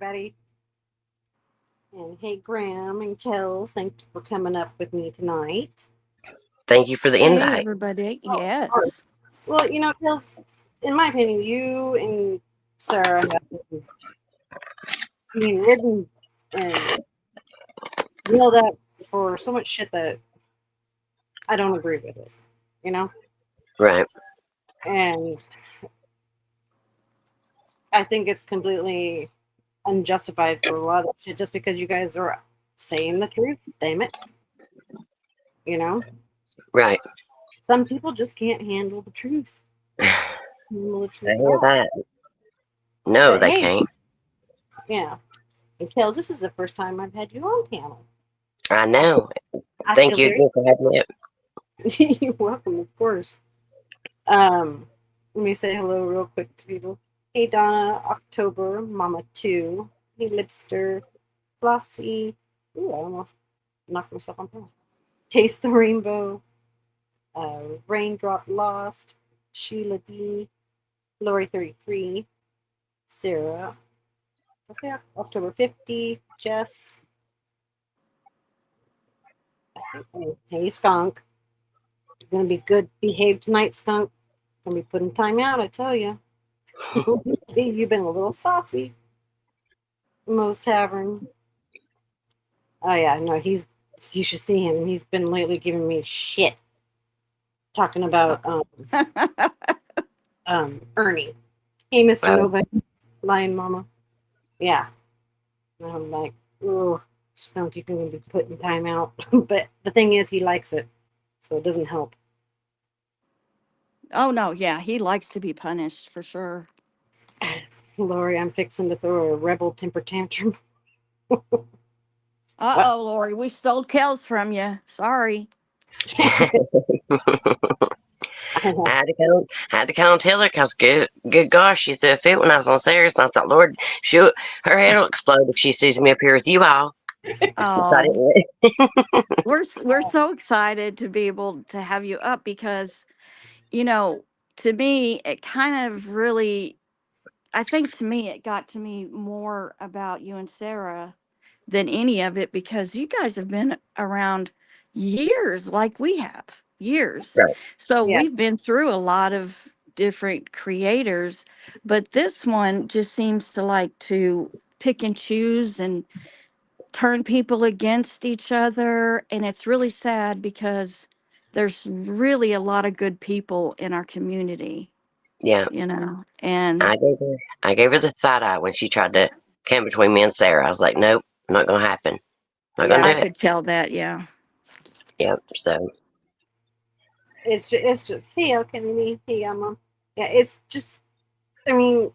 everybody. And hey, Graham and Kels, thank you for coming up with me tonight. Thank you for the Hey, invite. everybody. Oh, of course. Yes. Well, Kels, in my opinion, you and Sarah have been being ridden and yelled at for so much shit that I don't agree with it, you know? Right. And I think it's completely unjustified for a lot of shit just because you guys are saying the truth. Damn it. You know? Right. Some people just can't handle the truth. I Handle the truth at hear all. that. No, But they hey, can't. yeah. And Kels, this is the first time I've had you on panel. I I know. I Thank feel you very again for having me up. you're welcome, of course. Um, Let me say hello real quick to people. Hey Donna, October, Mama 2, hey Lipster, Flossie. Ooh, I almost knocked myself on pass. Taste the Rainbow, Raindrop Lost, Sheila D, Lori 33, Sarah, let's say October 50, Jess, hey Skunk. You're gonna be good behaved tonight, Skunk. Gonna be putting time out, I tell you. You've been a little saucy. Moe's Tavern. Oh yeah, no, he's. You should see him. He's been lately giving me shit, talking Uh, about Ernie. Hey, Mister Oh, Nova, Lion Mama. Yeah, and I'm like, oh, Skunk, you're gonna be putting time out. But the thing is, he likes it, so it doesn't help. oh, no. Yeah. He likes to be punished for sure. Lori, I'm fixing to throw a rebel temper tantrum. Uh What? oh, Lori. We stole Kels from you. Sorry. I know. had to come and tell her because good gosh, she threw a fit when I was on Sarah's, and I thought, Lord, her head will explode if she sees me up here with you all. So I Oh, didn't. we're so excited to be able to have you up because, you know, to me, it kind of really, I think to me, it got to me more about you and Sarah than any of it because you guys have been around years like we have, years. Right. So Yeah, we've been through a lot of different creators, but this one just seems to like to pick and choose and turn people against each other. And it's really sad because there's really a lot of good people in our community, Yeah. and I gave her the side eye when she tried to come between me and Sarah. I was like, nope, not gonna happen. Not gonna yeah. I do it. could tell that, yeah. Yep. So It's just hey, Kennedy, hey, Mom. Yeah, it's just. I mean,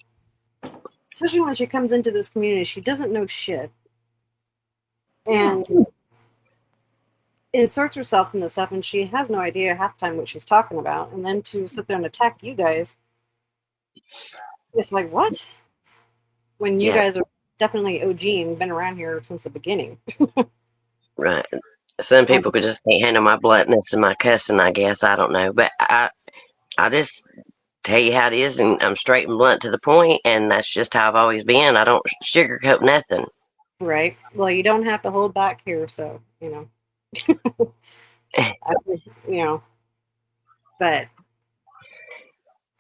especially when she comes into this community, she doesn't know shit No. and inserts herself into stuff, and she has no idea half the time what she's talking about. And then to sit there and attack you guys, it's like what? When you yeah, guys are definitely OG and been around here since the beginning. right. Some And people could just can't handle my bluntness and my cussing. I guess I don't know, but I just tell you how it is, and I'm straight and blunt to the point, and that's just how I've always been. I don't sugarcoat nothing. right, well, you don't have to hold back here, so I, you know, but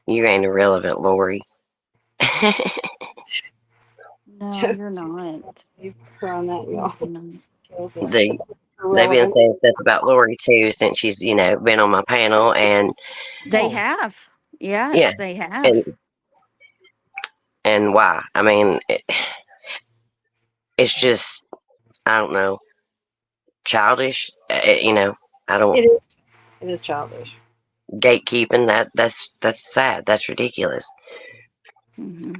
You ain't irrelevant, Lori. No, you're not. you've thrown that, You're not. Kills is they they've been irrelevant. saying stuff about Lori too since she's been on my panel, and They Oh, have. yeah, Yes, they and have. why? I mean, it's just I don't know, childish. I don't it is. It is childish. gatekeeping. That's sad. That's ridiculous. Hmm.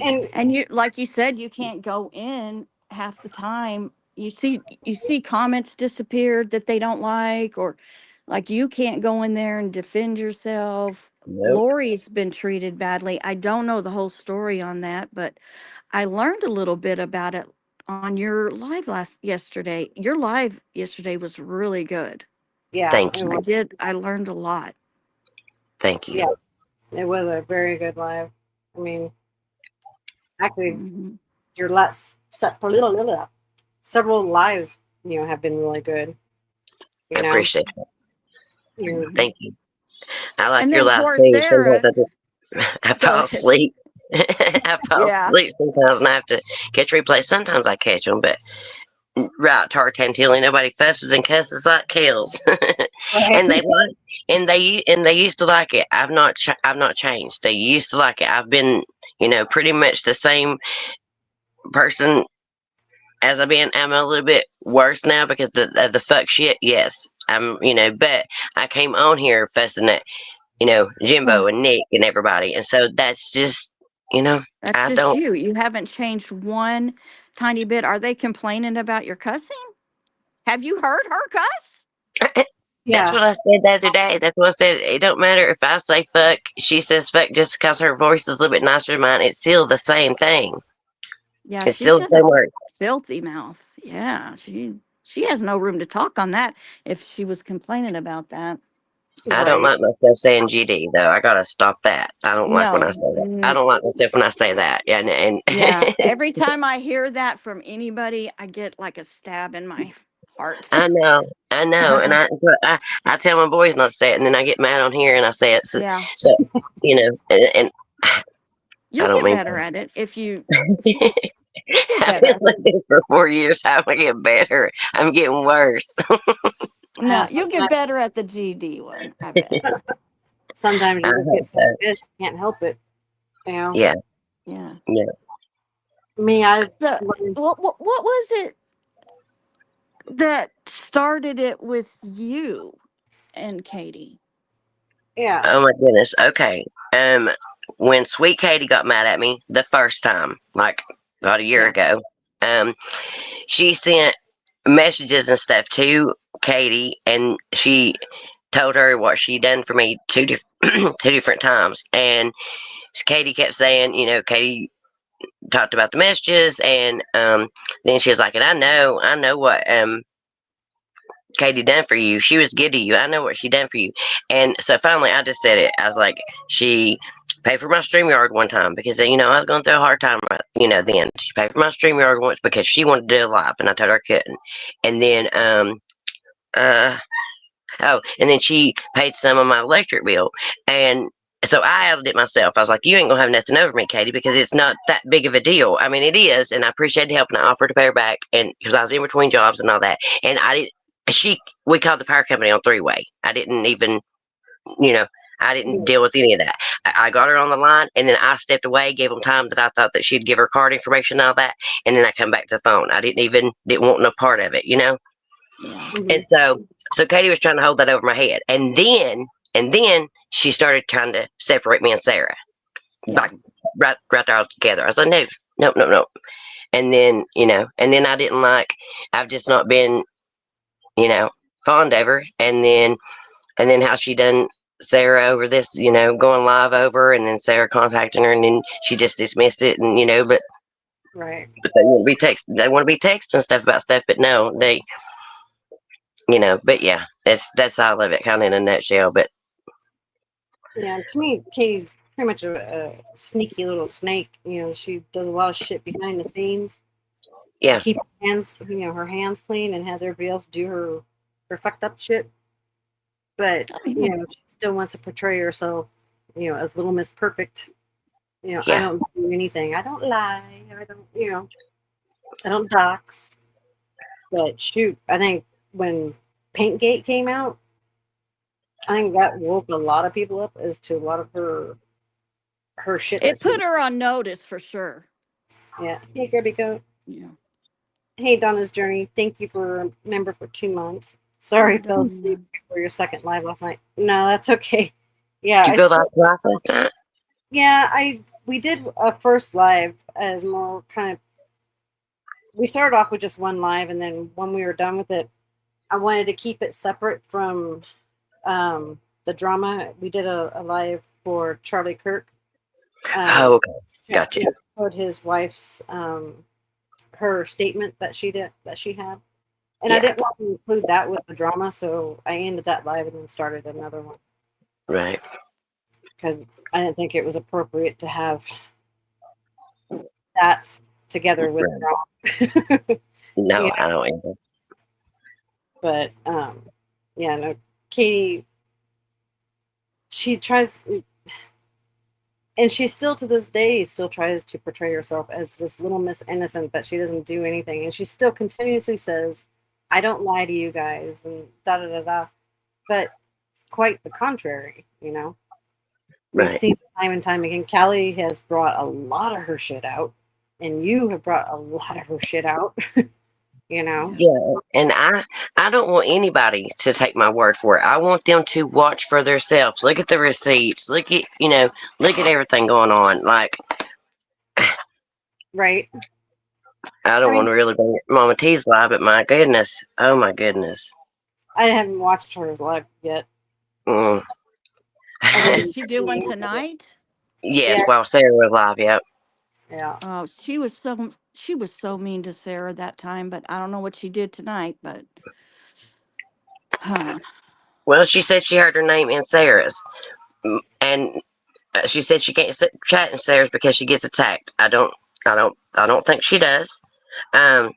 And And you, like you said, you can't go in half the time. You see comments disappeared that they don't like, or like you can't go in there and defend yourself. Nope. Lori's been treated badly. I don't know the whole story on that, but I learned a little bit about it on your live last yesterday. Your live yesterday was really good. yeah, Thank it I you. was. did. I learned a lot. Thank you. Yeah, it was a very good live. I mean, Actually, Mhm. your last several lives, have been really good. I You know, appreciate it. you Thank you. I like And your then last poor too. Sometimes Sarah. I Go fall ahead. asleep. I fall Yeah. asleep sometimes and I have to catch replays. Sometimes I catch them, but right, Tartantilly, nobody fusses and cusses like kills. right. And they like, and they used to like it. I've not changed. They used to like it. I've been, pretty much the same person as I've been. I'm a little bit worse now because the fuck shit. Yes, but I came on here fussing at, Jimbo and Nick and everybody, and so that's just, That's I just don't. you. You haven't changed one tiny bit. Are they complaining about your cussing? Have you heard her cuss? That's Yeah. what I said the other day. That's what I said. It don't matter if I say fuck, she says fuck just because her voice is a little bit nicer than mine. It's still the same thing. Yeah, It's she's still the got same a word. filthy mouth. Yeah, she has no room to talk on that if she was complaining about that. I don't Right. like myself saying GD though. I gotta stop that. I don't like when I No. say that. I don't like myself when I say that. And Yeah, every time I hear that from anybody, I get like a stab in my heart. I know, and I tell my boys not to say it, and then I get mad on here and I say it. So, Yeah. so and I You'll don't get mean better to. at it if you just you'll get I've been better. living for 4 years. How am I getting better? I'm getting worse. No, you'll get Sometimes, better at the GD one, I bet. sometimes I you just hope get so. so pissed, you can't help it. You know, Yeah, Yeah. yeah. me, I So learned, what was it that started it with you and Katie? yeah, Oh my goodness. Okay. Um, when Sweet Katie got mad at me the first time, like about a year Yeah. ago, um, she sent messages and stuff to Katie, and she told her what she done for me two different times, and Katie kept saying, Katie talked about the messages, and then she was like, and I know what Katie done for you. She was good to you. I know what she done for you. And so finally I just said it. I was like, she paid for my StreamYard one time because, I was going through a hard time, then. She paid for my StreamYard once because she wanted to do a live and I told her I couldn't. And then, uh, and then she paid some of my electric bill. And so I added it myself. I was like, you ain't going to have nothing over me, Katie, because it's not that big of a deal. I mean, it is. And I appreciate the help and I offered to pay her back. And because I was in between jobs and all that. And we called the power company on three-way. I didn't even, you know, I didn't deal with any of that. I got her on the line, and then I stepped away, gave them time that I thought that she'd give her card information and all that, and then I come back to the phone. I didn't want no part of it. Yeah. And mhm, so Katie was trying to hold that over my head, and then she started trying to separate me and Sarah, Yeah. like right there all together. I was like, no, no, no, no. And then I didn't like. I've just not been, you know, fond of her, and then how she done Sarah over this, going live over, and then Sarah contacting her, and then she just dismissed it, and right. but they want to be texting stuff about stuff, but no, but yeah, that's all of it, kind of in a nutshell. But Yeah, to me, Katie's pretty much a sneaky little snake. She does a lot of shit behind the scenes to yeah, keep her hands clean and has everybody else do her fucked up shit. But Oh, yeah. she still wants to portray herself, as Little Miss Perfect. I yeah, don't do anything. I don't lie. I don't, I don't dox. But shoot, I think when Paintgate came out, I think that woke a lot of people up as to a lot of her shit that It she. put her on notice for sure. Yeah. Hey, Grubby Goat. Yeah. Hey, Donna's Journey. Thank you for a member for 2 months. Sorry, I Oh, fell asleep Donna. before your second live last night. No, that's okay. Yeah, did you I go still. live twice last night? Yeah, we did a first live as more kind of. We started off with just one live, and then when we were done with it, I wanted to keep it separate from the drama. We did a live for Charlie Kirk. Oh, Um, okay, gotcha. Showed his wife's her statement that she had, and I Yeah, didn't want to include that with the drama, so I ended that live and then started another one right. because I didn't think it was appropriate to have that together with Right. drama. No, You I don't either. But yeah, no, Katie, she tries, and she still to this day still tries to portray herself as this little Miss Innocent, that she doesn't do anything, and she still continuously says, "I don't lie to you guys," and da da da da. But quite the contrary, you know. We've Right. seen time and time again. Callie has brought a lot of her shit out, and you have brought a lot of her shit out. You know, Yeah. Yeah, and I don't want anybody to take my word for it. I want them to watch for themselves. Look at the receipts. Look at everything going on. Like right? I I don't want mean, to really bring Mama T's live, but my goodness, oh my goodness. I haven't watched her live yet. Mm. Other Did than she do one seeing of it. tonight? Yes, Yeah, while Sarah was live. Yep. yeah. Oh, she was so mean to Sarah that time, but I don't know what she did tonight, but huh. Well, she said she heard her name in Sarah's, and she said she can't chat in Sarah's because she gets attacked. I don't think she does. Um,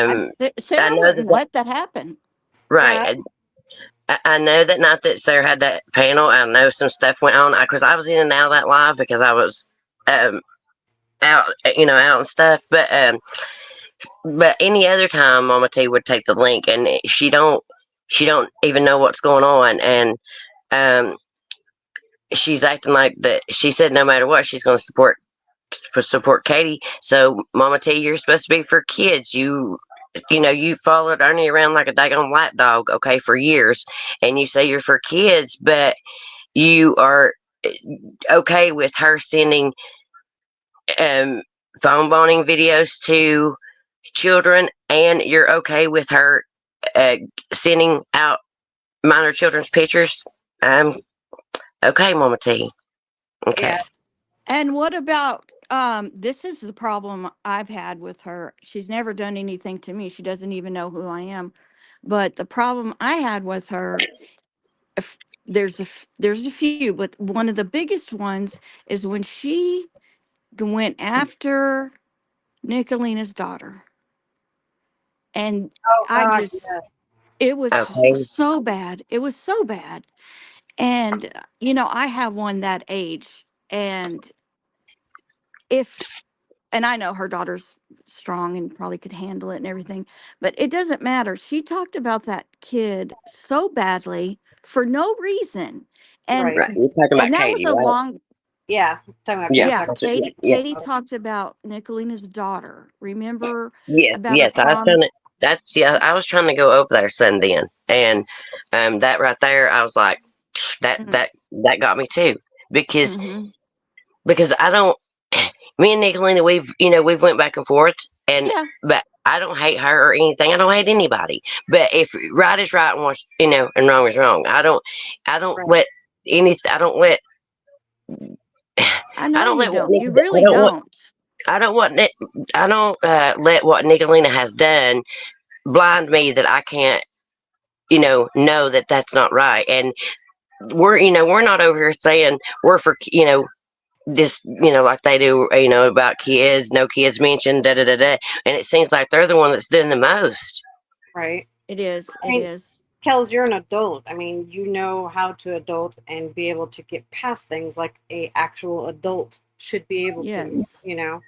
I, um, I Sarah know wouldn't that let that happen. right. Yeah, I know that night that Sarah had that panel, I know some stuff went on because I was in and out of that live because I was um, out, out and stuff. But any other time, Mama T would take the link, and she don't even know what's going on, and um, she's acting like that. She said no matter what, she's going to support Katie. So, Mama T, you're supposed to be for kids. You followed Ernie around like a daggone lapdog, okay, for years, and you say you're for kids, but you are okay with her sending um, phone boning videos to children, and you're okay with her uh, sending out minor children's pictures. Um, okay, Mama T. Okay. yeah, And what about this is the problem I've had with her. She's never done anything to me. She doesn't even know who I am. But the problem I had with her, if there's a few, but one of the biggest ones is when she went after Nicolina's daughter. And oh I God, yeah, just it was Okay. so bad. It was so bad. And I have one that age, and if and I know her daughter's strong and probably could handle it and everything, but it doesn't matter. She talked about that kid so badly for no reason. And right. Right. You're talking about and that was Katie, a right? long Yeah, talking about Yeah. Katie, yeah, talking That's it. Katie Yeah. Katie talked about Nicolina's daughter. Remember Yes. about her Yes. I was trying prom? to. That's yeah. I was trying to go over there son then, and that right there, I was like, that got me too because Mm-hmm. I don't. Me and Nicolina, we've went back and forth, and Yeah, but I don't hate her or anything. I don't hate anybody. But if right is right and and wrong is wrong, I don't right. let I don't let I I know don't you let what don't. You I really don't want don't. I don't want I don't let what Nicolina has done blind me that I can't know that that's not right. And we're not over here saying we're for this, like they do, about kids, no kids mentioned, da da da da. And it seems like they're the one that's doing the most. Right. It is. I It mean, is. Kels, you're an adult. I mean, you know how to adult and be able to get past things like a actual adult should be able to. Yes. You know.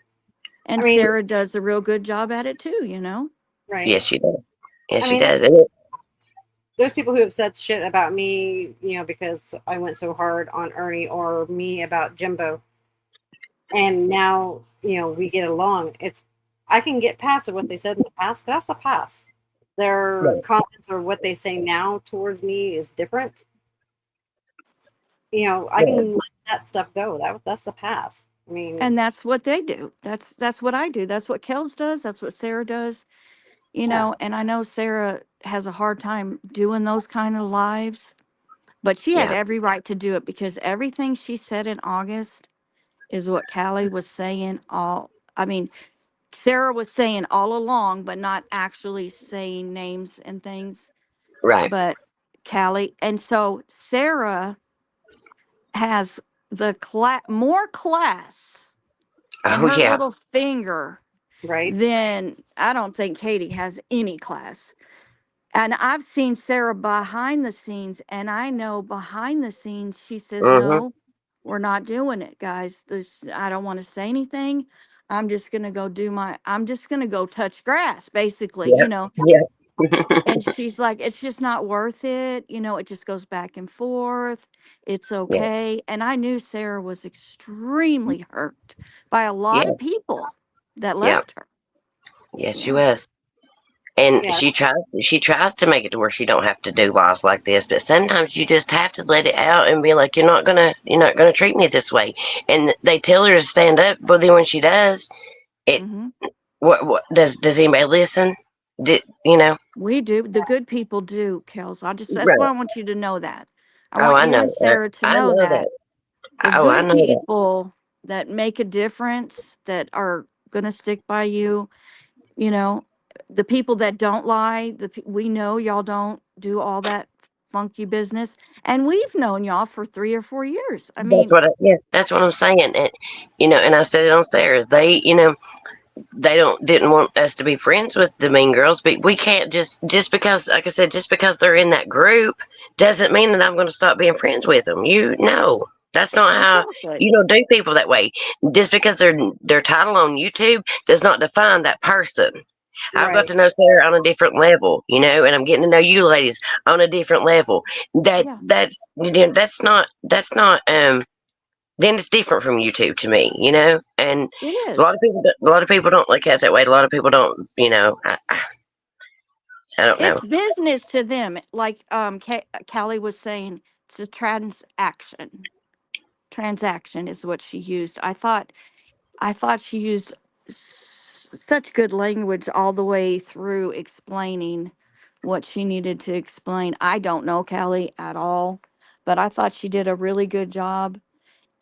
I And mean, Sarah does a real good job at it too. right. Yes, she does. Yes, I she mean, does. there's people who have said shit about me, because I went so hard on Ernie, or me about Jimbo, and now we get along. I can get past what they said in the past, but that's the past. Their Right, comments or what they say now towards me is different. I right, can let that stuff go. That's the past. I mean, And that's what they do. That's what I do. That's what Kels does. That's what Sarah does. yeah, And I know Sarah has a hard time doing those kind of lives, but she had yeah, every right to do it because everything she said in August is what Callie was saying I mean, Sarah was saying all along, but not actually saying names and things. right. But Callie, and so Sarah has more class and Oh her yeah. little finger, Right. then I don't think Katie has any class. And I've seen Sarah behind the scenes, and I know behind the scenes she says, Mhm. "No, we're not doing it, guys. I don't want to say anything. I'm just gonna go touch grass, basically, Yep. Yep. And she's like, it's just not worth it. It just goes back and forth. It's Yeah. okay. And I knew Sarah was extremely hurt by a lot Yeah. of people that Yeah. left her. Yes, she Yeah. was. And Yeah. she tries to make it to where she don't have to do lives like this, but sometimes you just have to let it out and be like, you're not gonna treat me this way. And they tell her to stand up, but then when she does, it Hmm. what does anybody listen? Did you know? We do. The good people do, Kels. That's why Right. I want you to know that. I Oh, want I you know. and Sarah to I know know that that. the Oh, I good know that. people that make a difference, that are going to stick by you, you know the people that don't lie, we know y'all don't do all that funky business, and we've known y'all for 3 or 4 years. I mean, Yeah, that's what I'm saying. And and I said it on Sarah's. They didn't want us to be friends with the mean girls, but we can't just because, like I said, just because they're in that group doesn't mean that I'm going to stop being friends with them. That's not how exactly. you don't do people that way. Just because their title on YouTube does not define that person. I've got Right. to know Sarah on a different level, and I'm getting to know you ladies on a different level. Yeah, That's not then it's different from YouTube to me. And it a lot is. of people, a lot of people don't look at it that way. A lot of people don't, I don't know. It's business to them, like Callie was saying. It's a transaction is what she used. I thought she used such good language all the way through explaining what she needed to explain. I don't know Callie at all, but I thought she did a really good job.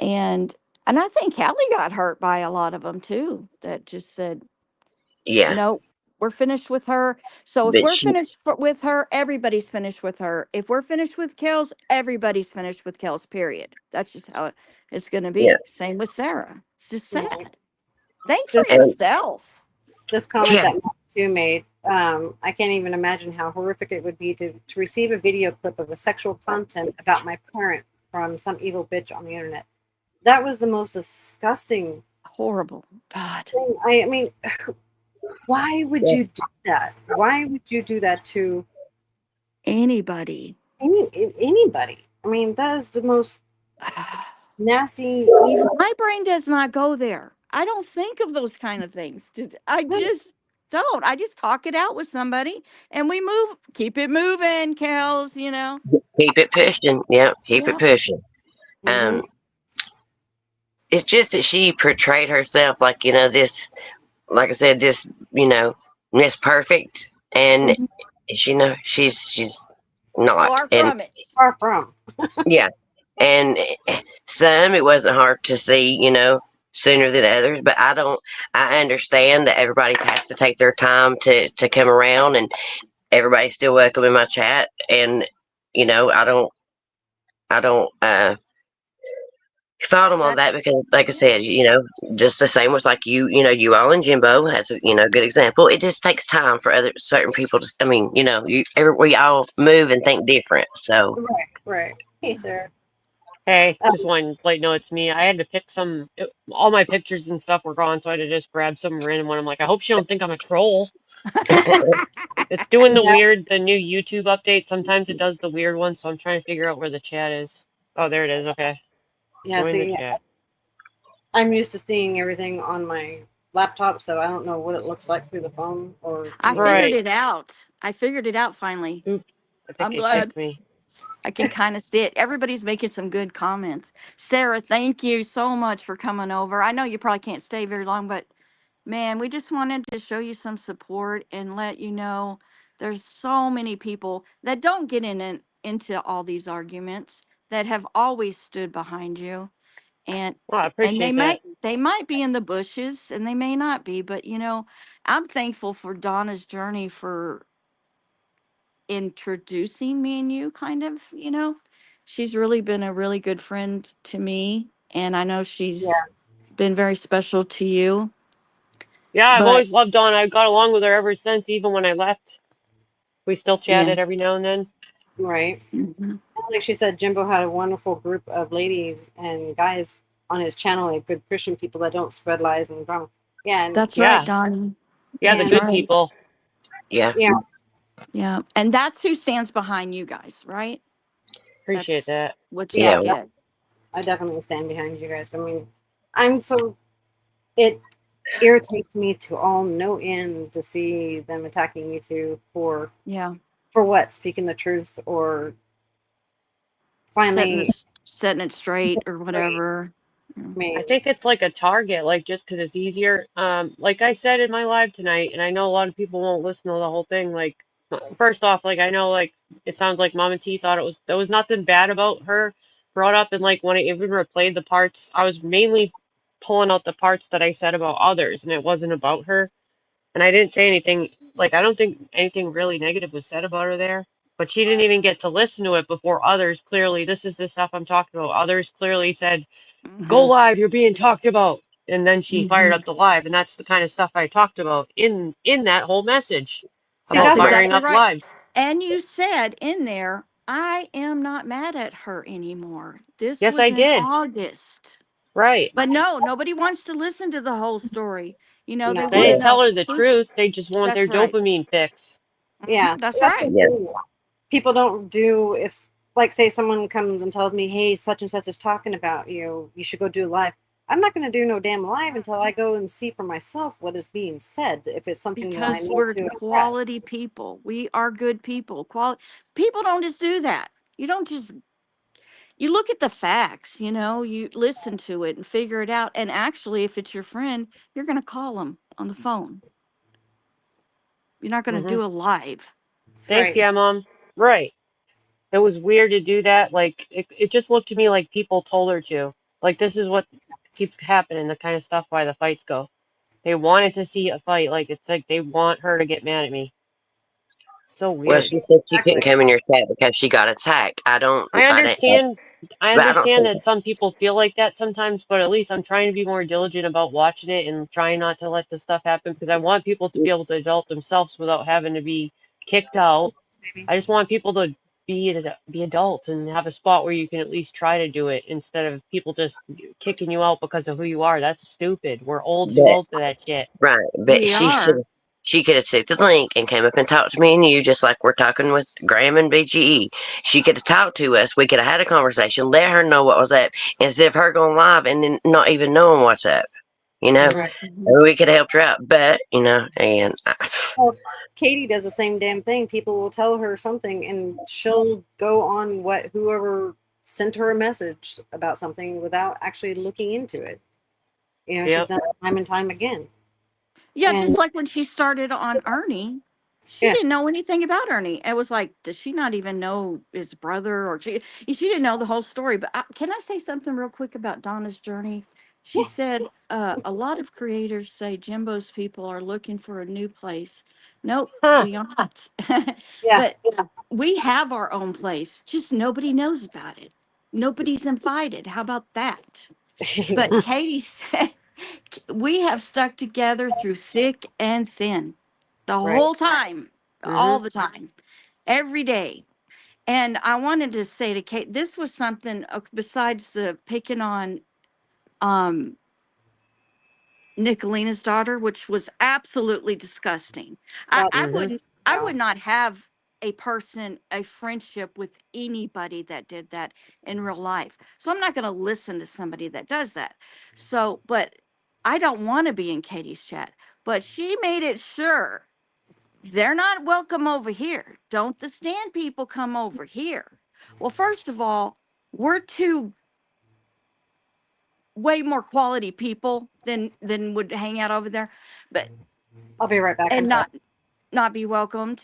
And I think Callie got hurt by a lot of them too, that just said, Yeah, "No, we're finished with her." So if but we're finished with her, everybody's finished with her. If we're finished with Kels, everybody's finished with Kels, period. That's just how it's going to yeah, be. Same with Sarah. It's just Right. sad. Think for This um, yourself. this comment yeah, that Mom too made, I can't even imagine how horrific it would be to receive a video clip of a sexual content about my parent from some evil bitch on the internet. That was the most disgusting Horrible. God. thing. I mean, why would yeah. you do that? Why would you do that to Anybody. anybody? I mean, that is the most nasty, evil. My brain does not go there. I don't think of those kind of things. I just don't. I just talk it out with somebody and we keep it moving, Kels. Keep it pushing. Yeah, keep it Yep. pushing. Mm-hmm. Um, it's just that she portrayed herself like this, like I said, this Miss Perfect, and Mhm. she's not, Far and from it. Far from. yeah, and some it wasn't hard to see, sooner than others. But I understand that everybody has to take their time to come around, and everybody's still welcome in my chat. And I don't fault them on that That's because, like I yeah. said, just the same with like you all and Jimbo has a good example. It just takes time for other certain people to. I mean, we all move and think different. So Right, right. Hey, Yeah. Sarah. Hey, Um, just one late know it's me. I had to pick all my pictures and stuff were gone, so I had to just grab some random one. I'm like, I hope she don't think I'm a troll. It's doing yeah, the new YouTube update. Sometimes it does the weird one, so I'm trying to figure out where the chat is. Oh, there it is. Okay. yeah. Join the See, chat. I'm used to seeing everything on my laptop, so I don't know what it looks like through the phone or I TV. figured Right. it out. I figured it out finally. Oops. I think I'm it glad. kicked me. I can kind of see it. Everybody's making some good comments. Sarah, thank you so much for coming over. I know you probably can't stay very long, but man, we just wanted to show you some support and let you know there's so many people that don't get into all these arguments, that have always stood behind you. And Well, I and they appreciate that. might they might be in the bushes and they may not be, but I'm thankful for Donna's journey, for introducing me and you, kind of. She's really been a really good friend to me, and I know she's Yeah, been very special to you. Yeah, I've But always loved Dawn. I've got along with her ever since, even when I left. We still yeah, chatted every now and then. Right. mhm. Like she said, Jimbo had a wonderful group of ladies and guys on his channel, like good Christian people that don't spread lies and drama. Yeah, and That's right, Yeah. Donnie. Yeah, the That's and good right. people. Yeah. yeah, Yeah, and that's who stands behind you guys, right? Appreciate That's that. what yeah, y'all Yeah. get. I definitely stand behind you guys. I mean, I'm so it irritates me to all no end to see them attacking you two Yeah, for what, speaking the truth or finally setting it straight or right. whatever. Yeah. I mean, I think it's like a target, like just 'cause it's easier. Like I said in my live tonight, and I know a lot of people won't listen to the whole thing. Like, first off, like I know, like it sounds like Mama T thought there was nothing bad about her brought up, and like when I even replayed the parts, I was mainly pulling out the parts that I said about others, and it wasn't about her. And I didn't say anything, like I don't think anything really negative was said about her there. But she didn't even get to listen to it before others clearly, this is the stuff I'm talking about. Others clearly said go Hmm. live, you're being talked about. And then she fired Hmm. up the live, and that's the kind of stuff I talked about in that whole message see That's about that's firing exactly up right. lives. And you said in there, I am not mad at her anymore. This Yes, was I in did. August. Right. But no, nobody wants to listen to the whole story. no, They They want to Yeah. didn't tell know her the who's. truth. They just want their That's right. dopamine fix. yeah, That's that's right. the Yeah. thing. People don't do if like say someone comes and tells me, hey, such and such is talking about you, you should go do live. I'm not going to do no damn live until I go and see for myself what is being said, if it's something that I Because need we're to address. quality people. We are good people. Quality people don't just do that. You don't just you look at the facts, you listen to it and figure it out. And actually, if it's your friend, you're going to call them on the phone. You're not going to Hmm. do a live. Thanks, Right. yeah, Mom. Right. It was weird to do that. Like it just looked to me like people told her to. Like this is what keeps happening, the kind of stuff why the fights go. They wanted to see a fight. Like it's like they want her to get mad at me. So Well, weird. she said she couldn't Exactly. come in your chat because she got attacked. I don't. I I don't. understand I I don't understand think. that some people feel like that sometimes, but at least I'm trying to be more diligent about watching it and trying not to let this stuff happen because I want people to be able to adult themselves without having to be kicked out. Maybe. I just want people to be adults and have a spot where you can at least try to do it instead of people just kicking you out because of who you are. That's stupid. We're old too But old for that shit. right. But We she should. are. She could have took the link and came up and talked to me and you, just like we're talking with Graham and BGE. She could have talked to us. We could have had a conversation. Let her know what was up instead of her going live and then not even knowing what's up. You know, Hmm. Right. we could have helped her out. But and Well, Katie does the same damn thing. People will tell her something and she'll go on what whoever sent her a message about something without actually looking into it. She's Yep. done it time and time again. Yeah, And just like when she started on Ernie, she yeah, didn't know anything about Ernie. It was like, does she not even know his brother? Or she didn't know the whole story. But can I say something real quick about Donna's journey? She yes, said, a lot of creators say Jimbo's people are looking for a new place. Nope, Huh. we aren't. yeah, But we have our own place, just nobody knows about it. Nobody's invited. How about that? But Katie said, we have stuck together through thick and thin the right. whole time, Hmm. all the time, every day. And I wanted to say to Kate, this was something besides the picking on um, Nicolina's daughter, which was absolutely disgusting. I, That's I Hmm. wouldn't, I wow. would not have a friendship with anybody that did that in real life. So I'm not going to listen to somebody that does that. So, but I don't want to be in Katie's chat. But she made it sure they're not welcome over here. Don't the stand people come over here? Well, first of all, we're two way more quality people than would hang out over there. But I'll be right back. I'm and sorry. not be welcomed,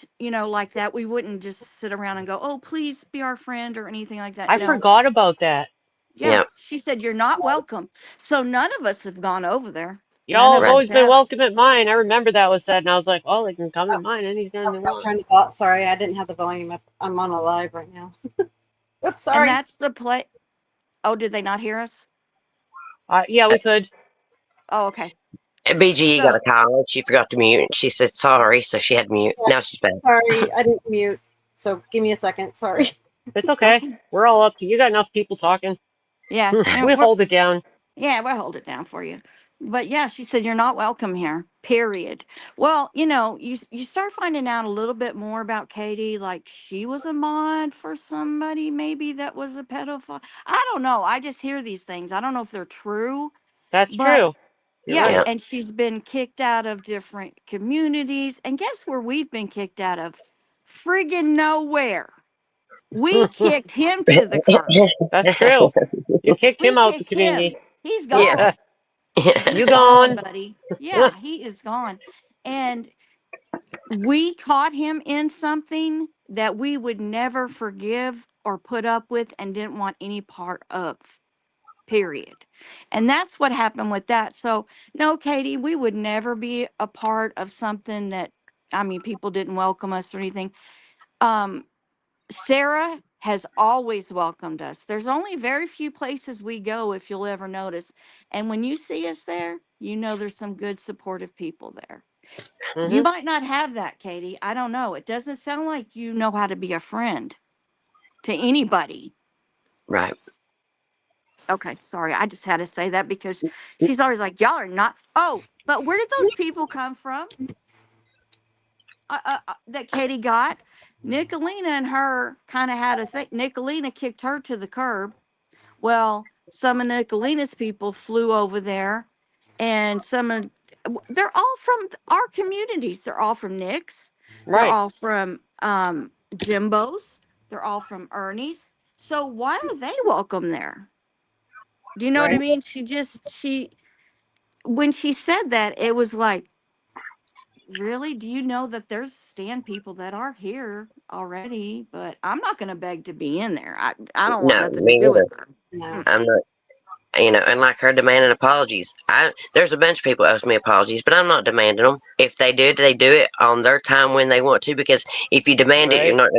like that. We wouldn't just sit around and go, "Oh, please be our friend" or anything like that. I No. forgot about that. Yeah, yeah, she said you're not welcome. So none of us have gone over there. None Y'all of have right. us always been have. welcome at mine. I remember that was said, and I was like, "Oh, they can come Oh, at mine anytime I'll they stop want." trying to talk. Sorry, I didn't have the volume up. I'm on a live right now. Oops, And sorry. that's the play. Oh, did they not hear us? Yeah, we could. Oh, okay. BGE got So a call and she forgot to mute. She said sorry, so she had to mute. Now she's back. Sorry, I didn't mute. So give me a second. Sorry. It's okay. okay. We're all up to you. Got enough people talking. Yeah. We hold it down. Yeah, we'll hold it down for you. But yeah, she said you're not welcome here. Period. Well, you start finding out a little bit more about Katie, like she was a mod for somebody maybe that was a pedophile. I don't know. I just hear these things. I don't know if they're true, That's but true. You're yeah, right. Yeah. and she's been kicked out of different communities. And guess where we've been kicked out of? Friggin' nowhere. We kicked him to the curb. That's true. You kicked We him out the kicked him. community. He's Yeah. gone. You He's gone, gone. buddy. Yeah, he is gone. And we caught him in something that we would never forgive or put up with and didn't want any part of. Period. And that's what happened with that. So, no, Katie, we would never be a part of something that, I mean, people didn't welcome us or anything. Um, Sarah has always welcomed us. There's only very few places we go, if you'll ever notice. And when you see us there, you know there's some good, supportive people there. You Hmm. might not have that, Katie. I don't know. It doesn't sound like you know how to be a friend to anybody. Right. Okay, sorry. I just had to say that because she's always like, y'all are not. Oh, but where did those people come from that Katie got? Nicolina and her kind of had a thing. Nicolina kicked her to the curb. Well, some of Nicolina's people flew over there, and they're all from our communities. They're all from Nick's. They're Right. all from Jimbo's. They're all from Ernie's. So why are they welcome there? Do you know what I Right. mean? She when she said that, it was like, really? Do you know that there's stand people that are here already? But I'm not going to beg to be in there. I don't want No, nothing to me do with either. her. No. I'm not. And like her demanding apologies. There's a bunch of people owes me apologies, but I'm not demanding them. If they do, they do it on their time when they want to. Because if you demand it, Right. you're not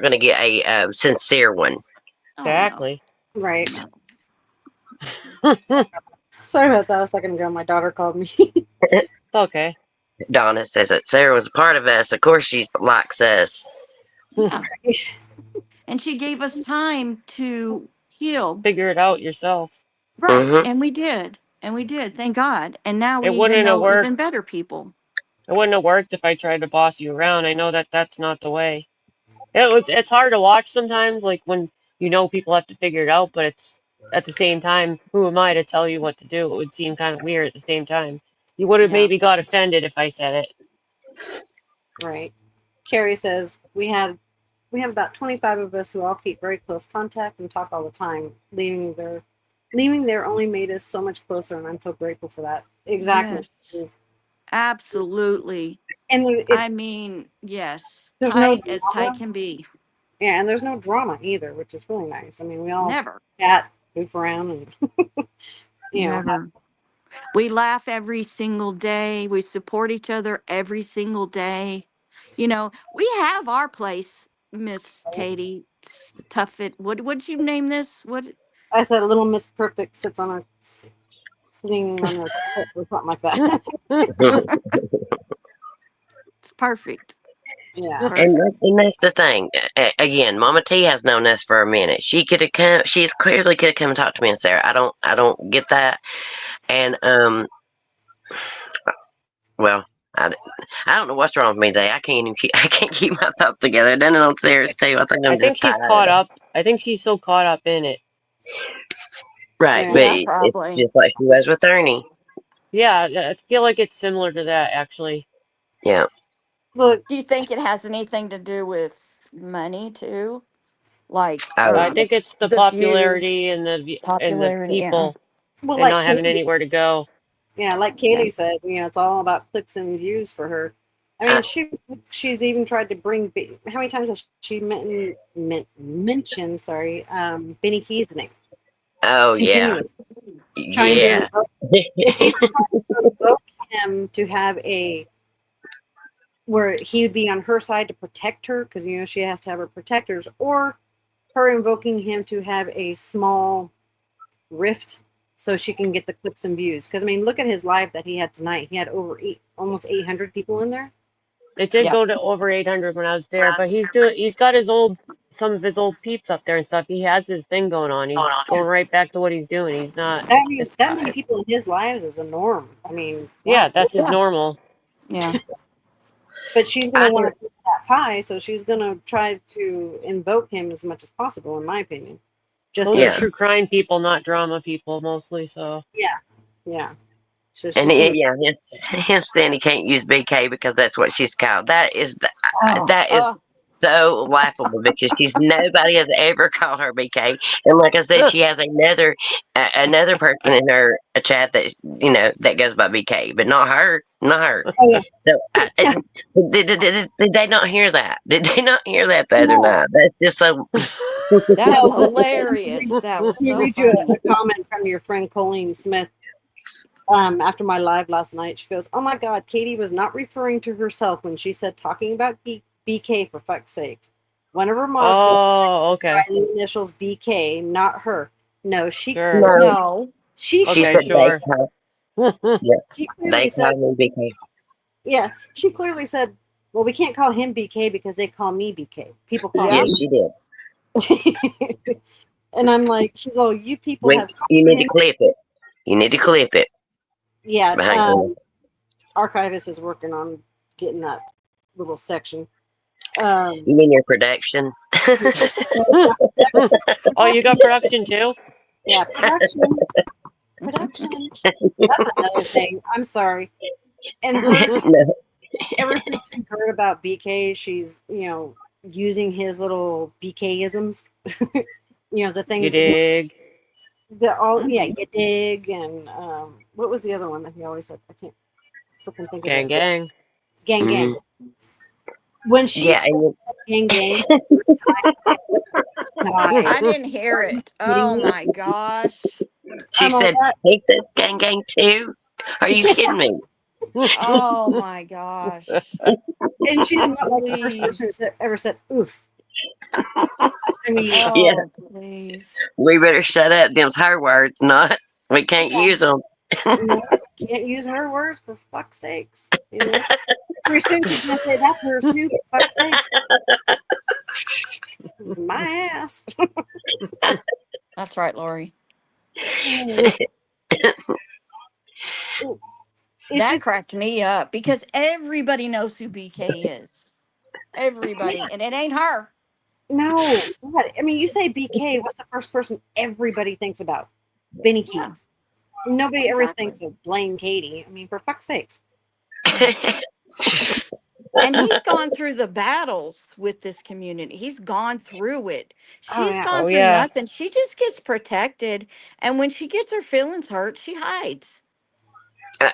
going to get a sincere one. Oh no, Exactly. Right. no. It's Sorry about that a second ago. My daughter called me. okay. Donna says that Sarah was a part of us. Of course, she likes us. Yeah. And she gave us time to heal. Figure it out yourself. Right. Hmm. And we did. And we did. Thank God. And now It we even wouldn't have know worked. even better people. It wouldn't have worked if I tried to boss you around. I know that that's not the way. It's hard to watch sometimes, like when you know people have to figure it out, but it's at the same time, who am I to tell you what to do? It would seem kind of weird at the same time. You would have Yeah. maybe got offended if I said it. Right. Carrie says we have about 25 of us who all keep very close contact and talk all the time. Leaving there only made us so much closer, and I'm so grateful for that. Exactly. Yes. Absolutely. And I mean, yes. there's no Tight as tight drama. can be. Yeah, and there's no drama either, which is really nice. I mean, we all Never. chat, goof around, and Never. We laugh every single day. We support each other every single day. We have our place, Miss Katie Tuffet. What'd you name this? What? I said little Miss Perfect sits on her sitting on her foot or something like that. It's perfect. Yeah. Perfect. And that's the thing. Again, Mama T has known us for a minute. She could have come. She clearly could have come and talked to me and Sarah. I don't get that. And well, I don't know what's wrong with me today. I can't keep my thoughts together. Done it on Sarah's too. I think I I'm think just she's tired. caught up. I think she's so caught up in it. Right, Yeah. but Yeah, it's probably. just like she was with Ernie. Yeah, I feel like it's similar to that actually. Yeah. Look, Do you think it has anything to do with money too? Like Oh, I think it's the the views, popularity and the popularity. Yeah. people well, and like not having Katie, anywhere to go. yeah, like Yeah. Katie said, it's all about clicks and views for her. I I, mean, she's even tried to bring. How many times has she mentioned? Sorry, Benny Key's name oh yeah, continuously, trying to yeah. invoke. It's either trying to invoke him to have where he would be on her side to protect her because she has to have her protectors, or her invoking him to have a small rift so she can get the clicks and views. Because I mean, look at his live that he had tonight. He had almost 800 people in there. It did Yeah. go to over 800 when I was there, but he's got some of his old peeps up there and stuff. He has his thing going on. He's going right back to what he's doing. He's not. That many people in his lives is a norm. I mean, Yeah, wow. that's his normal. Yeah. But she's I gonna want to keep that pie, so she's gonna try to invoke him as much as possible, in my opinion. Just Those so are Yeah. she, true crime people, not drama people, mostly. So yeah. So And she can. yeah, it's him saying he can't use BK because that's what she's called. That is Oh, that is so laughable because nobody has ever called her BK. And like I said, she has another person in her chat that that goes by BK, but not her, not her. Oh yeah. So did they not hear that? Did they not hear that the other No. night? That's just so. that was No. hilarious. That was Let me so read you funny. a comment from your friend Colleen Smith. After my live last night, she goes, "Oh my God, Katie was not referring to herself when she said talking about BK for fuck's sakes. One of her mods goes oh, by okay, the initials BK, not her. No, she sure, No, No. she she okay, said they sure. call. Yeah, she they clearly said, call me BK. yeah, she clearly said, well, we can't call him BK because they call me BK. People call Yeah. Yes, she did. me. And I'm like, she's all, you people have You need to comprehended. clip it. You need to clip it Yeah, behind you. Archivist is working on getting that little section. You mean your production? Oh, you got production too? Yeah, production. That's another thing. I'm sorry. And her, No. ever since she heard about BK, she's using his little BK-isms. The You things that dig? you dig, and what was the other one that he always said? I can't freaking think of Gang, it. gang. Gang, Mhm. gang. When she Yeah, and gang, gang, died. I didn't hear Are you it. kidding Oh me? my gosh. she I'm like said, "He said gang gang too." Are you kidding me? Oh my gosh. and she's not like the first person Please. that ever said oof. I mean, Yeah, Oh, please. we better shut up. Them's her words, not we can't use them. can't use her words for fuck's sakes. Pretty soon she's gonna say that's hers too. For fuck's sake. My ass. That's right, Lori. It's That just cracked me up because everybody knows who BK is. Everybody. And it ain't her. no. God, I mean, you say BK. What's the first person everybody thinks about? Benny Yeah, Keys. Nobody ever exactly. thinks of Blaine Katie. I mean, for fuck's sakes. And he's gone through the battles with this community. He's gone through it. Oh She's yeah. gone Oh through yeah. nothing. She just gets protected. And when she gets her feelings hurt, she hides.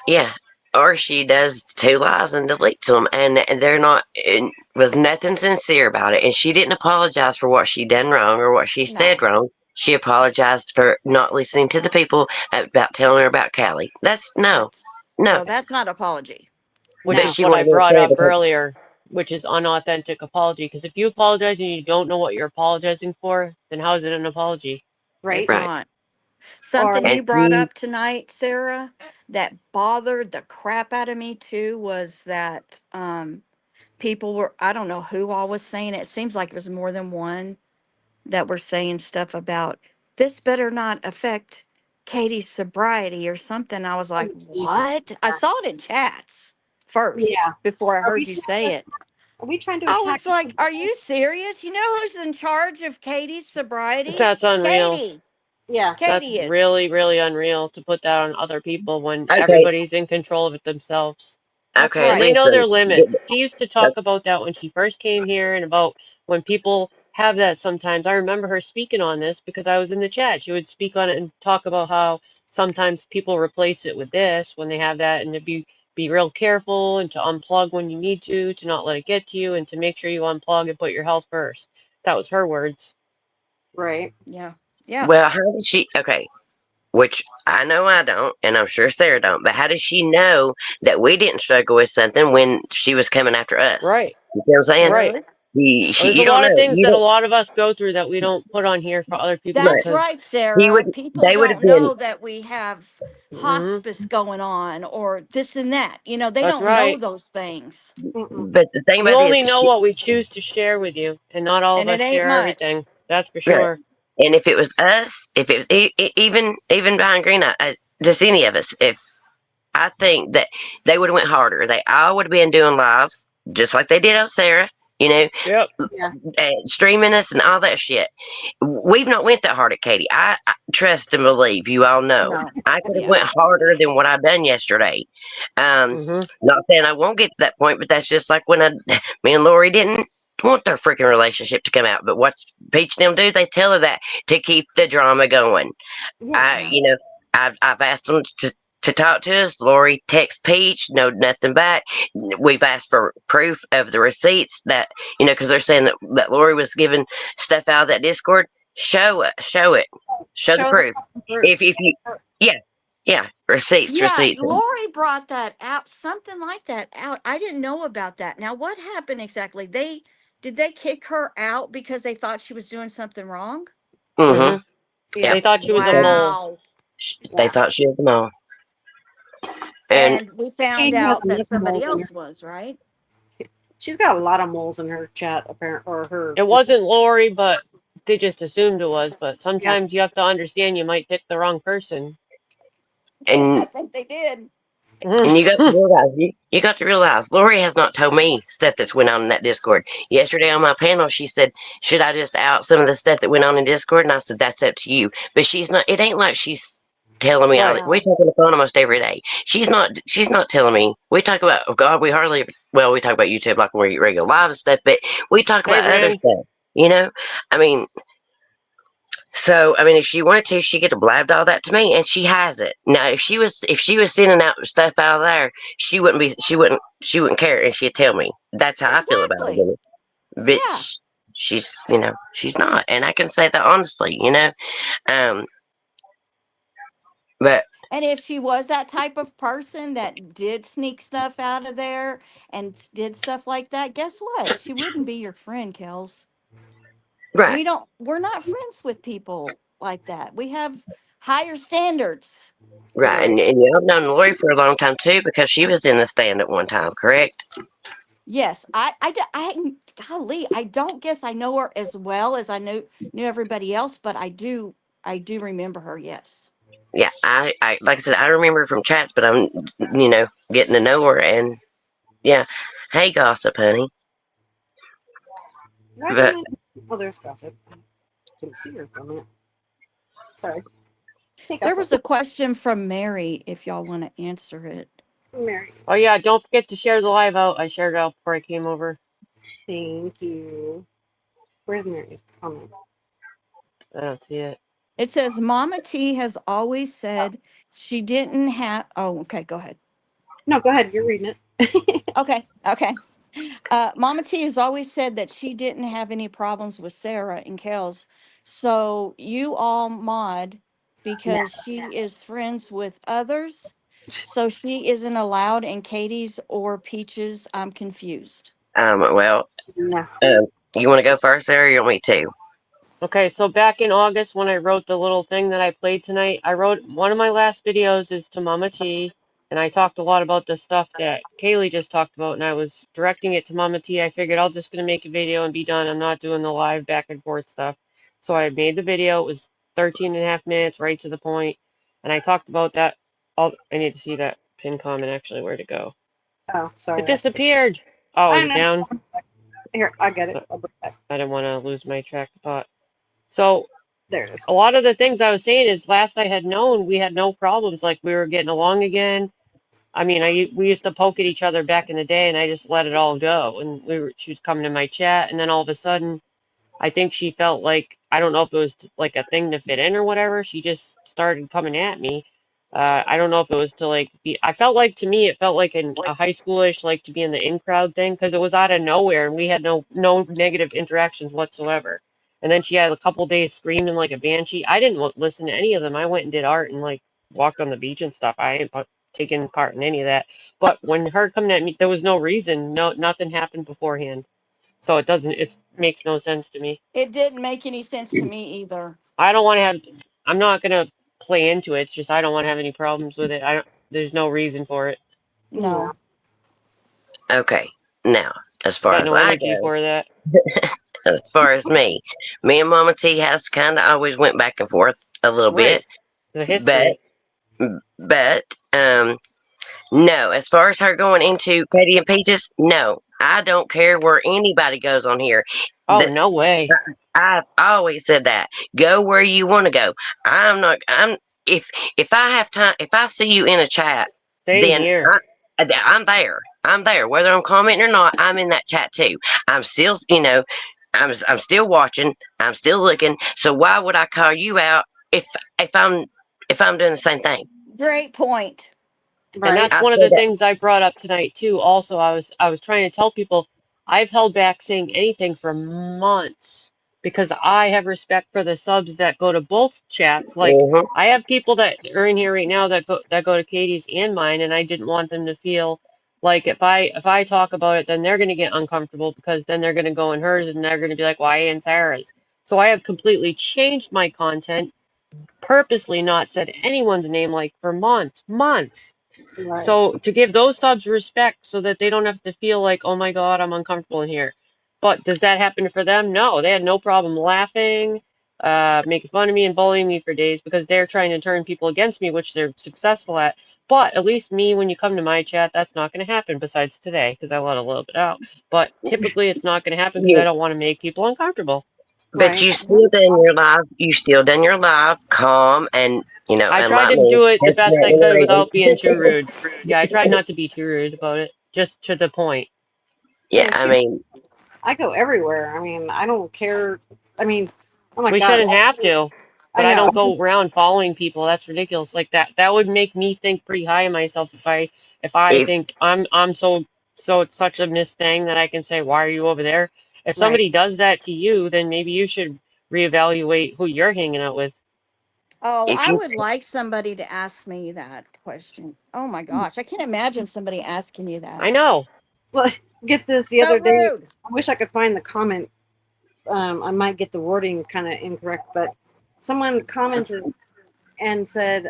Yeah, or she does two lies and deletes them, and they're not. It was nothing sincere about it, and she didn't apologize for what she done wrong or what she said No. wrong. She apologized for not listening to the people about telling her about Callie. That's no, no. So that's not apology. Which But No. is she what I wanted to brought say up that. earlier, which is unauthentic apology. Because if you apologize and you don't know what you're apologizing for, then how is it an apology? It's Right. Right, not. Or Something and you brought she, up tonight, Sarah, that bothered the crap out of me too was that people were, I don't know who all was saying it. It seems like it was more than one that were saying stuff about this better not affect Katie's sobriety or something. I was like, oh, Jesus. what? I saw it in chats first Yeah. before I Are heard we you trying say to it. are we trying to I attack was like, are you serious? You know who's in charge of Katie's sobriety? That's unreal. Katie. Yeah. That's Katie is. really, really unreal to put that on other people when okay, everybody's in control of it themselves. That's okay, And they right. know their listen. limits. She used to talk about that when she first came here and about when people have that sometimes. I remember her speaking on this because I was in the chat. She would speak on it and talk about how sometimes people replace it with this when they have that and to be real careful and to unplug when you need to not let it get to you and to make sure you unplug and put your health first. That was her words. Right. Yeah. Yeah. Well, how did she? Okay, which I know I don't, and I'm sure Sarah don't. But how does she know that we didn't struggle with something when she was coming after us? Right. You know what I'm saying? Right. Really? There's a You don't lot of know. things You that a don't. lot of us go through that we don't put on here for other people Right. That's because. right, Sarah. People They would have don't been. know that we have Hmm. hospice going on or this and that. They That's don't know right. those things. Mm-mm. But the thing You about it only is, know what we choose to share with you, and not all of And it us ain't share much. everything. That's for right. sure. And if it was us, if it was even behind green, just any of us, if I think that they would have went harder. They all would have been doing lives just like they did on Sarah. You know, Yep. Yeah. streaming us and all that shit. We've not went that hard at Katie. I trust and believe you all know. No. I could have Yeah. went harder than what I've done yesterday. Hmm. Not saying I won't get to that point, but that's just like when me and Lori didn't want their freaking relationship to come out. But what's Peach and them do? They tell her that to keep the drama going. Yeah. Yeah. I've asked them to talk to us. Lori texts Peach, no nothing back. We've asked for proof of the receipts that because they're saying that Lori was giving stuff out of that Discord. Show it, show the Show the proof. fucking proof. If you yeah receipts Yeah, receipts. Lori brought that out, something like that out. I didn't know about that. Now, what happened exactly? Did they kick her out because they thought she was doing something wrong? Mm-hmm. Hmm. Yeah. Yeah, They thought she was a mole. Wow. they Yeah. thought she was them all, and And we found Katie has out that enough somebody moles in her. else was, right? She's got a lot of moles in her chat, apparent, or her. It wasn't Lori, but they just assumed it was. But Yeah. sometimes you have to understand you might pick the wrong person. I and think they did. And you got to Hmm. realize, you got to realize, Lori has not told me stuff that's went on in that Discord. Yesterday on my panel, she said, "Should I just out some of the stuff that went on in Discord?" And I said, "That's up to you." But she's not. It ain't like she's telling me all. Right. We No. talk on the phone almost every day. She's not. She's not telling me. We talk about God. We hardly. Well, we talk about YouTube like when we regular live and stuff, but we talk Hey, about other Rand. stuff. You know, I mean, so I mean, if she wanted to, she could have blabbed all that to me, and she hasn't. Now, if she was sending out stuff out of there, she wouldn't care, and she'd tell me. That's how I feel about Exactly. it. Yeah. Bitch, she's not, and I can say that honestly. Um, but And if she was that type of person that did sneak stuff out of there and did stuff like that, guess what? She wouldn't be your friend, Kels. right, We're not friends with people like that. We have higher standards. right, Right. and I've known Lori for a long time too because she was in the stand at one time, correct? Yes, golly, I don't guess I know her as well as I knew everybody else, but I do remember her. Yes. Yeah, I like I said, I remember her from chats, but I'm getting to know her, and yeah, hey, gossip, honey, Why but. can't I? Oh, there's gossip. I can see her from it. Sorry. Hey, There gossip. was a question from Mary, if y'all want to answer it. Mary. Oh yeah, don't forget to share the live out. I shared it out before I came over. Thank you. Where's Mary's comment? I don't see it. It says Mama T has always said she didn't have. Oh, okay, go ahead. No, go ahead. You're reading it. Okay, okay. Mama T has always said that she didn't have any problems with Sarah and Kels. So you all mod No. because she is friends with others. So she isn't allowed in Katie's or Peach's. I'm confused. Well, No. you want to go first, Sarah, or you want me to? Okay, so back in August when I wrote the little thing that I played tonight, I wrote one of my last videos is to Mama T, and I talked a lot about the stuff that Kaylee just talked about, and I was directing it to Mama T. I figured I'll just gonna make a video and be done. I'm not doing the live back and forth stuff. So I made the video. It was 13 and a half minutes, right to the point, and I talked about that. I need to see that pin comment actually, where to go. Oh, It sorry. disappeared. Oh, I is it know. down? Here, I get it. Uh, I'll bring it back. I didn't want to lose my track of thought. So There it is. a lot of the things I was saying is last I had known, we had no problems. Like we were getting along again. I mean, we used to poke at each other back in the day, and I just let it all go. And she was coming to my chat, and then all of a sudden, I think she felt like I don't know if it was like a thing to fit in or whatever. She just started coming at me. I don't know if it was to like be. I felt like to me it felt like a high schoolish like to be in the in crowd thing because it was out of nowhere and we had no negative interactions whatsoever. And then she had a couple days screaming like a banshee. I didn't listen to any of them. I went and did art and like walked on the beach and stuff. I ain't taken part in any of that. But when her coming at me, there was no reason. No, nothing happened beforehand. So it makes no sense to me. It didn't make any sense to me either. I don't want to have. I'm not gonna play into it. It's just I don't want to have any problems with it. I don't. There's no reason for it. No. No. Okay. Now, as far Got as no I energy go, for that. as far as me and Mama T has kind of always went back and forth a little bit, Right. The but history. but no, as far as her going into Katie and Peaches, no, I don't care where anybody goes on here. Oh, The, no way. I've always said that. Go where you want to go. I'm not. I'm if I have time. If I see you in a chat, Same then here. I'm there. I'm there. Whether I'm commenting or not, I'm in that chat too. I'm still, I'm still watching. I'm still looking. So why would I call you out if I'm if I'm doing the same thing? Great point. And Right. that's I've one of said the that. things I brought up tonight too. Also, I was trying to tell people I've held back saying anything for months because I have respect for the subs that go to both chats. Like Hmm. I have people that are in here right now that go to Katie's and mine, and I didn't want them to feel like if I talk about it, then they're gonna get uncomfortable because then they're gonna go in hers and they're gonna be like, why in Sarah's? So I have completely changed my content, purposely not said anyone's name like for months. Right. So to give those subs respect so that they don't have to feel like, oh my God, I'm uncomfortable in here. But does that happen for them? No, they had no problem laughing, making fun of me and bullying me for days because they're trying to turn people against me, which they're successful at. But at least me, when you come to my chat, that's not going to happen besides today because I let a little bit out. But typically it's not going to happen because I You, don't want to make people uncomfortable. but Right. you still done your live. You still done your live, calm and I and tried like to me, do it the best I transparent could and without being too reading. rude. Yeah, I tried not to be too rude about it, just to the point. Yeah, Right. I Shoot. mean, I go everywhere. I mean, I don't care. I mean, oh my We God. shouldn't have to, I but I know. don't go around following people. That's ridiculous. Like that would make me think pretty high of myself if I if think I'm so it's such a missed thing that I can say, why are you over there? If Right. somebody does that to you, then maybe you should reevaluate who you're hanging out with. Oh, if I you would like somebody to ask me that question. Oh my gosh. I can't imagine somebody asking you that. I know. Well, get this the So other day. rude. I wish I could find the comment. I might get the wording kind of incorrect, but someone commented and said,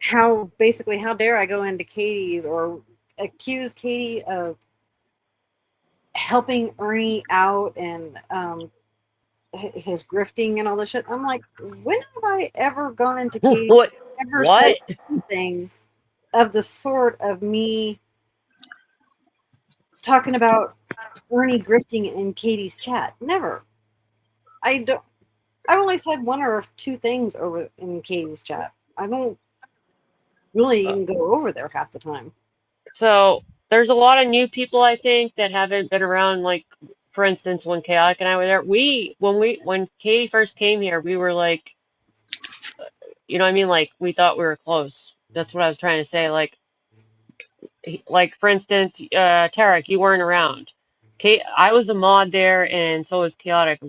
how basically, how dare I go into Katie's or accuse Katie of helping Ernie out and his grifting and all this shit. I'm like, when have I ever gone into Katie, What? ever said What? anything of the sort of me talking about Ernie grifting in Katie's chat? Never. I don't. I've only said one or two things over in Katie's chat. I don't really Uh, even go over there half the time. So there's a lot of new people I think that haven't been around. Like for instance, when Chaotic and I were there, when Katie first came here, we were like, you know what I mean? Like we thought we were close. That's what I was trying to say. Like for instance, Tarek, you weren't around. Kate, I was a mod there, and so was Chaotic.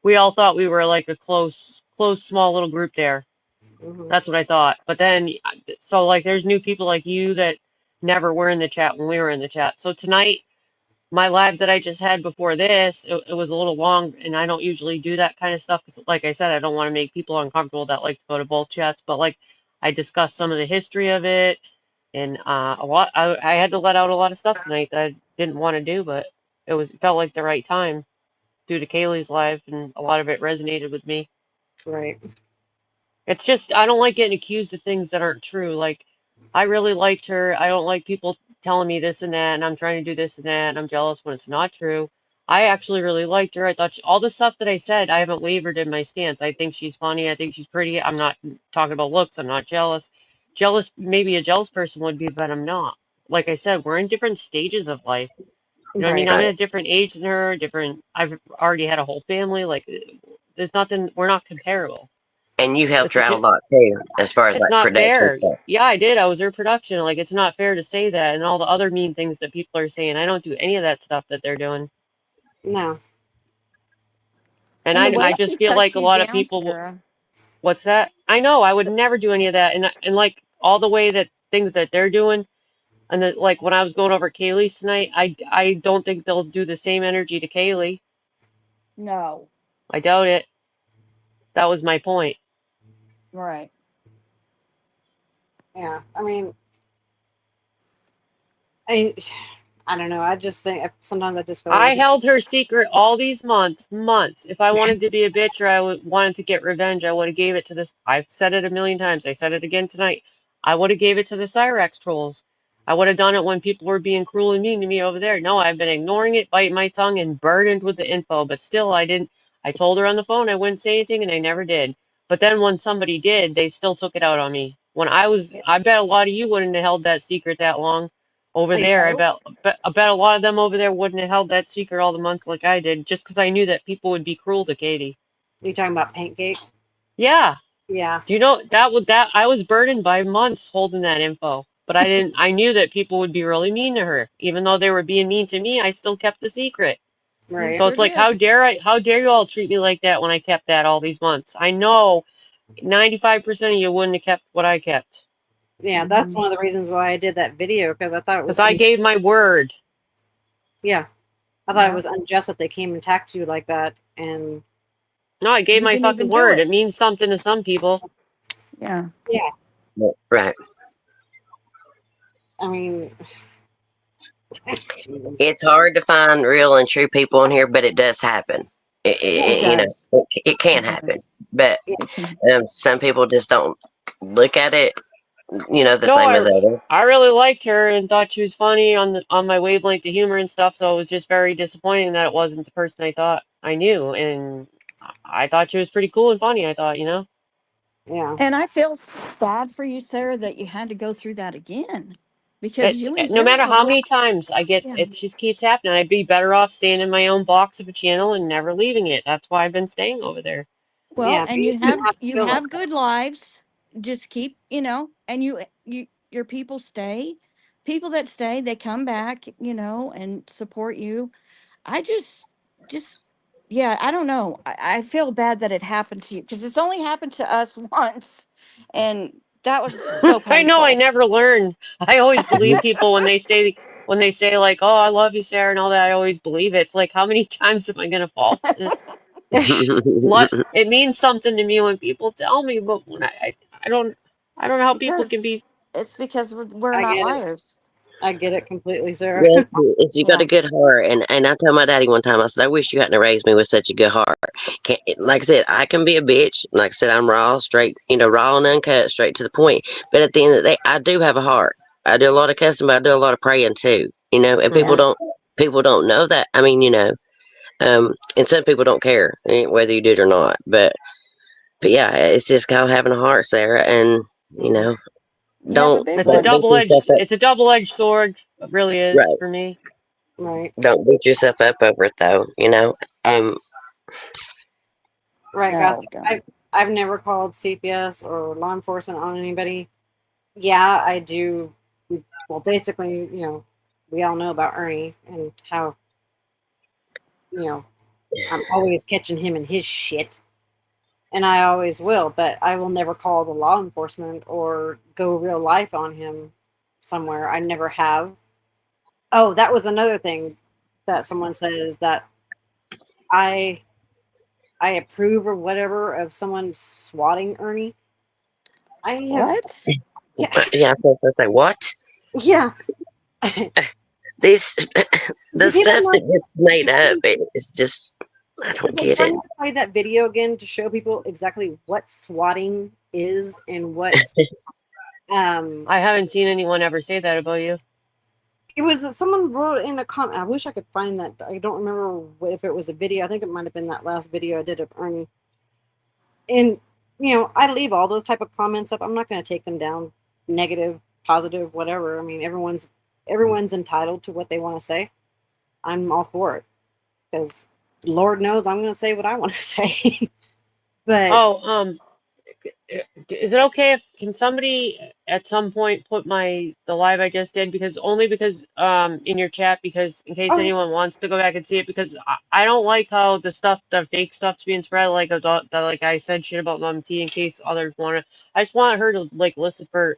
We all thought we were like a close, small little group there. Hmm. That's what I thought. But then, so like, there's new people like you that never were in the chat when we were in the chat. So tonight, my live that I just had before this, it was a little long, and I don't usually do that kind of stuff because, like I said, I don't want to make people uncomfortable that like to go to both chats. But like, I discussed some of the history of it, and a lot. I had to let out a lot of stuff tonight that I didn't want to do, but it felt like the right time due to Kaylee's live, and a lot of it resonated with me. Right. It's just I don't like getting accused of things that aren't true. Like I really liked her. I don't like people telling me this and that, and I'm trying to do this and that, and I'm jealous when it's not true. I actually really liked her. I thought all the stuff that I said, I haven't wavered in my stance. I think she's funny. I think she's pretty. I'm not talking about looks. I'm not jealous. Jealous, maybe a jealous person would be, but I'm not. Like I said, we're in different stages of life. You know what I mean? Right. I'm right, in a different age than her, different, I've already had a whole family. Like, there's nothing, we're not comparable. and you helped It's her a, out a lot too, as far as it's like not production fair. stuff. Yeah, I did. I was her production. Like, it's not fair to say that and all the other mean things that people are saying. I don't do any of that stuff that they're doing. No. And And the I way just she feel cuts like a you lot of down, people, Sarah. what's that? I know, I would never do any of that. And like all the way that things that they're doing, And then, like when I was going over Kaylee's tonight, I don't think they'll do the same energy to Kaylee. No. I doubt it. That was my point. Right. Yeah, I mean, I, I don't know. I just think sometimes I just feel I like held her secret all these months. If I wanted to be a bitch or wanted to get revenge, I would have gave it to this. I've said it a million times. I said it again tonight. I would have gave it to the Cyrex trolls. I would have done it when people were being cruel and mean to me over there. No, I've been ignoring it, biting my tongue, and burdened with the info. But still, I didn't. I told her on the phone I wouldn't say anything, and I never did. But then when somebody did, they still took it out on me. When I bet a lot of you wouldn't have held that secret that long over Please there. don't. I bet a lot of them over there wouldn't have held that secret all the months like I did, just because I knew that people would be cruel to Katie. You talking about Pancake? Yeah. Yeah, Do you know that I was burdened by months holding that info, but I knew that people would be really mean to her, even though they were being mean to me. I still kept the secret. You So right. sure it's like, did. how dare you all treat me like that when I kept that all these months? I know 95% of you wouldn't have kept what I kept, Yeah, that's Hmm. one of the reasons why I did that video because I thought it was because I gave my word. yeah, I thought it Yeah. was unjust that they came and attacked you like that. And No, I gave You my didn't fucking even do word. it. It means something to some people. Yeah. yeah, Right. I mean, jeez. It's hard to find real and true people in here, but it does happen. Yeah, It You know, does. it can It happen. does. But yeah, It can. some people just don't look at it, the No, same as others. I really liked her and thought she was funny on my wavelength of humor and stuff. So it was just very disappointing that it wasn't the person I thought I knew. And I thought she was pretty cool and funny. I thought, yeah, And I feel bad for you, Sarah, that you had to go through that again, because you and no Jerry matter were how good. many times I get Yeah. it, just keeps happening. I'd be better off staying in my own box of a channel and never leaving it. That's why I've been staying over there. Well, yeah. But and you shouldn't have to you feel like have good lives. Just keep, and your people stay. People that stay, they come back, and support you. I just yeah, I don't know. I feel bad that it happened to you because it's only happened to us once, and that was so I know I painful. never learn. I always believe people when they say like, "Oh, I love you, Sarah," and all that. I always believe it. It's like, how many times am I gonna fall for this? that. It means something to me when people tell me, but when I don't know how people can Because be. it's because we're I not get it. liars. I get it completely, Sarah. Yes, if you got a Yeah. good heart, and I told my daddy one time, I said, I wish you hadn't raised me with such a good heart. Like I said, I can be a bitch. Like I said, I'm raw, straight, raw and uncut, straight to the point. But at the end of the day, I do have a heart. I do a lot of cussing, but I do a lot of praying too. And Yeah. people don't know that. I mean, and some people don't care whether you do it or not. But yeah, it's just called having a heart, Sarah, and you know, You have a don't big It's a don't one. beat yourself up. it's a double-edged sword. It really is Right. for me. Right, Don't beat yourself up over it though. Um, right, guys. No, don't. I've never called CPS or law enforcement on anybody. Yeah, I do. Well, basically, we all know about Ernie and how you know I'm always catching him in his shit, and I always will. But I will never call the law enforcement or go real life on him somewhere. I never have. Oh, that was another thing that someone said is that I I approve or whatever of someone swatting Ernie. I have What? yeah yeah, I was gonna say what? yeah. This the Did people stuff not? that gets made up it's just I don't Is it get it. funny to play that video again to show people exactly what swatting is and what um I haven't seen anyone ever say that about you. it was someone wrote in a comment. I wish I could find that. I don't remember if it was a video. I think it might have been that last video I did of Ernie. And I leave all those type of comments up. I'm not going to take them down, negative, positive, whatever. I mean, everyone's entitled to what they want to say. I'm all for it because Lord knows I'm going to say what I want to say. But Oh, is it okay if can somebody at some point put the live I just did because in your chat because in case oh, anyone wants to go back and see it because I don't like how the fake stuff's being spread like I said shit about Mom T in case others want to. I just want her to like listen for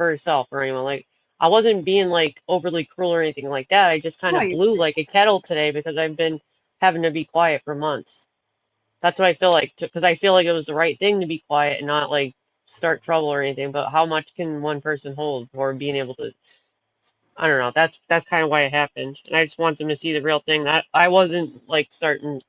herself or anyone like I wasn't being like overly cruel or anything like that. I just kind No, of you. blew like a kettle today because I've been having to be quiet for months. That's what I feel like, because I feel like it was the right thing to be quiet and not like start trouble or anything. But how much can one person hold for being able to? I don't know. That's kind of why it happened, and I just want them to see the real thing. That I wasn't like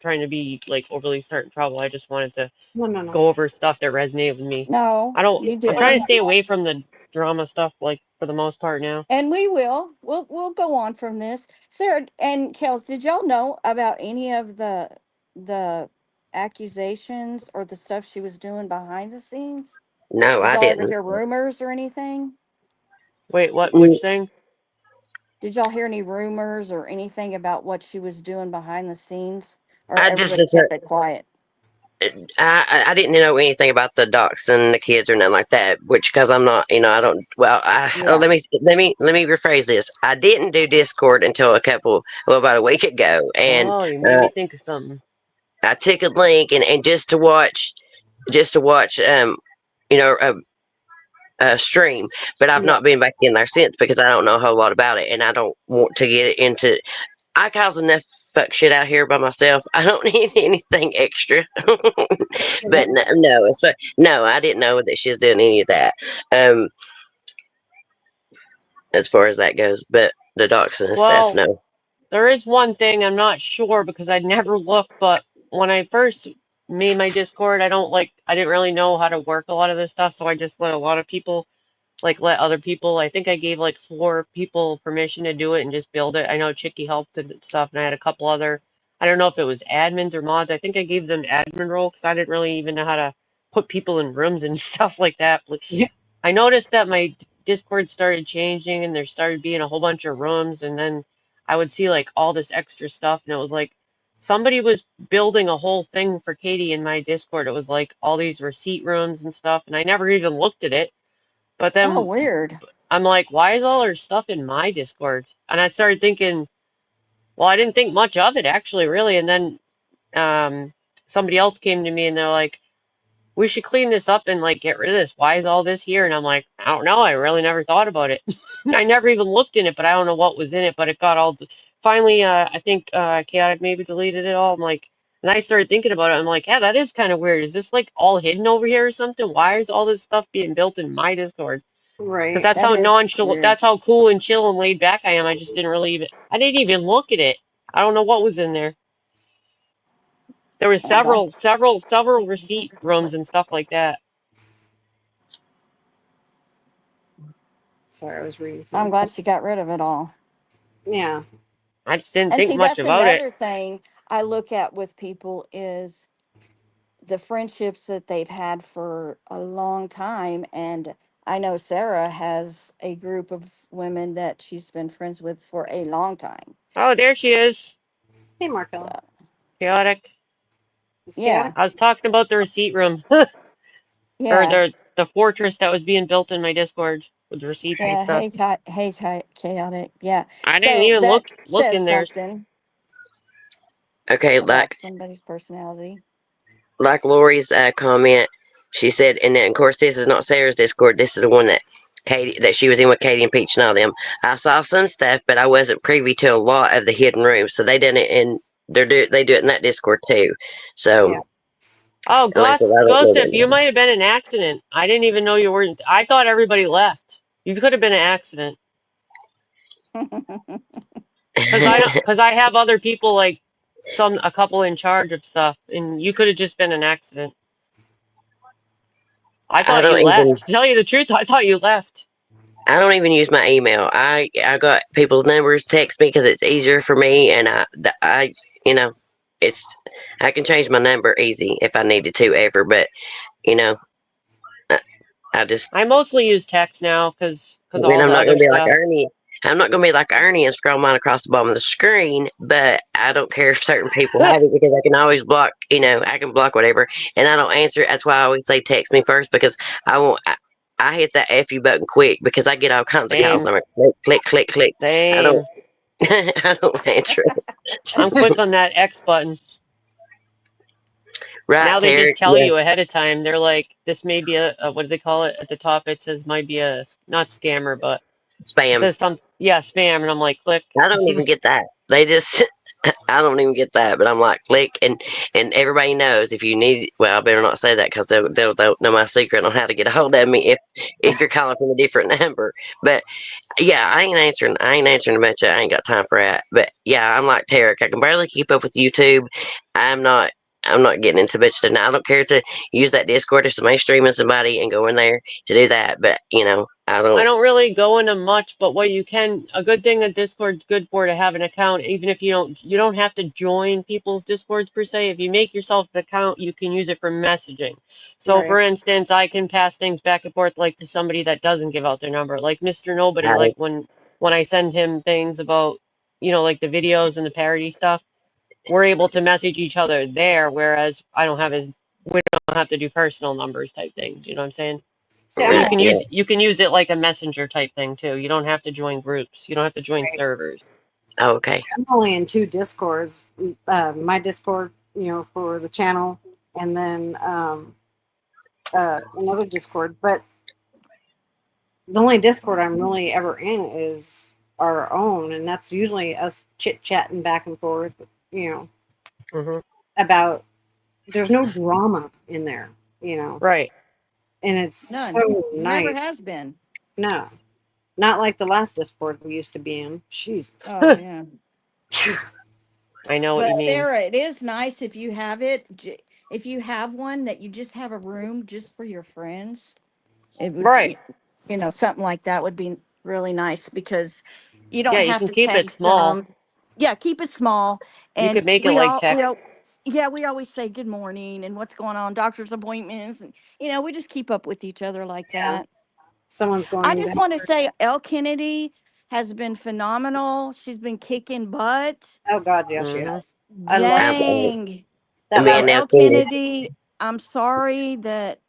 trying to be like overly starting trouble. I just wanted to No, no, no. go over stuff that resonated with me. No, I don't. you I'm trying to didn't. stay away from the drama stuff, like for the most part now. And we will. We'll go on from this. Sarah and Kels, did y'all know about any of the accusations or the stuff she was doing behind the scenes? No, Did I y'all ever didn't. hear rumors or anything? Wait, what? Mm, Which thing? Did y'all hear any rumors or anything about what she was doing behind the scenes? Or I just everybody kept it quiet? I didn't know anything about the docs and the kids or nothing like that. Which because I'm not, I don't. Well, Yeah. let me rephrase this. I didn't do Discord until about a week ago, and Oh, you made uh, me think of something. I took a link and just to watch you know a, a stream, but I've Yeah. not been back in there since because I don't know a whole lot about it, and I don't want to get into. I cause enough fuck shit out here by myself. I don't need anything extra. But Right. no, no, I didn't know that she's doing any of that. Um, as far as that goes, but the docs and stuff, Well, no. there is one thing I'm not sure because I'd never looked, but when I first made my Discord, I didn't really know how to work a lot of this stuff, so I just let a lot of people let other people. I think I gave like 4 people permission to do it and just build it. I know Chicky helped and stuff, and I had a couple other. I don't know if it was admins or mods. I think I gave them admin role because I didn't really even know how to put people in rooms and stuff like that. Yeah. I noticed that my Discord started changing and there started being a whole bunch of rooms, and then I would see like all this extra stuff, and it was like somebody was building a whole thing for Katie in my Discord. It was like all these receipt rooms and stuff, and I never even looked at it. But Oh, then weird. I'm like, why is all her stuff in my Discord? And I started thinking, well, I didn't think much of it actually, really. And then um, somebody else came to me and they're like, we should clean this up and like get rid of this. Why is all this here? And I'm like, I don't know. I really never thought about it. I never even looked in it, but I don't know what was in it. But it got all finally. I think Chaotic maybe deleted it all. I'm like, and I started thinking about it. I'm like, yeah, that is kind of weird. Is this like all hidden over here or something? Why is all this stuff being built in my Discord? Because Right. that's That how is nonchalant, weird. that's how cool and chill and laid back I am. I just didn't really even, I didn't even look at it. I don't know what was in there. There was Well, that's. several receipt rooms and stuff like that. Sorry, I was reading I'm something. glad she got rid of it all. Yeah. I just didn't And think see, much that's about it. another thing I look at with people is the friendships that they've had for a long time. And I know Sarah has a group of women that she's been friends with for a long time. Oh, there she is. Hey, So, Markel. Chaotic. It's yeah, chaotic. I was talking about the receipt room or yeah, the fortress that was being built in my Discord with the receipts and yeah. stuff. Hey, chaotic. Yeah. I didn't So even that look says in there. something Okay, about like somebody's personality. Lori's comment, she said, and then of course this is not Sarah's Discord. This is the one that she was in with Katie and Peach and all them. I saw some stuff, but I wasn't privy to a lot of the hidden rooms. So they did it in they do it in that Discord too. So Yeah. Oh, at least I don't know Ghostif, you them. might have been an accident. I didn't even know you weren't. I thought everybody left. You could have been an accident. Because I have other people like a couple in charge of stuff, and you could have just been an accident. I I thought don't you even left. To tell you the truth, I thought you left. I don't even use my email. I got people's numbers text me because it's easier for me, and I you know it's I can change my number easy if I needed to ever, but you know I, I just I mostly use text now because I mean, all I'm the not other gonna be like stuff. Ernie. I'm not gonna be like Ernie and scroll mine across the bottom of the screen, but I don't care if certain people have it because I can always block. I can block whatever, and I don't answer it. That's why I always say text me first because I won't. I hit that F you button quick because I get all kinds of calls. Same, And I'm like, click, click, click, click. I don't. same. I don't answer it. I'm quick on that X button. Right, Now they just Terry? tell Yeah. you ahead of time. They're like, this may be a what do they call it at the top? It says might be a not scammer, but It Spam. says yeah, spam, and I'm like, click. I don't even get that. They just, I don't even get that. But I'm like, click, and everybody knows if you need. Well, I better not say that because they'll know my secret on how to get a hold of me if you're calling from a different number. But yeah, I ain't answering. I ain't answering a bunch of. I ain't got time for that. But yeah, I'm like Tarek. I can barely keep up with YouTube. I'm not. I'm not getting into much of that. I don't care to use that Discord if somebody's streaming somebody and go in there to do that. But I I don't. don't really go into much, but what you can, a good thing that Discord's good for to have an account, even if you don't have to join people's Discords per se. If you make yourself an account, you can use it for messaging. So for Right. instance, I can pass things back and forth like to somebody that doesn't give out their number, like Mr. Nobody, I like don't. when I send him things about, like the videos and the parody stuff, we're able to message each other there, whereas we don't have to do personal numbers type things, you know what I'm saying? See, I'm And you Right. only can Yeah. use it like a messenger type thing too. You don't have to join groups. You don't have to join right. servers. Oh, okay. I'm only in two Discords. My Discord, for the channel, and then another Discord. But the only Discord I'm really ever in is our own, and that's usually us chit chatting back and forth. You know, Hmm. about there's no drama in there. You know, Right. and it's None. so Never nice. has been. No, not like the last Discord we used to be in. Jesus. Oh yeah. I know what But you mean. Sarah, it is nice if you have if you have one that you just have a room just for your friends. It would Right. be, something like that would be really nice because you Yeah, don't you have can to keep it text small. them. Yeah, keep it small. You And could make it like text. yeah, we always say good morning and what's going on, doctor's appointments, and we just keep up with each other like Yeah, that. someone's I going just down. want to say Elle Kennedy has been phenomenal. She's been kicking butt. Oh God, yes, she Hmm. has. I love I, I, Dang. that me So and last. now Elle Kennedy. Kennedy, I'm sorry that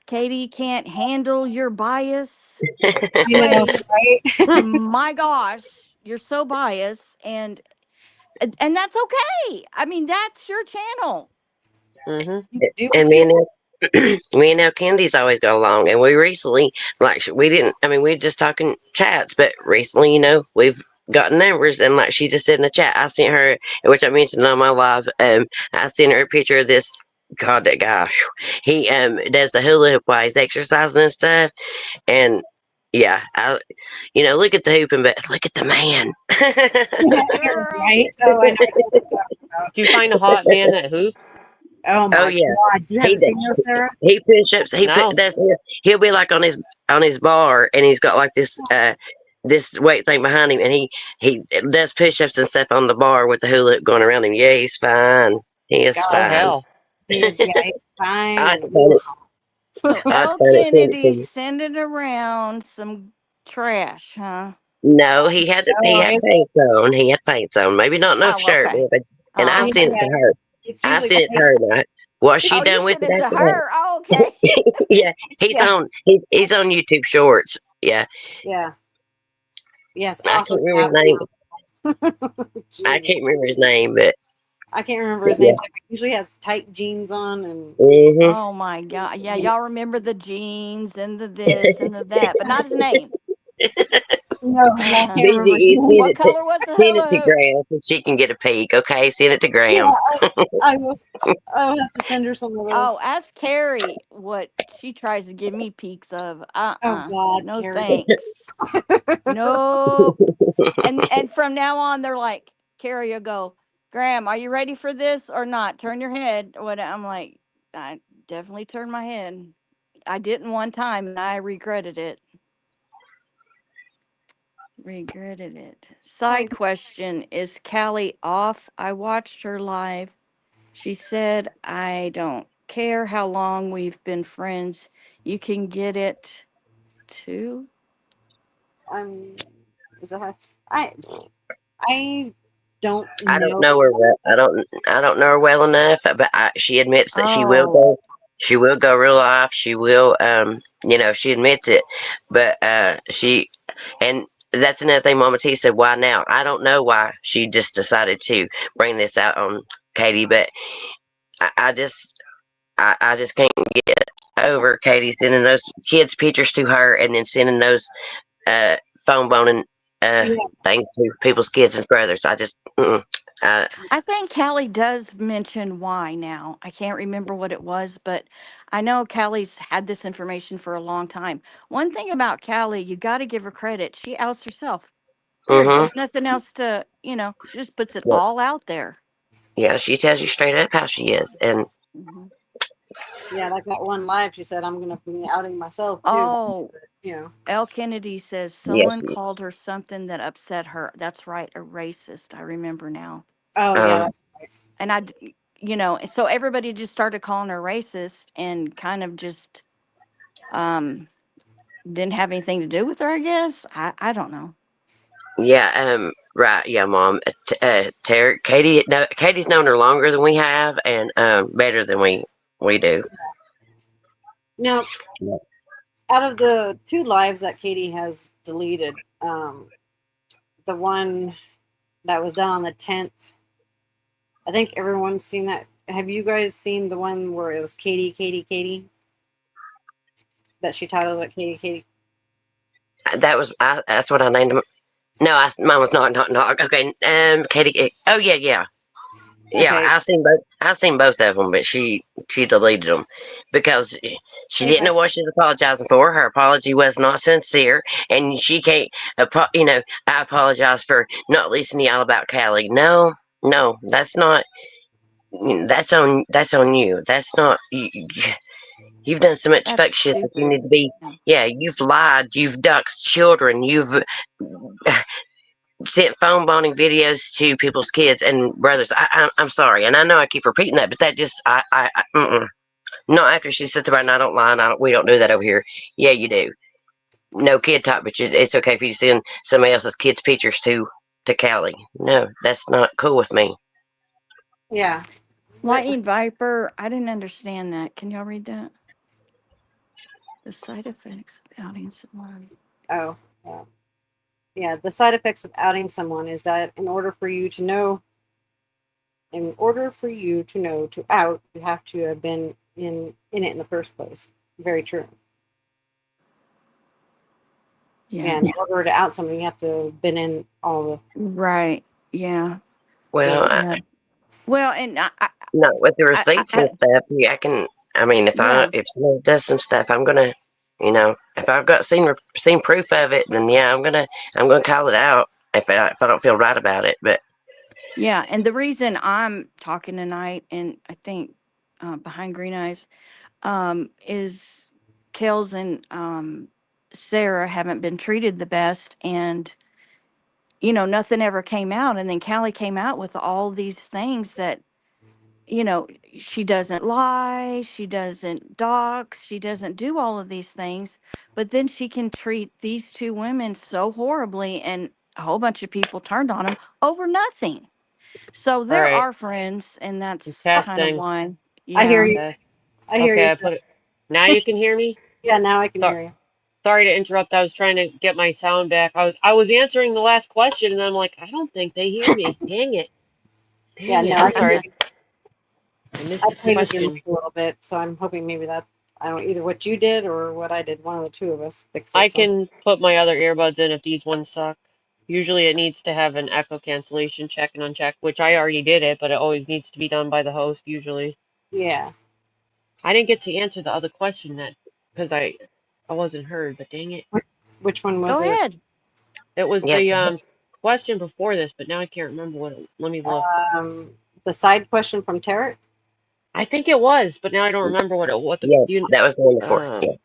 Katie can't handle your bias. You know, Please. right? My gosh, you're so biased and that's okay. I mean, that's your channel. Hmm. Do And what me you and me and now Kennedy's always got along. And we recently, like, we didn't. I mean, we were just talking chats, but recently, we've gotten numbers. And like she just said in the chat, I sent her, which I mentioned on my live. I sent her a picture of this. God, that guy, he does the hula hoop while he's exercising and stuff. And yeah, look at the hooping, but look at the man. Girl. right. Oh, I know what you're talking about. Do you find a hot man that hoops? Oh Oh my yeah, God, you he haven't seen does. those, Sarah? He push ups. No. He'll be like on his bar, and he's got like this weight thing behind him, and he does push ups and stuff on the bar with the hula hoop going around him. Yeah, he's fine. He is God, Oh fine. hell. he is. Yeah, he's fine I and turn it. beautiful. So I Elle turn it. Send it to Kennedy you. sending around some trash, huh? No, he Oh, had paint on. He had paint on. Maybe not enough Oh, shirt, okay. but and I Oh, yeah, sent okay. it to her. it's I usually sent it to her. Now, what she Oh, you done with sent it it to after that? her. Oh, okay. Yeah, he's yeah, on. He's on YouTube Shorts. Yeah, yeah, yes, I awesome can't remember his name. caption. I Jesus, can't remember his name, but I can't remember his yeah. name. Too. He usually has tight jeans on and Mhm. Oh my God. Yeah, y'all yes. remember the jeans and the this and the that, but not his name. No, I Uh-huh. can't remember his BGE, name. What color was the send it hula to hoop? Graham so she can get a peek. Okay, send it to Yeah, Graham. I was. I'll have to send her some of those. Oh, ask Carrie what she tries to give me peeks of. Oh God, No Carrie. thanks. Nope. And from now on they're like, Carrie will go, Graham, are you ready for this or not? Turn your head. What I'm like, I definitely turned my head. I didn't one time and I regretted it. Regretted it. Sorry. Side question, is Callie off? I watched her live. She said, I don't care how long we've been friends. You can get it too. I'm. Is that how? I don't I don't know. know her well. I don't know her well enough, but she admits that she will Oh, go. She will go real life. She will. She admits it, but and that's another thing. Mama T said, "Why now?" I don't know why she just decided to bring this out on Katie, but I just can't get over Katie sending those kids pictures to her and then sending those phone boning Yeah. things to people's kids and brothers. I just, I think Callie does mention why now. I can't remember what it was, but I know Callie's had this information for a long time. One thing about Callie, you got to give her credit. She outs herself. Period. mm-hmm. There's nothing else to, she just puts it Yeah, all out there. yeah, she tells you straight up how she is, and Mhm. Yeah, like that one live, she said, I'm going to be outing myself too. Oh, You know. L. Kennedy says yeah, someone called her something that upset her. That's right, a racist. I remember now. Oh, yeah. um, And so everybody just started calling her racist and kind of just um didn't have anything to do with her, I guess. I don't know. yeah, right, yeah, Mom. Katie, no, Katie's known her longer than we have, and better than we do. Now, out of the 2 lives that Katie has deleted, the one that was done on the 10th, I think everyone's seen that. Have you guys seen the one where it was Katie, Katie, Katie? That she titled it Katie, Katie? That's what I named him. No, mine was not. Okay, Katie. Oh yeah, yeah. Yeah, Okay. I seen both of them, but she deleted them because she didn't Okay. know what she was apologizing for. Her apology was not sincere, and she can't. I apologize for not listening to y'all about Callie. No, no, that's not. That's on you. That's not. You've done so much That's fuck shit that you stupid. need to be. Yeah. Yeah, you've lied. You've doxed children. You've sent phone boning videos to people's kids and brothers. I'm sorry, and I know I keep repeating that, but that just not after she said there and I don't lie. And we don't do that over here. Yeah, you do. No kid talk, but it's okay if you send somebody else's kids' pictures to Callie. No, that's not cool with me. Yeah. Lightning Viper, I didn't understand that. Can y'all read that? The side effects of outing someone. Oh, yeah. Yeah. The side effects of outing someone is that in order for you to know to out, you have to have been in it in the first place. Very true. Yeah. And in order to out something, you have to have been in all Right. Yeah. Well, the Yeah. Well, and not with the receipts and I stuff. Yeah, I can. I mean, yeah. if someone does some stuff, I'm gonna, if I've got seen proof of it, then yeah, I'm gonna call it out if I don't feel right about it. But Yeah, and the reason I'm talking tonight, and I think behind green eyes, is Kels and Sarah haven't been treated the best, and nothing ever came out, and then Callie came out with all these things that she doesn't lie, she doesn't dox, she doesn't do all of these things, but then she can treat these 2 women so horribly, and a whole bunch of people turned on them over nothing. So All there right. are friends, and that's kind of Testing. why. I hear Yeah. you. Test. I hear Okay, you, I sir. put it. Now you can hear me? Yeah, now I can So, hear you. sorry to interrupt. I was trying to get my sound back. I was answering the last question and then I'm like, I don't think they hear me. Dang it. Yeah, Dang it. no, I'm I can hear sorry. you. I I missed the played with your mic question. a little bit, so I'm hoping maybe that I don't either what you did or what I did. One of the 2 of us fixed I it. So can put my other earbuds in if these ones suck. Usually it needs to have an echo cancellation check and uncheck, which I already did it, but it always needs to be done by the host usually. yeah. I didn't get to answer the other question that because I wasn't heard, but dang it. Which one was Go it? ahead. It was yeah, the question before this, but now I can't remember what let me look. Um, the side question from Tarek. I think it was, but now I don't remember what the yeah, do you that was the one before. Yeah, um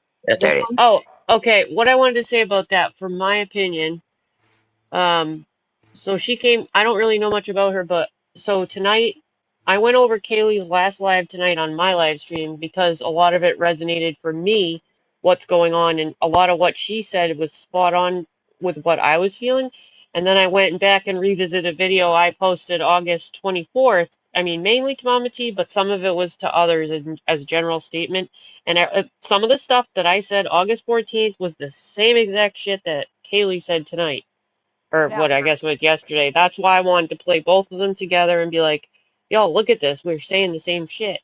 there This it is. one. oh, okay. What I wanted to say about that, for my opinion, um, so she came, I don't really know much about her, but so tonight I went over Kaylee's last live tonight on my live stream because a lot of it resonated for me, what's going on, and a lot of what she said was spot on with what I was feeling. And then I went back and revisited a video I posted August 24th. I mean, mainly to Mama T, but some of it was to others as a general statement. And some of the stuff that I said August 14th was the same exact shit that Kaylee said tonight or Yeah. what I guess was yesterday. That's why I wanted to play both of them together and be like, yo, look at this. We're saying the same shit,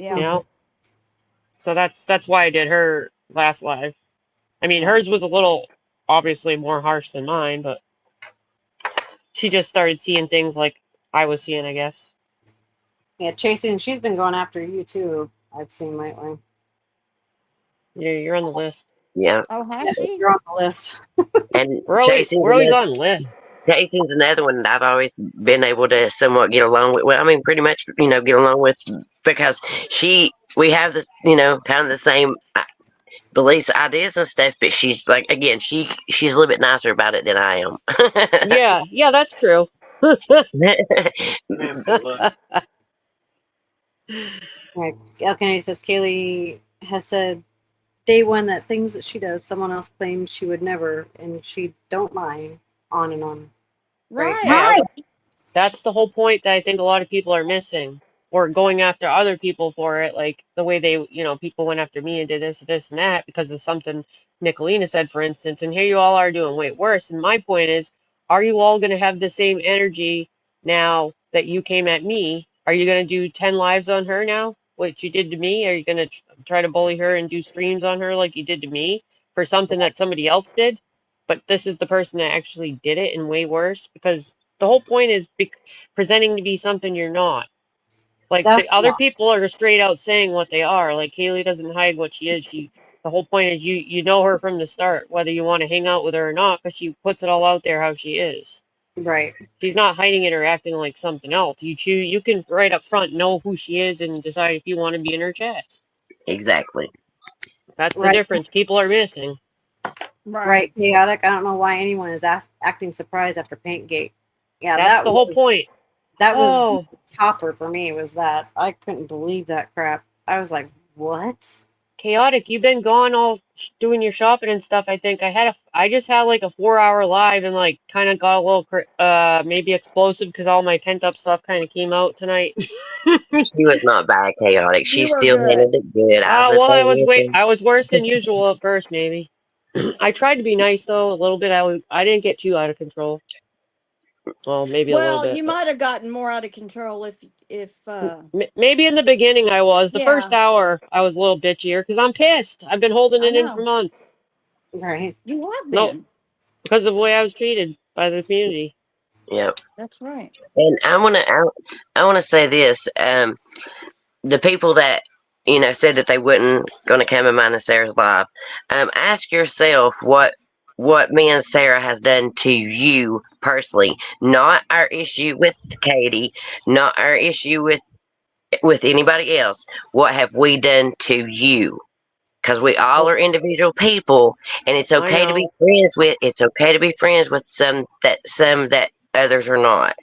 you Yeah. Mhm. know? So that's why I did her last live. I mean, Yeah. hers was a little. obviously more harsh than mine, but she just started seeing things like I was seeing, I guess. Yeah, chasing. She's been going after you too. I've seen lately. You're on the list. Yeah. Oh, has she? You're on the list. And We're always on the list. Jason's another one that I've always been able to somewhat get along with. Well, I mean, pretty much, get along with because we have this, kind of the same beliefs, ideas, and stuff. But she's like, again, she's a little bit nicer about it than I am. Yeah, that's true. Like El Kennedy says, Kaylee has said day one that things that she does, someone else claims she would never, and she don't mind. On and on. Right. Yeah, that's the whole point that I think a lot of people are missing, or going after other people for it, like the way they, people went after me and did this, and that because of something Nicolina said, for instance, and here you all are doing way worse. And my point is, are you all going to have the same energy now that you came at me? Are you going to do 10 lives on her now, what you did to me? Are you going to try to bully her and do streams on her like you did to me for something that somebody else did? But this is the person that actually did it and way worse, because the whole point is presenting to be something you're not. Like That's the other not people are straight out saying what they are. Like Haley doesn't hide what she is. The whole point is you know her from the start, whether you want to hang out with her or not, because she puts it all out there how she is. right. She's not hiding it or acting like something else. You can right up front know who she is and decide if you want to be in her chat. Exactly. That's the Right. difference people are missing. Right. Chaotic. I don't know why anyone is acting surprised after Paintgate. Yeah, That's the whole point. that was Oh, topper for me. Was that I couldn't believe that crap. I was like, what? Chaotic, you've been gone all doing your shopping and stuff. I think I just had like a 4 hour live and like kind of got a little maybe explosive because all my pent up stuff kind of came out tonight. She was not bad chaotic. She You were still good. handled it good. I was up Well, there with her. I was worse than usual at first, maybe. I tried to be nice though a little bit. I didn't get too out of control. Well, maybe a little Well, bit, you but might have gotten more out of control if maybe in the beginning I was. The yeah, first hour I was a little bitchier because I'm pissed. I've been holding I it in for know. months. Right. You have No, been. because of the way I was treated by the community. Yep. That's right. And I wanna say this. The people that said that they wouldn't going to come in mine and Sarah's live, ask yourself what me and Sarah has done to you personally, not our issue with Katie, not our issue with anybody else. What have we done to you? Because we all Oh, are individual people, and it's I okay to be know. friends with. It's okay to be friends with some that others are not.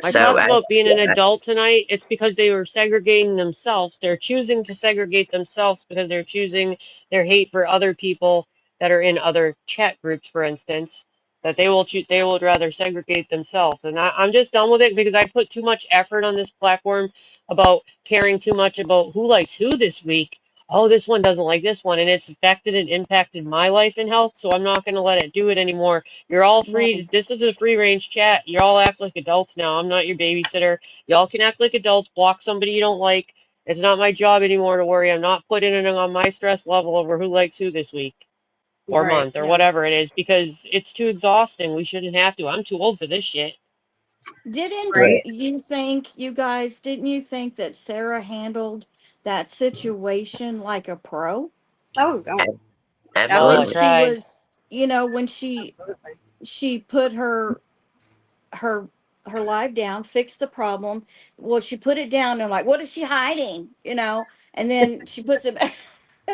I So talked about being an adult tonight. It's because they were segregating themselves. They're choosing to segregate themselves because they're choosing their hate for other people that are in other chat groups, for instance, that they would rather segregate themselves. And I'm just done with it because I put too much effort on this platform about caring too much about who likes who this week. Oh, this one doesn't like this one, and it's affected and impacted my life and health, so I'm not going to let it do it anymore. You're all free. Right. This is a free range chat. You all act like adults now. I'm not your babysitter. Y'all can act like adults. Block somebody you don't like. It's not my job anymore to worry. I'm not putting it on my stress level over who likes who this week or Right. month or Yeah. whatever it is because it's too exhausting. We shouldn't have to. I'm too old for this shit. Didn't Right. you think, you guys, didn't you think that Sarah handled that situation like a pro? Oh, oh, Well, I When absolutely. she tried. was, when absolutely. she put her her life down, fixed the problem. Well, she put it down and like, what is she hiding? And then she puts it back.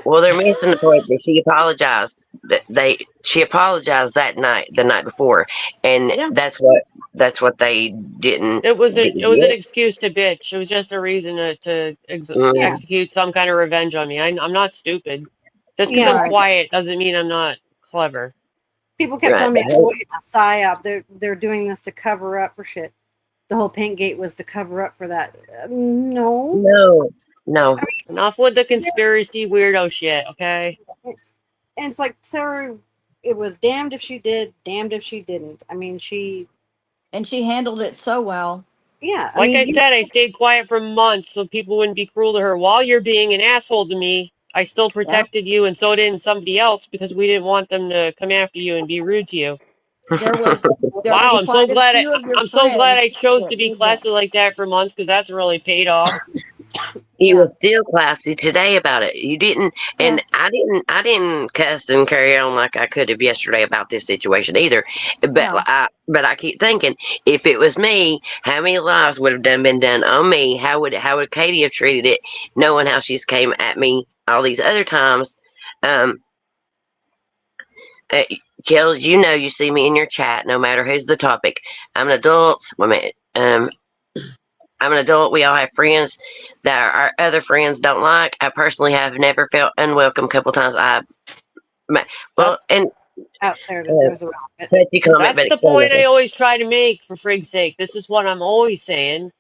Well, they're missing the point that she apologized. She apologized that night, the night before, and Yeah. that's what they didn't It was an get. excuse to bitch. It was just a reason to Mm, Yeah. execute some kind of revenge on me. I'm not stupid. Just because I'm Yeah. Right. quiet doesn't mean I'm not clever. People kept right. telling me, "Oh, it's a psyop. They're doing this to cover up for shit." The whole Paint Gate was to cover up for that. No. No, no. Enough with the conspiracy weirdo shit, okay? And it's like Sarah. It was damned if she did, damned if she didn't. I mean, And she handled it so well. yeah. I Like mean, I said, I stayed quiet for months so people wouldn't be cruel to her. While you're being an asshole to me, I still protected you, and so didn't somebody else because we didn't want them to come after you and be rude to you. There was Wow, I'm so quite a glad. few of your I'm so glad I friends chose to that be did that. classy like that for months because that's really paid off. You Yeah, were still classy today about it. You didn't, yeah, and I didn't cuss and carry on like I could have yesterday about this situation either. no. But I keep thinking, if it was me, how many lives would have been done on me? How would Katie have treated it, knowing how she's came at me all these other times? Um, uh, Kels, you see me in your chat, no matter who's the topic. I'm an adult. Wait a minute. I'm an adult. We all have friends that our other friends don't like. I personally have never felt unwelcome. A couple times well, That's and Out there, uh, there's a rest of it. touchy comment, that's but the explain point I yourself. always try to make. For frig's sake, this is what I'm always saying.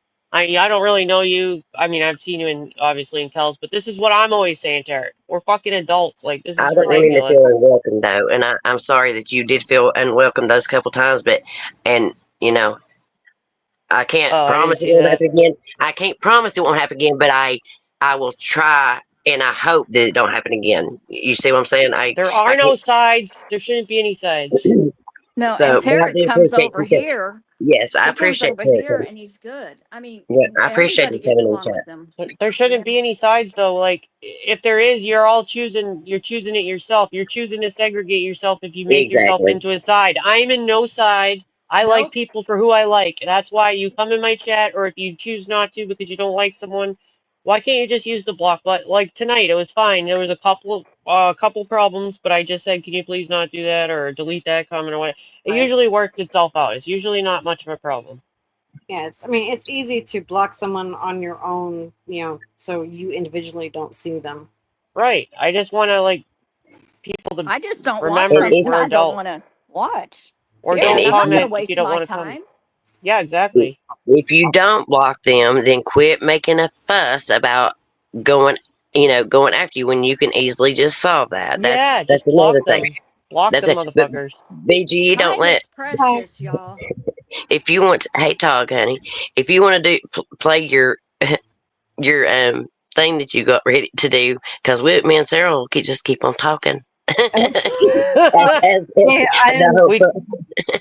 I don't really know you. I mean, I've seen you in obviously in Kells, but this is what I'm always saying, Tarek. We're fucking adults. Like this I is didn't mean to ridiculous. feel unwelcome though, and I'm sorry that you did feel unwelcome those couple times. But and you know, I can't Oh, I didn't promise it see won't that. happen again. I can't promise it won't happen again, but I will try, and I hope that it don't happen again. You see what I'm saying? There are I no can't. So there shouldn't be any sides. No, and So, but I Tarek do comes appreciate over you. here. Yes, I He comes appreciate over here that. and he's good. I mean, Yeah, I appreciate everybody you coming gets in the along chat. with him. There Yeah. shouldn't be any sides though. Like if there is, you're choosing it yourself. You're choosing to segregate yourself if you make yourself Exactly. into a side. I'm in no side. I like Nope. people for who I like. That's why you come in my chat, or if you choose not to because you don't like someone, why can't you just use the block button? Like tonight, it was fine. There was a couple problems, but I just said, can you please not do that or delete that comment or what? It Right. usually works itself out. It's usually not much of a problem. Yeah, I mean, it's easy to block someone on your own, so you individually don't see them. Right. I just want to like people to I just don't watch remember And something we're I don't adults. want to watch. Or and Period. don't I'm not going to comment if you waste don't my want to comment. time. Yeah, exactly. if you don't block them, then quit making a fuss about going, going after you when you can easily just solve that. Yeah, That's just another block thing. them. Block That's them it. But motherfuckers. BG, don't Time let is Hi. precious, y'all. if you want. Hey, Tog, honey, if you want to play your thing that you got ready to do, because me and Sarah will just keep on talking. As Yeah, the I'm. whole we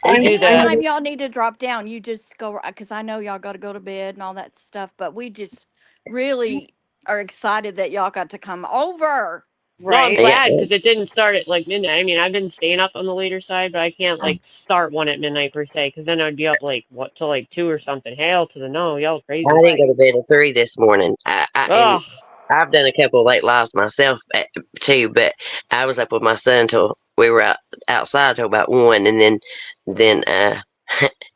we I'm. do that. Anytime y'all need to drop down, you just go because I know y'all got to go to bed and all that stuff. But we just really are excited that y'all got to come over. No, I'm Right. yeah, glad because it didn't start at like midnight. I mean, I've been staying up on the later side, but I can't like start one at midnight per se, because then I'd be up like what till like 2 or something. Hell to the no, y'all I crazy. didn't go Right. to bed at 3 this morning. And Ugh. I've done a couple of late lives myself too, but I was up with my son till we were outside till about 1, and then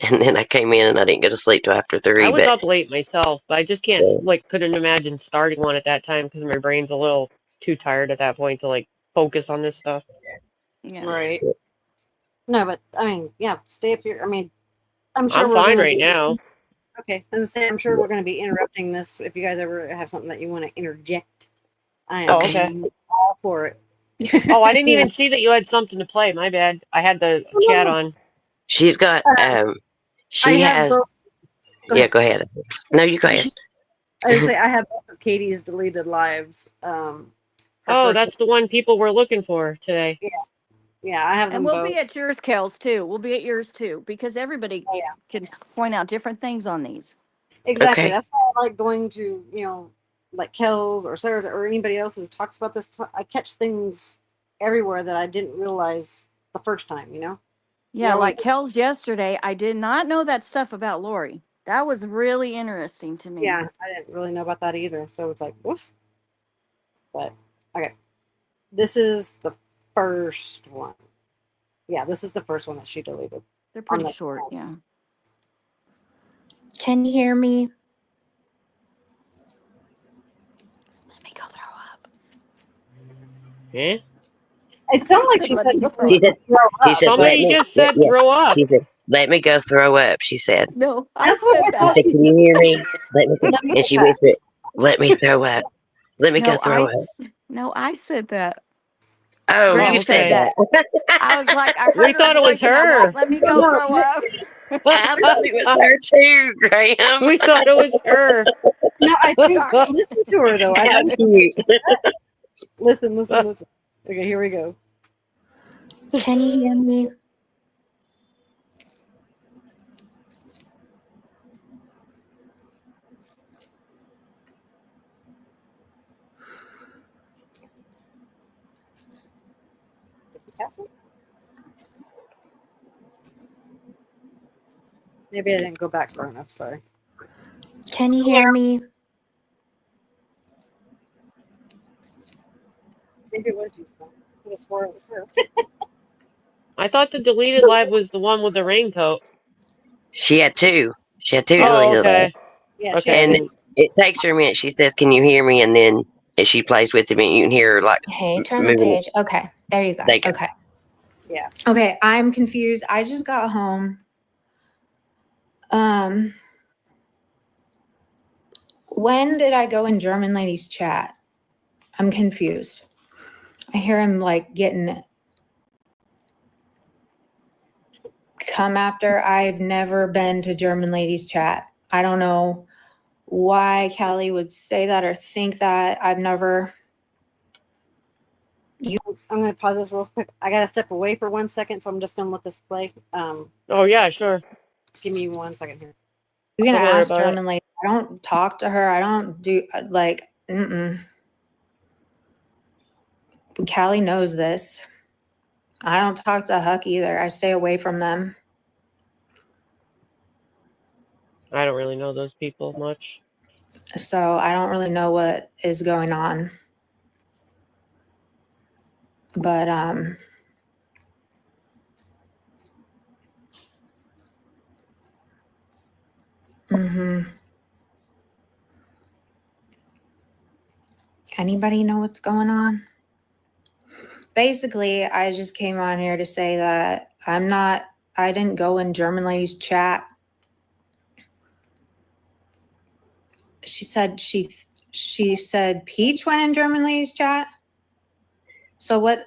and then I came in and I didn't go to sleep till after I 3. was But up late myself, but I just can't so couldn't imagine starting one at that time because my brain's a little too tired at that point to like focus on this stuff. Yeah. Right. No, but I mean, yeah, stay up here. I mean, I'm sure I'm we're fine gonna right be now. okay. As I say, I'm sure we're gonna be interrupting this. If you guys ever have something that you want to interject, I Oh, okay. okay. am all for it. Oh, I didn't You know, even see that you had something to play. My bad. I had the no, no, chat no. on. she's got I she have has both. Go yeah. ahead. Go ahead. No, you go ahead. I would say I have both of Katie's deleted lives. Her Oh, first one. that's the one people were looking for today. Yeah, yeah, I have And them we'll both. be at yours, Kels, too. We'll be at yours, too, because everybody Oh, yeah, can point out different things on these. exactly. Okay. That's why I like going to like Kel's or Sarah's or anybody else who talks about this. I catch things everywhere that I didn't realize the first time. You Yeah, like always Kels yesterday, I did not know that stuff about Lori. That was really interesting to me. yeah, I didn't really know about that either. So it's like woof. But okay, this is the first one. Yeah, this is the first one that she deleted They're on pretty the. short, yeah. Can you hear me? Let me go throw up. Eh? It sounded I like said, she let said me go throw She up. said. throw She up, said, but "Let Somebody me." just said Yeah. throw up. She said, "Let me go throw up." She said. No, I that's what said I She thought that. said, she "Can you hear me? Let me." let me And get she that. whispered, "Let me throw up. Let me go No, throw up." no, I said that. Oh, Oh, you Graham said said okay. that. that. I was like, I We heard her thought it was voice and I'm like, her. let me No, go no, throw up. I thought it was her too, Graham. We thought it was her. no. I think Sorry. listen to her though. I How like the way cute. she said. Listen, listen, listen. Okay, here we go. Can you hear me? Did we pass it? Maybe I didn't go back far enough. Sorry. Can you hear me? Maybe it was you. I could have swore it was her. I thought the deleted live was the one with the raincoat. She had two. She had two Oh, deleted lives. okay. Yeah, she Okay. had And two. it takes her a minute. She says, "Can you hear me?" And then as she plays with him, and you can hear her like Hey, turn the moving. page. Okay, there you go. There you go. Okay. Yeah. Okay, I'm confused. I just got home. When did I go in German ladies chat? I'm confused. I hear him like getting come after. I've never been to German ladies chat. I don't know why Callie would say that or think that. I've never. I'm going to pause this real quick. I got to step away for 1 second, so I'm just going to let this play. Oh, yeah, sure. Give me 1 second here. You're gonna Don't worry ask about it. German lady. I don't talk to her. I don't do like. Callie knows this. I don't talk to Huck either. I stay away from them. I don't really know those people much. So I don't really know what is going on. But Anybody know what's going on? Basically, I just came on here to say that I didn't go in German ladies chat. She said Peach went in German ladies chat. So what?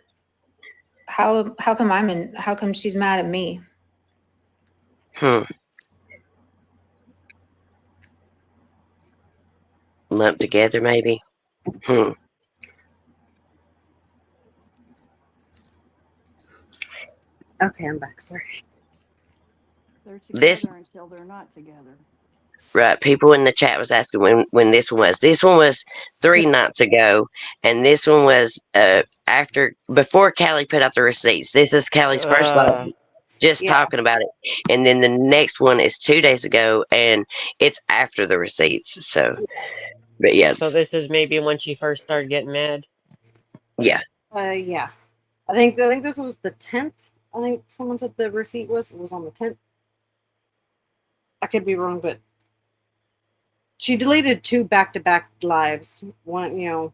How come how come she's mad at me? Lumped together, maybe. Okay, I'm back. Sorry. They're together This until they're not together. right. People in the chat was asking when this one was. This one was 3 nights ago, and this one was before Callie put out the receipts. This is Callie's first live, just Yeah. talking about it, and then the next one is 2 days ago, and it's after the receipts. So, but yeah, So this is maybe when she first started getting mad. yeah. Yeah. I think this was the 10th. I think someone said the receipt was on the 10th. I could be wrong, but she deleted 2 back-to-back lives. One,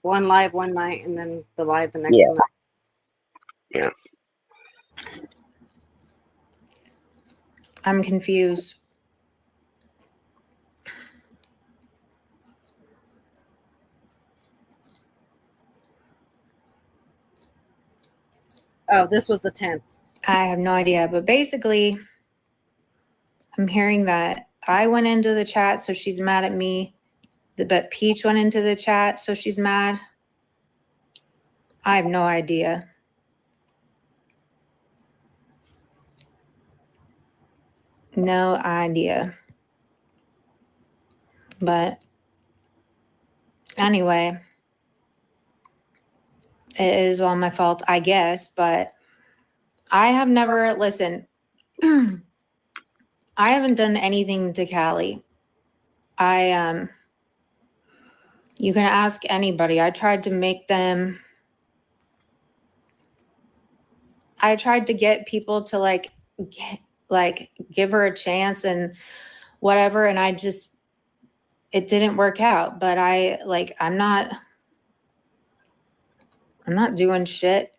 one live one night, and then the live the next Yeah. night. Yeah. I'm confused. Oh, this was the 10th. I have no idea, but basically, I'm hearing that I went into the chat, so she's mad at me. But Peach went into the chat, so she's mad. I have no idea. No idea. But anyway, it is all my fault, I guess. But I have never, listen, I haven't done anything to Callie. You can ask anybody. I tried to get people to give her a chance and whatever, and it didn't work out. But I'm not doing shit.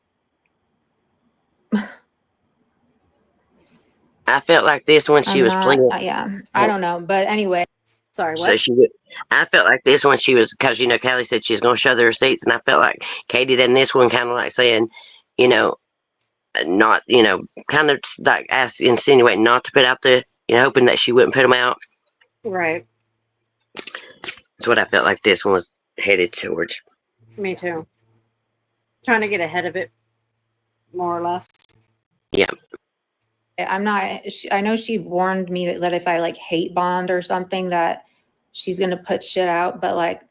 I felt like this one she was pleading. I don't know, but anyway. Sorry, what? So I felt like this one she was, because Callie said she was going to show the receipts, and I felt like Katie did in this one, kind of like saying, not, kind of like insinuating not to put out the, hoping that she wouldn't put them out. Right. That's what I felt like this one was headed towards. Me too. Trying to get ahead of it, more or less. Yeah. I'm not. I know she warned me that if I like hate bond or something, that she's gonna put shit out. But like,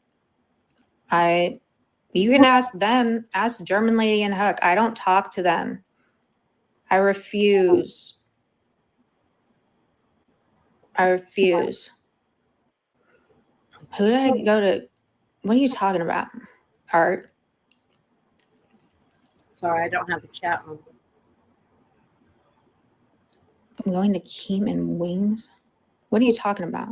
you can ask them. Ask German Lady and Huck. I don't talk to them. I refuse. I refuse. Who did I go to? What are you talking about? Art. Sorry, I don't have the chat on. I'm going to Keem and Wings. What are you talking about?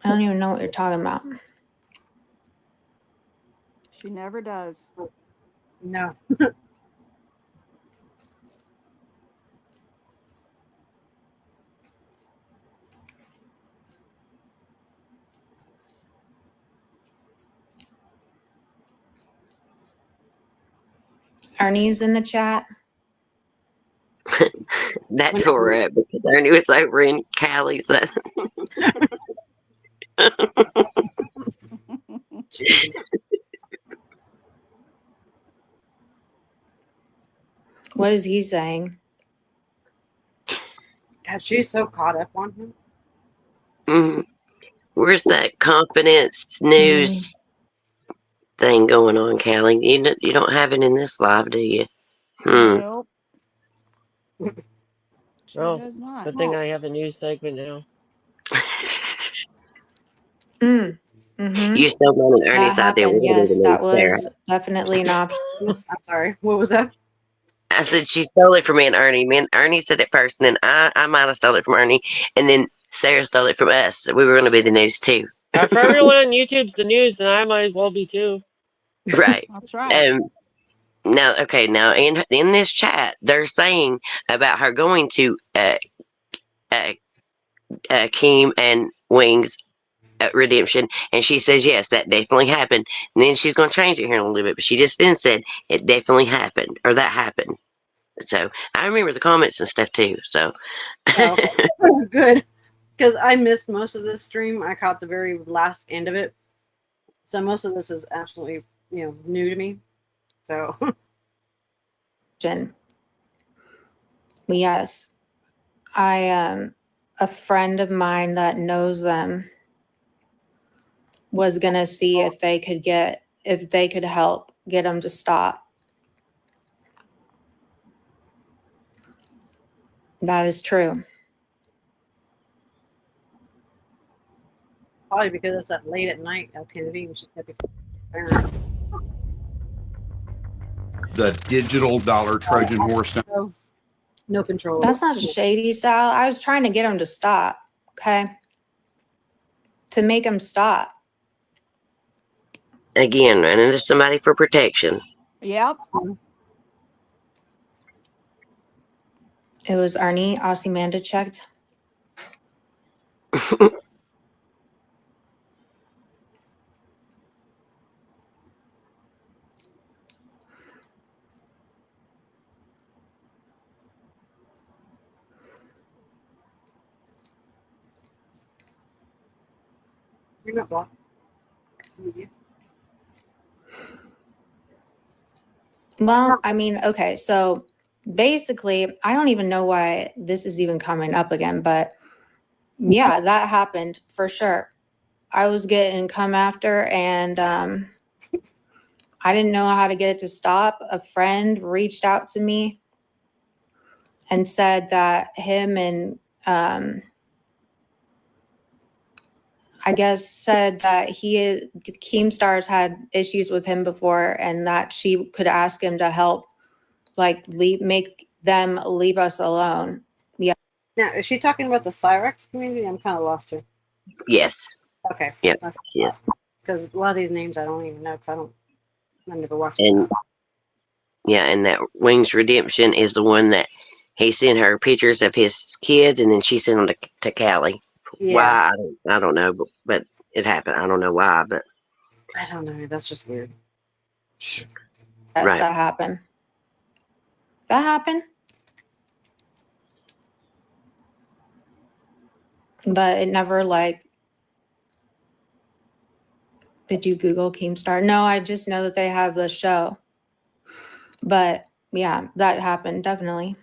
I don't even know what you're talking about. She never does. No. Ernie's in the chat. That tore her up because Ernie was over in Cali. So Jesus. What is he saying? God, she's so caught up on him. Where's that confidence news thing going on, Callie? You don't have it in this live, do you? Nope. She Oh, does not. good thing I have a news segment now. Mm-hmm. You still on That Ernie's side there. happened. Yes, that was Sarah. definitely an option. Oops, I'm sorry. What was that? I said she stole it from me and Ernie. Me and Ernie said it first, and then I might have stole it from Ernie, and then Sarah stole it from us. So we were going to be the news too. If everyone on YouTube's the news, then I might as well be too. Right. That's right. Now in this chat, they're saying about her going to Keem and Wings redemption, and she says yes, that definitely happened. And then she's going to change it here in a little bit, but she just then said it definitely happened, or that happened. So I remember the comments and stuff too. So Oh, okay. Good. Because I missed most of this stream. I caught the very last end of it. So most of this is absolutely, new to me. So Yes. A friend of mine that knows them was gonna see if they could help get them to stop. That is true. probably because it's that late at night, El Kennedy, and she's got to be The digital dollar Trojan horse. no control. That's not shady, Sal. I was trying to get them to stop. Okay. To make them stop. again, running to somebody for protection. Yep. It was Arnie Osimanda checked. You're not blocked. Well, I mean, okay, so basically, I don't even know why this is even coming up again, but yeah, that happened for sure. I was getting come after, and I didn't know how to get it to stop. A friend reached out to me and said that him and I guess said that Keemstars had issues with him before, and that she could ask him to help, like make them leave us alone. Yeah. Now, is she talking about the Cyrex community? I'm kind of lost here. Yes. Okay. Yep. That's Yeah. because a lot of these names I don't even know because I never watched And them. yeah, and that Wings Redemption is the one that he sent her pictures of his kids, and then she sent them to Callie. Yeah. Why? I don't know, but it happened. I don't know why, but I don't know. That's just weird. Yes, right. that happened. That happened. But it never Did you Google Keemstar? No, I just know that they have the show. But yeah, that happened definitely.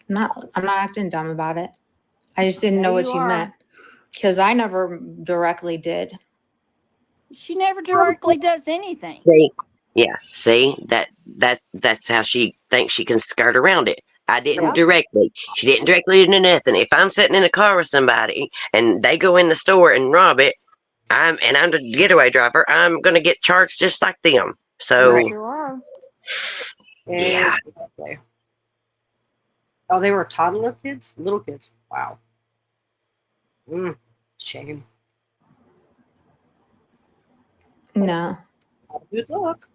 I'm not acting dumb about it. I just didn't There know what you you are. meant because I never directly did. She never directly does anything. See, yeah, see that's how she thinks she can skirt around it. I didn't Yep. directly. She didn't directly do nothing. If I'm sitting in a car with somebody and they go in the store and rob it, I'm the getaway driver, I'm gonna get charged just like them. So You Right. sure are. yeah, Exactly. Oh, they were toddler kids? Little kids. Wow. Shame. No. Not a good look.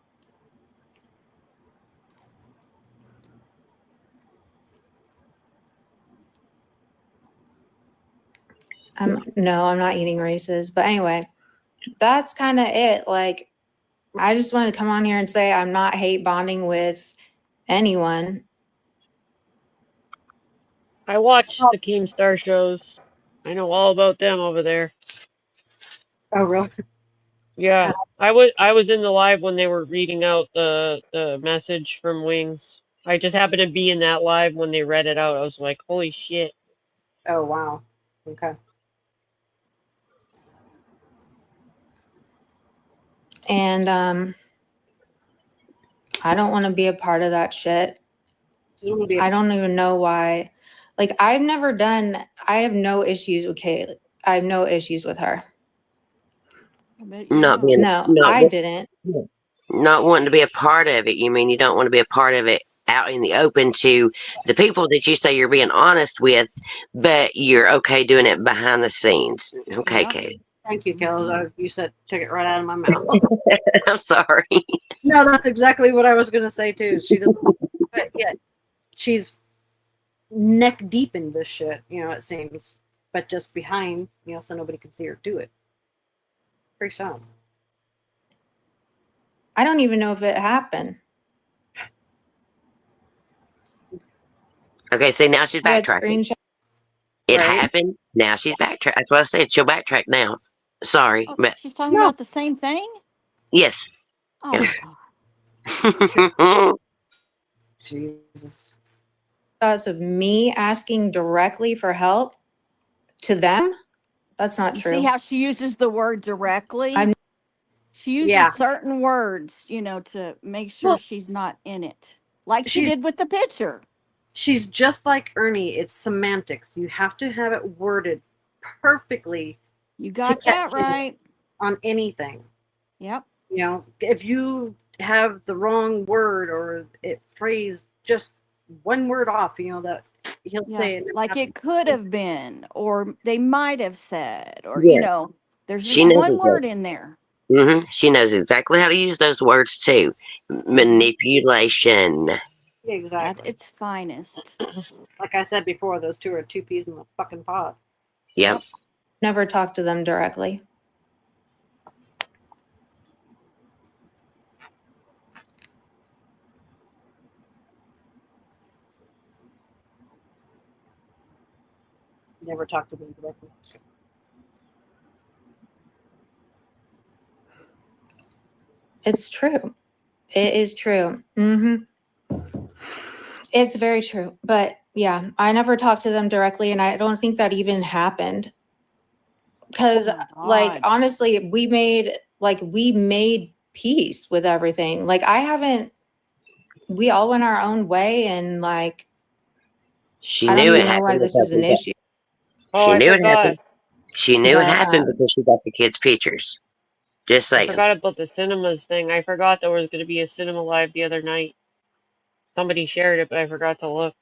No, I'm not eating races. But anyway, that's kind of it. Like, I just wanted to come on here and say I'm not hate bonding with anyone. I watch the Keemstar shows. I know all about them over there. Oh, really? Yeah, I was in the live when they were reading out the message from Wings. I just happened to be in that live when they read it out. I was like, holy shit. Oh, wow. Okay. And I don't want to be a part of that shit. I don't even know why. Like, I have no issues with Kaylee. I have no issues with her. I bet you not don't. being No, I didn't. not wanting to be a part of it. You mean you don't want to be a part of it out in the open to the people that you say you're being honest with, but you're okay doing it behind the scenes. Okay, Yep. Kate. Thank you, Kelly. You said took it right out of my mouth. I'm sorry. No, that's exactly what I was going to say too. She doesn't, but yet she's neck deep in this shit. It seems, but just behind, so nobody can see her do it. Pretty sad. I don't even know if it happened. Okay, see, now she's I had backtracking. screenshots. It Right. happened. Now she's backtrack. That's what I said. She'll backtrack now. Sorry, Oh, but she's talking No. about the same thing? yes. Oh, Yeah. God. Jesus. Of me asking directly for help to them. That's not You true. see how she uses the word directly? I'm- She uses Yeah. certain words, to make sure Well, she's not in it. Like she she's did with the picture. she's just like Ernie. It's semantics. You have to have it worded perfectly You to got catch that right. on anything. Yep. If you have the wrong word or it phrased just one word off, that he'll Yeah. say it. Like it could have been, or they might have said, or, Yeah. there's She just knows one exactly. word in there. She knows exactly how to use those words too. Manipulation. At Exactly. its finest. Like I said before, those two are two peas in the fucking pod. Yep. Never talked to them directly. Never talk to them directly. It's true. It is true. It's very true. But yeah, I never talked to them directly, and I don't think that even happened. Because, Oh my God. honestly, we made peace with everything. We all went our own way, and She I don't knew it even know why happened this is an because issue. Oh, she I knew it forgot. happened. She knew it But happened because she got the kids' pictures. Just I saying. forgot about the cinemas thing. I forgot there was going to be a cinema live the other night. Somebody shared it, but I forgot to look.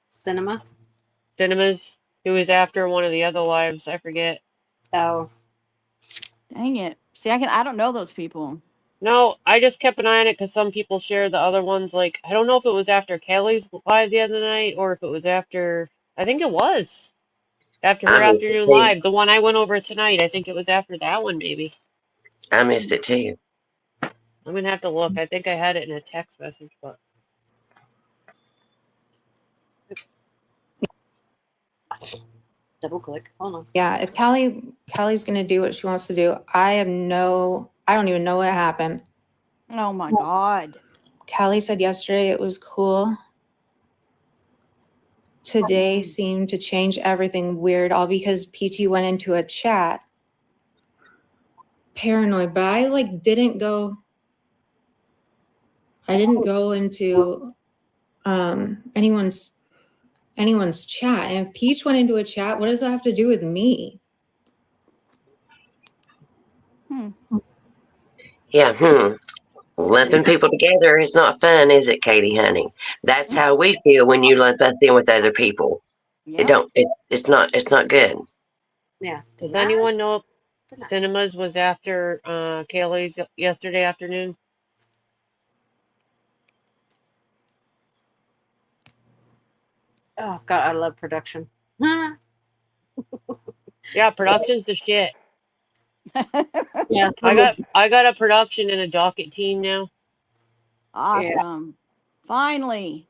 Cinema. Cinemas. It was after one of the other lives. I forget. Oh, Dang it. See, I don't know those people. No, I just kept an eye on it because some people shared the other ones. Like, I don't know if it was after Kelly's live the other night or if it was after. I think it was after her I missed it afternoon too. live. The one I went over tonight. I think it was after that one, maybe. I missed it too. I'm gonna have to look. I think I had it in a text message, but double click. Hold on. yeah, if Callie Kelly's gonna do what she wants to do. I don't even know what happened. Oh my God. Kelly said yesterday it was cool. Today seemed to change everything weird, all because PT went into a chat. Paranoid, but I didn't go into anyone's chat. And if Peach went into a chat, what does that have to do with me? Yeah. Lumping people together is not fun, is it, Katie, honey? That's how we feel when you lump us in with other people. Yeah. It's not good. Yeah. Does anyone know if Cinemas was after Kaylee's yesterday afternoon? Oh God, I love production. Yeah, production's the shit. Yes. I got a production and a docket team now. Awesome. Finally.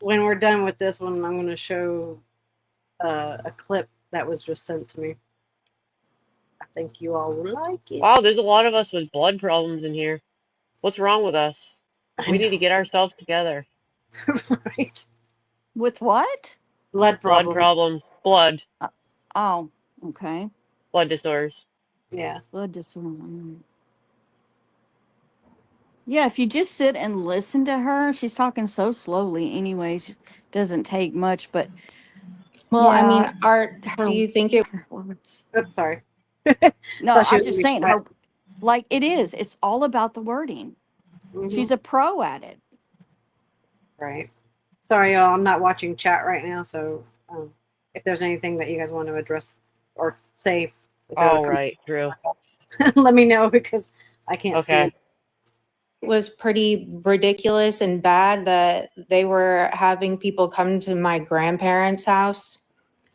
When we're done with this one, I'm going to show a clip that was just sent to me. I think you all will like it. Wow, there's a lot of us with blood problems in here. What's wrong with us? We need to get ourselves together. Right. With what? Blood Blood problems. Blood. Oh, okay. Blood disorders. Yeah. Blood disorder. Yeah, if you just sit and listen to her, she's talking so slowly anyways. Doesn't take much, but Well, I yeah, mean, Art, her do you think it words. Oops, sorry. No, Thought she I'm was just gonna be saying quiet. her like it is. It's all about the wording. She's a pro at it. Right. Sorry, y'all. I'm not watching chat right now, so if there's anything that you guys want to address or say, Oh, right. True. let me know because I can't see. Okay. It was pretty ridiculous and bad that they were having people come to my grandparents' house.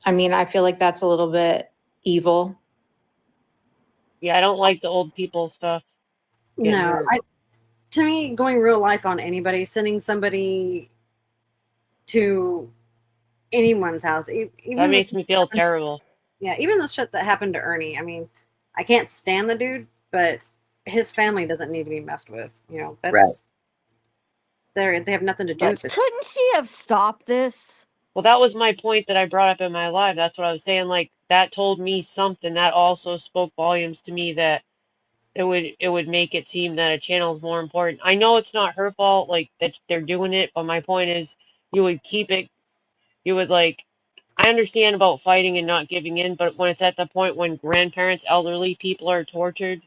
I mean, I feel like that's a little bit evil. Yeah, I don't like the old people stuff. No, to me, going real life on anybody, sending somebody to anyone's house, even That makes me feel terrible. Yeah, even the shit that happened to Ernie. I mean, I can't stand the dude, but his family doesn't need to be messed with. You know, that's they have nothing to do with But it. couldn't she have stopped this? Well, that was my point that I brought up in my live. That's what I was saying. Like, that told me something. That also spoke volumes to me that it would make it seem that a channel is more important. I know it's not her fault, like, that they're doing it, but my point is you would keep it, you would, like, I understand about fighting and not giving in, but when it's at the point when grandparents, elderly people are tortured,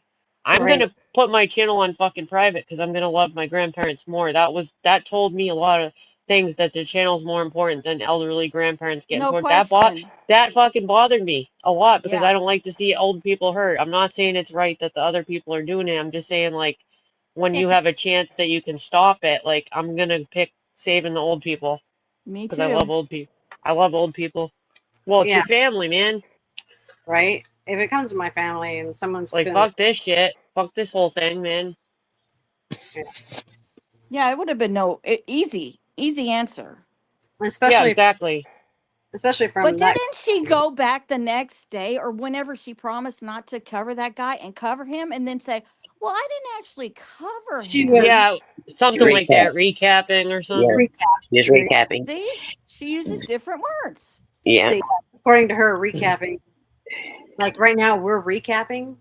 I'm Right. gonna put my channel on fucking private because I'm gonna love my grandparents more. That told me a lot of things, that the channel's more important than elderly grandparents getting No tortured. question. That fucking bothered me a lot because Yeah. I don't like to see old people hurt. I'm not saying it's right that the other people are doing it. I'm just saying, like, when you have a chance that you can stop it, like, I'm gonna pick saving the old people Me because I love too. old people. I love old people. Well, it's Yeah. your family, man. Right. If it comes to my family and someone's Like, feeling, fuck this shit. Fuck this whole thing, man. Yeah, it would have been easy answer. Yeah, especially exactly. from But that. didn't she go back the next day or whenever she promised not to cover that guy and cover him and then say, "Well, I didn't actually cover She him." was Yeah, something like Recap. that. Recapping or Yeah. something. Just recapping. See? She uses different words. Yeah. See, according to her, recapping. Like right now, we're recapping,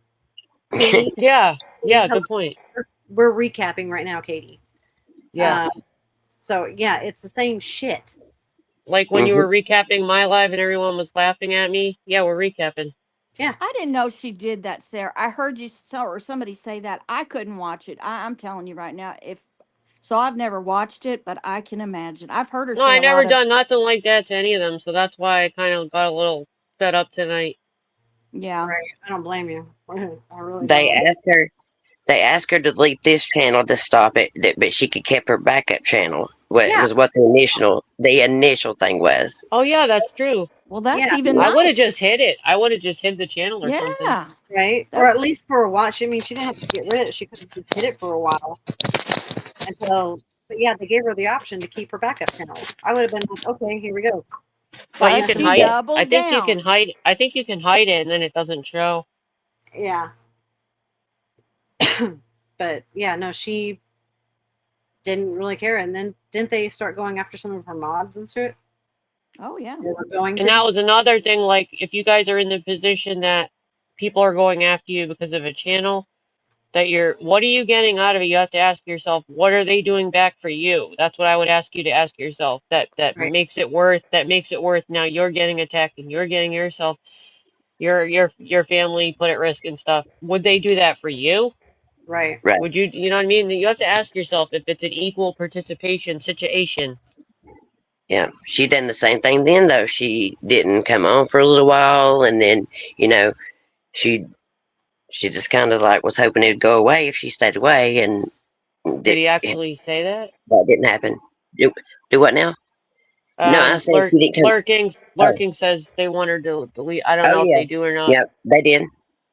Katie. Yeah. Yeah, Hello. good point. We're recapping right now, Katie. Yes. So yeah, it's the same shit. Like when you Mhm. were recapping my live and everyone was laughing at me. Yeah, we're recapping. Yeah. I didn't know she did that, Sarah. I heard you or somebody say that. I couldn't watch it. I'm telling you right now. So, I've never watched it, but I can imagine. I've heard her No, say I a never lot of done nothing like that to any of them, so that's why I kind of got a little fed up tonight. yeah. Right. I don't blame you. I really They don't. asked her. They asked her to delete this channel to stop it, but she could keep her backup channel. What Yeah. was what the initial thing was. Oh yeah, that's true. Well, that's Yeah. even I would have just nice. hid it. I would have just hid the channel or something. Yeah. Right. Or at That's least for a while. She didn't have to get rid of it. She could have just hid it for a while until. But yeah, they gave her the option to keep her backup channel. I would have been like, okay, here we go. But you But can she hide it. doubled I think you can down. hide. I think you can hide it, and then it doesn't show. Yeah. But yeah, no, she didn't really care. And then didn't they start going after some of her mods and shit? Oh yeah. They were going And to. that was another thing. Like, if you guys are in the position that people are going after you because of a channel, what are you getting out of it? You have to ask yourself, what are they doing back for you? That's what I would ask you to ask yourself. That Right. makes it worth. That makes it worth. Now you're getting attacked, and you're getting yourself, your family put at risk and stuff. Would they do that for you? Right. Right. Would you? You know what I mean? You have to ask yourself if it's an equal participation situation. Yeah. She done the same thing then, though. She didn't come on for a little while, and then, you know, she just kind of like was hoping it'd go away if she stayed away, and Did he actually say that? that didn't happen. Do what now? No, I said she didn't come. Oh, Lurking says they want her to delete. I don't oh know if yeah. they do or not. Yep, they did.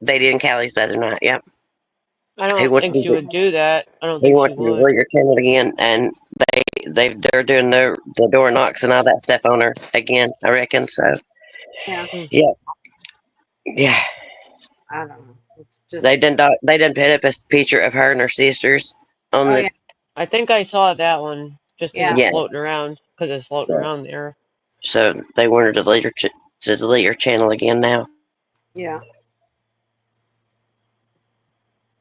They did in Cali's the other night. Yep. I He don't wants think me she to. would do that. I don't He think she wants me to would. delete her channel again, and they're doing the door knocks and all that stuff on her again. I reckon so. Yeah. Yeah, yeah. I don't know. It's just. They done put up a picture of her and her sisters on Oh the. yeah. I think I saw that one just because Yeah. it's Yeah. floating around. Because it's floating around there. So they want her to delete her to delete her channel again now. Yeah.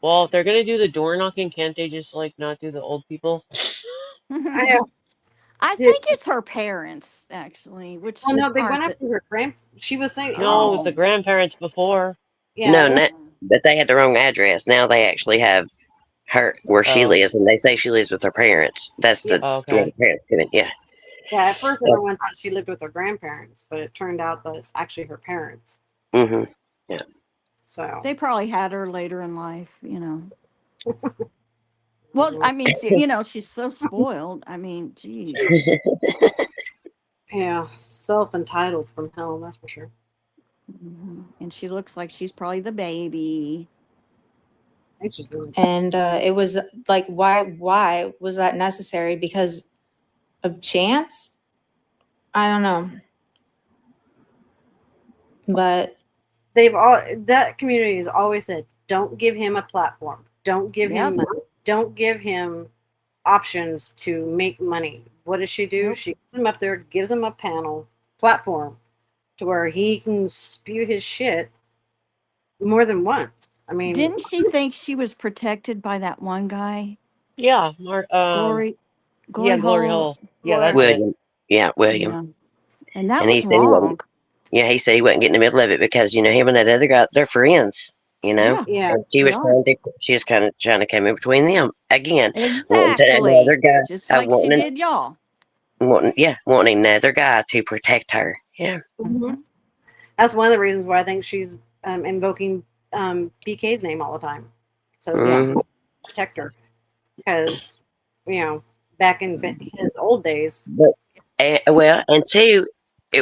Well, if they're gonna do the door knocking, can't they just like not do the old people? I, I yeah. think it's her parents actually, which Well, no, they went aren't the. after her grand. She was saying, No, it was Oh. the grandparents before. yeah, No, not, but they had the wrong address. Now they actually have her where she Oh, lives, and they say she lives with her parents. That's yeah, where okay. the parents come in. Yeah. yeah. At first, everyone thought she lived with her grandparents, but it turned out that it's actually her parents. Mm-hmm. Yeah. So. They probably had her later in life, you know. Well, I mean, you know, she's so spoiled. I mean, geez. Yeah, self entitled from hell, that's for sure. And she looks like she's probably the baby. I think she's really. And it was like, why was that necessary? Because of chance? I don't know. But That community has always said, don't give him a platform, don't give him money, don't give him options to make money. What does she do? She gets him up there, gives him a platform to where he can spew his shit more than once. I mean, Didn't she think she was protected by that one guy? Yeah, Glory Glory Hole. Hole. Yeah, that's it. William. Yeah, William. Yeah. And that And he was said he wasn't. wrong. Yeah, he said he wasn't getting in the middle of it because him and that other guy, they're friends. Yeah. yeah, And she They was are. she was kind of trying to come in between them again, wanting to Exactly. another guy, Just like she wanting, did y'all. wanting another guy to protect her. Yeah. mm-hmm. That's one of the reasons why I think she's invoking BK's name all the time, so Mm-hmm. to protect her, because back in his old days. But and two,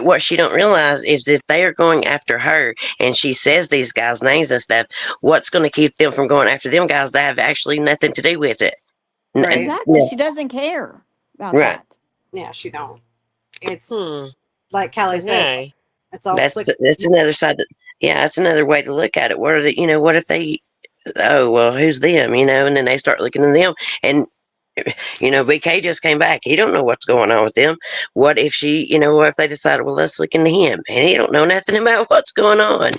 what she don't realize is if they are going after her and she says these guys' names and stuff, what's going to keep them from going after them guys that have actually nothing to do with it? Right. Exactly. She doesn't care about Right. that. Yeah, she don't. It's Hmm. like Callie said. Okay. It's all That's another side. That's another way to look at it. What are they? What if they? Oh well, who's them? And then they start looking at them, and BK just came back. He don't know what's going on with them. What if what if they decided, well, let's look into him, and he don't know nothing about what's going on.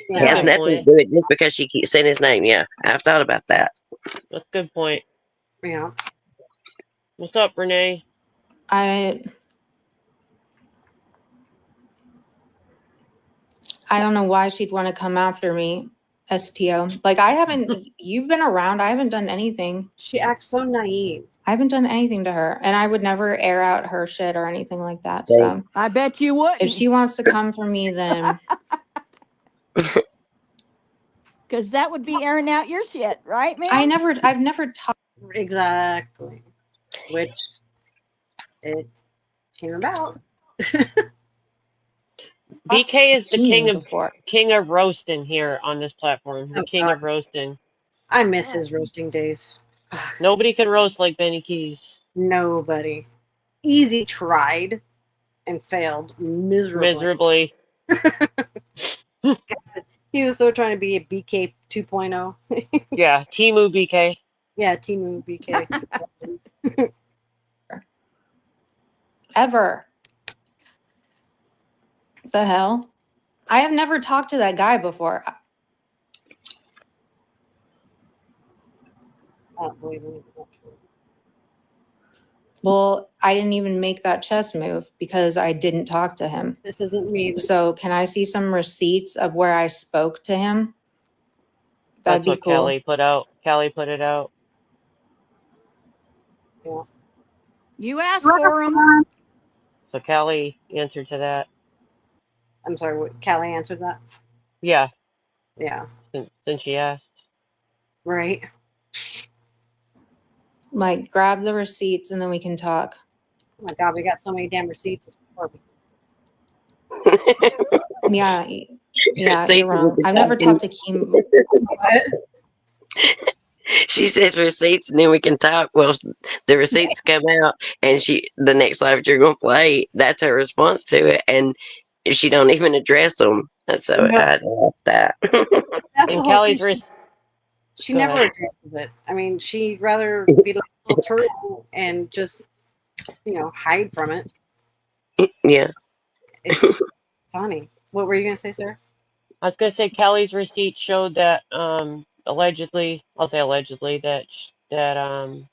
Yeah. He has Good nothing point. to do with it just because she keeps saying his name. Yeah, I've thought about that. That's a good point. Yeah. What's up, Renee? I don't know why she'd want to come after me, STO. Like, you've been around. I haven't done anything. She acts so naive. I haven't done anything to her. And I would never air out her shit or anything like that. Same. So I bet you would. if she wants to come for me, then Because that would be airing out your shit, right, man? I've never talked. Exactly. Which it came about. BK is the before. king of roasting here on this platform. The king of roasting. I miss his roasting days. Nobody can roast like Benny Keys. Nobody. Easy tried and failed miserably. He was so trying to be a BK 2.0. Yeah, Timu BK. Yeah, Timu BK. Ever. The hell? I have never talked to that guy before. Well, I didn't even make that chess move because I didn't talk to him. This isn't me. So can I see some receipts of where I spoke to him? That'd That's be what cool. Kelly put out. Kelly put it out. Yeah. You asked for them. So Kelly answered to that. I'm sorry, what, Callie answered that? Yeah, Yeah. since she asked. Right. Like, grab the receipts and then we can talk. Oh my God, we got so many damn receipts. It's perfect. Yeah, yeah, Receipts you're wrong. and I've never talked to Kim. What? She says receipts, and then we can talk. Well, the receipts come out, and the next live you're gonna play, that's her response to it, and she don't even address them. So No. I love that. That's the And whole Kelly's thing. She Go never ahead. addresses it. I mean, she'd rather be like a little turtle and just, hide from it. Yeah. It's funny. What were you gonna say, Sarah? I was gonna say Kelly's receipt showed that allegedly, I'll say allegedly that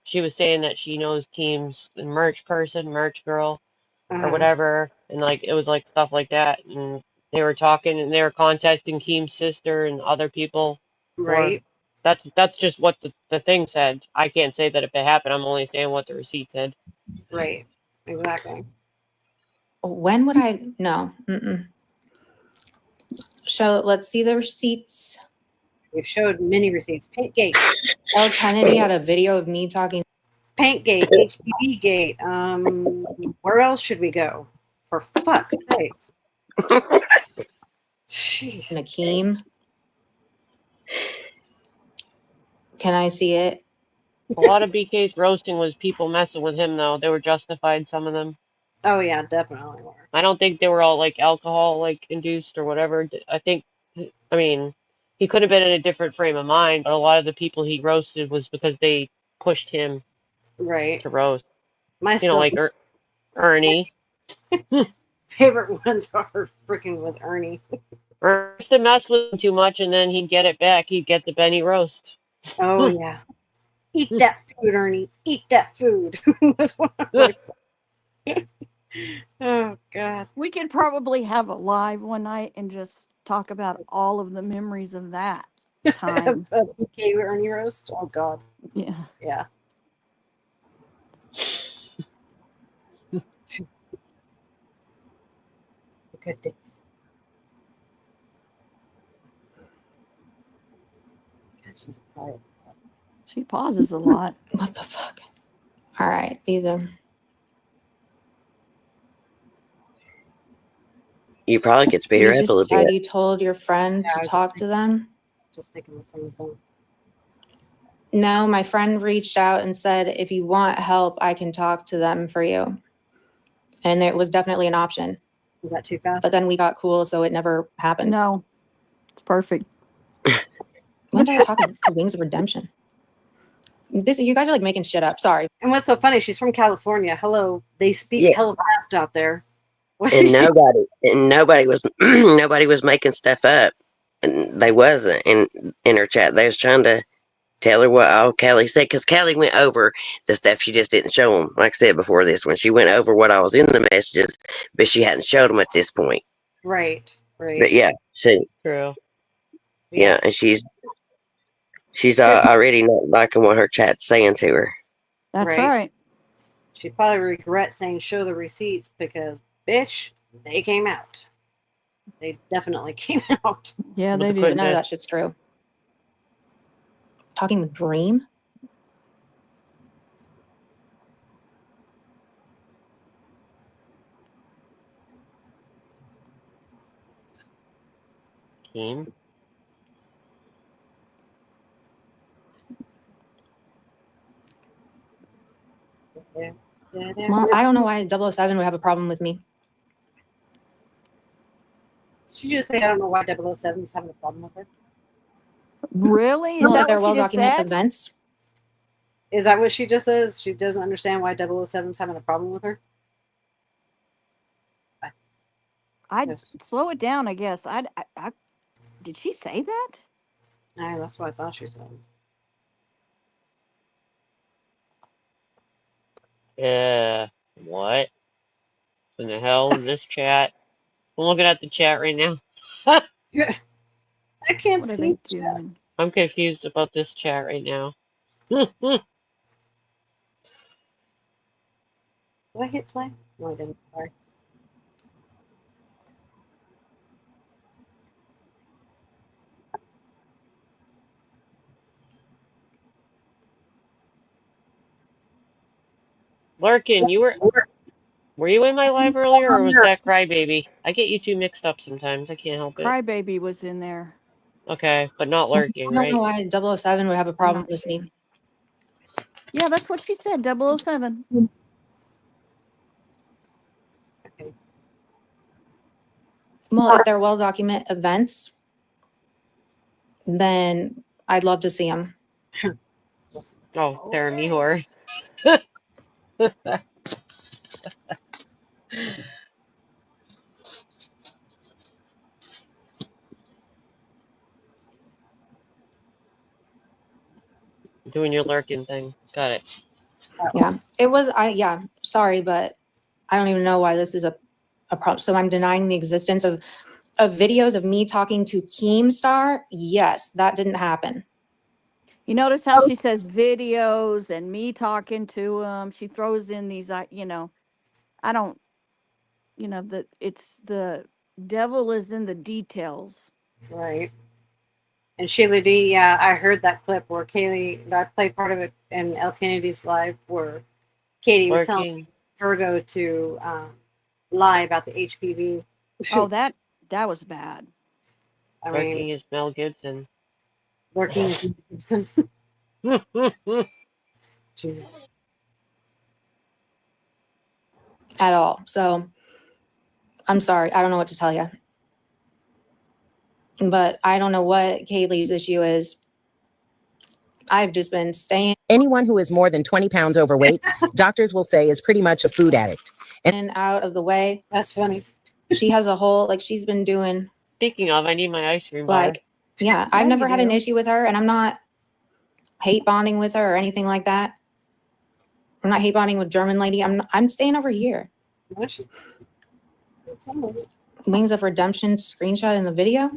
she was saying that she knows Keem's the merch person, merch girl, or whatever, and like it was like stuff like that, and they were talking and they were contacting Keem's sister and other people for. Right. That's just what the thing said. I can't say that if it happened. I'm only saying what the receipt said. Right. Exactly. When would I? No. Mm-mm. So let's see the receipts. We've showed many receipts. Paintgate. L. Kennedy had a video of me talking. Paintgate. HPV gate. Where else should we go? For fuck's sakes. Jeez. Nakeem. Can I see it? A lot of BK's roasting was people messing with him though. They were justified, some of them. Oh yeah, definitely were. I don't think they were all like alcohol like induced or whatever. I think, I mean, he could have been in a different frame of mind, but a lot of the people he roasted was because they pushed him Right. to roast. My You know, still like Ernie. favorite ones are freaking with Ernie. Ernie used to mess with him too much, and then he'd get it back. He'd get the Benny roast. Oh yeah. Eat that food, Ernie. Eat that food. Was one of my- Oh God. We could probably have a live one night and just talk about all of the memories of that time. A BK Ernie roast. Oh God. Yeah. Yeah. Good days. God, she's quiet. She pauses a lot. What the fuck? All right, these are. You probably could speed her You up a little just said bit. you told your friend Yeah, I to was talk to them. just thinking the same thing. No, my friend reached out and said, if you want help, I can talk to them for you. And it was definitely an option. Is that too fast? But then we got cool, so it never happened. No, it's perfect. When did I talk about Wings of Redemption? You guys are like making shit up. Sorry. And what's so funny? She's from California. Hello, they speak Yeah. hella fast out there. What And nobody was nobody was making stuff up, and they wasn't in her chat. They was trying to tell her what all Callie said, because Callie went over the stuff. She just didn't show them. Like I said before this one, she went over what I was in the messages, but she hadn't showed them at this point. Right. But yeah, so True. yeah, and she's already not liking what her chat's saying to her. That's Right. right. She probably regrets saying show the receipts because, bitch, they came out. They definitely came out. Yeah, But they the did. quick- None of that shit's true. Talking with Dream? Keem. Well, I don't know why 007 would have a problem with me. She just say, I don't know why 007's having a problem with her. Really? Is Well, that they're what she well just documented said? events. Is that what she just says? She doesn't understand why 007's having a problem with her? I'd Yes. slow it down, I guess. Did she say that? No, that's what I thought she said. What in the hell is this chat? I'm looking at the chat right now. Yeah. I can't What are see they the chat. doing? I'm confused about this chat right now. Did I hit play? No, I didn't. Sorry. Lurkin, were you in my live earlier, or was that Crybaby? I get you two mixed up sometimes. I can't help it. Crybaby was in there. Okay, but not I lurking, don't know right? why 007 would have a I'm problem not with sure. me. Yeah, that's what she said. 007. Okay. Well, if they're well documented events, then I'd love to see them. Oh, Sarah Mihor. Doing your lurking thing. Got it. Yeah, it was. Yeah, sorry, but I don't even know why this is a problem. So I'm denying the existence of videos of me talking to Keemstar. Yes, that didn't happen. You notice how she says videos and me talking to him. She throws in these, I don't, it's the devil is in the details. Right. And Sheila D, yeah, I heard that clip where Kaylee, I played part of it in El Kennedy's live where Katie was telling Lurking. Virgo to lie about the HPV. Oh, that was bad. I mean, Lurking is Mel Gibson. lurking is Gibson. Jeez. At all. So I'm sorry. I don't know what to tell you. But I don't know what Kaylee's issue is. I've just been staying Anyone who is more than 20 pounds overweight, doctors will say is pretty much a food addict. and out of the way. That's funny. She has a whole, like, she's been doing, Speaking of, I need my ice cream bar. like, yeah, Yeah, I've never you had an do. issue with her, and I'm not hate bonding with her or anything like that. I'm not hate bonding with German lady. I'm staying over here. What she- some of it. Wings of Redemption screenshot in the video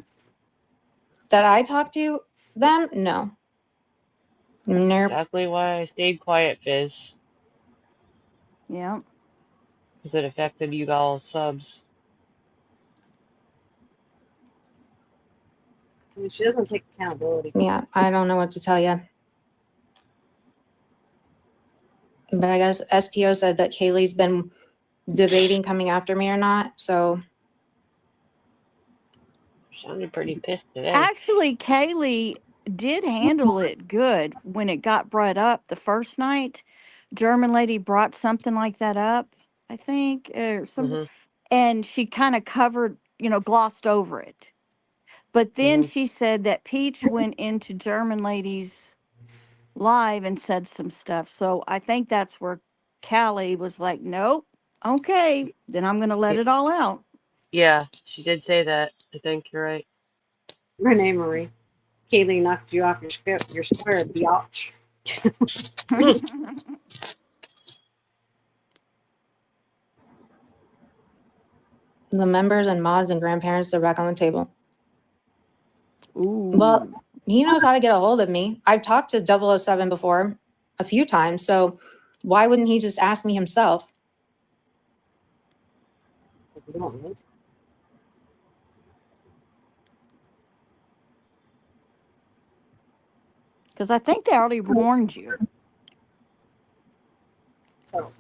that I talked to them. No. Nope. Exactly why I stayed quiet, Fizz. Yeah. Because it affected you all subs. I mean, she doesn't take accountability. Yeah, I don't know what to tell you. But I guess STO said that Kaylee's been debating coming after me or not. So Sounded pretty pissed today. Actually, Kaylee did handle it good when it got brought up the first night. German lady brought something like that up, I think, or some, Mm-hmm. and she kind of covered, glossed over it. But then Mm-hmm. she said that Peach went into German lady's live and said some stuff. So I think that's where Callie was like, nope, okay, then I'm going to let it all out. Yeah, she did say that. I think you're right. Renee Marie. Kaylee knocked you off your square, biatch. the members and mods and grandparents are back on the table. Ooh. Well, he knows how to get a hold of me. I've talked to 007 before a few times. So why wouldn't he just ask me himself? Because I think they already warned you. So,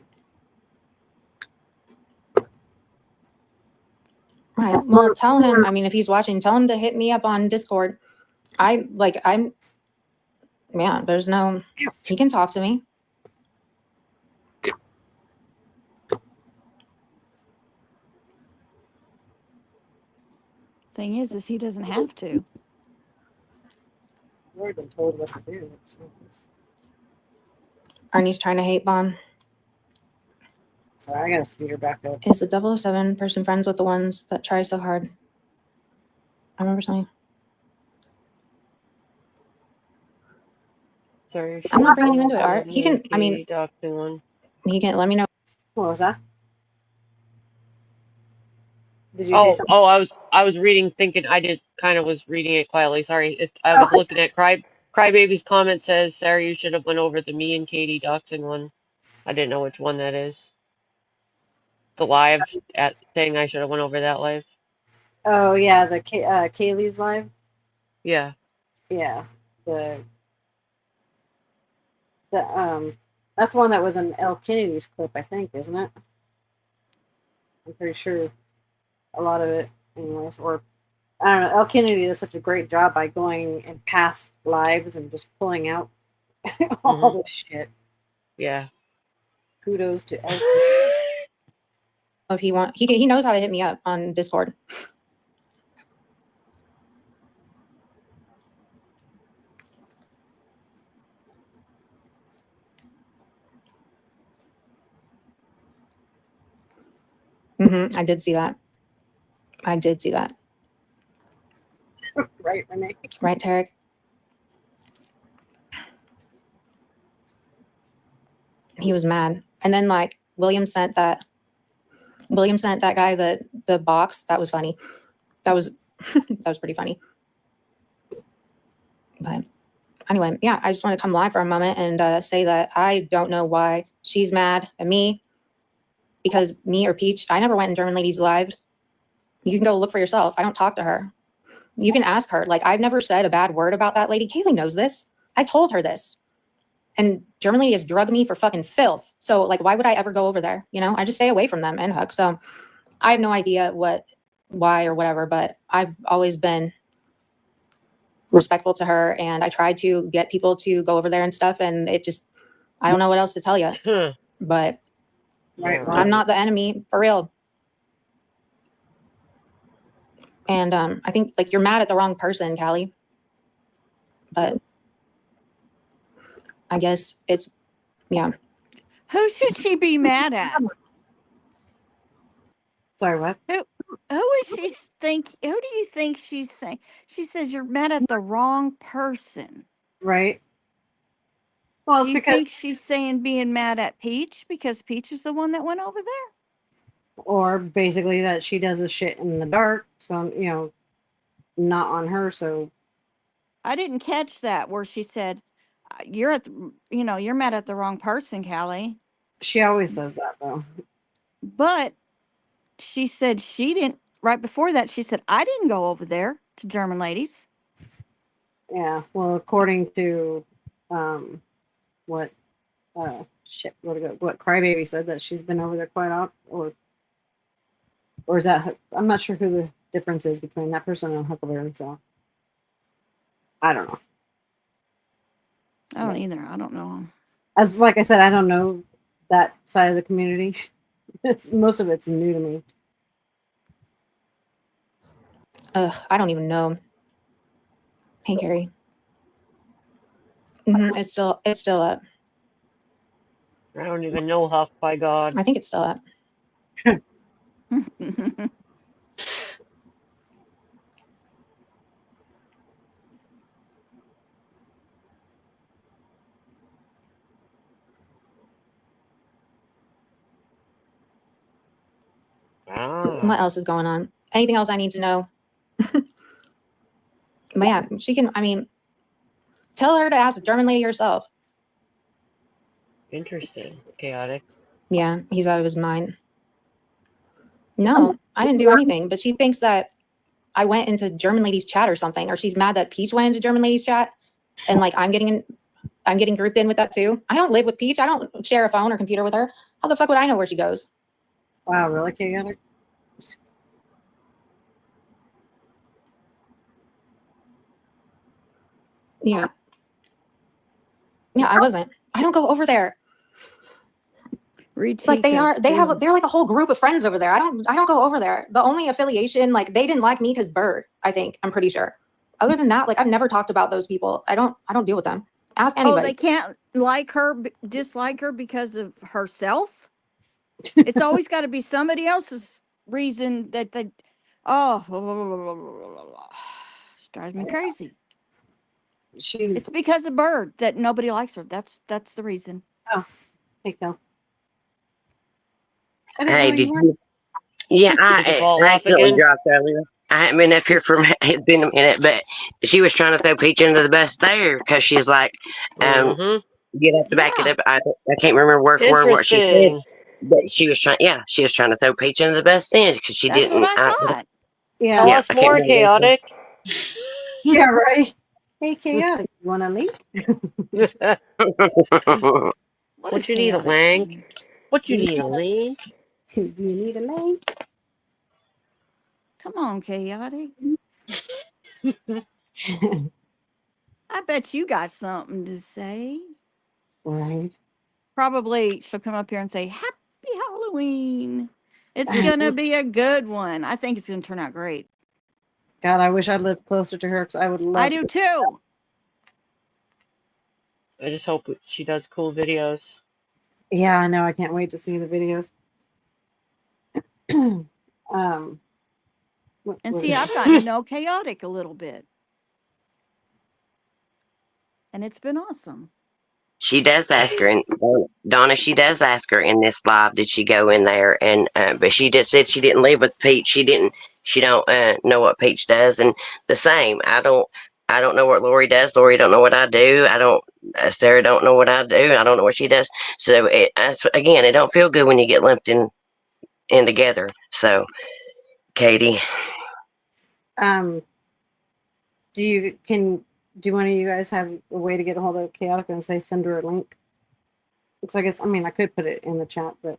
Right. Well, tell him, I mean, if he's watching, tell him to hit me up on Discord. There's no, he can talk to me. Thing is he doesn't have to. I've already been told what to do. Arnie's trying to hate bomb. Sorry, I gotta speed her back up. Is the 007 person friends with the ones that try so hard? I remember something. Sorry, I'm not bringing you into it, Art. He can, I mean, doxing one. he can let me know. What was that? Did you say something? I was reading, thinking I did kind of was reading it quietly. Sorry, I Oh, was looking at Crybaby's comment says, Sarah, you should have went over the me and Katie doxing one. I didn't know which one that is. The live at saying I should have went over that live. oh yeah, the Kaylee's live. Yeah. Yeah, the that's one that was in El Kennedy's clip, I think, isn't it? I'm pretty sure a lot of it, anyways. Or I don't know. El Kennedy does such a great job by going in past lives and just pulling out all the shit. Yeah. Kudos to El. If he want, he knows how to hit me up on Discord. I did see that. I did see that. Right, Renee. Right, Tarek? He was mad. And then like William sent that guy the box. That was funny. That was that was pretty funny. But anyway, yeah, I just want to come live for a moment and say that I don't know why she's mad at me, because me or Peach, I never went in German Ladies Live. You can go look for yourself. I don't talk to her. You can ask her. Like, I've never said a bad word about that lady. Kaylee knows this. I told her this. And German Lady has drugged me for fucking filth. So, like, why would I ever go over there? You know, I just stay away from them and Hook. So, I have no idea why or whatever, but I've always been respectful to her, and I tried to get people to go over there and stuff, and it just, I don't know what else to tell you. But Right, I'm not the enemy, for real. And I think, like, you're mad at the wrong person, Callie. But I guess it's, yeah. Who should she be mad at? Sorry, what? Who is she think? Who do you think she's saying? She says you're mad at the wrong person. Right. Well, it's Do you because, think she's saying being mad at Peach because Peach is the one that went over there? or basically that she does this shit in the dark, so not on her. So I didn't catch that where she said you're at you're mad at the wrong person, Callie. she always says that though. But she said she didn't. Right before that, she said I didn't go over there to German Ladies. Yeah. Well, according to what what Crybaby said, that she's been over there quite often, or is that, I'm not sure who the difference is between that person and Huckleberry. So I don't know. I don't either. I don't know. As like I said, I don't know that side of the community. Most of it's new to me. I don't even know. Hey, Carrie. It's still up. I don't even know, Huck, by God. I think it's still up. What else is going on? Anything else I need to know? But yeah, she can, I mean, tell her to ask the German lady herself. Interesting. Chaotic. Yeah, he's out of his mind. No, I didn't do anything, but she thinks that I went into German Ladies chat or something, or she's mad that Peach went into German Ladies chat, and like I'm getting grouped in with that too. I don't live with Peach. I don't share a phone or computer with her. How the fuck would I know where she goes? Wow, really, chaotic? Yeah. Yeah, I wasn't. I don't go over there. Read Like they Chico's they're too. like a whole group of friends over there. I don't go over there. The only affiliation, like they didn't like me because Bird, I'm pretty sure. Other than that, like I've never talked about those people. I don't deal with them. Ask Oh, anybody. they can't like her, dislike her because of herself. It's always got to be somebody else's reason that they. Oh, it drives me crazy. She. It's because of Bird that nobody likes her. That's the reason. Oh, hey, Kel. I didn't Hey, know did you were. you? Yeah, Did you I fall off accidentally again? dropped earlier. I haven't been up here for it's been a minute, but she was trying to throw Peach under the bus there because she's like, Mm-hmm. get up the back of Yeah, it. I can't remember word for word what she said, Interesting. but she was trying. Yeah, she was trying to throw Peach under the bus then because she that's what didn't. I thought. Yeah. Tell Yeah, us I can't more, remember word for chaotic. Yeah, right. Hey, chaotic. You want a link? word. What is What you need, a chaotic link? saying? What you You need, a link? Do you need a link? Come on, chaotic. I bet you got something to say. Right. Probably she'll come up here and say, Happy Halloween. It's I going to know. be a good one. I think it's going to turn out great. God, I wish I lived closer to her because I would I love do to. too. I just hope she does cool videos. Yeah, I know. I can't wait to see the videos. And what see, is I've gotten to know chaotic a little bit. And it's been awesome. She does ask her, and Donna, she does ask her in this live, did she go in there? And but she just said she didn't live with Peach. She didn't. She don't know what Peach does, and the same. I don't. I don't know what Lori does. Lori don't know what I do. I don't. Sarah don't know what I do. I don't know what she does. So again, it don't feel good when you get lumped in together. So, Katie, um do one of you guys have a way to get a hold of chaotic and say send her a link? Looks like I mean I could put it in the chat, but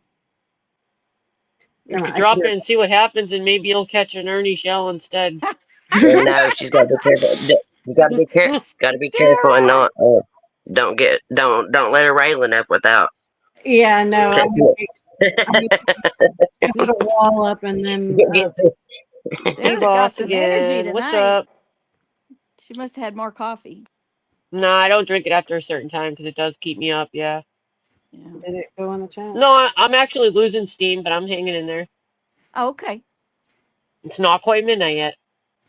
You could I drop can it and see what happens, and maybe you'll catch an Ernie shell instead. no, she's got to be careful. You got to be careful. Got to be careful and Sarah! not. Don't let her railing up without. yeah, no, I'm gonna put a wall up and then Get some- Hey, Sarah's got boss some energy again. What's tonight. up? She must have had more coffee. No, I don't drink it after a certain time because it does keep me up. Yeah. Yeah. did it go in the chat? No, I'm actually losing steam, but I'm hanging in there. Oh, okay. It's not quite midnight yet.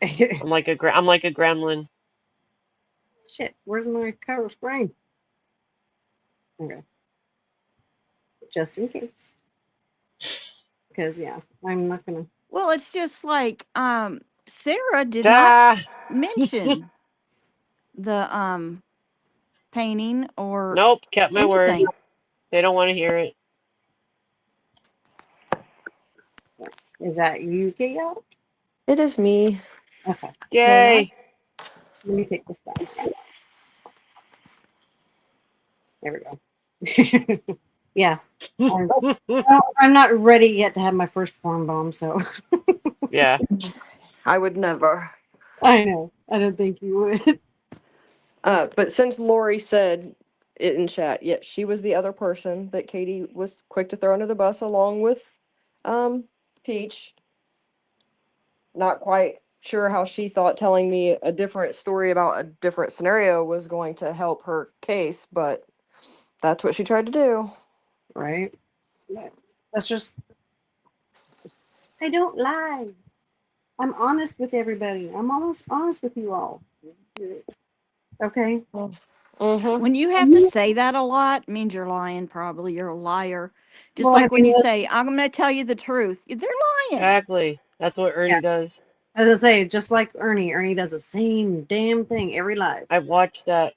I'm like a gremlin. Shit, where's my cover screen? Okay, just in case. Because yeah, I'm not gonna. Well, it's just like Sarah did not Ah. mention the painting or Nope. Kept my word. anything. They don't want to hear it. Is that you, chaotic? It is me. Okay, Yay. Chaos. let me take this down. There we go. Yeah, I'm not ready yet to have my first corn bomb, so Yeah. I would never. I know. I don't think you would. But since Lori said it in chat, yeah, she was the other person that Katie was quick to throw under the bus along with Peach. Not quite sure how she thought telling me a different story about a different scenario was going to help her case, but that's what she tried to do. Right? Yeah. That's just. I don't lie. I'm honest with everybody. I'm almost honest with you all. Okay. Mm-hmm. When you have to say that a lot, it means you're lying, probably. You're a liar. Just Well, like have when you you listened? say, I'm going to tell you the truth. They're lying. Exactly. That's what Yeah. Ernie does. As I say, just like Ernie. Ernie does the same damn thing every live. I watched that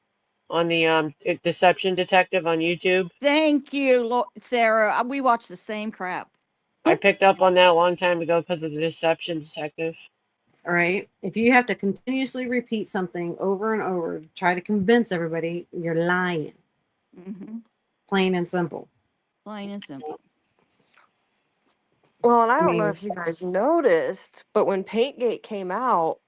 on the Deception Detective on YouTube. Thank you, Sarah. We watch the same crap. I picked up on that a long time ago because of the Deception Detective. All right. If you have to continuously repeat something over and over to try to convince everybody, you're lying. Mm-hmm. Plain and simple. Plain and simple. Well, and I I don't know mean, if you guys noticed, but when Paintgate came out,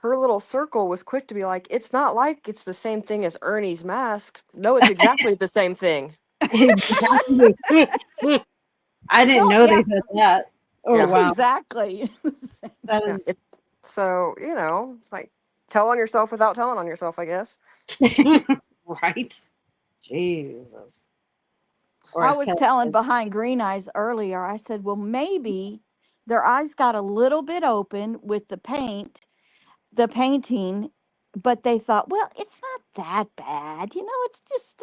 her little circle was quick to be like, it's not like it's the same thing as Ernie's mask. No, it's exactly the same thing. Exactly. I didn't know yeah. they said that. Oh Yeah. wow, Exactly. that Yeah. is So, like tell on yourself without telling on yourself, I guess. right. Jesus. Or I as was Kelly telling says, behind green eyes earlier, I said, well, maybe their eyes got a little bit open with the painting, but they thought, well, it's not that bad. It's just,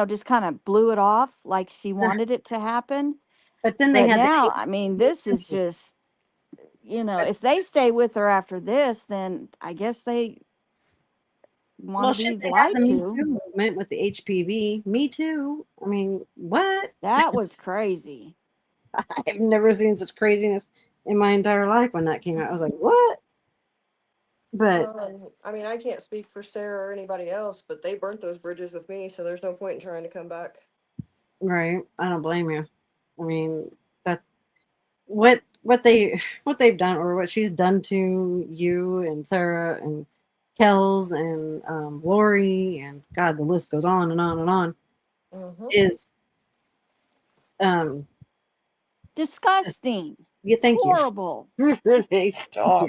just kind of blew it off like she wanted it to happen. but then they But had the now, I mean, HPV this is too. just, But, if they stay with her after this, then I guess they want well, to be shit, they had lied the Me to. Too movement with the HPV. Me too. I mean, what? That was crazy. I've never seen such craziness in my entire life when that came out. I was like, what? But I mean, I can't speak for Sarah or anybody else, but they burnt those bridges with me, so there's no point in trying to come back. right, I don't blame you. I mean, that what they've done or what she's done to you and Sarah and Kells and Lori and God, the list goes on and on and on. Mm-hmm. Is um, Disgusting. yeah, thank you. Horrible. Renee, stop.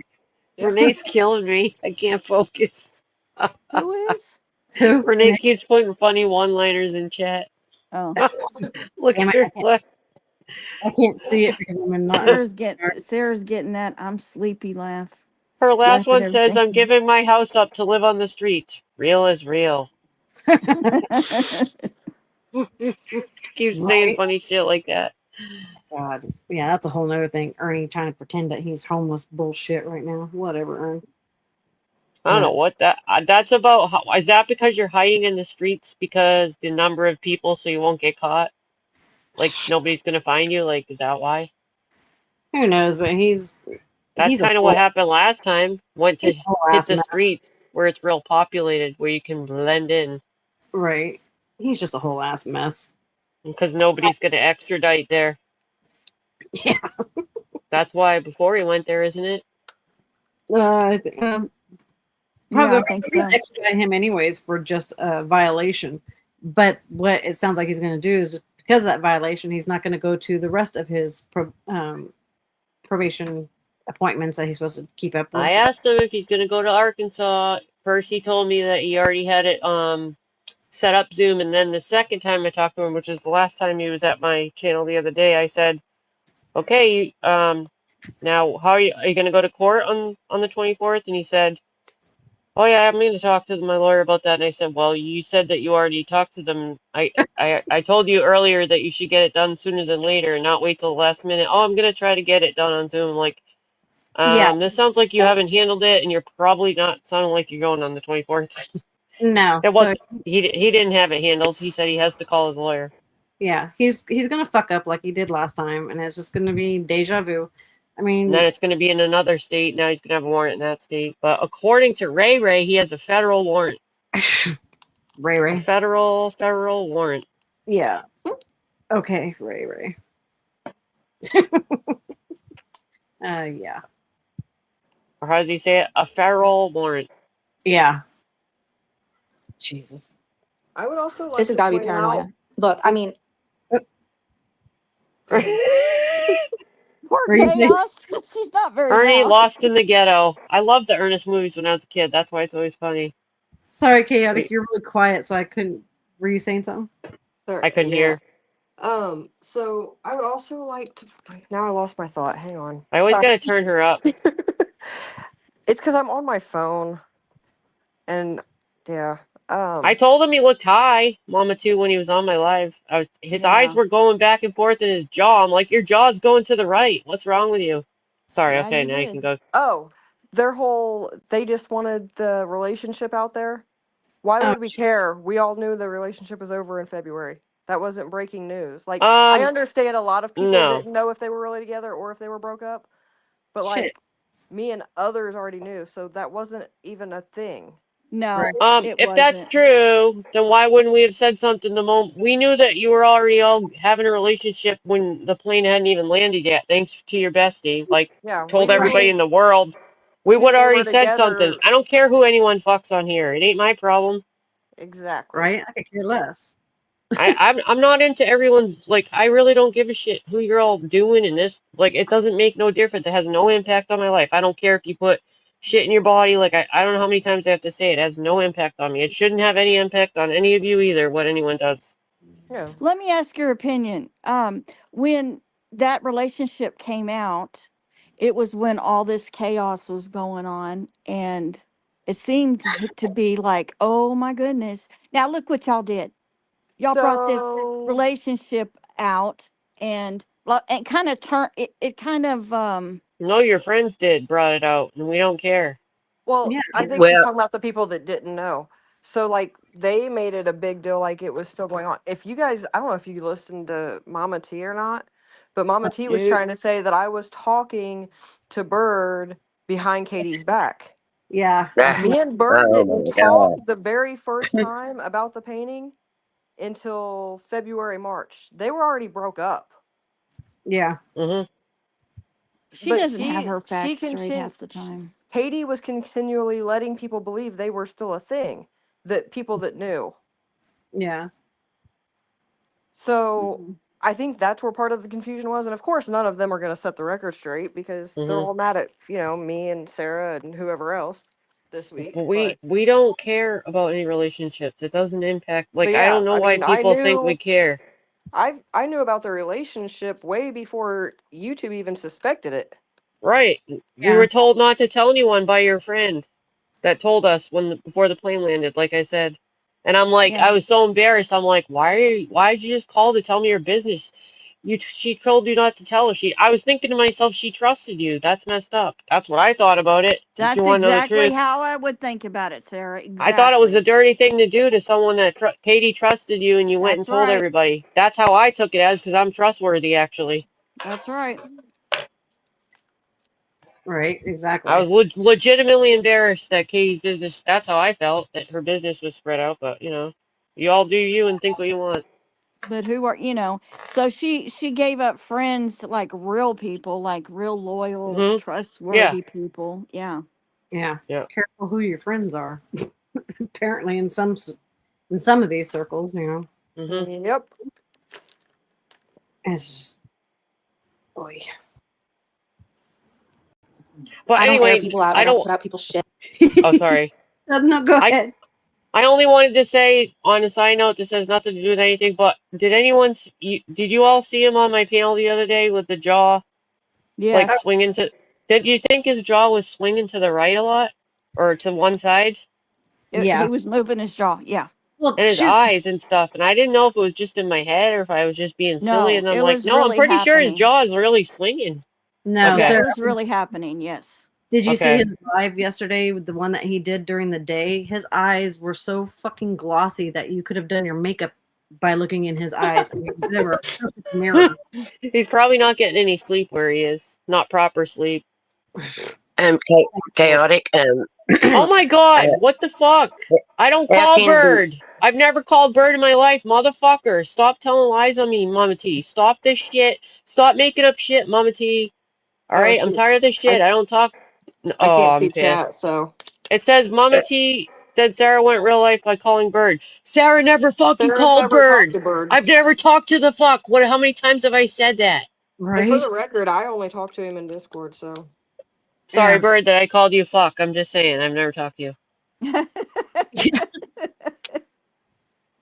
Yeah. Renee's killing me. I can't focus. Who is? Who? Renee keeps putting funny one-liners in chat. Oh, Look Damn at it, her laugh. I can't see it because I'm not in a Sarah's getting that I'm sleepy laugh. Her last Laughing one every says, day. I'm giving my house up to live on the street. Real is real. Keep saying right. funny shit like that. God, yeah, that's a whole nother thing. Ernie trying to pretend that he's homeless bullshit right now. Whatever, Ernie. I don't know But what that's about. Is that because you're hiding in the streets because the number of people so you won't get caught? Like nobody's gonna find you? Like, is that why? who knows? But That's he's a kind of what whole happened last time. Went to he's a whole hit ass the mess. streets where it's real populated, where you can blend in Right. He's just a whole ass mess. because nobody's gonna extradite there. Yeah. That's why before he went there, isn't it? Uh, Yeah, probably I think going to so. extradite him anyways for just a violation. But what it sounds like he's going to do is just because of that violation, he's not going to go to the rest of his probation appointments that he's supposed to keep up I with. asked him if he's gonna go to Arkansas. First, he told me that he already had it set up Zoom, and then the second time I talked to him, which is the last time he was at my channel the other day, I said, "Okay, now how are you going to go to court on the 24th?" And he said, "Oh yeah, I'm going to talk to my lawyer about that." And I said, "Well, you said that you already talked to them. I told you earlier that you should get it done sooner than later, and not wait till the last minute. Oh, I'm going to try to get it done on Zoom. Like, Yeah. this sounds like you haven't handled it, and you're probably not sounding like you're going on the 24th." No. It So was he didn't have it handled. He said he has to call his lawyer. yeah, he's going to fuck up like he did last time, and it's just going to be deja vu. I And mean, then it's going to be in another state. Now he's going to have a warrant in that state. But according to Ray Ray, he has a federal warrant. Ray A Ray. federal warrant. Yeah. Okay, Ray Ray. Yeah. Or how does he say it? A federal warrant. Yeah. Jesus. I would also like This has to got to be point out. paranoia. Look, I mean, Go ahead. Poor Were you saying? Chaos. She's not very Ernie loud. Lost in the Ghetto. I loved the Ernest movies when I was a kid. That's why it's always funny. Sorry, Chaotic, Wait, you're really quiet, so I couldn't. Were you saying something? Sorry. I couldn't Yeah. hear. So I would also like to. Now I lost my thought. Hang on. I always Sorry. got to turn her up. It's because I'm on my phone, and yeah. I told him he looked high, Mama, too, when he was on my live. His eyes Yeah. were going back and forth in his jaw. I'm like, your jaw's going to the right. What's wrong with you? Sorry. Yeah, Okay, you now you can did. go. Oh, they just wanted the relationship out there. Why Oh, would we care? We all knew the relationship was over in February. That wasn't breaking news. Like, I understand a lot of people No. didn't know if they were really together or if they were broke up, but shit. like me and others already knew, so that wasn't even a thing. No, Right. it If that's wasn't. true, then why wouldn't we have said something the moment we knew that you were already all having a relationship when the plane hadn't even landed yet, thanks to your bestie, like Yeah, we told knew everybody Right. in the world. We we knew would they already were said something. together. I don't care who anyone fucks on here. It ain't my problem. Exactly. Right? I could care less. I'm not into everyone's, like, I really don't give a shit who you're all doing in this. Like, it doesn't make no difference. It has no impact on my life. I don't care if you put shit in your body. Like, I don't know how many times I have to say it. It has no impact on me. It shouldn't have any impact on any of you either, what anyone does. Yeah. Let me ask your opinion. When that relationship came out, it was when all this chaos was going on, and it seemed to be like, oh my goodness. Now look what y'all did. Y'all brought this So, relationship out, and kind of turn it. It kind of No, your friends brought it out, and we don't care. well, Yeah. I think she's Well, talking about the people that didn't know. So, like, they made it a big deal, like it was still going on. If you guys, I don't know if you listened to Mama T or not, but Mama T was Nope. trying to say that I was talking to Bird behind Katie's back. Yeah. ah, Me and Bird oh didn't my talk God. the very first time about the painting until February, March. They were already broke up. Yeah. Mm-hmm. she But doesn't have her she facts straight continu- half the time. Katie was continually letting people believe they were still a thing, that people that knew. Yeah. So Mhm. I think that's where part of the confusion was, and of course, none of them are going to set the record straight because they're Mm-hmm. all mad at me and Sarah and whoever else this week. But But we don't care about any relationships. It doesn't impact. Like, I yeah, don't know I why mean, people think we care. I knew about the relationship way before YouTube even suspected it. Right. We Yeah. were told not to tell anyone by your friend that told us before the plane landed, like I said. And I'm like, Yeah, I was so embarrassed. I'm like, why did you just call to tell me your business? She told you not to tell her. I was thinking to myself, she trusted you. That's messed up. That's what I thought about it. If you that's want to know the exactly truth, how I would think about it, Sarah. I thought it was a Exactly. dirty thing to do to someone that Katie trusted you and you went and That's told right. everybody. That's how I took it as, because I'm trustworthy, actually. That's right. Right. I Exactly. was legitimately embarrassed that Katie's business, that's how I felt, that her business was spread out, but you all do you and think what you want. But who are so she gave up friends, like real people, like real loyal, Hmm. Yeah, trustworthy people. Yeah. Yeah. yeah. Careful who your friends are. Apparently, in some of these circles, Hmm. Yep. it's just, boy. But I don't air anyway, people out. I I don't don't, put out people's shit. oh, sorry. No, go I, ahead. I only wanted to say on a side note, this has nothing to do with anything, but did you all see him on my panel the other day with the jaw, like Yes. swinging did you think his jaw was swinging to the right a lot or to one side? He Yeah. was moving his jaw. Yeah. Well, And his shoot. eyes and stuff. And I didn't know if it was just in my head or if I was just being silly. No, And I'm it like, was no, I'm really pretty sure his happening. jaw is really swinging. No, Yeah, Okay. it Sarah. was really happening. Yes. Did you see Okay. his live yesterday with the one that he did during the day? His eyes were so fucking glossy that you could have done your makeup by looking in his eyes. I mean, they were a perfect mirror. He's probably not getting any sleep where he is. Not proper sleep. Chaotic. Oh my Uh, God. What the fuck? I don't how call can be? Bird. I've never called Bird in my life. Motherfucker. Stop telling lies on me, Mama T. Stop this shit. Stop making up shit, Mama T. All Oh right. I'm shoot, tired of this I shit. I don't talk. I Oh, can't I'm see pissed. chat, so It says Uh, Mama T said Sarah went real life by calling Bird. Sarah never fucking Sarah's called never talked Bird. to Bird. I've never talked to the fuck. What? How many times have I said that? And for Right? the record, I only talked to him in Discord, so Sorry, Yeah. Bird, that I called you fuck. I'm just saying. I've never talked to you. and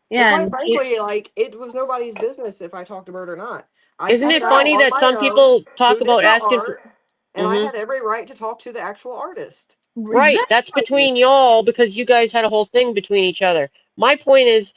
Yeah. quite And it, frankly, like it was nobody's business if I talked to Bird or not. I Isn't found it out funny on that my some own people talk who did about the asking for. art, and I Hmm. had every right to talk to the actual artist. Right. That's exactly. between y'all because you guys had a whole thing between each other. My point is,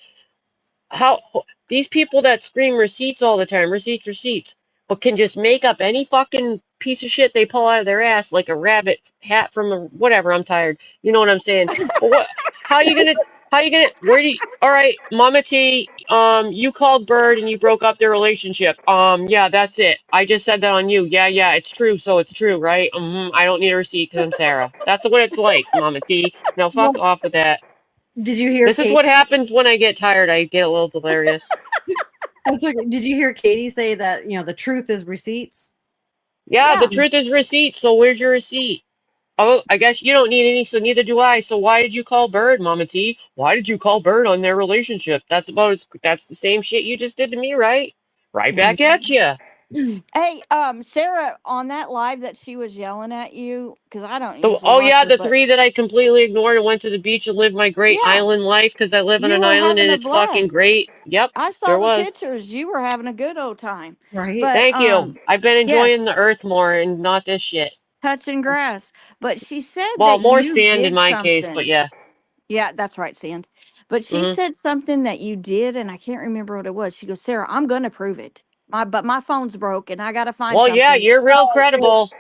how these people that scream receipts all the time, receipts, but can just make up any fucking piece of shit they pull out of their ass like a rabbit hat from a whatever. I'm tired. You know what I'm saying? But what? How you gonna? How you gonna? Where do you? All right, Mama T. You called Bird and you broke up their relationship. Yeah, that's it. I just said that on you. Yeah, yeah, it's true. So it's true, right? I don't need a receipt because I'm Sarah. That's what it's like, Mama T. Now fuck Well, off with that. did you hear This is Kate? what happens when I get tired. I get a little delirious. That's okay. Did you hear Katie say that, the truth is receipts? Yeah, the Yeah. truth is receipt. So where's your receipt? Oh, I guess you don't need any, so neither do I. So why did you call Bird, Mama T? Why did you call Bird on their relationship? That's the same shit you just did to me, right? Right back at you. Hey, Sarah, on that live that she was yelling at you, because I don't usually Oh watch yeah, her, the but three that I completely ignored and went to the beach and lived my great yeah, island life because I live on you an were island having and a it's fucking blast. great. Yep, I sure saw the was. pictures. You were having a good old time. Right. But Thank you. I've been enjoying the yes, earth more and not this shit. touching grass. But she said Well, that more you sand in did my case, but something. yeah. Yeah, that's right, Sand. But she Hmm. said something that you did, and I can't remember what it was. She goes, Sarah, I'm gonna prove it. My phone's broke, and I gotta find Well, yeah, something. you're real Oh, credible.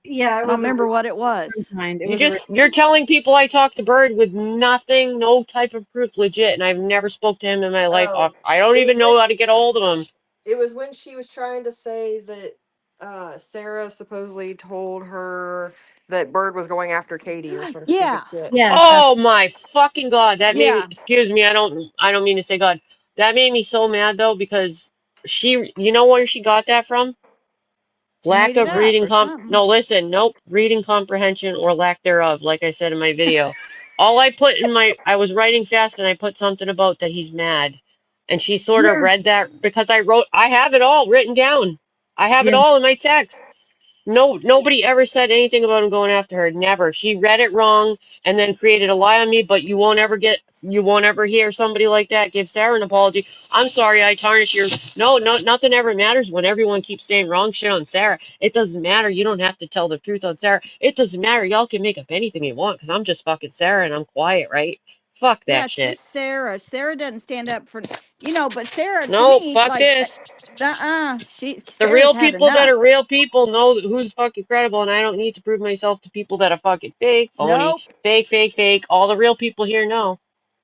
yeah, I it don't was a remember receipt what it of some was. kind. It You was a just you're receipt. telling people I talked to Bird with nothing, no type of proof, legit, and I've never spoke to him in my life. Oh, I don't it was even when know how to get a hold of him. it was when she was trying to say that Sarah supposedly told her that Bird was going after Katie or some stupid Yeah, shit. Yes, that's Oh my fucking god, that made me. yeah. Excuse me, I don't mean to say God. That made me so mad though because you know where she got that from? She Lack made it of up reading or something. no, listen, nope, reading comprehension or lack thereof, like I said in my video. All I put in I was writing fast and I put something about that he's mad. And she sort of yeah, read that because I have it all written down. I have it yes, all in my text. No, nobody ever said anything about him going after her. Never. She read it wrong and then created a lie on me. But you won't ever hear somebody like that give Sarah an apology. I'm sorry, I tarnished your. No, nothing ever matters when everyone keeps saying wrong shit on Sarah. It doesn't matter. You don't have to tell the truth on Sarah. It doesn't matter. Y'all can make up anything you want because I'm just fucking Sarah and I'm quiet, right? Fuck Yeah, that it's shit. just Sarah. Sarah doesn't stand up for, but Sarah, to No, me, fuck like, this. The Sarah's real had people that enough. are real people know who's fucking credible, and I don't need to prove myself to people that are fucking fake, phony, Nope. fake, fake, fake. All the real people here know.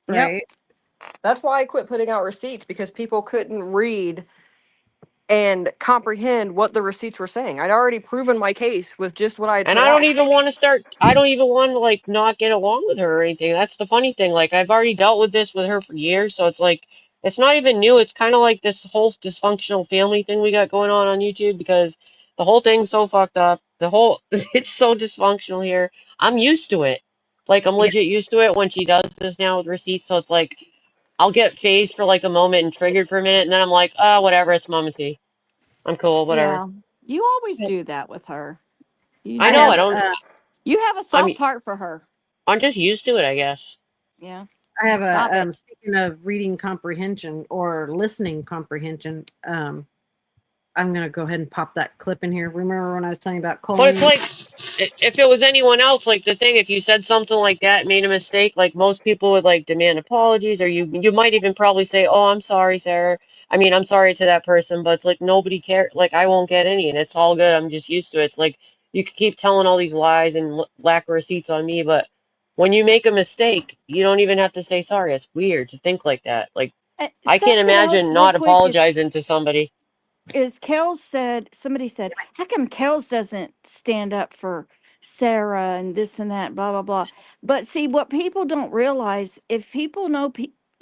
Yep. right. That's why I quit putting out receipts because people couldn't read and comprehend what the receipts were saying. I'd already proven my case with just what I had And put I don't out. even want to start. I don't even want to like not get along with her or anything. That's the funny thing. Like I've already dealt with this with her for years, so it's like it's not even new. It's kind of like this whole dysfunctional family thing we got going on YouTube because the whole thing's so fucked up. The whole it's so dysfunctional here. I'm used to it. Like I'm Yeah, legit used to it when she does this now with receipts. So it's like I'll get phased for like a moment and triggered for a minute, and then I'm like, whatever. It's Mama T. I'm cool. Whatever. Yeah. You always do that with her. You I I know. have I do. don't. You have a I'm. soft heart for her. I'm just used to it, I guess. Yeah. I have Stop a it. speaking of reading comprehension or listening comprehension. I'm gonna go ahead and pop that clip in here. Remember when I was telling you about But it's Colleen? like, if it was anyone else, like the thing, if you said something like that, made a mistake, like most people would like demand apologies, or you might even probably say, "Oh, I'm sorry, Sarah." I mean, I'm sorry to that person, but it's like nobody care. Like I won't get any, and it's all good. I'm just used to it. It's like you could keep telling all these lies and lack of receipts on me, but when you make a mistake, you don't even have to say sorry. It's weird to think like that. Like I can't Something else, imagine real not quick, apologizing to somebody. is Kels said, somebody said, how come Kels doesn't stand up for Sarah and this and that, blah, blah, blah. But see, what people don't realize, if people know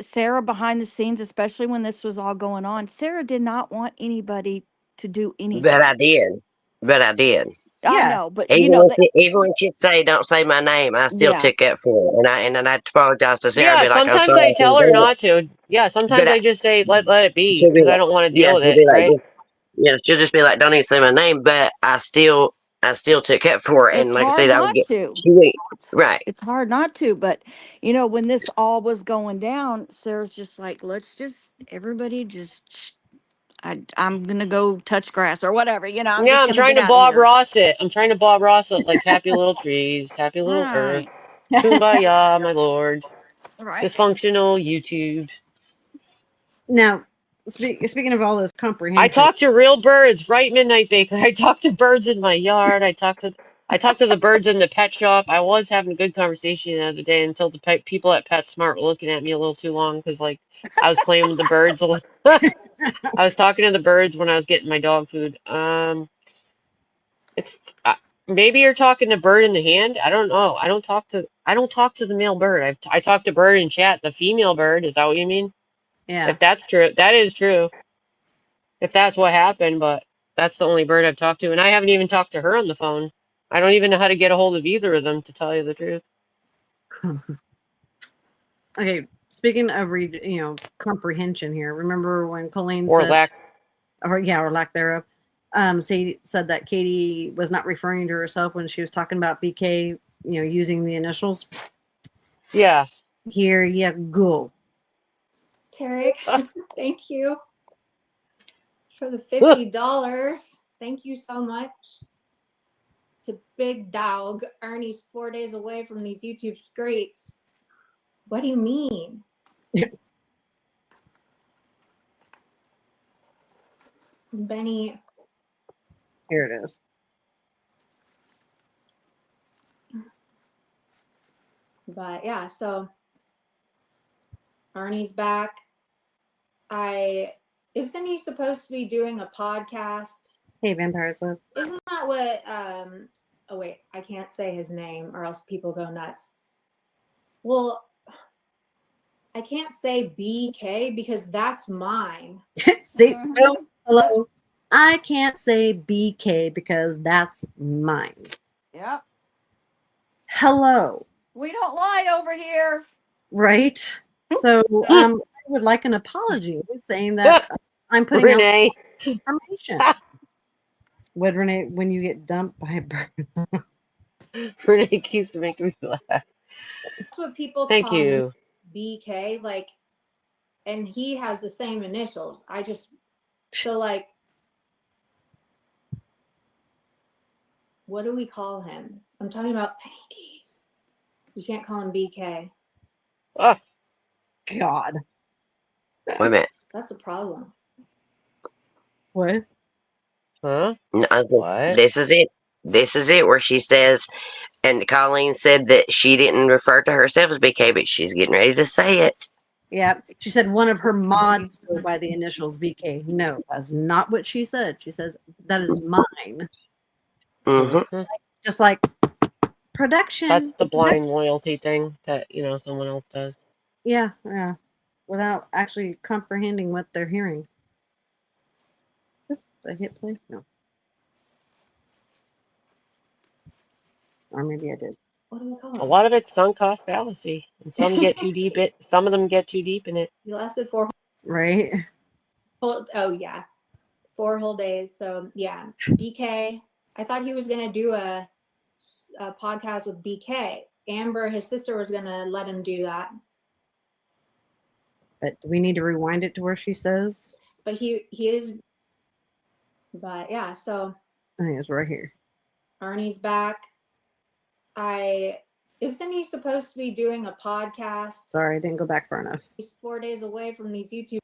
Sarah behind the scenes, especially when this was all going on, Sarah did not want anybody to do But I anything. did. But I did. I Yeah, know, but Even when that, even when she'd say, "Don't say my name," I still yeah, took up for it, and then I apologize to Sarah, and Yeah, be like, "I'm sometimes sorry, I I tell didn't her do not to. Yeah, it." But sometimes I just say let it be she'll be because I like, don't want to deal "Yeah," with she'll it, be like, right? she'll just be like, "Don't even say my name," but I still took up for it, it's and like I hard said, I would not get to. she would It's, right. it's hard not to, but when this all was going down, Sarah's just like, let's just, everybody just I'm gonna go touch grass or whatever. I'm Yeah, just I'm gonna trying get to out of Bob here. Ross it. I'm trying to Bob Ross it like happy little trees, happy little earth. Right. Kumbaya, my lord. Right. Dysfunctional YouTube. now, speaking of all this I comprehension, talk to real birds, right, Midnight Baker. I talk to birds in my yard. I talk to the birds in the pet shop. I was having a good conversation the other day until the people at PetSmart were looking at me a little too long because like I was playing with the birds a little. I was talking to the birds when I was getting my dog food. It's maybe you're talking to bird in the hand. I don't know. I don't talk to the male bird. I talk to bird in chat. The female bird. Is that what you mean? yeah, If that's true, that is true. If that's what happened, but that's the only bird I've talked to, and I haven't even talked to her on the phone. I don't even know how to get a hold of either of them, to tell you the truth. Okay, speaking of comprehension here. Remember when Colleen Or said, lack. or lack thereof, said that Katie was not referring to herself when she was talking about BK, using the initials. Yeah. Here you go. Tarek, thank you for the $50. Thank you so much. To Big Dog, Ernie's 4 days away from these YouTube screens. What do you mean? Benny, Here it is. but yeah, so Ernie's back. Isn't he supposed to be doing a podcast? Hey, Vampires Live. Isn't that what oh wait, I can't say his name or else people go nuts. Well, I can't say BK because that's mine. See, no, hello. I can't say BK because that's mine. Yep. Hello. We don't lie over here. Right? So I would like an apology saying that I'm putting Renee. out information. What, Renee, when you get dumped by a bird? Renee keeps making me laugh. That's what people Thank call you. BK, like, and he has the same initials. So like, what do we call him? I'm talking about Penny Keys. You can't call him BK. Ah, God. Wait a minute. That's a problem. What? huh? No, What? this is it. This is it where she says, and Colleen said that she didn't refer to herself as BK, but she's getting ready to say it. Yeah. She said one of her mods go by the initials BK. No, that's not what she said. She says that is mine. Mm-hmm. Just like production. That's the blind loyalty thing that, someone else does. Yeah. Without actually comprehending what they're hearing. Did I hit play? No. Or maybe I did. What do we call him? A lot of it's sunk cost fallacy, and some get too deep. Some of them get too deep in it. You lasted 4 Right? whole, oh yeah, 4 whole days. So yeah, BK. I thought he was gonna do a podcast with BK. Amber, his sister, was gonna let him do that. But do we need to rewind it to where she says? But he is. But yeah, so I think it's right here. Ernie's back. Isn't he supposed to be doing a podcast? Sorry, I didn't go back far enough. He's 4 days away from these YouTube.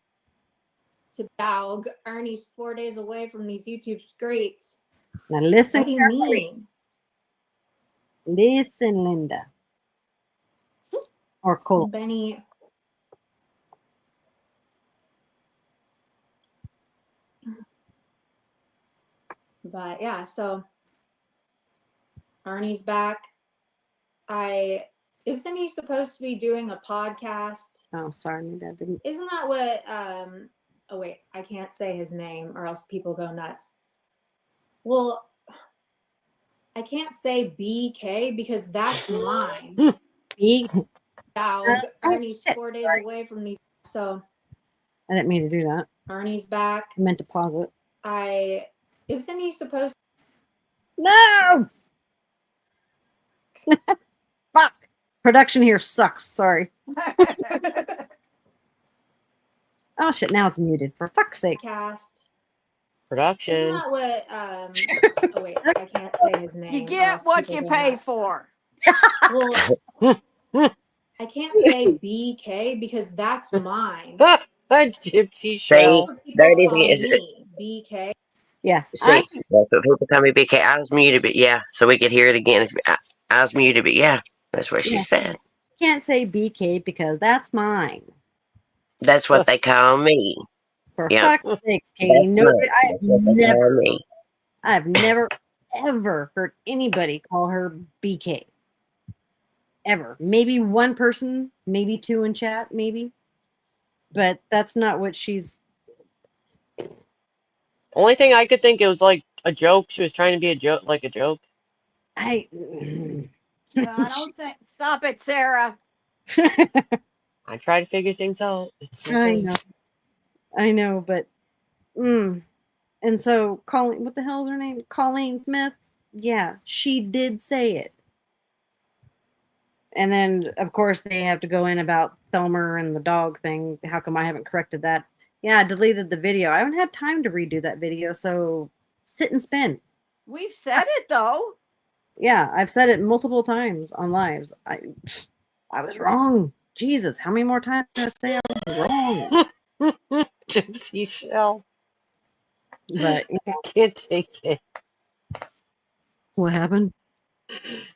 To Dog, Ernie's 4 days away from these YouTube screens. Now listen. What do you mean? Listen, Linda. Or Cole. Benny. But yeah, so Ernie's back. Isn't he supposed to be doing a podcast? Oh, sorry, maybe I didn't. Isn't that what oh wait, I can't say his name or else people go nuts. Well, I can't say BK because that's mine. Big. Dog. Ernie's 4 days away from me. So I didn't mean to do that. Ernie's back. I meant to pause it. Isn't he supposed No! Fuck. Production here sucks. Sorry. Oh shit, now it's muted. For fuck's sake. cast? Production. Isn't that what oh wait, I can't say his name. You or get else what people you go pay nuts. for. Well, I can't say BK because that's mine. A gypsy See, shell. That's what people there it is call again. me, BK. Yeah. See, that's what people call me BK. I was muted, but yeah, so we could hear it again. I was muted, but yeah, that's what she Yeah. said. Can't say BK because that's mine. That's what they call me. For Yeah. fuck's sakes, Katie. That's Nobody, right. That's what they call me. I've never ever heard anybody call her BK. Ever. Maybe one person, maybe two in chat, maybe. But that's not what she's. Only thing I could think it was like a joke. She was trying to be a joke, like a joke. I I don't think. Stop it, Sarah. I try to figure things out. It's my I thing. know. I know, but and so Colleen, what the hell is her name? Colleen Smith. Yeah, she did say it. And then, of course, they have to go in about Thelmer and the dog thing. How come I haven't corrected that? Yeah, I deleted the video. I haven't had time to redo that video, so sit and spin. We've said it though. Yeah, I've said it multiple times on lives. I was wrong. Jesus, how many more times did I say I was wrong? Gypsy Shell. But yeah, Can't take it. what happened?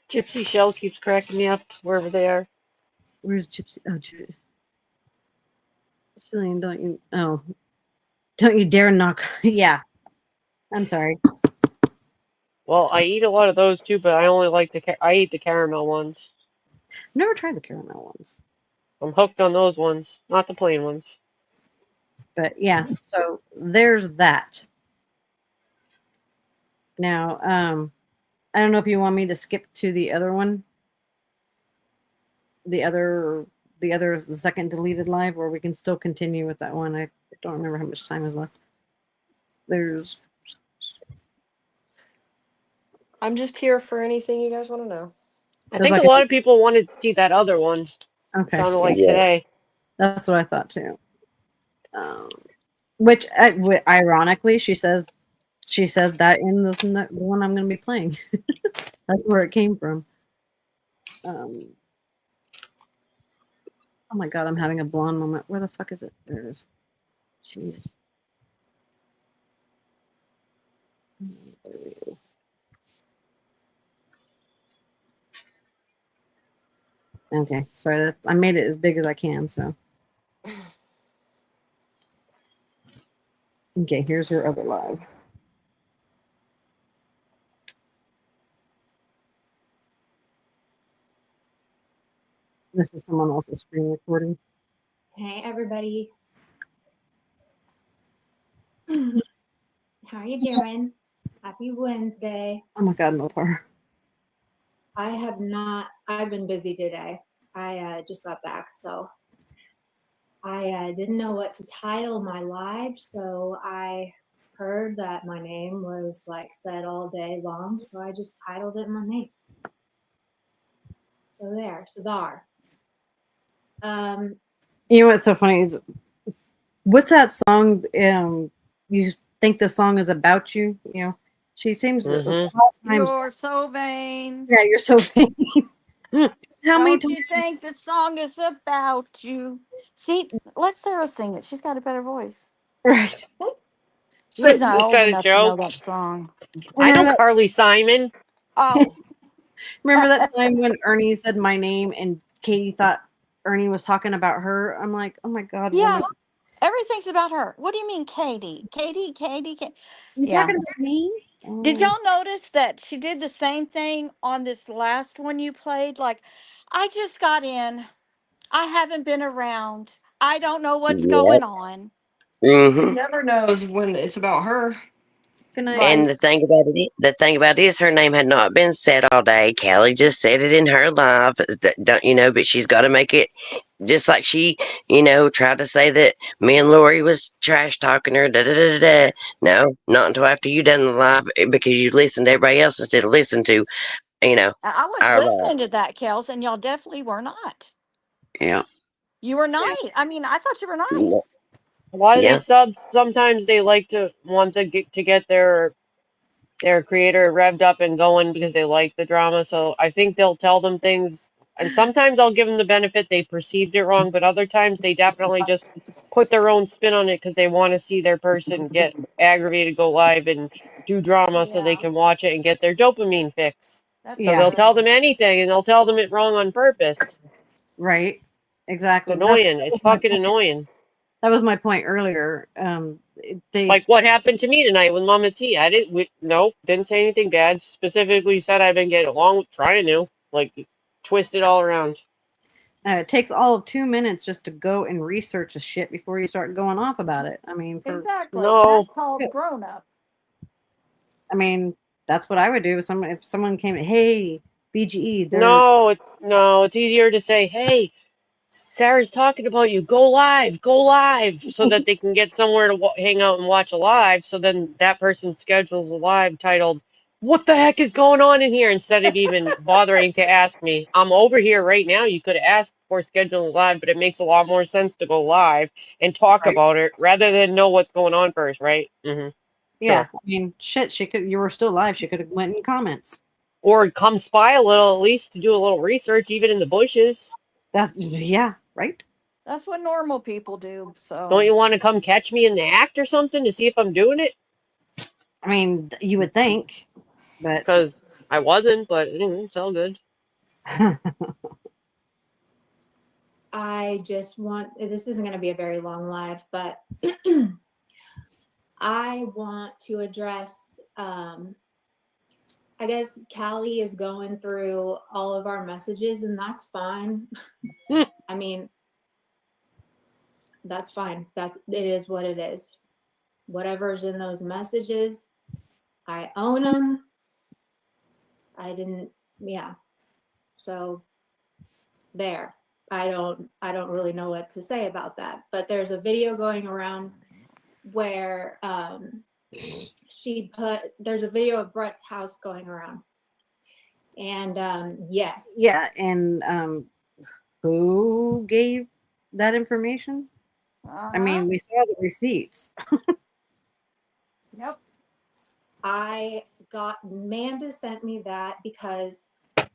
Gypsy Shell keeps cracking me up wherever they are. Where's Gypsy? Oh, Cillian, don't you dare knock. Yeah, I'm sorry. Well, I eat a lot of those too, but I only like I eat the caramel ones. Never tried the caramel ones. I'm hooked on those ones, not the plain ones. But yeah, so there's that. Now, I don't know if you want me to skip to the other one, the second deleted live, or we can still continue with that one. I don't remember how much time is left. There's. I'm just here for anything you guys want to know. I There's think like a lot of people wanted to see that other one. Okay, Sounded like Yeah. today. that's what I thought too. Which, ironically, she says that in the one I'm going to be playing. That's where it came from. Oh my god, I'm having a blonde moment. Where the fuck is it? There it is. Jeez. There we go. Okay, sorry. I made it as big as I can, so. Okay, here's her other live. This is someone else's screen recording. Hey, everybody. How you doing? Happy Wednesday. Oh my god, no par. I've been busy today. I just got back, so I didn't know what to title my live, so I heard that my name was like said all day long, so I just titled it my name. So there, Sadar. You know what's so funny is, what's that song? You think the song is about you? You know, she seems Mm-hmm. a lot of times. You're so vain. Yeah, you're so vain. How many Don't times? you think the song is about you? See, let Sarah sing it. She's got a better voice. Right. She's not Is old that a enough to know joke? that song. I Remember know that? Carly Simon. Oh, Remember that time when Ernie said my name and Katie thought Ernie was talking about her? I'm like, oh my god, yeah. woman, Everything's about her. What do you mean, Katie? Katie. you Yeah. talking about me? Did y'all notice that she did the same thing on this last one you played? Like, I just got in. I haven't been around. I don't know what's Yep. going on. Mm-hmm. Never knows when it's about her. Good night. Right. And the thing about it is, her name had not been said all day. Callie just said it in her live. Don't you know? But she's got to make it just like she, tried to say that me and Lori was trash talking her. Da da da da. No, not until after you done the live, because you listened to everybody else instead of listening to, I was our live. listening to that, Kels, and y'all definitely were not. Yeah. You were nice. I mean, I thought you were Yeah. nice. A lot of Yeah. these subs, sometimes they like to want to get their creator revved up and going because they like the drama. So I think they'll tell them things, and sometimes I'll give them the benefit they perceived it wrong, but other times they definitely just put their own spin on it because they want to see their person get aggravated, go live, and do drama so they Yeah, can watch it and get their dopamine fix. that's So Yeah, they'll tell them true. anything, and they'll tell them it wrong on purpose. right. It's Exactly. annoying. It's fucking annoying. That was my point earlier. They Like what happened to me tonight with Mama T. I didn't, nope, didn't say anything bad. Specifically said I've been getting along with, trying to, like, twist it all around. it takes all of 2 minutes just to go and research a shit before you start going off about it. I mean, Exactly. And No, that's called grown up. I mean, That's what I would do if someone came, hey, BGE, they're No, it's easier to say, hey, Sarah's talking about you. Go live, so that they can get somewhere to hang out and watch a live. So then that person schedules a live titled, "What the heck is going on in here?" Instead of even bothering to ask me, I'm over here right now. You could ask for scheduling live, but it makes a lot more sense to go live and talk right. about it rather than know what's going on first, right? Yeah, Sure. I mean, shit, you were still live. She could have went in comments. Or come spy a little, at least to do a little research, even in the bushes. Yeah, right. That's what normal people do. So Don't you want to come catch me in the act or something to see if I'm doing it? I mean, you would think, but Because I wasn't, but it's all good. I just want, this isn't going to be a very long live, but I want to address, I guess Callie is going through all of our messages, and that's fine. I mean, that's fine. It is what it is. Whatever's in those messages, I own them. Yeah. So there. I don't really know what to say about that. But there's a video going around where there's a video of Brett's house going around. And yes. Yeah, and who gave that information? I mean, we saw the receipts. Yep. Amanda sent me that because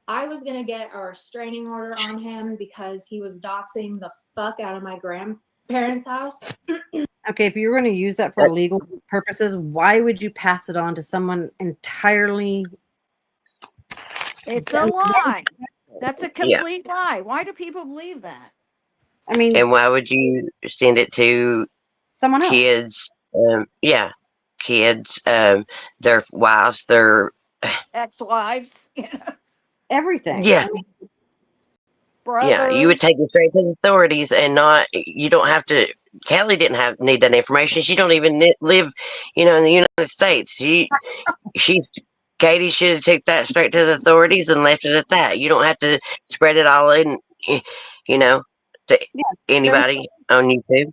I was going to get a restraining order on him because he was doxing the fuck out of my grandparents' house. Okay, if you were going to use that for legal purposes, why would you pass it on to someone entirely? It's a lie. That's a complete lie. Why do people believe that? I mean, and why would you send it to someone else? Kids, kids, their wives, their ex-wives, Everything. yeah. I mean, brothers. Yeah, you would take it straight to the authorities, and not. You don't have to. Kelly didn't need that information. She don't even live, in the United States. Katie should have took that straight to the authorities and left it at that. You don't have to spread it all in, to anybody on YouTube.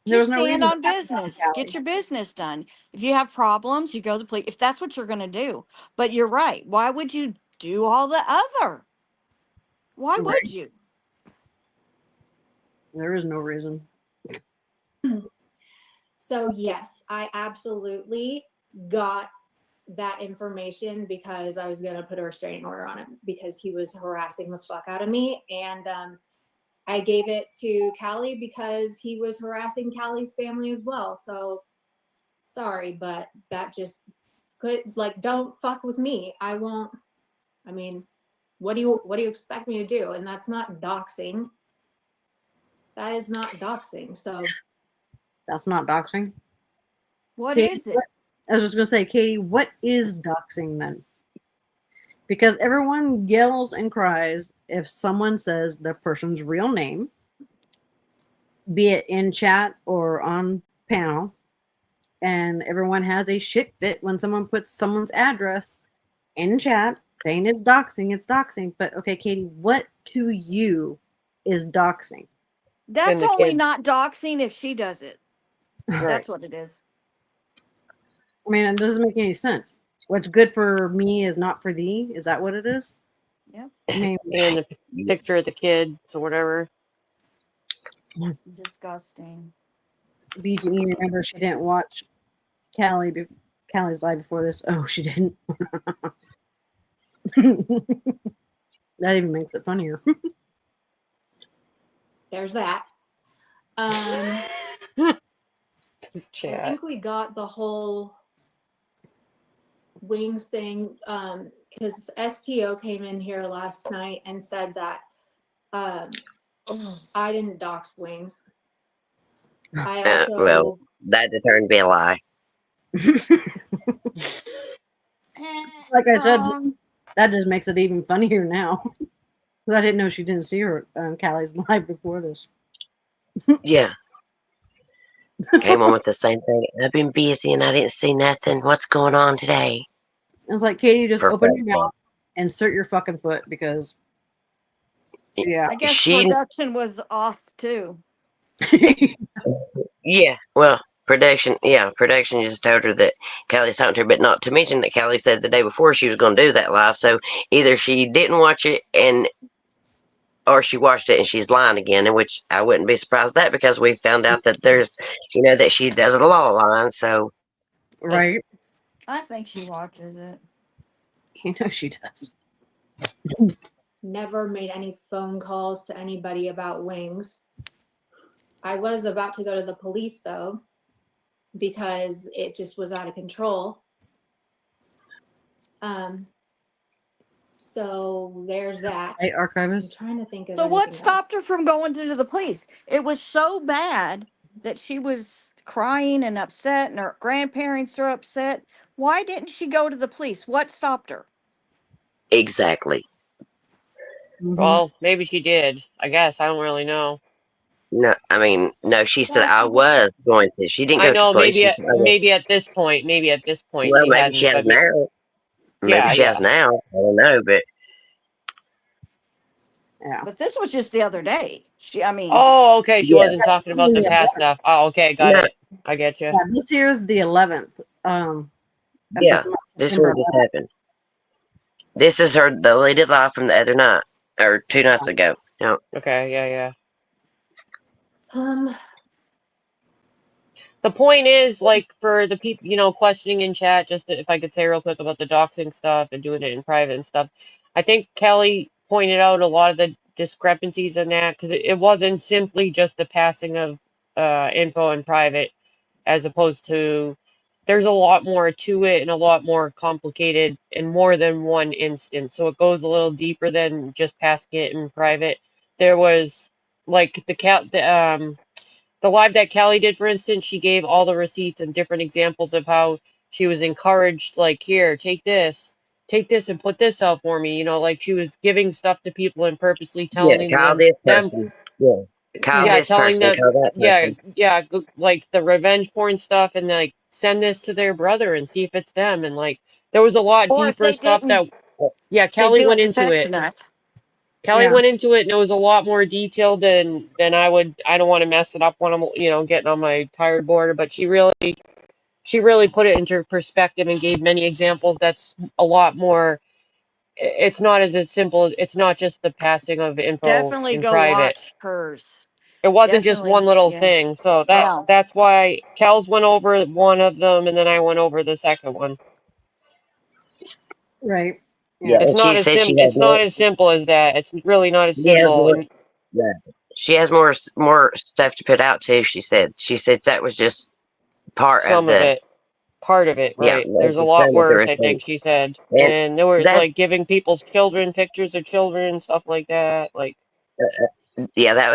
Just stand on business. Get your business done. If you have problems, you go to the police. If that's what you're going to do. But you're right. Why would you do all the other? Why would you? There is no reason. So yes, I absolutely got that information because I was going to put a restraining order on him because he was harassing the fuck out of me. And I gave it to Callie because he was harassing Callie's family as well. So sorry, but that just don't fuck with me. I won't. I mean, what do you expect me to do? And that's not doxing. That is not doxing. So that's not doxing. What is it? I was just going to say, Katie, what is doxing then? Because everyone yells and cries if someone says the person's real name, be it in chat or on panel, and everyone has a shit fit when someone puts someone's address in chat saying it's doxing. But okay, Katie, what to you is doxing? That's only not doxing if she does it. Right. That's what it is. I mean, it doesn't make any sense. What's good for me is not for thee. Is that what it is? Yep. I mean, and the picture of the kid, so whatever. Disgusting. BGE, remember she didn't watch Callie's live before this. Oh, she didn't. That even makes it funnier. there's that. This chat. I think we got the whole wings thing because STO came in here last night and said that I didn't dox wings. I also Well, that turned to be a lie. Like I said, that just makes it even funnier now. Because I didn't know she didn't see her Callie's live before this. Yeah. Came on with the same thing. I've been busy and I didn't see nothing. What's going on today? It's like, Katie, just For open fuck's your mouth, insert your fucking foot, because yeah. I guess She, production was off too. yeah, well, production just told her that Callie talked to her, but not to mention that Callie said the day before she was going to do that live. So either she didn't watch it or she watched it and she's lying again, in which I wouldn't be surprised at that because we found out that there's, that she does a lot of lying. So Right. I think she watches it. You know she does. Never made any phone calls to anybody about wings. I was about to go to the police though, because it just was out of control. So there's that. Hey, I'm archivist. trying to think of So what anything stopped else. her from going to the police? It was so bad that she was crying and upset, and her grandparents are upset. Why didn't she go to the police? What stopped her? exactly. Mhm. Well, maybe she did. I guess I don't really know. No, I mean, no, she said Well, I she was. was going to. She didn't I go to the know police. maybe She at said, "Okay." maybe at this point, Well, she maybe she hadn't, has but now. Maybe yeah, she has yeah. now. I don't know, but Yeah. But this was just the other day. I mean, Oh, okay. She yeah, wasn't Yeah, this talking is about in the the past 11th. stuff. Oh, okay, got no, it. I get you. Yeah, this year's the 11th. Of yeah, this month, this September one just 11th. happened. This is her deleted live from the other night or 2 nights ago. No, Okay, yeah. Um, The point is, like, for the people, questioning in chat, just if I could say real quick about the doxing stuff and doing it in private and stuff, I think Kelly pointed out a lot of the discrepancies in that because it wasn't simply just the passing of info in private, as opposed to there's a lot more to it and a lot more complicated in more than one instance. So it goes a little deeper than just passing it in private. There was like the live that Callie did, for instance, she gave all the receipts and different examples of how she was encouraged, like, here, take this and put this out for me. Like she was giving stuff to people and purposely yeah, telling call them, this person. Yeah, call Yeah. yeah, this telling person. them, Call that yeah, person. yeah, like the revenge porn stuff and like send this to their brother and see if it's them. And like there was a lot or if deeper they stuff didn't, that, yeah, they Kelly do went it into fast it. enough. Kelly Yeah. went into it and it was a lot more detailed than I would. I don't want to mess it up when I'm getting on my tired board, but she really put it into perspective and gave many examples. That's a lot more. It's not as simple. It's not just the passing of info Definitely in go private. watch hers. It wasn't just Definitely, one little yeah. thing. So No, that's why Kels went over one of them and then I went over the second one. Right. Yeah, Yeah. and she said she has It's not more. as simple as that. It's really not as She has simple. more. And Yeah, she has more stuff to put out too. She said. She said that was just part of some of the. it, part of it, Yeah, right? that's There's a just lot some of the worse, I receipt. think she said. And And there was that's like giving people's children pictures of children, stuff like that. Like, yeah, that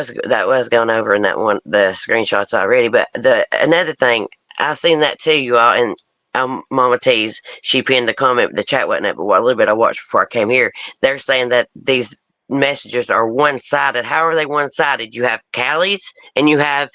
was going over in that one the screenshots already. But the another thing I seen that too, you all, and Mama T's she pinned a comment. The chat wasn't up, but a little bit I watched before I came here. They're saying that these messages are one sided. How are they one sided? You have Callie's and you have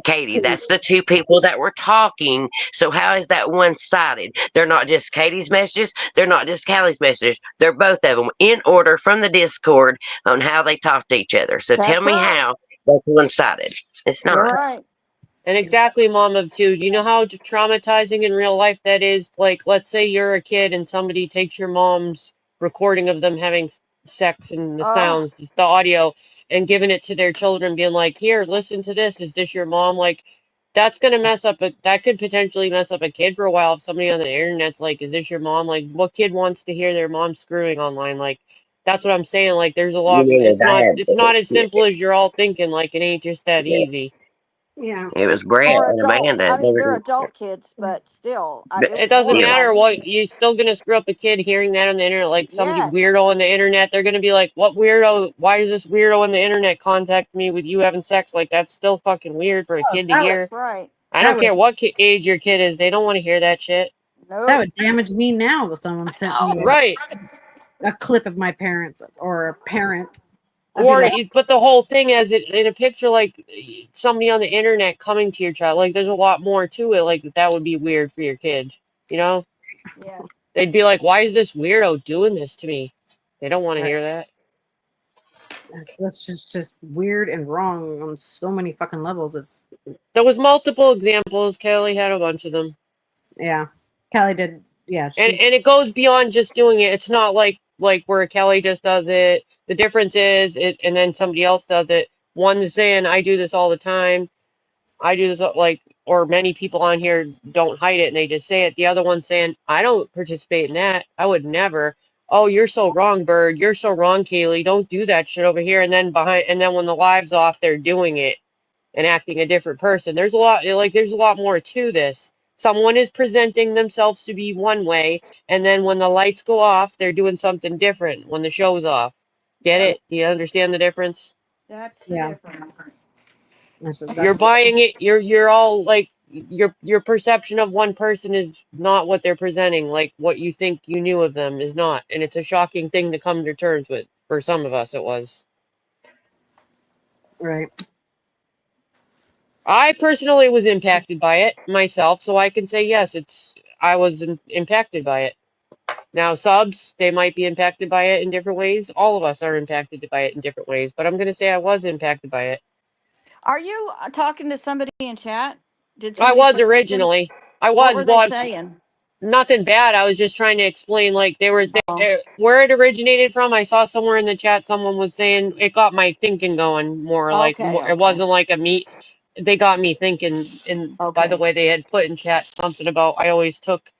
Katie. That's the two people that were talking. So how is that one sided? They're not just Katie's messages. They're not just Callie's messages. They're both of them in order from the Discord on how they talk to each other. So tell that's me right. how that's one sided. It's You're not. right. and exactly, Mama, too. Do you know how traumatizing in real life that is? Like, let's say you're a kid and somebody takes your mom's recording of them having sex and the Oh, sounds, just the audio, and giving it to their children, being like, here, listen to this. Is this your mom? Like, that's gonna mess up. That could potentially mess up a kid for a while if somebody on the internet's like, is this your mom? Like, what kid wants to hear their mom screwing online? Like, that's what I'm saying. Like, there's a You lot. mean It's not as simple as you're all thinking. Like, it ain't just that easy. Yeah. it was Brett or and adults. Amanda. I They mean, were, they're adult kids, but still, but it It was doesn't still, matter horrifying. what, you're still gonna screw up a kid hearing that on the internet, like somebody Yes. weirdo on the internet. They're gonna be like, "What weirdo? Why does this weirdo on the internet contact me with you having sex?" Like that's still fucking weird for a Oh, kid to that would hear. That's right. I that don't would care what age your kid is; they don't want to hear that shit. that Nope. would damage me now if someone sent me Right? a clip of my parents or a parent. I'd be Or like, you put the whole thing as it in a picture, like somebody on the internet coming to your child. Like there's a lot more to it. Like that would be weird for your kid. You know? Yes. They'd be like, "Why is this weirdo doing this to me?" They don't want to Right. hear that. That's just weird and wrong on so many fucking levels. It's There was multiple examples. Kelly had a bunch of them. yeah. Callie did yeah, And she it goes beyond just doing it. It's not like where Kelly just does it. The difference is it and then somebody else does it. One's saying I do this all the time. I do this like or many people on here don't hide it and they just say it. The other one's saying I don't participate in that. I would never. Oh, you're so wrong, Bird. You're so wrong, Kaylee. Don't do that shit over here. And then when the live's off, they're doing it and acting a different person. There's a lot more to this. Someone is presenting themselves to be one way, and then when the lights go off, they're doing something different when the show's off. Get Yep. it? Do you understand the difference? That's the yeah. difference. You're That's buying it. You're all like your perception of one person is not what they're presenting. Like what you think you knew of them is not, and it's a shocking thing to come to terms with. For some of us, it was. right. I personally was impacted by it myself, so I can say yes, I was impacted by it. Now, subs, they might be impacted by it in different ways. All of us are impacted by it in different ways, but I'm going to say I was impacted by it. Are you talking to somebody in chat? Did I somebody was say something? originally. I What was were they once. saying? Nothing bad. I was just trying to explain, like Oh, where it originated from. I saw somewhere in the chat someone was saying it got my thinking going more. Like okay, more, it okay, wasn't like a meat. They got me thinking. And by the okay. way, they had put in chat something about I always took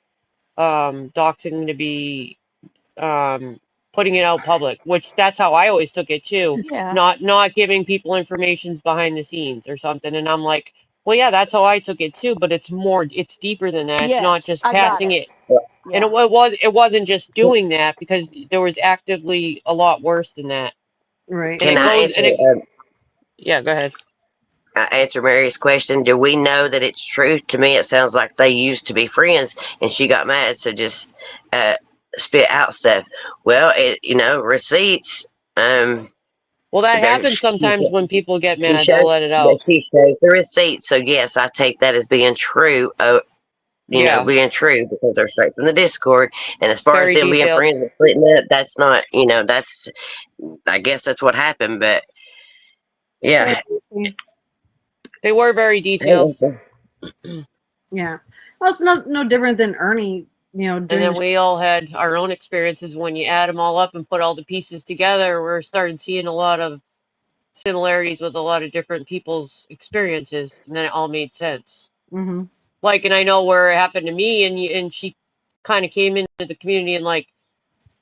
doxing to be putting it out public, which that's how I always took it too. Yeah. Not giving people informations behind the scenes or something. And I'm like, well, yeah, that's how I took it too. But it's deeper than that. It's not Yes, just I got passing it. it and Yeah. it wasn't just doing that because there was actively a lot worse than that. Right. And Can it I goes answer? and it yeah, go ahead. Answer Mary's question. Do we know that it's true? To me, it sounds like they used to be friends, and she got mad, so just uh, spit out stuff. Well, receipts. Well, that There, happens sometimes when people get she mad, they'll shows let it that out. she shows the receipts. So yes, I take that as being true. Yeah, Being true because they're straight from the Discord. And as far as very them being detailed. friends and splitting up, that's not. That's. I guess that's what happened, but Go yeah. ahead, Lucy. They were very detailed. Yeah. Well, it's no different than Ernie, And doing then the we all had our own experiences. When you add them all up and put all the pieces together, we're starting seeing a lot of similarities with a lot of different people's experiences, and then it all made sense. mm-hmm. Like, and I know where it happened to me, and she kind of came into the community and like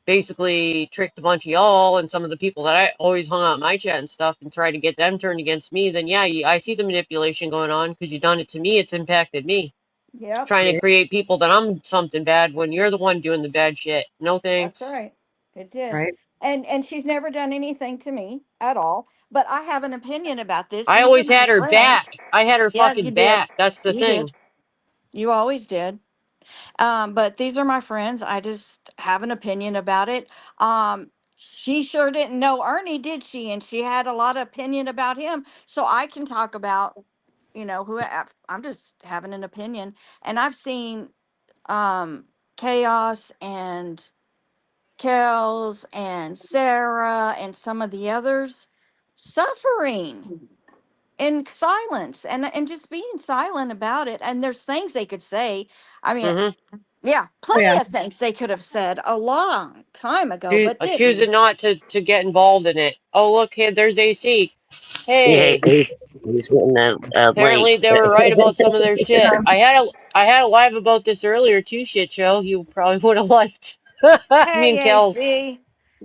basically tricked a bunch of y'all and some of the people that I always hung out in my chat and stuff and tried to get them turned against me. Then yeah, I see the manipulation going on because you've done it to me. It's impacted me. Yep. Trying to Yeah. create people that I'm something bad when you're the one doing the bad shit. No That's thanks. right. It did. Right. And she's never done anything to me at all. But I have an opinion about this. I These are always my had her friends. back. I had her Yeah, fucking you did. back. That's the You did. thing. You always did. But these are my friends. I just have an opinion about it. She sure didn't know Ernie, did she? And she had a lot of opinion about him. So I can talk about, who I'm just having an opinion. And I've seen Chaos and Kels and Sarah and some of the others suffering in silence and just being silent about it. And there's things they could say. I mean, Mm-hmm. yeah, Oh plenty yeah. of things they could have said a long time ago, but didn't. Choosing not to get involved in it. Oh look, hey, there's AC. Yeah, Hey, he's getting a link. apparently they were right about some of their shit. I had a live about this earlier too. Shit show. You probably would have liked. Me and Hey, Kels. AC.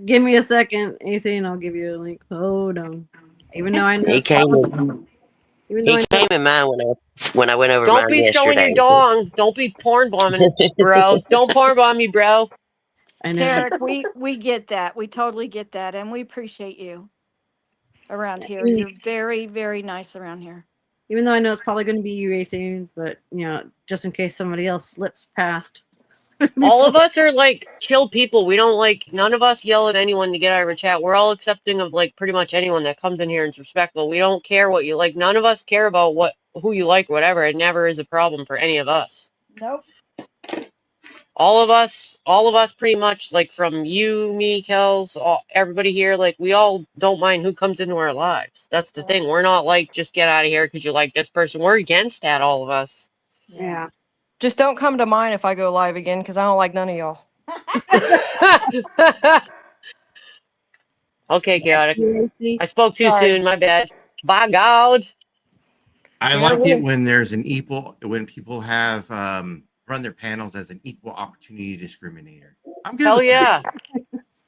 Give me a second, AC, and I'll give you a link. Hold on. Even though I know he it's came. possible. Even though He I know. came in mine when I went over Don't mine be showing your yesterday. dong. Don't be porn bombing, bro. Don't porn bomb me, bro. I know. Tarek, we get that. We totally get that. And we appreciate you around here. Even, You're very, very nice around here. even though I know it's probably going to be you, AC, but just in case somebody else slips past All before. of us are like chill people. We don't like none of us yell at anyone to get out of a chat. We're all accepting of like pretty much anyone that comes in here and is respectful. We don't care what you like. None of us care about who you like or whatever. It never is a problem for any of us. Nope. all of us pretty much, like from you, me, Kels, everybody here, like we all don't mind who comes into our lives. That's the thing. We're not like, just get out of here because you like this person. We're against that, all of us. Yeah. Just don't come to mine if I go live again, because I don't like none of y'all. Okay, chaotic. Tracy. I spoke too Sorry. soon. My bad. By God. I Yeah, like it really. when there's when people have run their panels as an equal opportunity discriminator. I'm good Hell with that.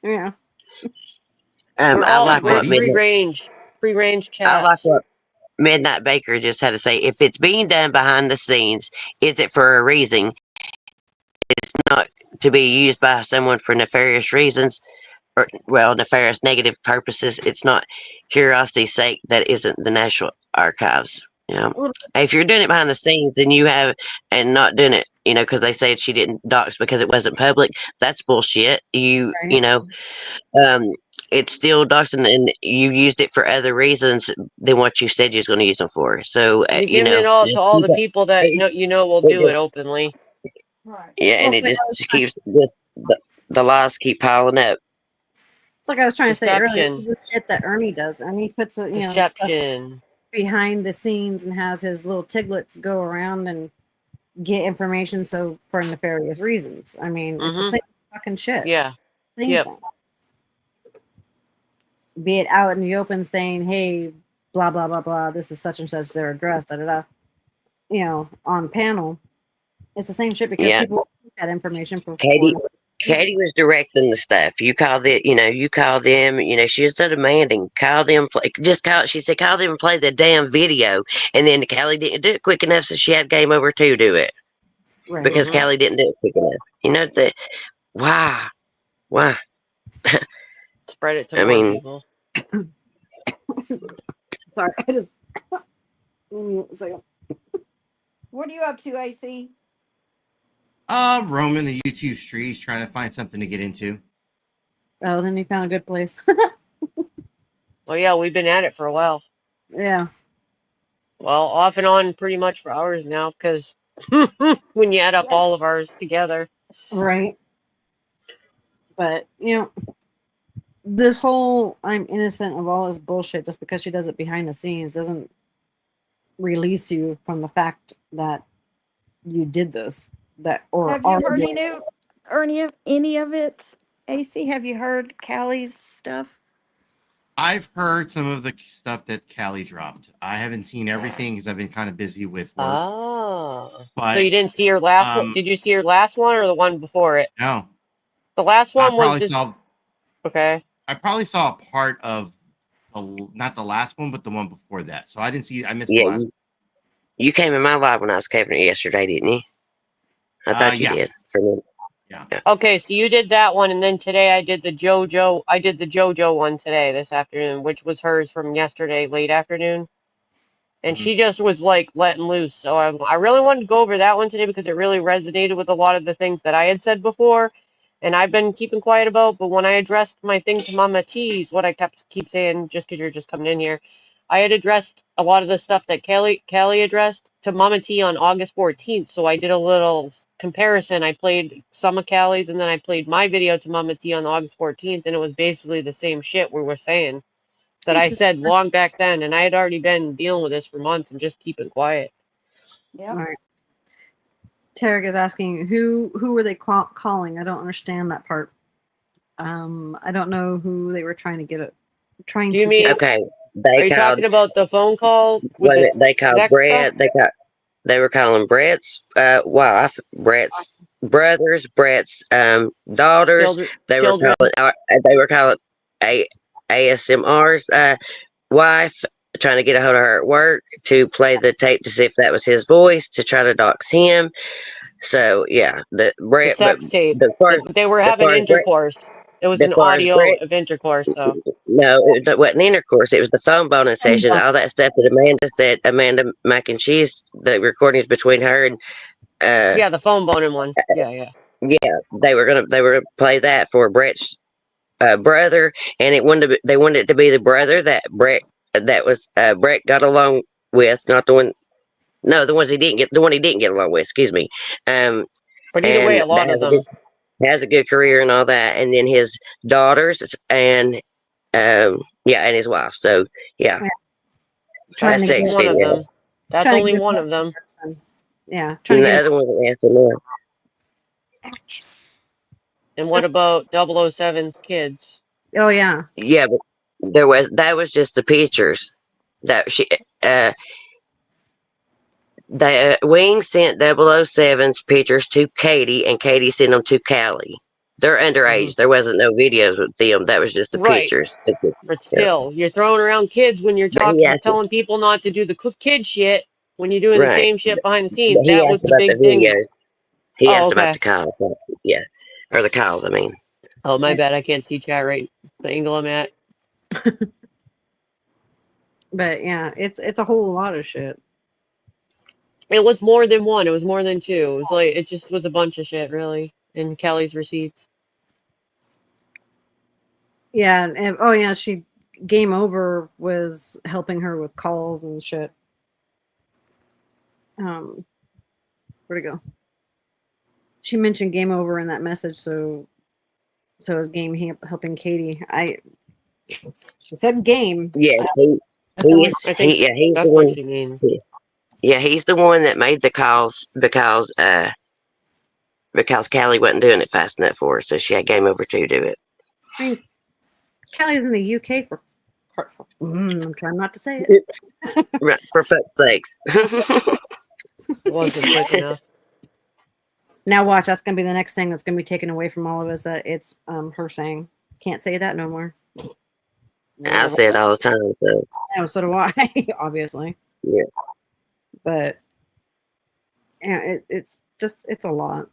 yeah. Yeah. We're I all like we're what Ladies. free range I like chats. what Midnight Baker just had to say. If it's being done behind the scenes, is it for a reason? It's not to be used by someone for nefarious reasons, or well, nefarious negative purposes. It's not curiosity's sake. That isn't the National Archives. You know, Well, if you're doing it behind the scenes and you have and not doing it, you know, because they said she didn't dox because it wasn't public. That's bullshit. You right. know, um, it's still doxing, and you used it for other reasons than what you said you was going to use them for. So You're you giving know, it all to just all keep the it. people that It, you know will it do it just openly. Right. yeah, Well, and it's it like just keeps the lies keep piling up. it's like I was trying to say earlier. This is Deception. the shit that Ernie does. Ernie puts stuff Deception. behind the scenes and has his little tiglets go around and get information so for nefarious reasons. I mean, it's the Mm-hmm. same fucking shit. Yeah. Same Yep. thing. Be it out in the open saying, "Hey, blah blah blah blah. This is such and such their address." Da da da. You know, on panel, it's the same shit because Yeah, people get that information for Katie. nefarious Katie reasons. was directing the stuff. You call it, you know, you call them, you know, she was so demanding. Call them, just call. She said, call them and play the damn video. And then Callie didn't do it quick enough, so she had game over to do it Right. because Mm-hmm. Callie didn't do it quick enough. You know that why? Why? Spread it to I more mean, people. Sorry, I just. It's like, What are you up to, AC? Roaming the YouTube streets trying to find something to get into. oh, then you found a good place. Well, yeah, we've been at it for a while. Yeah. Well, off and on pretty much for hours now, because when you add up all of ours together. Right. But this whole I'm innocent of all this bullshit just because she does it behind the scenes doesn't release you from the fact that you did this. That or Have are you heard doing any of it? AC, have you heard Callie's stuff? I've heard some of the stuff that Callie dropped. I haven't seen everything because I've been kind of busy with work. Ah. So But you didn't see her last one? Did you see her last one or the one before it? no, The last I one was probably just saw. okay. I probably saw a part of not the last one, but the one before that. So I didn't see. I missed the yeah, last. you came in my live when I was covering it yesterday, didn't you? I thought you Yeah, did. For me. yeah. Okay, so you did that one, and then today I did the JoJo. I did the JoJo one today, this afternoon, which was hers from yesterday, late afternoon. And Mhm. she just was like letting loose. So I really wanted to go over that one today because it really resonated with a lot of the things that I had said before, and I've been keeping quiet about. But when I addressed my thing to Mama T's, what I keep saying, just because you're just coming in here, I had addressed a lot of the stuff that Kelly addressed to Mama T on August 14th. So I did a little comparison. I played some of Callie's, and then I played my video to Mama T on August 14th, and it was basically the same shit we were saying that I interesting. said long back then, and I had already been dealing with this for months and just keeping quiet. All Yep. right. Tarek is asking who were they calling? I don't understand that part. I don't know who they were trying to get it. Trying Do you to get. mean, Okay, are they you called. talking about the phone call with Wait a the minute, they called sex stuff? Brett. They were calling Brett's wife, Brett's brothers, Brett's daughters. Children? They were calling a ASMR's wife, trying to get a hold of her at work to play the tape to see if that was his voice to try to dox him. So yeah, the The Brett, but sex tape. the far They were the having far as Brett, intercourse. It was the an far as audio Brett. of intercourse, though. No, it wasn't intercourse. It was the phone boning session. All that stuff that Amanda said. Amanda Mac and Cheese. The recordings between her and Yeah, the phone boning one. Yeah. yeah, they were gonna play that for Brett's brother, and they wanted it to be the brother that Brett got along with, not the one. No, the one he didn't get along with. Excuse me. Um, But either way, and a lot that of them. has a good career and all that. And then his daughters and and his wife. So yeah, Yeah. Trying that's to the get One of experience. them. That's trying to only get a one of best them. person. Yeah, trying And to the get other one was asking more. ouch. And what about 007's kids? Oh yeah. Yeah, but that was just the pictures that she the Wing sent 007's pictures to Katie, and Katie sent them to Callie. They're underage. There wasn't no videos with them. That was just the Right. pictures. But Yeah. still, you're throwing around kids when you're But he asked, telling people not to do the kid shit when you're doing the right? same shit behind the But scenes. he That was asked the about the big thing. videos. He Oh, asked about okay. the Kyle. Yeah, or the Kyles. I mean, Oh, my bad. I can't see chat right. The angle I'm at. But yeah, it's a whole lot of shit. It was more than one. It was more than two. It was like it just was a bunch of shit, really. In Kelly's receipts. Yeah, and oh yeah, she Game Over was helping her with calls and shit. Where'd it go? She mentioned Game Over in that message, so is Game helping Katie. She said Game. yes, That's the only. I think he's the that's what one. she means. Yeah, he's the one that made the calls because Callie wasn't doing it fast enough for her, so she had Game Over to do it. I mean, Callie's in the UK for. I'm trying not to say it. Right, for fuck's sakes. It wasn't quick enough. Now watch, that's gonna be the next thing that's gonna be taken away from all of us. That it's her saying, "Can't say that no more." I say it all the time. So Yeah, so do I, obviously. yeah, But yeah, it's a lot.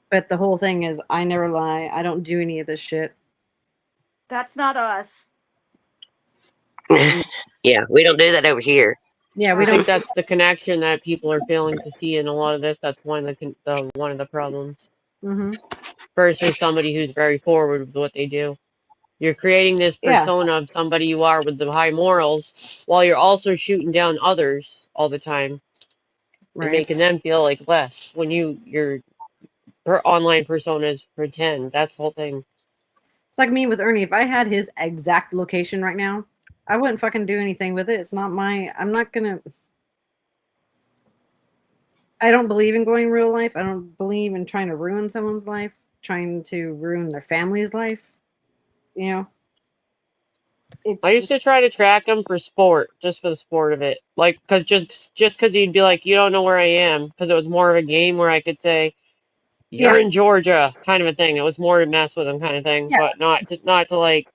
But the whole thing is, I never lie. I don't do any of this shit. That's not us. yeah, we don't do that over here. Yeah, we I think don't. that's the connection that people are failing to see in a lot of this. That's one of the problems. Mm-hmm. Versus somebody who's very forward with what they do. You're creating this Yeah, persona of somebody you are with the high morals, while you're also shooting down others all the time and right. making them feel like less. When your online personas pretend. That's the whole thing. It's like me with Ernie. If I had his exact location right now, I wouldn't fucking do anything with it. It's not my. I'm not gonna. I don't believe in going real life. I don't believe in trying to ruin someone's life, trying to ruin their family's life. You know, I used to try to track him for sport, just for the sport of it. Like, cause just because he'd be like, you don't know where I am, because it was more of a game where I could say, you're in Georgia, kind of a thing. It was more to mess with him, kind of thing, yeah, but not to like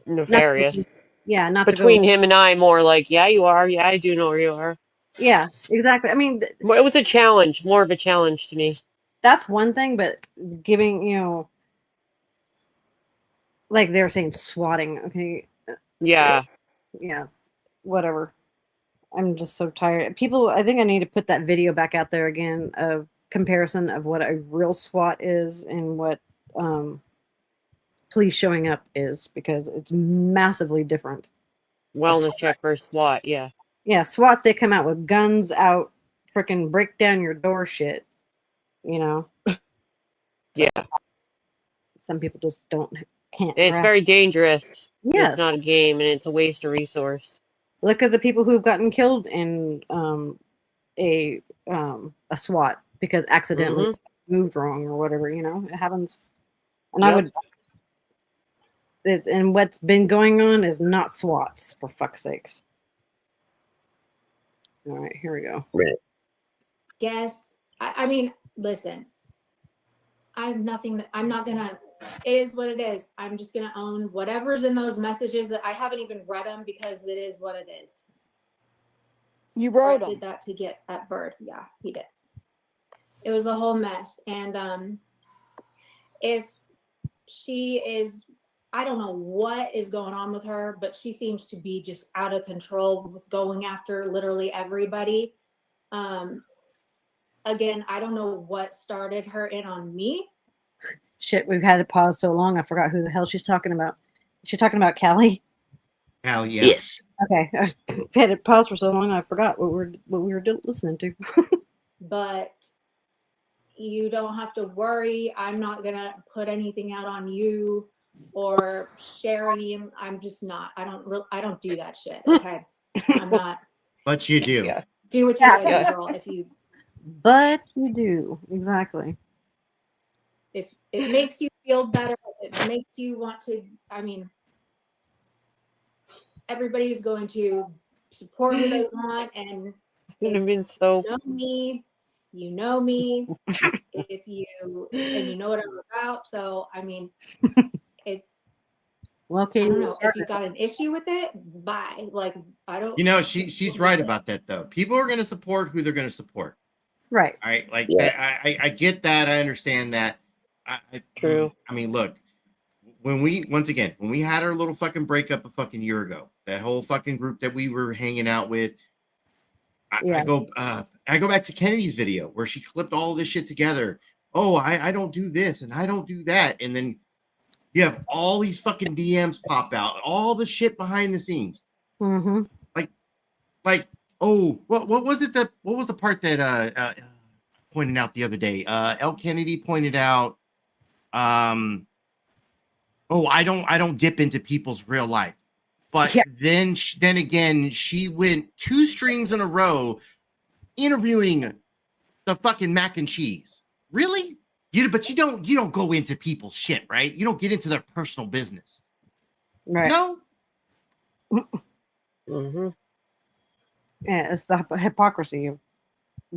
not nefarious. to, yeah, not to go. Between him and I, more like, yeah, you are. Yeah, I do know where you are. Yeah, exactly. I mean, Well, it was a challenge, more of a challenge to me. that's one thing, but giving, like they were saying, swatting. Okay, Yeah. yeah, whatever. I'm just so tired. People, I think I need to put that video back out there again of comparison of what a real SWAT is and what police showing up is, because it's massively different. Wellness check versus SWAT, yeah. Yeah, SWATs, they come out with guns out, freaking break down your door shit. Yeah. Some people just can't. And it's very dangerous. Yes. It's not a game, and it's a waste of resource. Look at the people who've gotten killed in a SWAT because accidentally moved wrong or whatever. It happens. And I would. And what's been going on is not SWATs, for fuck's sakes. All right, here we go. Right. Yes. I mean, listen. I'm not gonna. It is what it is. I'm just gonna own whatever's in those messages that I haven't even read them because it is what it is. You wrote Brett them. did that to get at Bird. Yeah, he did. It was a whole mess. And if she is, I don't know what is going on with her, but she seems to be just out of control with going after literally everybody. Again, I don't know what started her in on me. Shit, we've had to pause so long. I forgot who the hell she's talking about. Is she talking about Callie? Hell yeah. Yes. Okay, I had to pause for so long. I forgot what we were listening to. But you don't have to worry. I'm not gonna put anything out on you or share any. I'm just not. I don't do that shit. Okay, I'm not. But you do. Yeah. Do what you Yeah. gotta do, girl. If you Exactly. if it makes you feel better, it makes you want to. I mean, everybody's going to support who they want, and Cinnamon soap. you know me. If you and you know what I'm about, so I mean, it's. Well, I Katie, don't know if you've got an issue with it. Bye. Like I don't. You know, she's right about that though. People are going to support who they're going to support. right. All right, like Yeah. that. I get that. I understand that. True. I mean, look, when we had our little fucking breakup a fucking year ago, that whole fucking group that we were hanging out with, I go back to Kennedy's video where she clipped all this shit together. Oh, I don't do this and I don't do that, and then you have all these fucking DMs pop out, all the shit behind the scenes. Mm-hmm. Like, oh, what was it that what was the part that pointed out the other day? L. Kennedy pointed out, oh, I don't dip into people's real life. But Yeah. then again, she went 2 streams in a row interviewing the fucking mac and cheese. Really? But you don't go into people's shit, right? You don't get into their personal business. Right. No. Mm-hmm. Yeah, it's the hypocrisy of If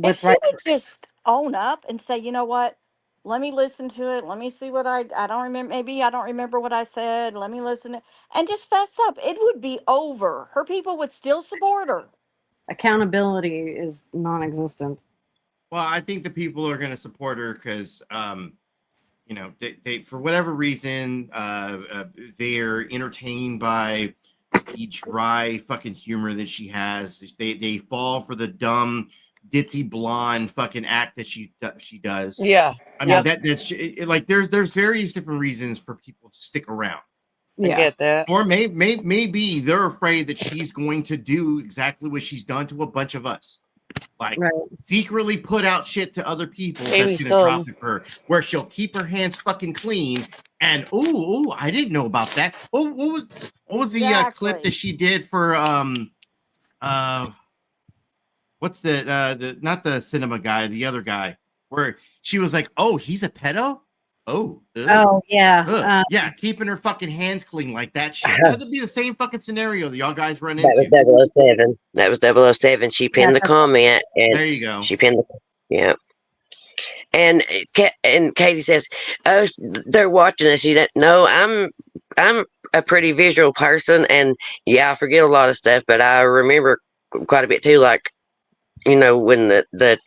what's she right. would just own up and say, you know what, let me listen to it. Let me see what I don't remember. Maybe I don't remember what I said. Let me listen and just fess up. It would be over. Her people would still support her. Accountability is non-existent. Well, I think the people are going to support her because, you know, they for whatever reason, they're entertained by the dry fucking humor that she has. They fall for the dumb, ditzy blonde fucking act that she does. Yeah. I mean, that's like there's various different reasons for people to stick around. I get that. Or maybe they're afraid that she's going to do exactly what she's done to a bunch of us. Like secretly put out shit to other people Maybe that's gonna drop it for her, where she'll keep her hands fucking clean. And ooh, I didn't know about that. Oh, what was the clip that she did for what's the not the cinema guy, the other guy, where she was like, oh, he's a pedo? Oh, yeah. Yeah, keeping her fucking hands clean like that shit. That'd be the same fucking scenario that y'all guys run That into. was 007. That was 007. She pinned the comment, and there you go. She pinned yeah. And Katie says, "Oh, they're watching us." You don't know. I'm a pretty visual person, and yeah, I forget a lot of stuff, but I remember quite a bit too. Like, you know, when the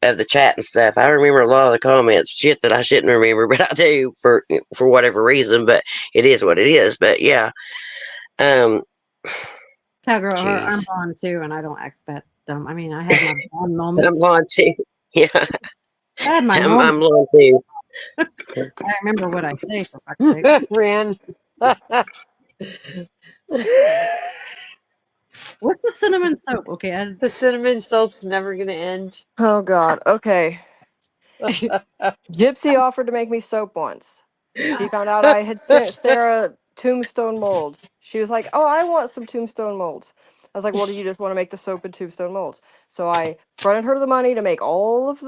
of the chat and stuff, I remember a lot of the comments, shit that I shouldn't remember, but I do for whatever reason. But it is what it is. But yeah, Cowgirl, I'm jeez. blonde too, and I don't act that dumb. I mean, I had my blonde moments. I'm blonde too. Yeah, I had my I'm moments. blonde too. I remember what I say, for fuck's sake. Ran. What's the cinnamon soap? Okay, The cinnamon soap's never gonna end. Oh God. Okay. Gypsy offered to make me soap once. She found out I had sent Sarah tombstone molds. She was like, "Oh, I want some tombstone molds." I was like, "Well, do you just want to make the soap in tombstone molds?" So I fronted her the money to make all of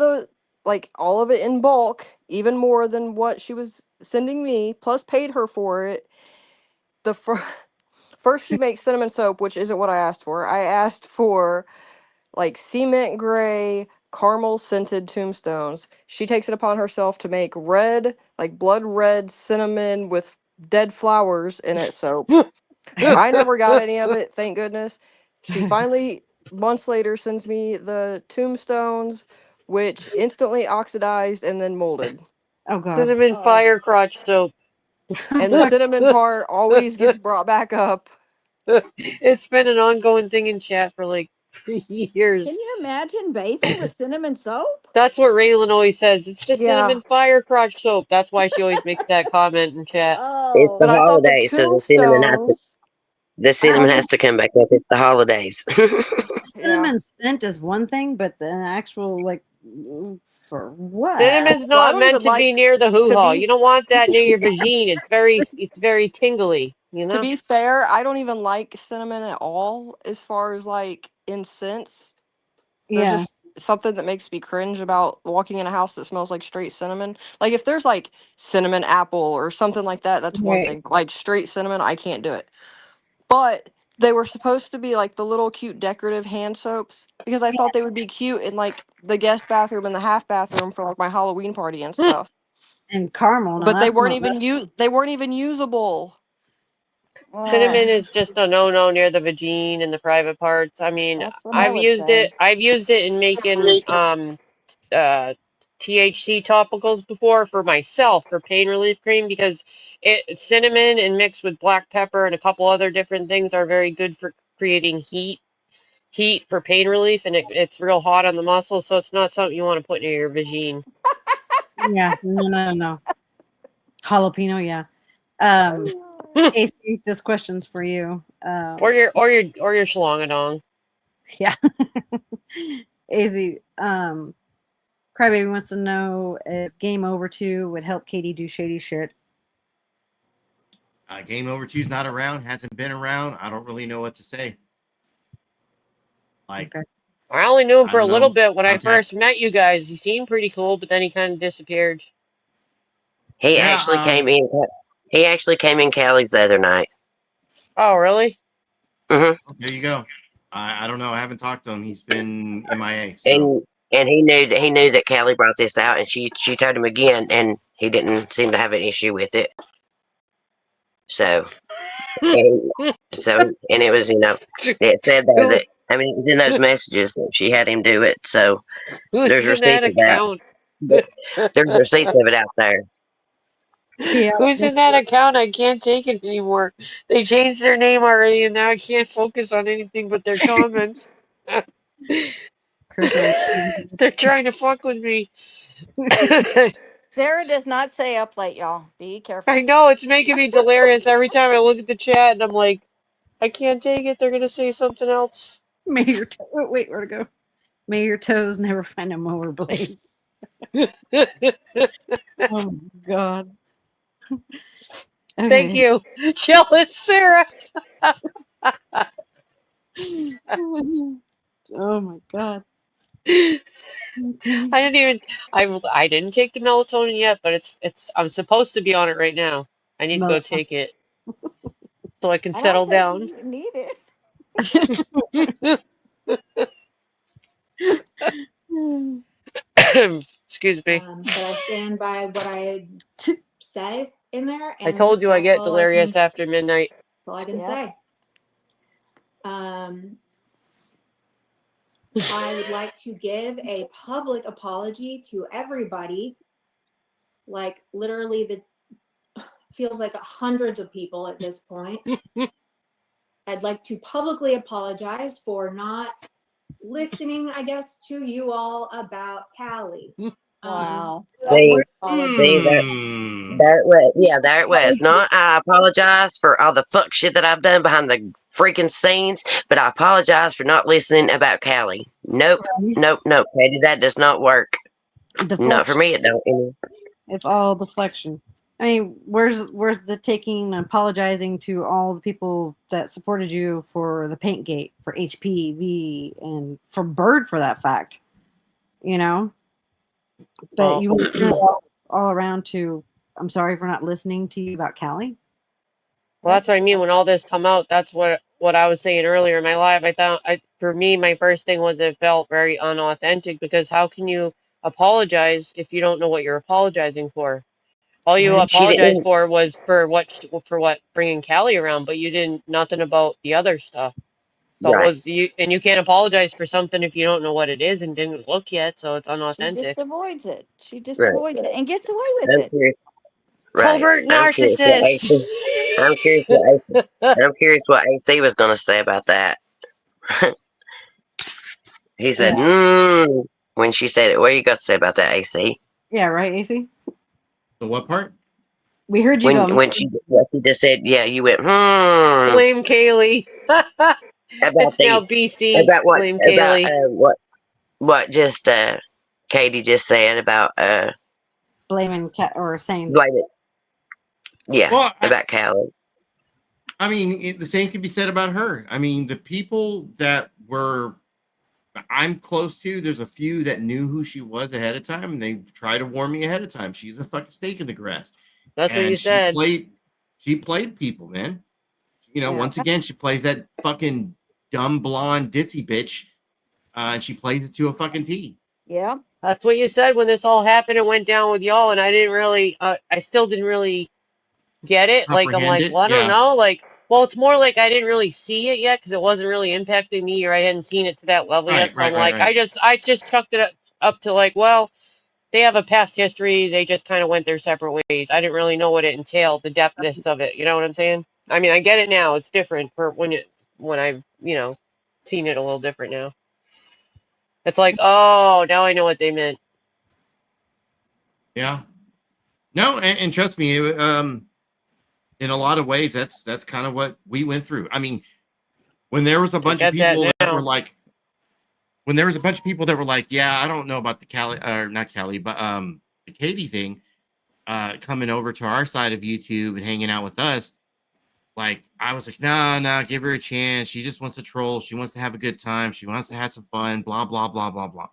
it in bulk, even more than what she was sending me, plus paid her for it. First she makes cinnamon soap, which isn't what I asked for. I asked for like cement gray caramel scented tombstones. She takes it upon herself to make red, like blood red cinnamon with dead flowers in it soap. I never got any of it, thank goodness. She finally, months later, sends me the tombstones, which instantly oxidized and then molded. Oh God. Cinnamon fire crotch soap. And the cinnamon part always gets brought back up. It's been an ongoing thing in chat for like 3 years. Can you imagine bathing with cinnamon soap? That's what Raylan always says. It's just Yeah. cinnamon fire crotch soap. That's why she always makes that comment in chat. It's Oh, the But I thought the holidays, so the cinnamon has to come back up. It's the holidays. Cinnamon scent is one thing, but the actual like For what? Cinnamon's Well, I not don't meant even to be like near the hoo-ha. be You don't want that near your vagine. It's very tingly, you to know? be fair, I don't even like cinnamon at all as far as like in scents. There's Yeah. just something that makes me cringe about walking in a house that smells like straight cinnamon. Like if there's like cinnamon apple or something like that, that's one Right. thing. Like straight cinnamon, I can't do it. But they were supposed to be like the little cute decorative hand soaps because I thought they would be cute in like the guest bathroom and the half bathroom for like my Halloween party and stuff. And caramel. Now But they that's weren't not even they weren't even usable. Cinnamon Ugh, is just a no-no near the vagine and the private parts. I mean, that's what I would say. I've used it in making THC topicals before for myself for pain relief cream because cinnamon and mixed with black pepper and a couple other different things are very good for creating heat for pain relief, and it's real hot on the muscles, so it's not something you want to put near your vagine. Yeah. No. Jalapeno. Yeah. AC, this question's for you. Or your schlongadong. Yeah. AC. Crybaby wants to know if Game Over 2 would help Katie do shady shit. Game Over 2's not around, hasn't been around. I don't really know what to say. Like, Okay. I only knew him I for a don't little know. bit when I Contact. first met you guys. He seemed pretty cool, but then he kind of disappeared. He Yeah, actually came in. He actually came in Callie's the other night. Oh, really? Hmm. there you go. I don't know. I haven't talked to him. He's been MIA. So And he knew that Callie brought this out, and she told him again, and he didn't seem to have an issue with it. So, and, and it was it said there Who that I mean it was in those messages that she had him do it. So who's there's in that receipts of that. account? There's receipts of it out there. Yeah. Who's in that account? I can't take it anymore. They changed their name already, and now I can't focus on anything but their comments. Chris, are They're trying to fuck with me. Sarah does not stay up late, y'all. Be I careful. know it's making me delirious every time I look at the chat, and I'm like, I can't take it. They're gonna say something else. May your wait, where to go? May your toes never find a mower blade. Oh my god. Thank Okay. you, jealous Sarah. Oh my god. I didn't even. I didn't take the melatonin yet, but it's. I'm supposed to be on it right now. I need to go take it so I can I don't settle think down. you need it. Excuse me. But I stand by what I said in there, I and told you I that's get all I can. delirious after midnight. That's all I can Yep. say. I would like to give a public apology to everybody. Like literally, the feels like hundreds of people at this point. I'd like to publicly apologize for not listening, I guess, to you all about Callie. Wow. See, see Apology. there it was. Yeah, there it was. Not I apologize for all the fuck shit that I've done behind the freaking scenes, but I apologize for not listening about Callie. Nope, Katie, that does not work. Not for Deflection. me, it don't. It's all deflection. I mean, where's the taking and apologizing to all the people that supported you for the paint gate, for HPV, and for Bird for that fact, you know? But Well, you went all around to, I'm sorry for not listening to you about Callie. that's what I mean. When all this come out, that's what I was saying earlier in my live. I thought, for me, my first thing was it felt very unauthentic because how can you apologize if you don't know what you're apologizing for? All you Right. She apologized didn't. for was for what bringing Callie around, but you didn't nothing about the other stuff. So it Right. was you, and you can't apologize for something if you don't know what it is and didn't look yet. So it's She just unauthentic. avoids it. She just Right. avoids it and gets away with I'm it. curious. Right. Covert I'm curious what narcissist. AC. I'm curious what AC. I'm curious what AC was going to say about that. He said, when she said it. What you got to say about that, AC? Yeah, right, AC? the what part? We heard you go. When she just said, yeah, you went Blame Kaylee. about It's now the BC. about what Blame about Kaylee. what just Katie just said about blaming or saying blame it. Yeah, Well, about Callie. I mean, the same could be said about her. I mean, the people that I'm close to, there's a few that knew who she was ahead of time, and they tried to warn me ahead of time. She's a fucking snake in the grass. That's what you said. She played people, man. You know, Yeah. once again, she plays that fucking dumb blonde ditzy bitch, and she plays it to a fucking T. Yeah. That's what you said when this all happened and went down with y'all, and I didn't really, I still didn't really get it. Like, I'm Comprehend like, it, well, I don't yeah. know. Like, well, it's more like I didn't really see it yet because it wasn't really impacting me, or I hadn't seen it to that level yet. So I'm like, I just chucked it up to like, well, they have a past history. They just kind of went their separate ways. I didn't really know what it entailed, the depthness of it. You know what I'm saying? I mean, I get it now. It's different for when I've seen it a little different now. It's like, oh, now I know what they meant. Yeah. No, and trust me, in a lot of ways, that's kind of what we went through. I mean, when there was a bunch of people that were like, yeah, I don't know about the Callie, or not Callie, but the Katie thing, coming over to our side of YouTube and hanging out with us. Like, I was like, no, give her a chance. She just wants to troll. She wants to have a good time. She wants to have some fun. Blah blah blah blah blah.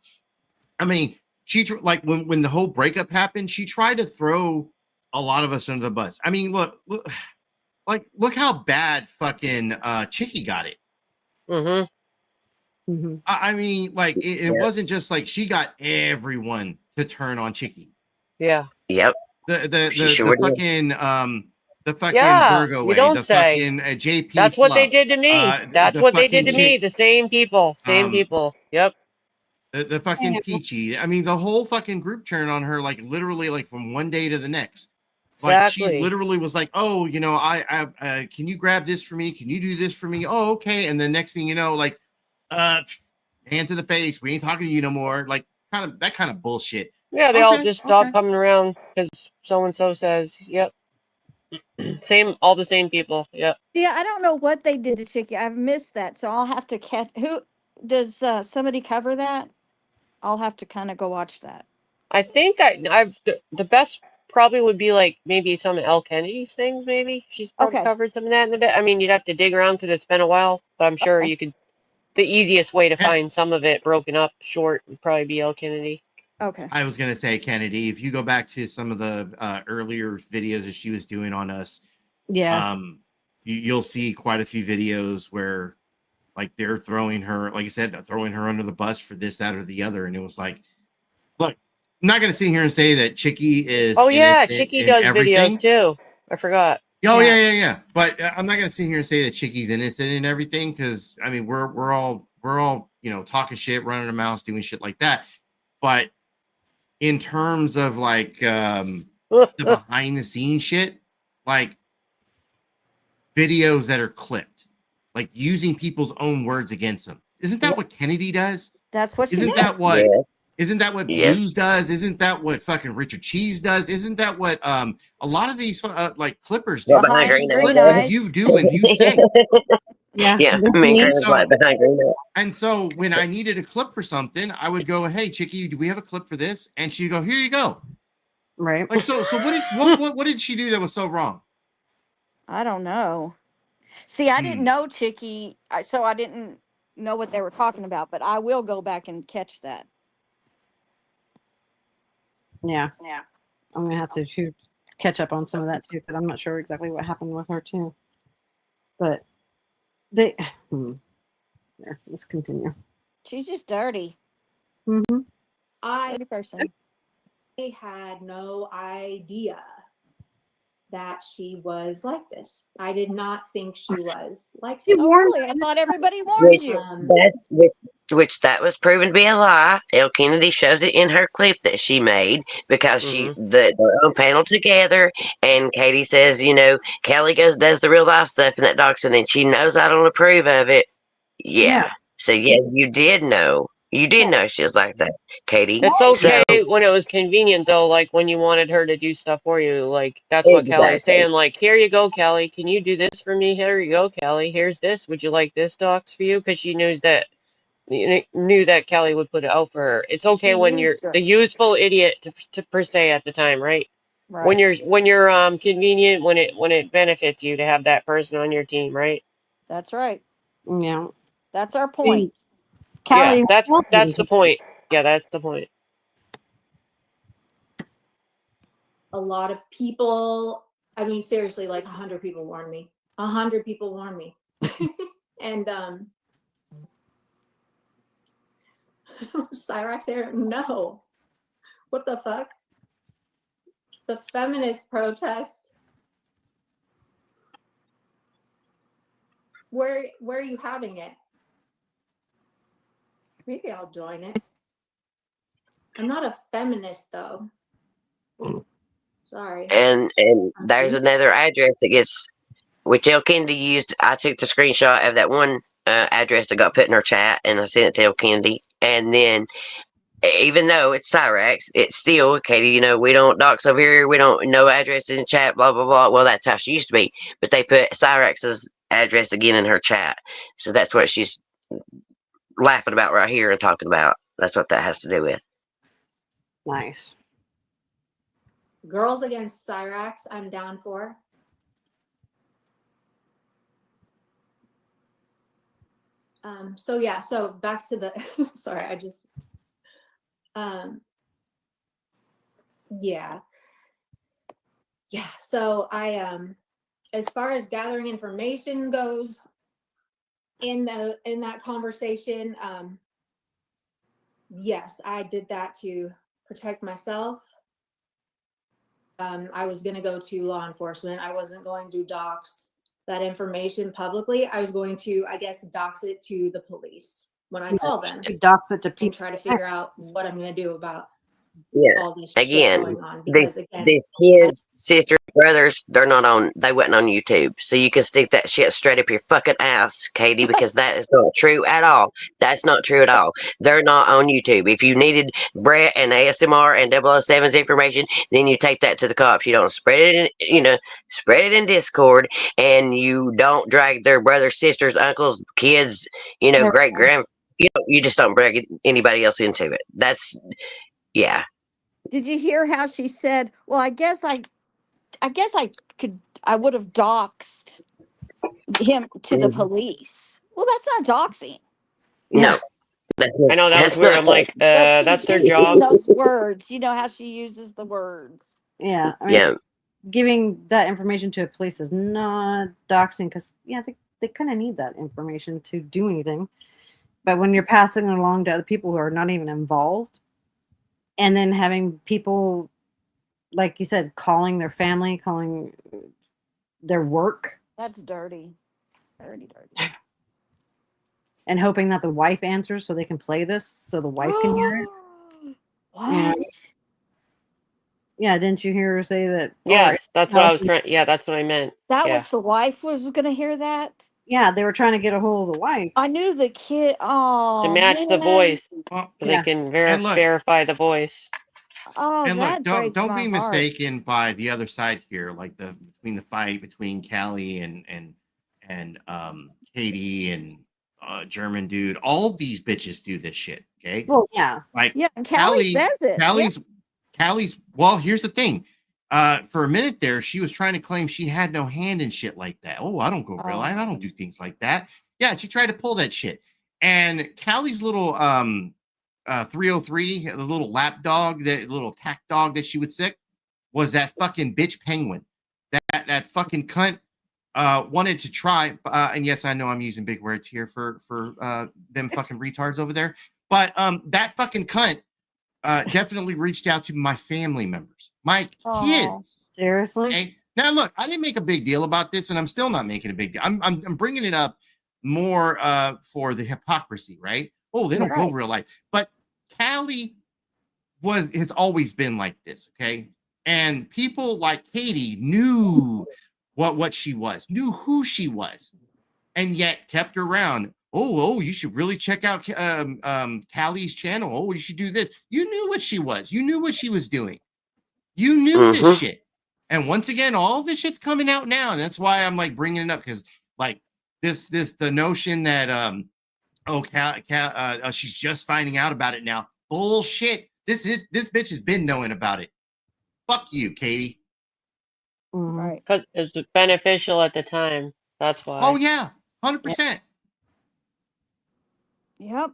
I mean, she like when the whole breakup happened, she tried to throw a lot of us under the bus. I mean, look how bad fucking Chicky got it. Mm-hmm. I mean, like it wasn't just like she got everyone to turn on Chicky. Yeah. Yep. The fucking Virgo you way. don't The say. fucking JP. That's what they did to me. That's what they did to me. The same people. People. Yep. The fucking Peachy. I mean, the whole fucking group turned on her, like literally, like from one day to the next. Like she literally was like, "Oh, I can you grab this for me? Can you do this for me? Oh, okay." And the next thing you know, like, hand to the face. We ain't talking to you no more. Like, that kind of bullshit. Yeah, they all just stopped coming around because so and so says, "Yep." All the same people. Yep. Yeah, I don't know what they did to Chicky. I've missed that, so I'll have to catch. Who does somebody cover that? I'll have to kind of go watch that. I think I've the best probably would be like maybe some of Elle Kennedy's things. Maybe she's probably covered some of that in a bit. I mean, you'd have to dig around because it's been a while, but I'm sure you could. The easiest way to find some of it broken up short would probably be Elle Kennedy. Okay. I was gonna say Kennedy. If you go back to some of the earlier videos that she was doing on us, you'll see quite a few videos where, like, they're throwing her, like I said, throwing her under the bus for this, that, or the other, and it was like, look, I'm not gonna sit here and say that Chicky is. Oh yeah, Chicky does videos too. I forgot. Oh yeah. But I'm not gonna sit here and say that Chicky's innocent in everything because I mean we're all talking shit, running our mouths, doing shit like that, but in terms of like the behind the scenes shit, like videos that are clipped, like using people's own words against them. Isn't that what Kennedy does? That's what she Isn't does. that what isn't that what Blues does? Isn't that what fucking Richard Cheese does? Isn't that what a lot of these like clippers do? You do and you say. Yeah. And so when I needed a clip for something, I would go, "Hey, Chicky, do we have a clip for this?" And she'd go, "Here you go." Right. Like so what did she do that was so wrong? I don't know. See, I didn't know Chicky, so I didn't know what they were talking about. But I will go back and catch that. Yeah. I'm gonna have to catch up on some of that too because I'm not sure exactly what happened with her too. But there, let's continue. She's just dirty. Mm-hmm. Dirty person. I had no idea that she was like this. I did not think she was like this. Really? I thought everybody warned you. That was proven to be a lie. Elle Kennedy shows it in her clip that she made because they're on panel together, and Katie says, Kelly does the real life stuff in that docs, and then she knows I don't approve of it. Yeah. So you did know. You did know she was like that, Katie. It's okay when it was convenient, though, like when you wanted her to do stuff for you. Like, that's what Kelly was saying. Like, here you go, Kelly. Can you do this for me? Here you go, Kelly. Here's this. Would you like this docs for you? Because she knows that, knew that Kelly would put it out for her. It's okay She when you're used her. the useful idiot to per se at the time, right? When Right. you're convenient, when it benefits you to have that person on your team, right? That's right. Yeah. That's our I mean, point. Yeah, Callie herself that's didn't the take point. Yeah, that's the point. A lot of people, I mean, seriously, like 100 people warned me. 100 people warned me. And Cyrax there? No. What the fuck? The feminist protest. Where are you having it? Maybe I'll join it. I'm not a feminist though. Sorry. And there's another address that gets, which El Kennedy used. I took the screenshot of that one address that got put in her chat, and I sent it to El Kennedy. And then, even though it's Cyrax, it's still, Katie, you know, we don't dox over here. We don't know addresses in chat, blah, blah, blah. Well, that's how she used to be. But they put Cyrax's address again in her chat. So that's what she's laughing about right here and talking about. That's what that has to do with. Nice. Girls Against Cyrax, I'm down for. So yeah, so back to the sorry, I just yeah. Yeah, so I as far as gathering information goes in that conversation, yes, I did that to protect myself. I was going to go to law enforcement. I wasn't going to dox that information publicly. I was going to, I guess, dox it to the police when I call them To dox it to and people. try to figure out what I'm going to do about Yeah. all this shit Again, going on. Because again, these kids, sisters, brothers, they're not on, they wasn't on YouTube. So you can stick that shit straight up your fucking ass, Katie, because that is not true at all. That's not true at all. They're not on YouTube. If you needed Brett and ASMR and 007's information, then you take that to the cops. You don't spread it in, you know, spread it in Discord, and you don't drag their brothers, sisters, uncles, kids, you know, great grand. You just don't drag anybody else into it. That's, yeah. Did you hear how she said, well, I guess I would have doxed him to the police. Well, that's not doxing. No. I know that was That's weird. not I'm like, But she's that's their using job. those words. You know how she uses the words. Yeah. I mean, yeah. giving that information to a police is not doxing because, yeah, they kind of need that information to do anything. But when you're passing it along to other people who are not even involved, and then having people, like you said, calling their family, calling their work, That's dirty. Dirty. and hoping that the wife answers so they can play this so the wife can hear it. What? You know? Yeah, didn't you hear her say that? Yes, that's what I was trying. Yeah, that's what I meant. That Yeah. was the wife was going to hear that? Yeah, they were trying to get a hold of the wife. I knew the kid. Oh, To match the man. voice, Well, so they can And look- verify the voice. Oh, and that look, breaks don't my be heart. mistaken by the other side here, like between the fight between Callie and Katie and German dude. All these bitches do this shit. Okay. Well, yeah. Like Yeah, and Callie says it. Callie's. Well, here's the thing. For a minute there, she was trying to claim she had no hand in shit like that. Oh, I don't go real life. I don't do things like that. Yeah, she tried to pull that shit. And Callie's little 303, the little lap dog, the little attack dog that she would sick, was that fucking bitch penguin. That fucking cunt wanted to try. And yes, I know I'm using big words here for them fucking retards over there. But that fucking cunt definitely reached out to my family members, my kids. Seriously? Okay? Now, look, I didn't make a big deal about this, and I'm still not making a big deal. I'm bringing it up more for the hypocrisy, right? Oh, they don't go real life. But Callie has always been like this, okay? And people like Katie knew what she was, knew who she was, and yet kept her around. Oh, you should really check out Callie's channel. Oh, you should do this. You knew what she was. You knew what she was doing. You knew this shit. And once again, all this shit's coming out now. And that's why I'm like bringing it up, because like the notion that Oh, she's just finding out about it now. Bullshit. This bitch has been knowing about it. Fuck you, Katie. Right. Because it's beneficial at the time. That's why. Oh yeah, 100%. Yep.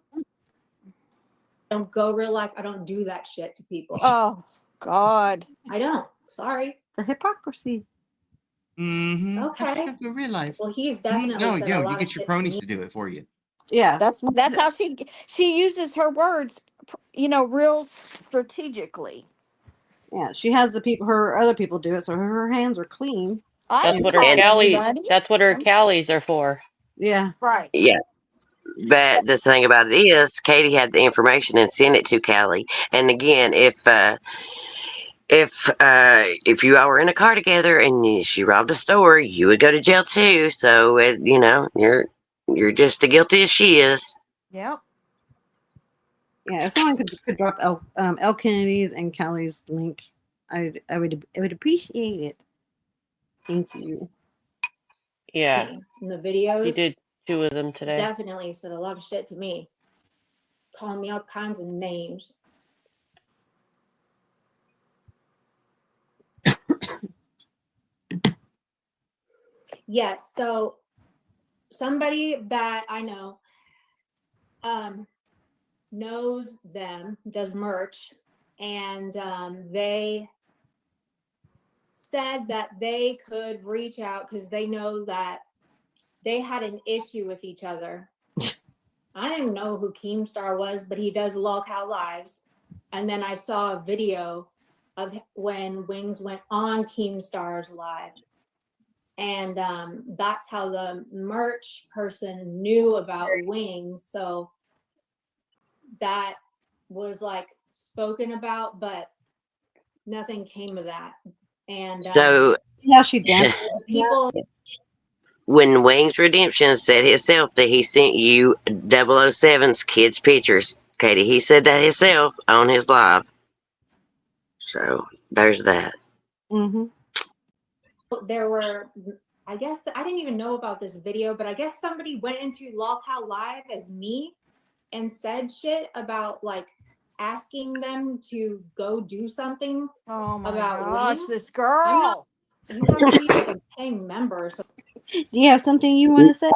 Don't go real life. I don't do that shit to people. Oh God. I don't. Sorry. The hypocrisy. Mm-hmm. Okay. In real life. Well, he's definitely No, said a lot you of get your shit to cronies me. to do it for you. Yeah. That's how she uses her words, real strategically. Yeah. She has her other people do it, so her hands are clean. I That's didn't what her call Callies. anybody. That's what her Callies are for. Yeah. Right. Yeah. But the thing about it is, Katie had the information and sent it to Callie. And again, if you all were in a car together and she robbed a store, you would go to jail too. So you're just as guilty as she is. Yep. Yeah. If someone could drop El Kennedy's and Callie's link, I would appreciate it. Thank you. Yeah. In the videos. He did 2 of them today. Definitely said a lot of shit to me. Calling me all kinds of names. Yes, so somebody that I know knows them, does merch, and they said that they could reach out because they know that they had an issue with each other. I didn't know who Keemstar was, but he does Lolcow Lives. And then I saw a video of when Wings went on Keemstar's live. And that's how the merch person knew about Wings. So that was like spoken about, but nothing came of that. And So See how she danced? people, when Wings Redemption said himself that he sent you 007's kids' pictures, Katie, he said that himself on his live. So there's that. Mm-hmm. there were, I guess, I didn't even know about this video, but I guess somebody went into Lolcow Live as me and said shit about like asking them to go do something. Oh my About gosh, Wings? this girl. You have to be like a paying member. So Do you have something you want to say?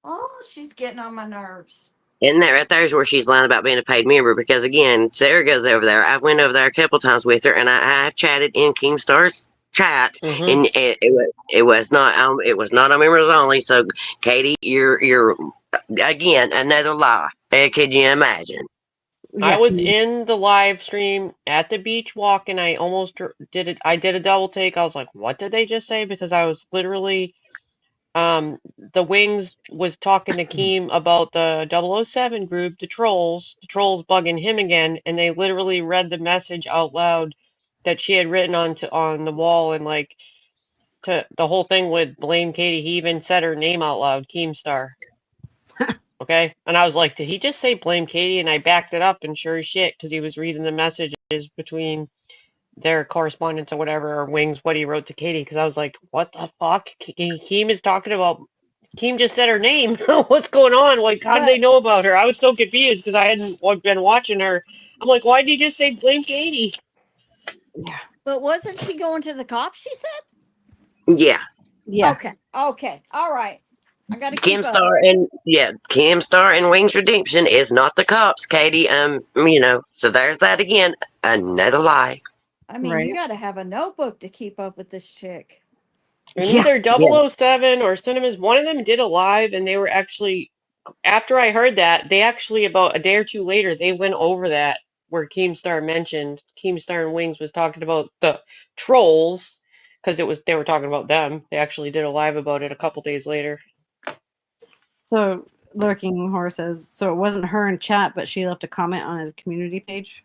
Oh, she's getting on my nerves. And that right there is where she's lying about being a paid member because again, Sarah goes over there. I've went over there a couple times with her, and I've chatted in Keemstar's chat, and it was not on members only. So Katie, you're again another lie. Could you imagine? I Yeah. was in the live stream at the beach walk and I almost did it. I did a double take. I was like, what did they just say? Because I was literally, the Wings was talking to Keem about the 007 group, the trolls bugging him again. And they literally read the message out loud that she had written on the wall and like to the whole thing with blame Katie. He even said her name out loud, Keemstar. Okay. And I was like, did he just say blame Katie? And I backed it up and sure as shit, because he was reading the messages between their correspondence or whatever, or Wings, what he wrote to Katie. Because I was like, what the fuck? Keem is talking about, Keem just said her name. What's going on? Like, how did they But know about her? I was so confused because I hadn't been watching her. I'm like, why did he just say blame Katie? but wasn't she going to the cops, she said? Yeah, Yeah. Okay. All right. I got to keep up. Keemstar and Wings Redemption is not the cops, Katie. So there's that again. Another lie. I mean, Right. you got to have a notebook to keep up with this chick. And Yeah. either 007 or Cinemas, one of them did a live, and they were actually, after I heard that, they actually, about a day or two later, they went over that where Keemstar mentioned, Keemstar and Wings was talking about the trolls, because they were talking about them. They actually did a live about it a couple days later. So Lurking Horror says, so it wasn't her in chat, but she left a comment on his community page.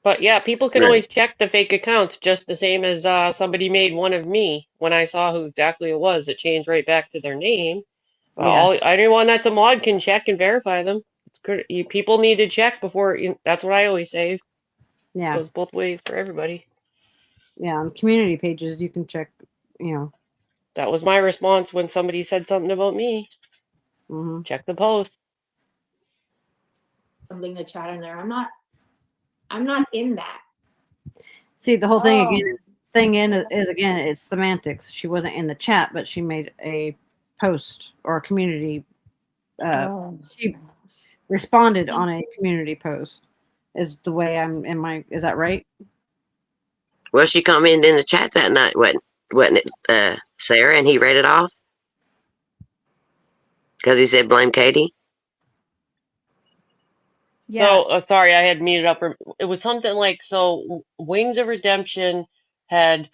But yeah, people can Right. always check the fake accounts just the same as somebody made one of me when I saw who exactly it was. It changed right back to their name. Yeah. Anyone that's a mod can check and verify them. It's good. People need to check before. That's what I always say. Yeah. Goes both ways for everybody. Yeah. On community pages, you can check, That was my response when somebody said something about me. Mm-hmm. Check the post. Something to chat in there. I'm not in that. See, the whole thing again Oh. is again, it's semantics. She wasn't in the chat, but she made a post or a community. Oh. She responded on a community post. Is the way I'm in my. Is that right? Well, she commented in the chat that night, wasn't it, Sarah? And he read it off because he said blame Katie. Yeah. So, sorry, I had muted up. It was something like, so Wings of Redemption had,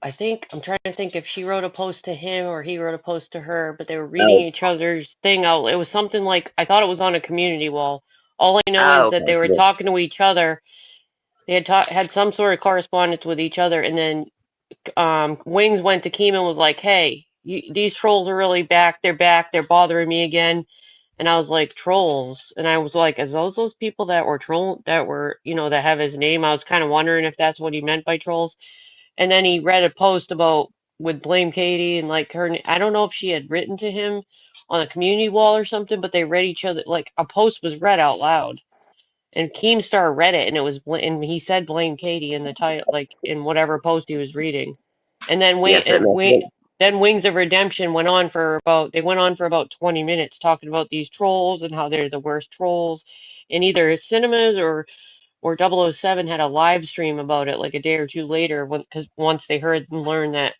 I think, I'm trying to think if she wrote a post to him or he wrote a post to her, but they were reading Oh, each other's thing out. It was something like, I thought it was on a community wall. All I know is oh, that they were okay. talking to each other. They had some sort of correspondence with each other, and then Wings went to Keem and was like, "Hey, these trolls are really back. They're back. They're bothering me again." And I was like, "Trolls?" And I was like, "Is those people that were that have his name?" I was kind of wondering if that's what he meant by trolls. And then he read a post about with blame Katie and like her. I don't know if she had written to him on a community wall or something, but they read each other. Like a post was read out loud. And Keemstar read it, and and he said blame Katie in the title, like in whatever post he was reading. And then Yes, it must be. then Wings of Redemption went on for about 20 minutes talking about these trolls and how they're the worst trolls. And either Cinemas or 007 had a live stream about it like a day or two later, because once they heard and learned that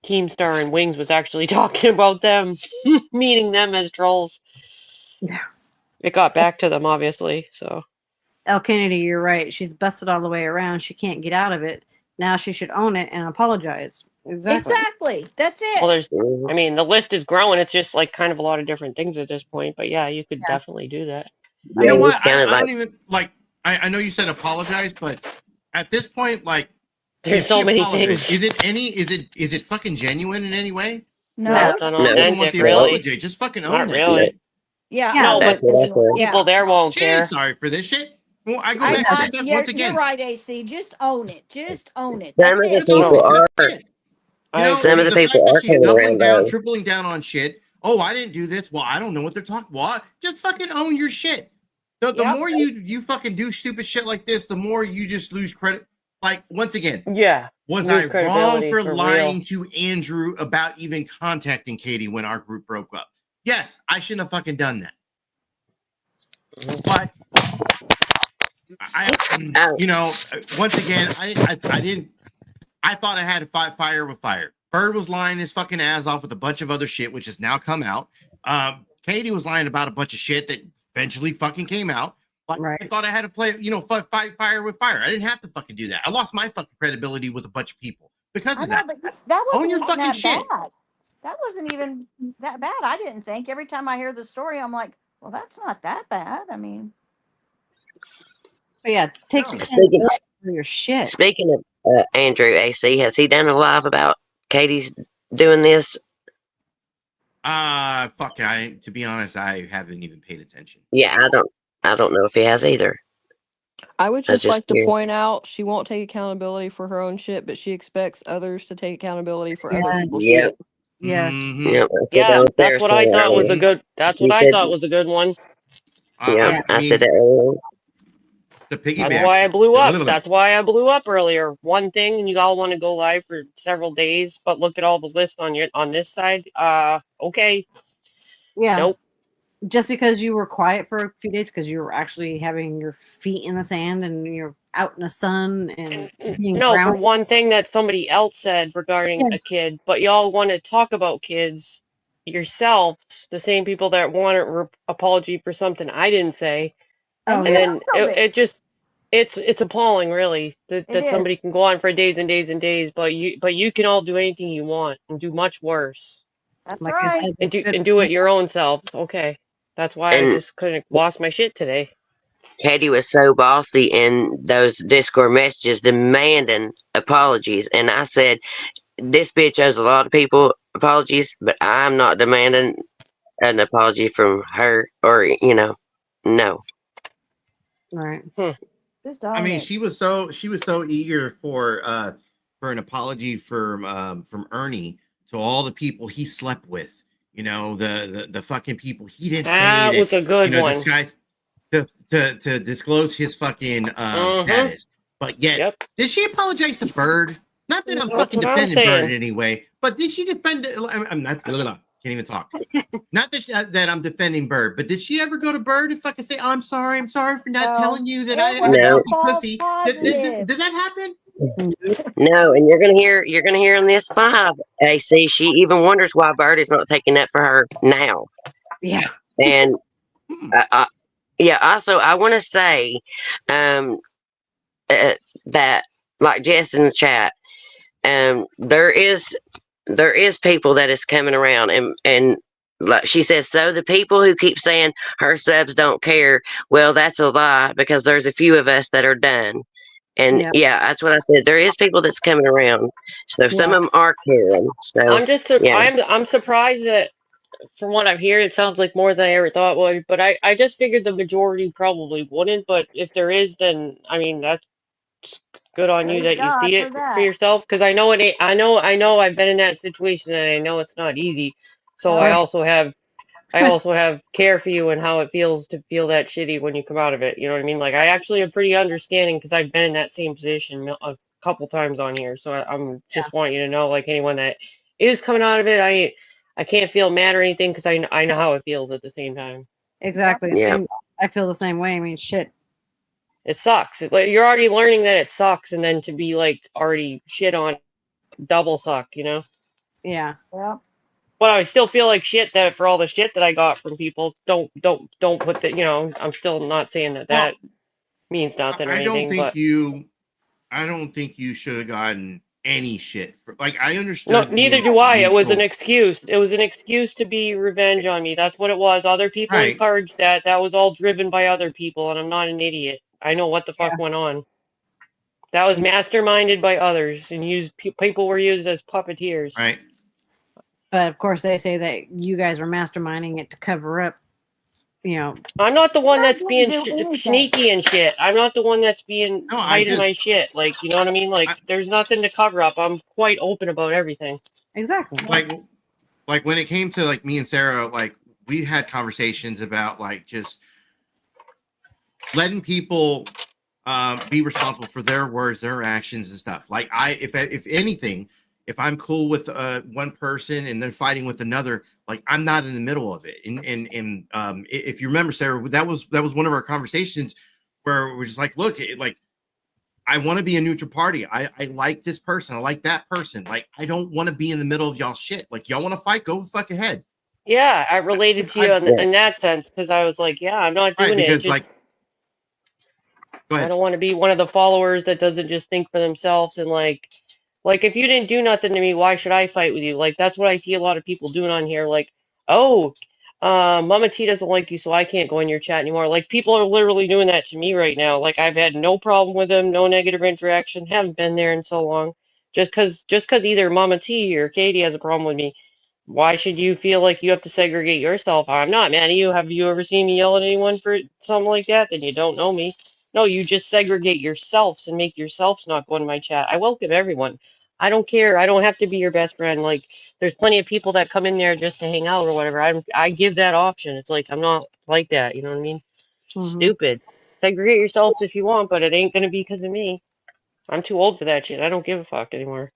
Keemstar and Wings was actually talking about them, meaning them as trolls. Yeah. It got back to them, obviously. So. El Kennedy, you're right. She's busted all the way around. She can't get out of it. Now she should own it and apologize. Exactly. Exactly. That's Well, it. I mean, the list is growing. It's just like kind of a lot of different things at this point. But yeah, you could definitely do that. You know Yeah, what? it's kind of I like don't even like. I know you said apologize, but at this point, like, There's if she so many apologized, things. is it fucking genuine in any way? No. That's I don't even want unauthentic, the really. apology. Just fucking own Not that really. shit. Yeah. Yeah, No, but that's but what I said. Yeah. people there won't She ain't care. sorry for this shit. Well, I go back to the fact once You're again. right, AC. Just own it. Just own it. Some That's of the it. Just own people it. are. That's it. You I know, Some of agree. the the fact people that are she's coming doubling around down, though. tripling down on shit. Oh, I didn't do this. Well, I don't know what they're talking. Well, just fucking own your shit. The Yep. more you fucking do stupid shit like this, the more you just lose credit. Like, once again, Yeah. was Lose I wrong credibility for for lying real. to Andrew about even contacting Katie when our group broke up? Yes, I shouldn't have fucking done that. But once again, I didn't. I thought I had to fight fire with fire. Bird was lying his fucking ass off with a bunch of other shit, which has now come out. Katie was lying about a bunch of shit that eventually fucking came out. Like, right. I thought I had to play, fight fire with fire. I didn't have to fucking do that. I lost my fucking credibility with a bunch of people because I of know, that. but that Own wasn't your even fucking that shit. bad. That wasn't even that bad. I didn't think. Every time I hear the story, I'm like, well, that's not that bad. I mean, But yeah, take No. responsibility for your shit. Speaking of Andrew AC, has he done a live about Katie's doing this? Fuck. To be honest, I haven't even paid attention. Yeah, I don't know if he has either. I would I was just like just to curious. point out she won't take accountability for her own shit, but she expects others to take accountability for other Yes. people's Yep, shit. Yes. Mhm. yep. I said that Yeah, on that's Sarah's what I thing thought was earlier. a good. That's She what I said, thought was a good one. yeah, I I said mean, that earlier. the That's piggyback. why I blew up. That's why I blew up earlier. One thing, and you all want to go live for several days, but look at all the lists on this side. Okay. Yeah. Nope. Just because you were quiet for a few days because you were actually having your feet in the sand and you're out in the sun and being No, for grounded. one thing that somebody else said regarding a kid, but y'all want to talk about kids yourself, the same people that want an apology for something I didn't say, Oh, and yeah. then it just it's appalling, really, it that somebody is. can go on for days and days and days, but you can all do anything you want and do much worse That's Like I right. said, and good do it your own self. Okay, that's why I And just couldn't lost my shit today. Katie was so bossy in those Discord messages demanding apologies. And I said, this bitch owes a lot of people apologies, but I'm not demanding an apology from her or, no. right. Just I own mean, it. she was so eager for an apology from Ernie to all the people he slept with you know, the fucking people. He didn't say That that, was a good you know, one. this guy's to disclose his fucking status. But yet, Yep. did she apologize to Bird? Not that I'm That's fucking what I'm defending Bird in saying. any way, but did she defend it? I'm not, can't even talk. Not that I'm defending Bird, but did she ever go to Bird and fucking say, I'm sorry for not No, telling you that it I was No. love you, false pussy? positive. Did that happen? No, and you're gonna hear in this live, AC. She even wonders why Bird is not taking that for her now. Yeah. And Hmm. yeah, also I want to say um, that, like Jess in the chat, there is people that is coming around, and like she says, so the people who keep saying her subs don't care, well, that's a lie, because there's a few of us that are done. And Yeah. yeah, that's what I said. There is people that's coming around, so some Yeah. of them are caring. So yeah, I'm surprised that from what I've heard, it sounds like more than I ever thought would. But I just figured the majority probably wouldn't. But if there is, then I mean that's good on you Praise that you God see for it for that. yourself. Because I know it ain't. I know I've been in that situation, and I know it's not easy. So Oh, I also have care for you and how it feels to feel that shitty when you come out of it. You know what I mean? Like I actually am pretty understanding because I've been in that same position a couple times on here. So I'm just want you to know, like anyone that is coming out of it, I can't feel mad or anything because I know how it feels at the same time. Exactly. yeah, Same. I feel the same way. I mean, shit. It sucks. Like, you're already learning that it sucks, and then to be like already shit on double suck, you know? Yeah. yep. But I still feel like shit that for all the shit that I got from people. Don't put that. You know, I'm still not saying that Well, means nothing or I don't anything, think but you. I don't think you should have gotten any shit. Like I no, understood neither the do I. It was an mutual. excuse. It was an excuse to be revenge on me. That's what it was. Other people Right. encouraged that. That was all driven by other people, and I'm not an idiot. I know what the Yeah. fuck went on. That was masterminded by others, and people were used as puppeteers. Right. But of course, they say that you guys were masterminding it to cover up, you know. I'm not the one I that's didn't being do anything. sneaky and shit. I'm not the one that's being No, hiding my shit. Like, you know what I mean? Like, I there's nothing to cover up. I'm quite open about everything. Exactly. like when it came to like me and Sarah, like we had conversations about like just letting people be responsible for their words, their actions and stuff. Like if anything, if I'm cool with one person and they're fighting with another, like I'm not in the middle of it. And if you remember, Sarah, that was one of our conversations where we're just like, look, like I want to be a neutral party. I like this person. I like that person. Like I don't want to be in the middle of y'all shit. Like y'all want to fight, go fuck ahead. Yeah, I related to you I've yeah. in that sense because I was like, yeah, I'm not right doing it. because Just like go I ahead. don't want to be one of the followers that doesn't just think for themselves and like if you didn't do nothing to me, why should I fight with you? Like that's what I see a lot of people doing on here. Like, oh, Mama T doesn't like you, so I can't go in your chat anymore. Like people are literally doing that to me right now. Like I've had no problem with them, no negative interaction, haven't been there in so long. Just cause either Mama T or Katie has a problem with me, why should you feel like you have to segregate yourself? I'm not mad at you. Have you ever seen me yell at anyone for something like that? Then you don't know me. No, you just segregate yourselves and make yourselves not go into my chat. I welcome everyone. I don't care. I don't have to be your best friend. Like, there's plenty of people that come in there just to hang out or whatever. I give that option. It's like I'm not like that. You know what I mean? Mm-hmm. Stupid. Segregate yourselves if you want, but it ain't gonna be because of me. I'm too old for that shit. I don't give a fuck anymore.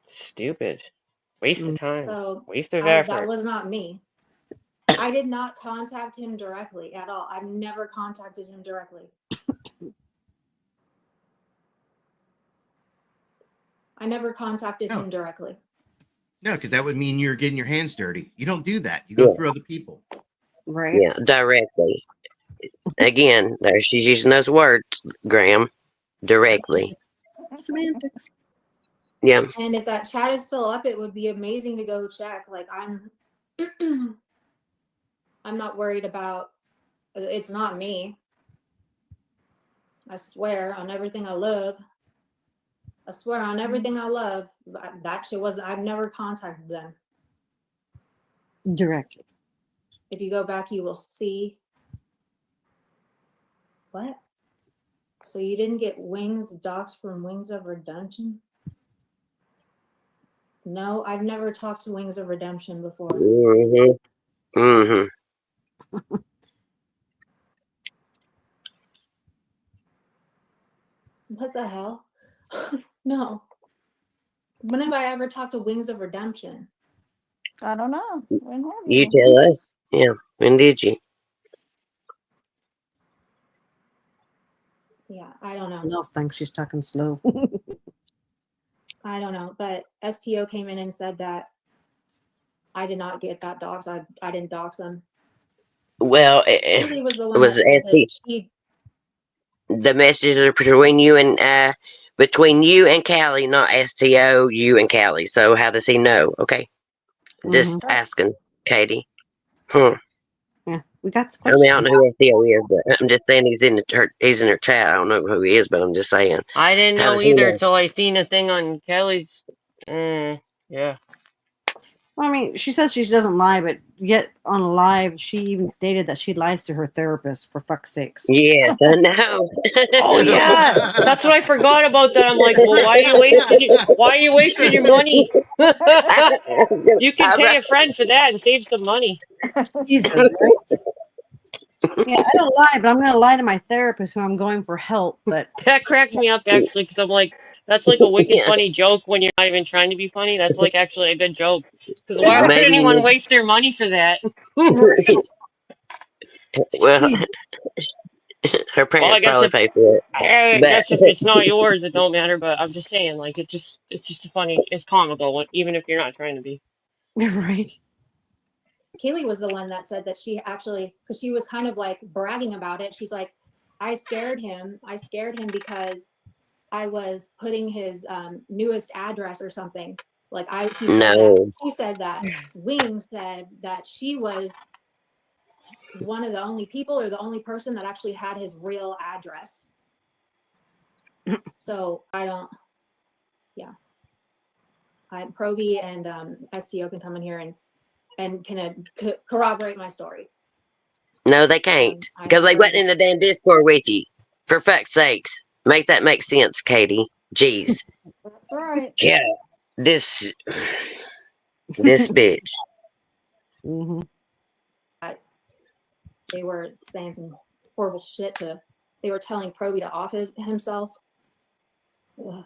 Stupid. Waste of time. So Waste of that effort. was not me. I did not contact him directly at all. I've never contacted him directly. I never contacted No, him directly. no, because that would mean you're getting your hands dirty. You don't do that. You go Yeah, through other people. Right. yeah, directly. Again, there she's using those words, Graham. Directly. Semantics. Yeah, And if that chat is still up, it would be amazing to go check. Like I'm I'm not worried about it's not me. I swear on everything I love. I swear on everything I love. That shit was I've never contacted them. Directly. If you go back, you will see. What? So you didn't get wings docs from Wings of Redemption? No, I've never talked to Wings of Redemption before. Mm-hmm. Mm-hmm. What the hell? No. When have I ever talked to Wings of Redemption? I don't know. When have You you? tell us. Yeah. When did you? Yeah, I don't know. Someone else thinks she's talking slow. I don't know. But STO came in and said that I did not get that dox. I didn't dox them. Well, Haley was the it one was that said that she. the messages are between you and Callie, not STO, you and Callie. So how does he know? Okay. Just Mhm. asking, Katie. Yeah, we got some I mean, I don't questions. know who STO is, but I'm just saying he's in her chat. I don't know who he is, but I'm just saying. I didn't How know does he either know? till I seen a thing on Kelly's. Yeah. Well, I mean, she says she doesn't lie, but yet on live, she even stated that she lies to her therapist, for fuck's sakes. Yes, I know. Oh yeah, that's what I forgot about. That I'm like, well, why are you wasting your money? You can pay a friend for that and save some money. Jesus, right? Yeah, I don't lie, but I'm going to lie to my therapist who I'm going for help. But That cracked me up actually, because I'm like, that's like a wicked Yeah, funny joke when you're not even trying to be funny. That's like actually a good joke. Because why would maybe anyone you waste their money for that? well, jeez, her Well, parents probably pay for it, I but guess if it's not yours, it don't matter. But I'm just saying, like, it's just a funny, it's comical, even if you're not trying to be. right? Kaylee was the one that said that she actually, because she was kind of like bragging about it. She's like, I scared him. I scared him because I was putting his newest address or something. Like he said that. no, She said that. Wing said that she was one of the only people or the only person that actually had his real address. So I don't. Yeah. Proby and STO can come in here and can corroborate my story. no, they can't I because they never wasn't in the damn Discord with you. For fuck's sakes, make that make sense, Katie. Jeez, That's right. yeah, this this bitch. Hmm. They were saying some horrible shit they were telling Proby to off himself. Ugh,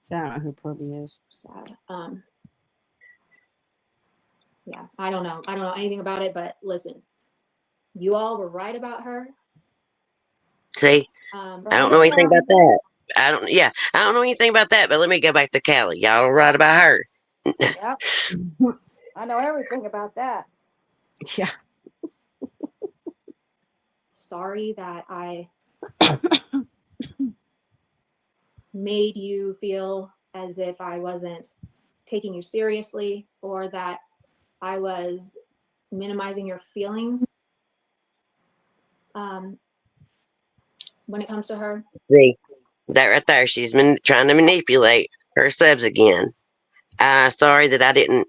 So I don't know who Proby is. sad. Yeah, I don't know anything about it, but listen, you all were right about her. See, Right I don't know anything about about that. I don't know anything about that. But let me go back to Callie. Y'all are right about her. Yep. I know everything about that. Yeah. Sorry that I made you feel as if I wasn't taking you seriously or that I was minimizing your feelings when it comes to her. See, that right there, she's been trying to manipulate her subs again. Sorry that I didn't,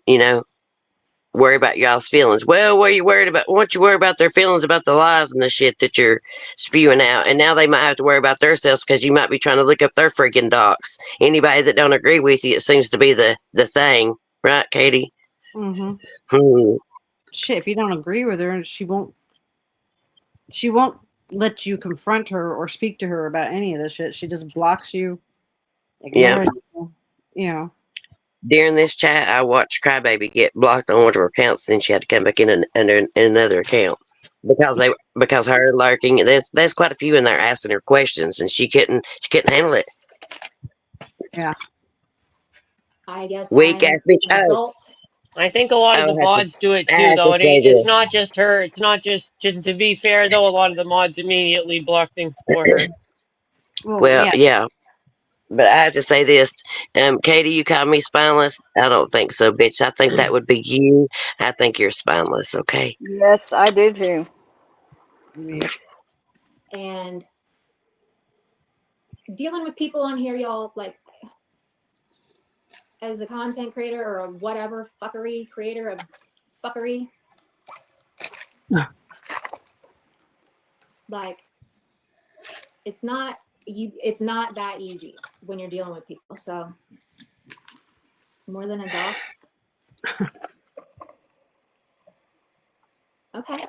worry about y'all's feelings. Well, what are you worried about? Won't you worry about their feelings about the lies and the shit that you're spewing out? And now they might have to worry about themselves because you might be trying to look up their freaking docs. Anybody that don't agree with you, it seems to be the thing, right, Katie? Mm-hmm. Hmm. Shit, if you don't agree with her, she won't let you confront her or speak to her about any of this shit. She just blocks you, Yeah. ignores you. During this chat, I watched Crybaby get blocked on one of her accounts, and she had to come back in another account because her lurking. There's quite a few in there asking her questions, and she couldn't handle it. Yeah. I guess Weak I'm ass bitch. an adult. I think a lot I of the have to mods do it I too, have to though. say It's this. not just her. It's not just to be fair, though. A lot of the mods immediately block things for her. Well, Well, yeah. yeah, but I have to say this. Katie, you call me spineless? I don't think so, bitch. I think that would be you. I think you're spineless. Okay. Yes, I do too. Yep. And dealing with people on here, y'all, like as a content creator or a whatever fuckery creator of fuckery, like it's not that easy when you're dealing with people. So More than a dox? Okay.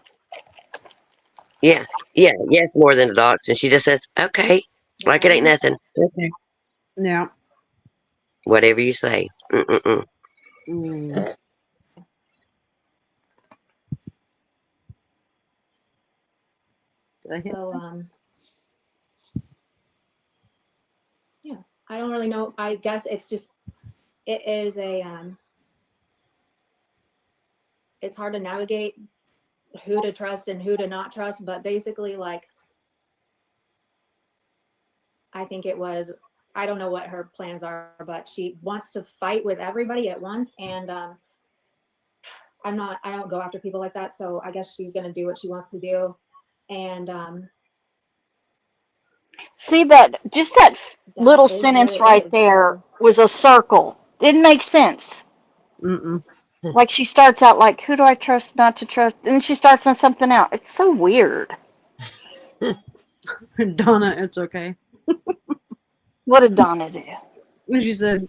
Yes, more than a dox. And she just says, okay, like it ain't nothing. Okay, Yeah. whatever you say. Mm-mm-mm. Mm. Did I hit? So, yeah, I don't really know. I guess it's just, it is it's hard to navigate who to trust and who to not trust, but basically, like, I think it was, I don't know what her plans are, but she wants to fight with everybody at once. And I don't go after people like that. So I guess she's going to do what she wants to do. And See that? Just that little that is what sentence it right is. there was a circle. Didn't make sense. Mm-mm. Like she starts out like, who do I trust not to trust? And then she starts on something else. It's so weird. Donna, it's okay. What did Donna do? And she said,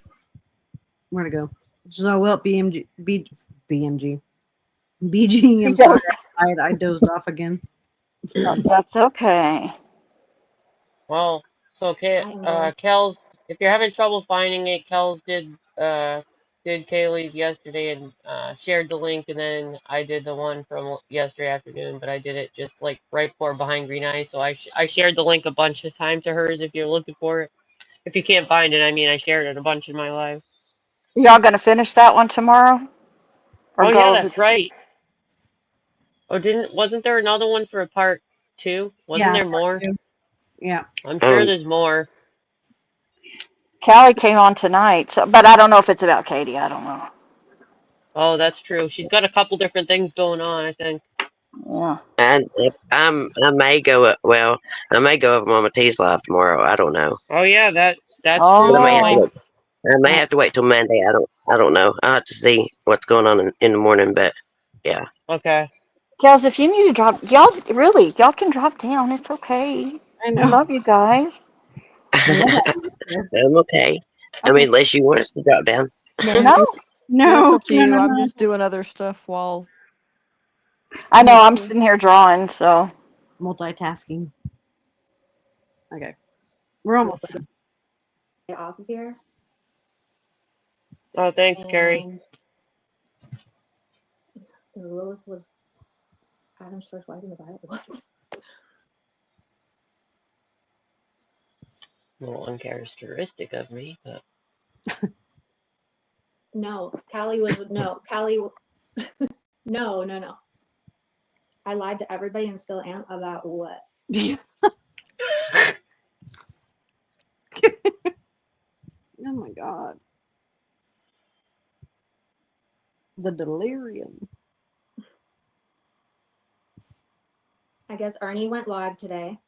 where'd it go? She said, oh, well, BG, She I'm sorry. dozed. I dozed off again. That's okay. Well, so I am going. Kels, if you're having trouble finding it, Kels did Kaylee's yesterday and shared the link, and then I did the one from yesterday afternoon, but I did it just like right before behind green eyes, so I shared the link a bunch of times to hers if you're looking for it. If you can't find it, I mean, I shared it a bunch in my live. Y'all gonna finish that one tomorrow? Or Oh yeah, go over? that's right. Oh, wasn't there another one for a part two? Wasn't Yeah, there part more? two. Yeah. I'm sure there's more. Callie came on tonight, so, but I don't know if it's about Katie. I don't know. Oh, that's true. She's got a couple different things going on, I think. Yeah. And I may go. Well, I may go over Mama T's live tomorrow. I don't know. Oh yeah, that's But true. I may You have to Oh. might. wait. I may have to wait till Monday. I don't know. I will have to see what's going on in the morning. But yeah. Okay. Gals, if you need to drop, y'all can drop down. It's okay. I We know. love you guys. I love I'm okay. I Okay. mean, unless you want us to drop down. No, Yeah, it's No, up to no, you. no, I'm no. just doing other stuff while. I know I'm sitting here drawing, so Multitasking. Okay. We're almost done. Get off of here. Oh, thanks, Carrie. And Lilith was Adam's first wife in the Bible. What? A little uncharacteristic of me, but No, Callie was no. Callie. No. I lied to everybody and still am about what? Oh my god. The delirium. I guess Ernie went live today.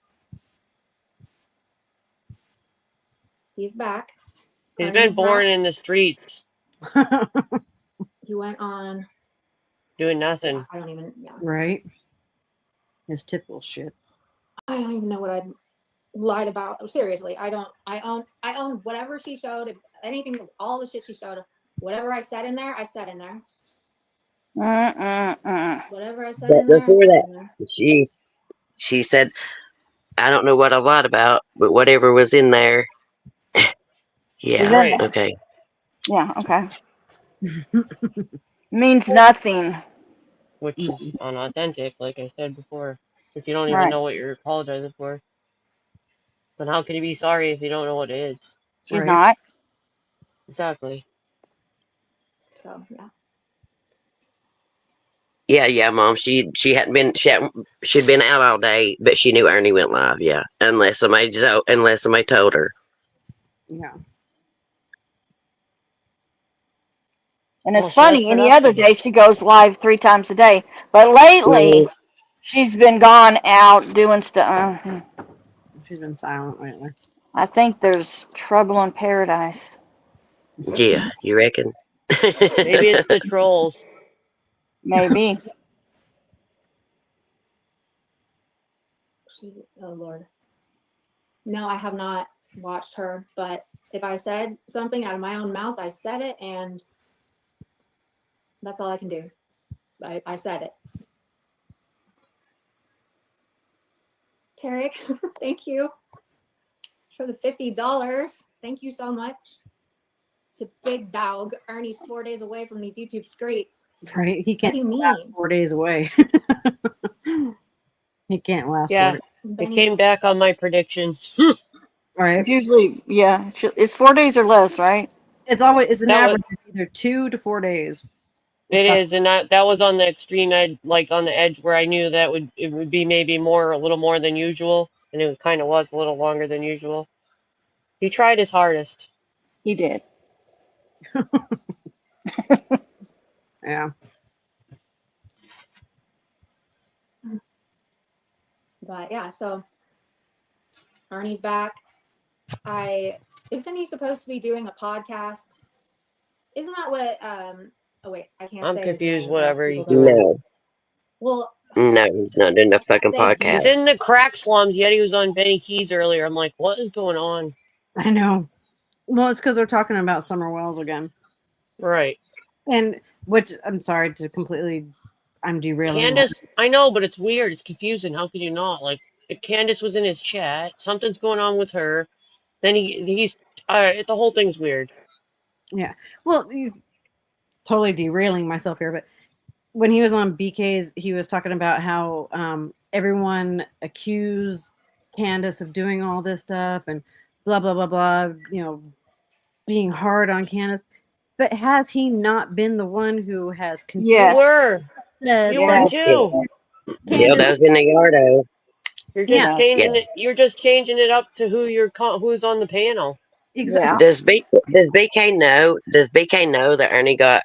He's back. he's Ernie's been born back. in the streets He went on. doing Yeah, nothing. I don't even. Yeah, Right? His typical shit. I don't even know what I lied about. Seriously, I don't. I own whatever she showed. If anything, all the shit she showed. Whatever I said in there, I said in there. Whatever I said But in there, I before said that, in there. she said, I don't know what I lied about, but whatever was in there. is Yeah. in Right. there. Okay. Yeah, okay. Means nothing. Which is unauthentic, like I said before. If you don't even Right. know what you're apologizing for, then how can you be sorry if you don't know what it is? She's Right. not. Exactly. So yeah. Yeah, Mom. She'd been out all day, but she knew Ernie went live. Yeah, unless somebody told her. Yeah. And Well, it's she has funny, any other production. day she goes live 3 times a day. But lately, Mm, she's been gone out doing stuff. She's been silent lately. I think there's trouble in paradise. yeah, you reckon? Maybe it's the trolls. Maybe. Oh Lord. No, I have not watched her, but if I said something out of my own mouth, I said it, and that's all I can do. I said it. Tarek, thank you for the $50. Thank you so much. It's a big dog. Ernie's 4 days away from these YouTube streets. Right? He What can't do you last mean? 4 days away. He can't last 4 Yeah, days. it Benny, came back on my prediction. It's Right? usually, yeah, it's 4 days or less, right? It's an That was average of either 2 to 4 days. it is, and that was on the extreme edge, like on the edge where I knew that it would be maybe a little more than usual, and it kind of was a little longer than usual. He tried his hardest. He did. Yeah. but yeah, so Ernie's back. Isn't he supposed to be doing a podcast? Isn't that what oh wait, I can't I'm say his confused. name or else Whatever people he's don't doing. No, well no, he's not doing the I can't fucking say podcast. He's in the crack slums, yet he was on Benny Keys earlier. I'm like, what is going on? I know. Well, it's because they're talking about Summer Wells again. Right. And which I'm sorry to completely I'm derailing that. Candace, I know, but it's weird. It's confusing. How could you not? Like, if Candace was in his chat, something's going on with her. Then he's the whole thing's weird. Yeah. Well, totally derailing myself here, but when he was on BK's, he was talking about how everyone accused Candace of doing all this stuff and blah blah blah blah. Being hard on Candace. But has he not been the one who has You Yes. were. said You were that Yes. too. Yeah, Candace? that was in the yardo. You're just Yeah, Yes. Yeah. changing it. You're just changing it up to who's on the panel. exactly. Yeah. Does BK know? Does BK know that Ernie got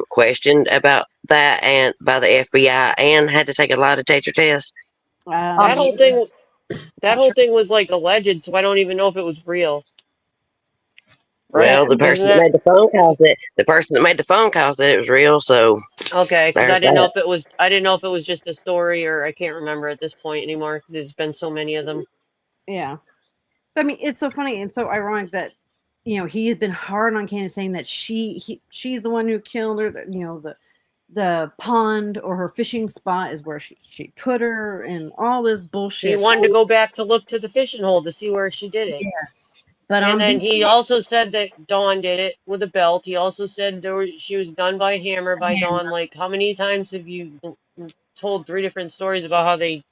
questioned about that and by the FBI and had to take a lie detector test? That I'm whole sure. thing. That Not whole sure. thing was like alleged, so I don't even know if it was real. Yeah, Right? Well, the Isn't person that that made the phone call said the person that made the phone call said it was real. So okay? Because there's that. I didn't know if it was just a story or I can't remember at this point anymore because there's been so many of them. yeah. But I mean, it's so funny and so ironic that he's been hard on Candace, saying that she's the one who killed her. That the pond or her fishing spot is where she put her, and all this He bullshit. wanted to go back to look to the fishing hole to see where she did it. Yes, but And on then BK, he also said that Dawn did it with a belt. He also said she was done by hammer by Dawn. Like, how many times have you told 3 different stories about how they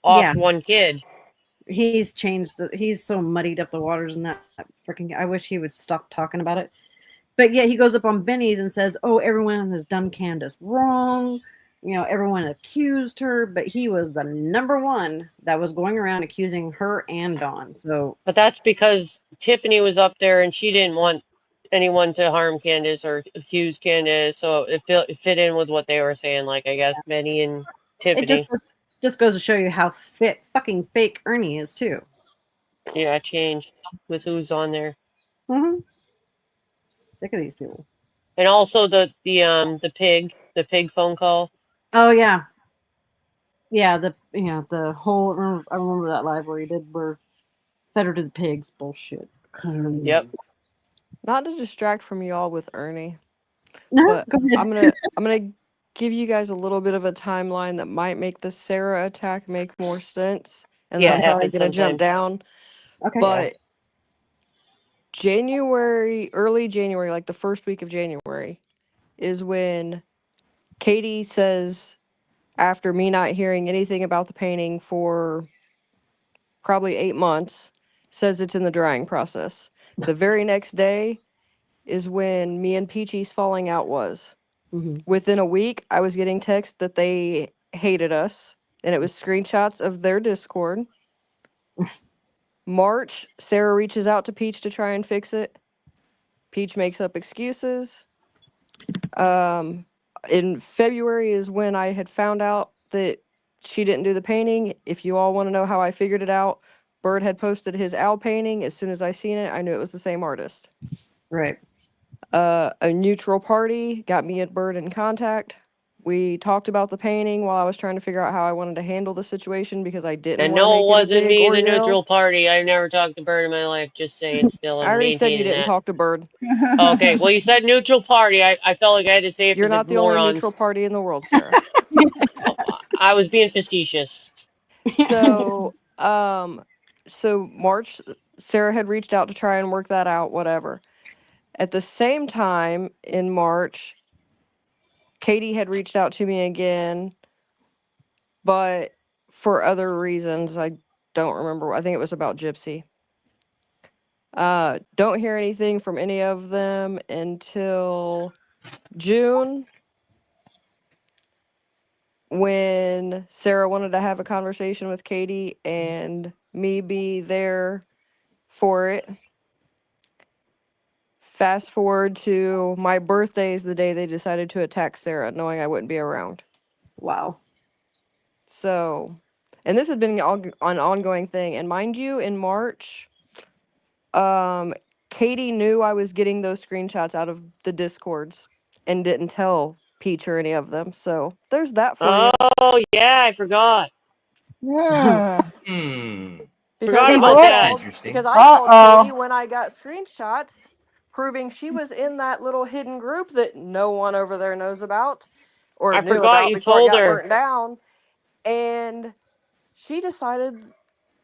yeah, offed one kid? he's so muddied up the waters in that freaking. I wish he would stop talking about it. But yeah, he goes up on Benny's and says, "Oh, everyone has done Candace wrong. Everyone accused her, but he was the number one that was going around accusing her and Dawn." So But that's because Tiffany was up there and she didn't want anyone to harm Candace or accuse Candace. So it fit in with what they were saying. Like, I guess Benny and it just Tiffany. goes to show you how fucking fake Ernie is too. Yeah, changed with who's on there. Mm-hmm. Sick of these people. And also the pig phone call. Oh yeah, yeah. The whole. I remember that live where he did where fed her to the pigs. Bullshit. Yep. Not to distract from y'all with Ernie, No, but go ahead. I'm gonna give you guys a little bit of a timeline that might make the Sarah attack make more sense, and then Yeah, I'm it probably happens gonna jump sometimes. down. Okay. Yeah. But early January, like the first week of January, is when Katie says, after me not hearing anything about the painting for probably 8 months, says it's in the drying process. The very next day is when me and Peachy's falling out was. Mm-hmm. Within a week, I was getting texts that they hated us, and it was screenshots of their Discord. March, Sarah reaches out to Peach to try and fix it. Peach makes up excuses. In February is when I had found out that she didn't do the painting. If you all want to know how I figured it out, Bird had posted his owl painting. As soon as I seen it, I knew it was the same artist. Right. A neutral party got me and Bird in contact. We talked about the painting while I was trying to figure out how I wanted to handle the situation because I didn't And want to no, it make it a wasn't big me, the ordeal. neutral party. I've never talked to Bird in my life. Just saying, still, I I'm already said you maintaining didn't that. talk to Bird. Okay, well, you said neutral party. I felt like I had to say it You're for the not the only neutral morons. party in the world, Sarah. I was being facetious. So, so March, Sarah had reached out to try and work that out, whatever. At the same time in March, Katie had reached out to me again, but for other reasons. I don't remember. I think it was about Gypsy. Don't hear anything from any of them until June, when Sarah wanted to have a conversation with Katie and me be there for it. Fast forward to my birthday is the day they decided to attack Sarah, knowing I wouldn't be around. Wow. So, and this has been an ongoing thing. And mind you, in March, Katie knew I was getting those screenshots out of the Discords and didn't tell Peach or any of them. So there's that for you. Oh, yeah, I forgot. Because Forgot See, about boy. that. because I told Katie Uh-oh. when I got screenshots proving she was in that little hidden group that no one over there knows about or I knew forgot about you before it told got her. burnt down. And she decided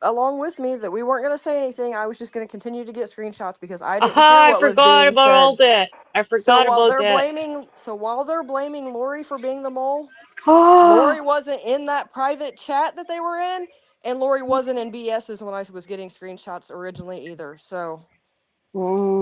along with me that we weren't going to say anything. I was just going to continue to get screenshots because I didn't hear Aha, I what was forgot being about all said. that. I So forgot while about they're that. blaming Lori for being the mole, Oh. Lori wasn't in that private chat that they were in, and Lori wasn't in BS's when I was getting screenshots originally either. So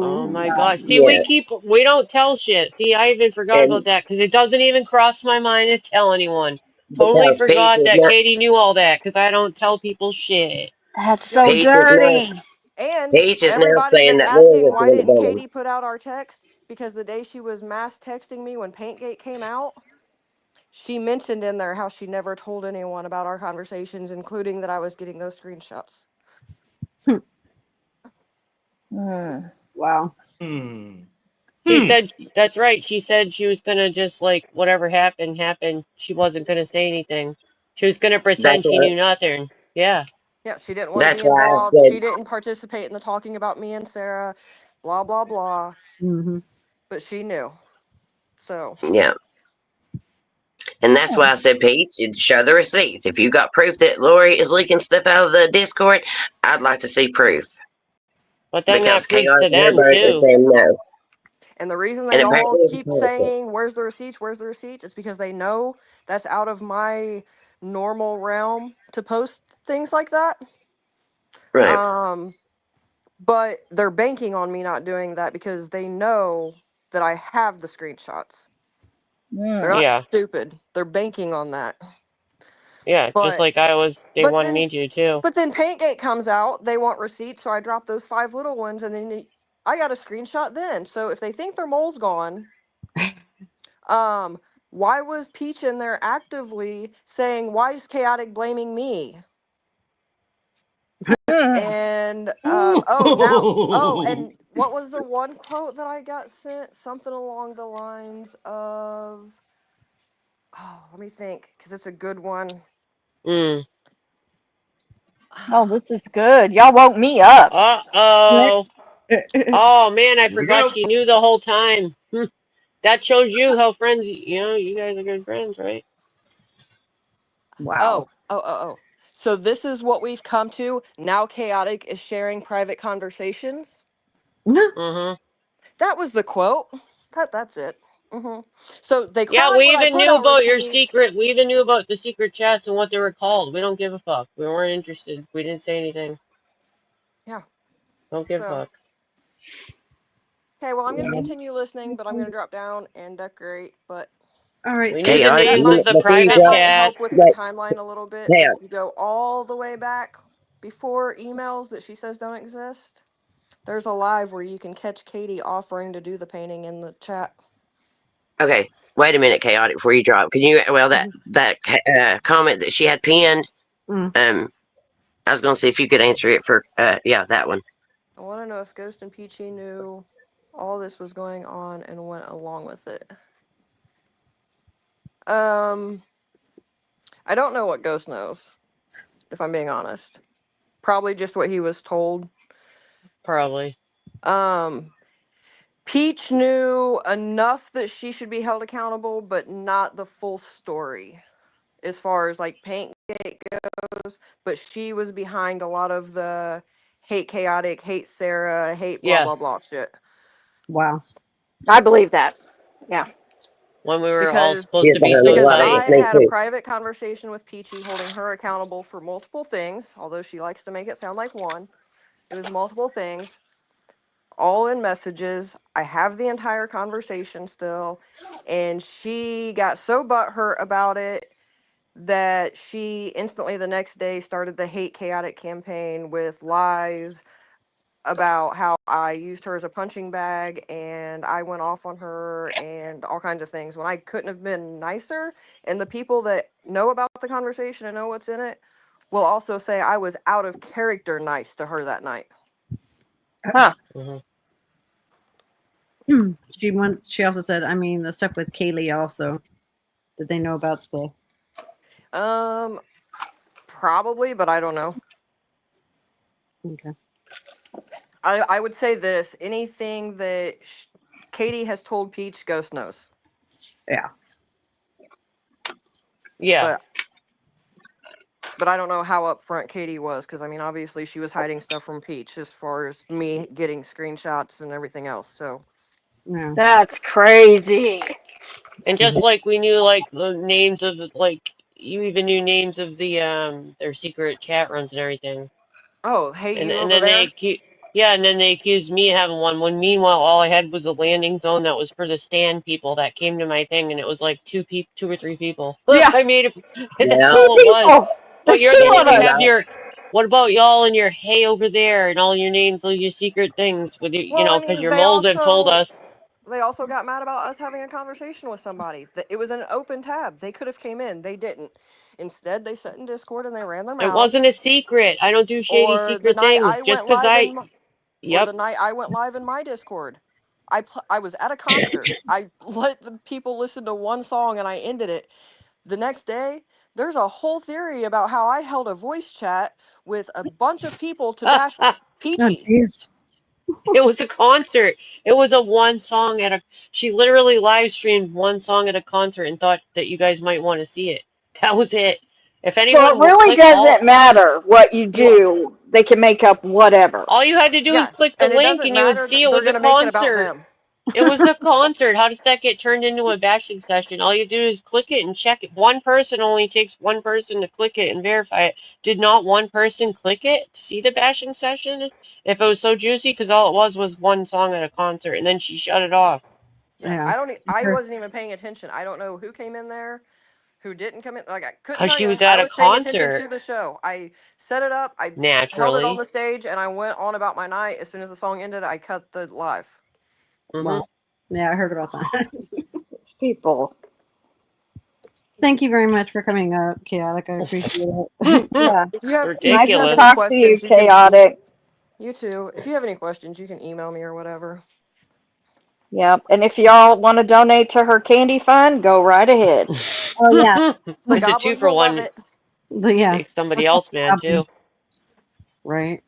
Oh my Mm. gosh. See, Yeah, we don't tell shit. See, I even forgot about and that because it doesn't even cross my mind to tell anyone. Totally because Peach forgot is that not Katie knew all that because I don't tell people shit. That's yep. so Peach is now dirty. And Peach is now everybody saying that's that Lori asking was the why one that didn't done Katie put out our text? Because the day she was mass texting me when Paintgate came out, she mentioned in there how she never told anyone about our conversations, including that I was getting those screenshots. Mm. Wow. She said, that's right. She said she was gonna just like whatever happened, happened. She wasn't gonna say anything. She was gonna That's pretend she why. knew nothing. Yeah. Yeah, she didn't want to That's be why I involved. said, She didn't participate in the talking about me and Sarah, blah, blah, blah. Mm-hmm. But she knew. So, yeah, and that's why I said, Peach, you'd show the receipts. If you got proof that Lori is leaking stuff out of the Discord, I'd like to see proof But then because that proves Chaos to and them everybody is too. saying no, and the reason and they all apparently it's keep politics. saying, where's the receipts? Where's the receipts? It's because they know that's out of my normal realm to post things like that. Right. But they're banking on me not doing that because they know that I have the screenshots. They're not Yeah. stupid. They're banking on that. Yeah. Just But like they but wanted then me to too. but then Paintgate comes out, they want receipts, so I drop those 5 little ones and then I got a screenshot then. So if they think their mole's gone, why was Peach in there actively saying, why is Chaotic blaming me? And and what was the one quote that I got sent? Something along the lines of, let me think, because it's a good one. Mm. Oh, this is good. Y'all woke me up. Uh-oh. Oh man, I Here we forgot go. she knew the whole time. That shows you how friends, you guys are good friends, right? Wow. Oh. So this is what we've come to. Now Chaotic is sharing private conversations. Mm-hmm. That was the quote. That's it. So they Yeah, cried we when I even put knew out about your receipts. secret. We even knew about the secret chats and what they were called. We don't give a fuck. We weren't interested. We didn't say anything. Yeah. Don't give a So fuck. okay, well I'm gonna continue listening, but I'm gonna drop down and decorate. But All right. We knew the Chaotic, names of the before you private that drop, might help chats. with the wait, timeline a little bit. If Chaos, you go all the way back before emails that she says don't exist, there's a live where you can catch Katie offering to do the painting in the chat. okay, wait a minute, Chaotic, before you drop. Can you, well, Mhm. that comment that she had pinned, Mm. I was going to see if you could answer it for, yeah, that one. I want to know if Ghost and Peachy knew all this was going on and went along with it. I don't know what Ghost knows, if I'm being honest. Probably just what he was told. Probably. Peach knew enough that she should be held accountable, but not the full story as far as like Paintgate goes. But she was behind a lot of the hate chaotic, hate Sarah, hate blah Yeah. blah blah shit. Wow. I believe that. Yeah. When we were all Because supposed Yes, to I be heard a so because lot of tight. I me had a too. private conversation with Peachy holding her accountable for multiple things, although she likes to make it sound like one. It was multiple things, all in messages. I have the entire conversation still, and she got so butthurt about it that she instantly the next day started the hate chaotic campaign with lies about how I used her as a punching bag and I went off on her and all kinds of things when I couldn't have been nicer. And the people that know about the conversation and know what's in it will also say I was out of character nice to her that night. Huh. Hmm. She also said, I mean, the stuff with Kaylee also. Did they know about the? Probably, but I don't know. Okay. I would say this: anything that Katie has told Peach, Ghost knows. Yeah. Yeah. But I don't know how upfront Katie was because I mean, obviously she was hiding stuff from Peach as far as me getting screenshots and everything else. So Yeah. That's crazy. And just like we knew like the names of like you even knew names of the their secret chat rooms and everything. oh, hey, And you and over then there? and then they accused me of having one when meanwhile all I had was a landing zone that was for the stand people that came to my thing and it was like two or three people. Yeah. I made it that's Yeah. 2 all it was. people. But There's you're two and of then you us. have Right. your what about y'all and your hey over there and all your names, all your secret things with you Well, I know, because mean, your moles have told us. they also got mad about us having a conversation with somebody. It was an open tab. They could have came in. They didn't. Instead, they sat in Discord and they ran their It mouths. wasn't a secret. I don't do shady Or the secret night things I just went because live I. in, or Yep. the night I went live in my Discord. I was at a concert. I let the people listen to one song and I ended it. The next day, there's a whole theory about how I held a voice chat with a bunch of people to bash Oh, Peachy. jeez. It was a concert. It was a one song at a. She literally live streamed one song at a concert and thought that you guys might want to see it. That was it. If So it anyone will really click doesn't matter what you you do. They can make up whatever. all you had to do is Yeah, click the and it link doesn't and you would matter. see it They're was a gonna make it about concert. them. It was a concert. How does that get turned into a bashing session? All you do is click it and check it. One person only takes one person to click it and verify it. Did not one person click it to see the bashing session? If it was so juicy, because all it was one song at a concert, and then she shut it off. Yeah, Yeah. I Sure. wasn't even paying attention. I don't know who came in there, who didn't come in. Like I couldn't Because tell she you. was I at a was paying attention concert, to the show. I set it up. I held it on naturally. the stage, and I went on about my night. As soon as the song ended, I cut the live. Hmm. Wow. Yeah, I heard about that. These people. Thank you very much for coming up, Chaotic. I appreciate it. Yeah. If Nice you have to any Ridiculous. talk to you, questions, you can chaotic. you too. If you have any questions, you can email me or whatever. Yep. And if y'all want to donate to her candy fund, go right ahead. Oh yeah. The It's a two goblins for will love one. it. Yeah. Make somebody Let's help else the mad goblins, too. right?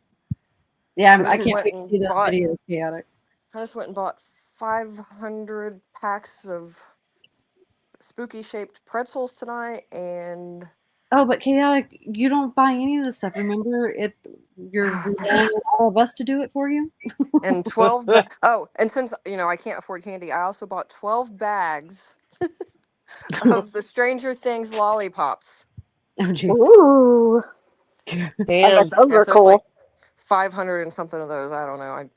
Yeah, I I just can't went wait to see and those bought. videos, Chaotic. I just went and bought 500 packs of spooky shaped pretzels tonight, and Oh, but Chaotic, you don't buy any of this stuff. Remember, you're relying on all of us to do it for you. and 12 oh, and since I can't afford candy, I also bought 12 bags Oh, of the Stranger Things lollipops. jeez. Ooh. I bet Damn. those Yeah, are so it's like cool. 500 and something of those. I don't know.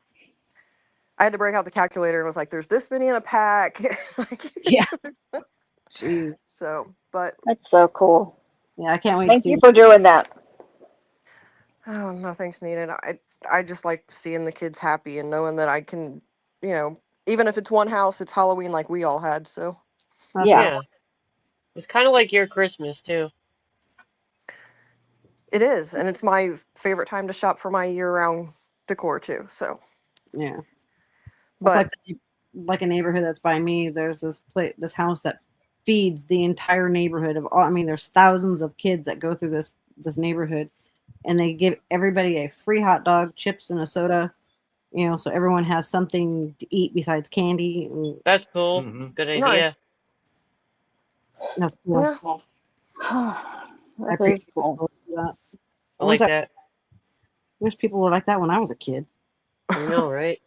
I had to break out the calculator and was like, "There's this many in a pack." Like, Yeah. Jeez. so, but That's so cool. Yeah, I can't wait to Thank see you it. for doing that. oh, nothing's needed. I just like seeing the kids happy and knowing that I can, you know, even if it's one house, it's Halloween like we all had. So That's Yeah. awesome. Yeah. It's kind of like your Christmas too. it is, and it's my favorite time to shop for my year-round decor too. So, Yeah. It's but like a neighborhood that's by me. There's this house that feeds the entire neighborhood of all. I mean, there's thousands of kids that go through this neighborhood, and they give everybody a free hot dog, chips, and a soda. So everyone has something to eat besides candy. And That's cool. Mhm. Good idea. Nice. that's cool. Yeah. I That appreciate is cool. people who do that. I like that. Wish people were like that when I was a kid. I know, right?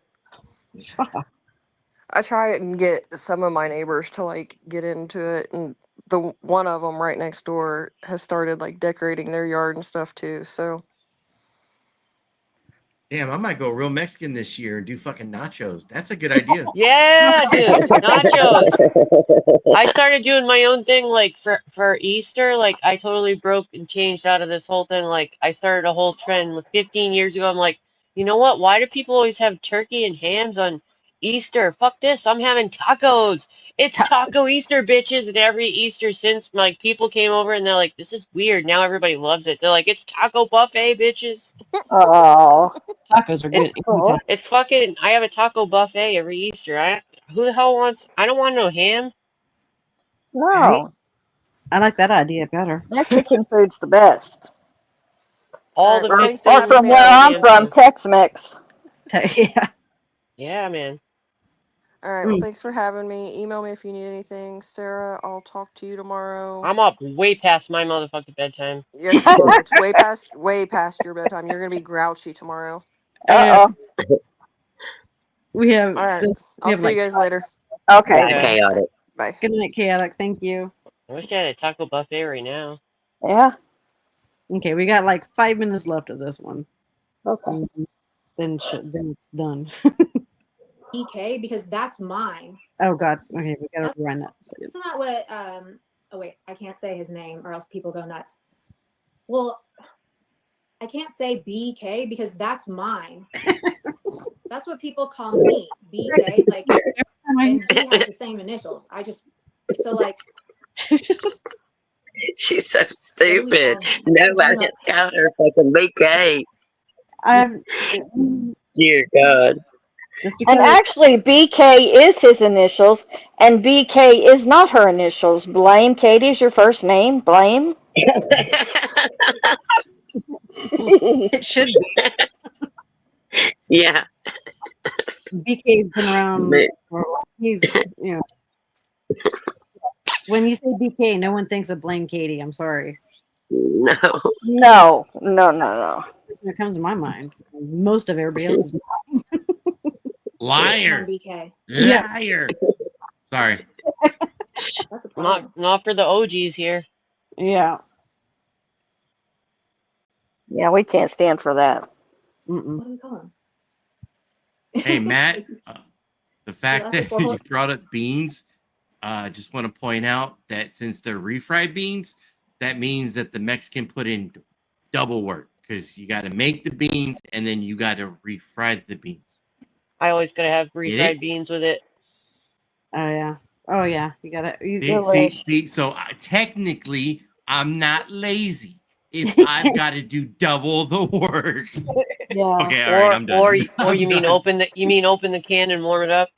I try and get some of my neighbors to like get into it, and the one of them right next door has started like decorating their yard and stuff too. So Damn, I might go real Mexican this year and do fucking nachos. That's a good idea. Yeah, dude. Nachos. I started doing my own thing like for Easter. Like I totally broke and changed out of this whole thing. Like I started a whole trend with 15 years ago. I'm like, you know what? Why do people always have turkey and hams on Easter? Fuck this. I'm having tacos. It's Taco Easter, bitches. And every Easter since, like, people came over and they're like, this is weird. Now everybody loves it. They're like, it's taco buffet, bitches. Oh, Tacos are good. It's cool. it's fucking. I have a taco buffet every Easter. Who the hell wants? I don't want no ham. Right? No, I like that idea better. Mexican food's the best. All Alright, the well, mixed thanks for Or in having from me where on. I'm ham from, too. Tex-Mex. Yeah. Yeah, man. All right. Well, thanks for having me. Email me if you need anything. Sarah, I'll talk to you tomorrow. I'm up way past my motherfucking bedtime. Yes, you are. It's way past your bedtime. You're gonna be grouchy tomorrow. Uh-oh. We have All right. this. We I'll have see you like guys later. Okay. Bye, Okay. chaotic. Bye. good night, chaotic. Thank you. I wish I had a taco buffet right now. Yeah. Okay, we got like 5 minutes left of this one. Okay. And then it's done. BK because that's mine. Oh God. Okay, we gotta run that. Isn't that what? Oh wait, I can't say his name or else people go nuts. Well, I can't say BK because that's mine. That's what people call me, BK. Like, and he has the same initials. So like. She's so What do we stupid. call him? Nobody has got her fucking BK. I've Dear God. just And because actually, BK is his initials, and BK is not her initials. Blame Katie's your first name. Blame. it should be. Yeah. BK's been around. But- He's when you say BK, no one thinks of Blame Katie. I'm sorry. No. No. It comes to my mind. Most of everybody else's. Liar. BK. Yeah. Liar. Sorry. That's a problem. Not for the OGs here. Yeah. Yeah, we can't stand for that. Mm-mm. What do we call him? Hey, Matt. The fact that's that a you brought up beans, just want to point out that since they're refried beans, that means that the Mexican put in double work because you got to make the beans and then you got to refry the beans. I always gotta have Get refried it? beans with it. Oh yeah. Oh yeah. You gotta. See, so technically, I'm not lazy if I've got to do double the work. Yeah. Okay, all right, I'm done. Or I'm you mean done. open the can and warm it up?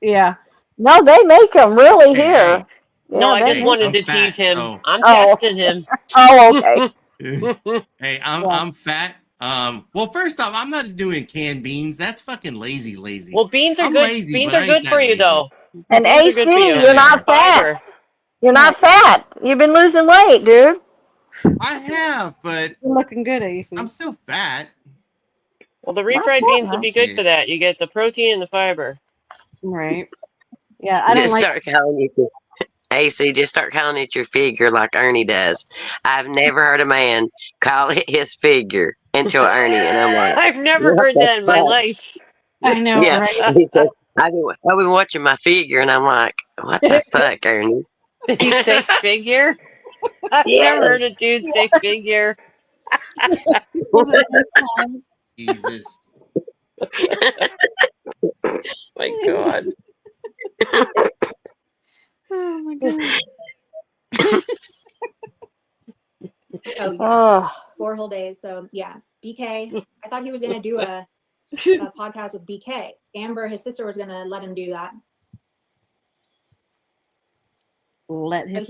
Yeah. No, they make them really Hey, here. hey. Yeah, No, I they just make wanted I'm to fat, tease him. so- I'm Oh. testing him. Oh, okay. Hey, I'm fat. Well, first off, I'm not doing canned beans. That's fucking lazy. Well, beans are I'm good. lazy, Beans but I are ain't good that for you, lazy. though. And Beans are AC, good for you. you're not Fiber. fat. You're not fat. You've been losing weight, dude. I have, but You're looking good, AC. I'm still fat. Well, the Not refried that beans would be much. good for that. You get the protein and the fiber. Right. Yeah. I don't Just like. start calling it AC. Just start calling it your figure like Ernie does. I've never heard a man call it his figure until Ernie, and I'm like, I've never what heard the that in my fuck? life. I know, Yeah, right? he said, I've been watching my figure, and I'm like, what the fuck, Ernie? Did he say figure? I've never heard a Yes. dude say figure. He says it 10 times. Jesus. My God. Oh my god. Oh yeah, Oh, 4 whole days. So yeah, BK. I thought he was gonna do a podcast with BK. Amber, his sister, was gonna let him do that. Let him. But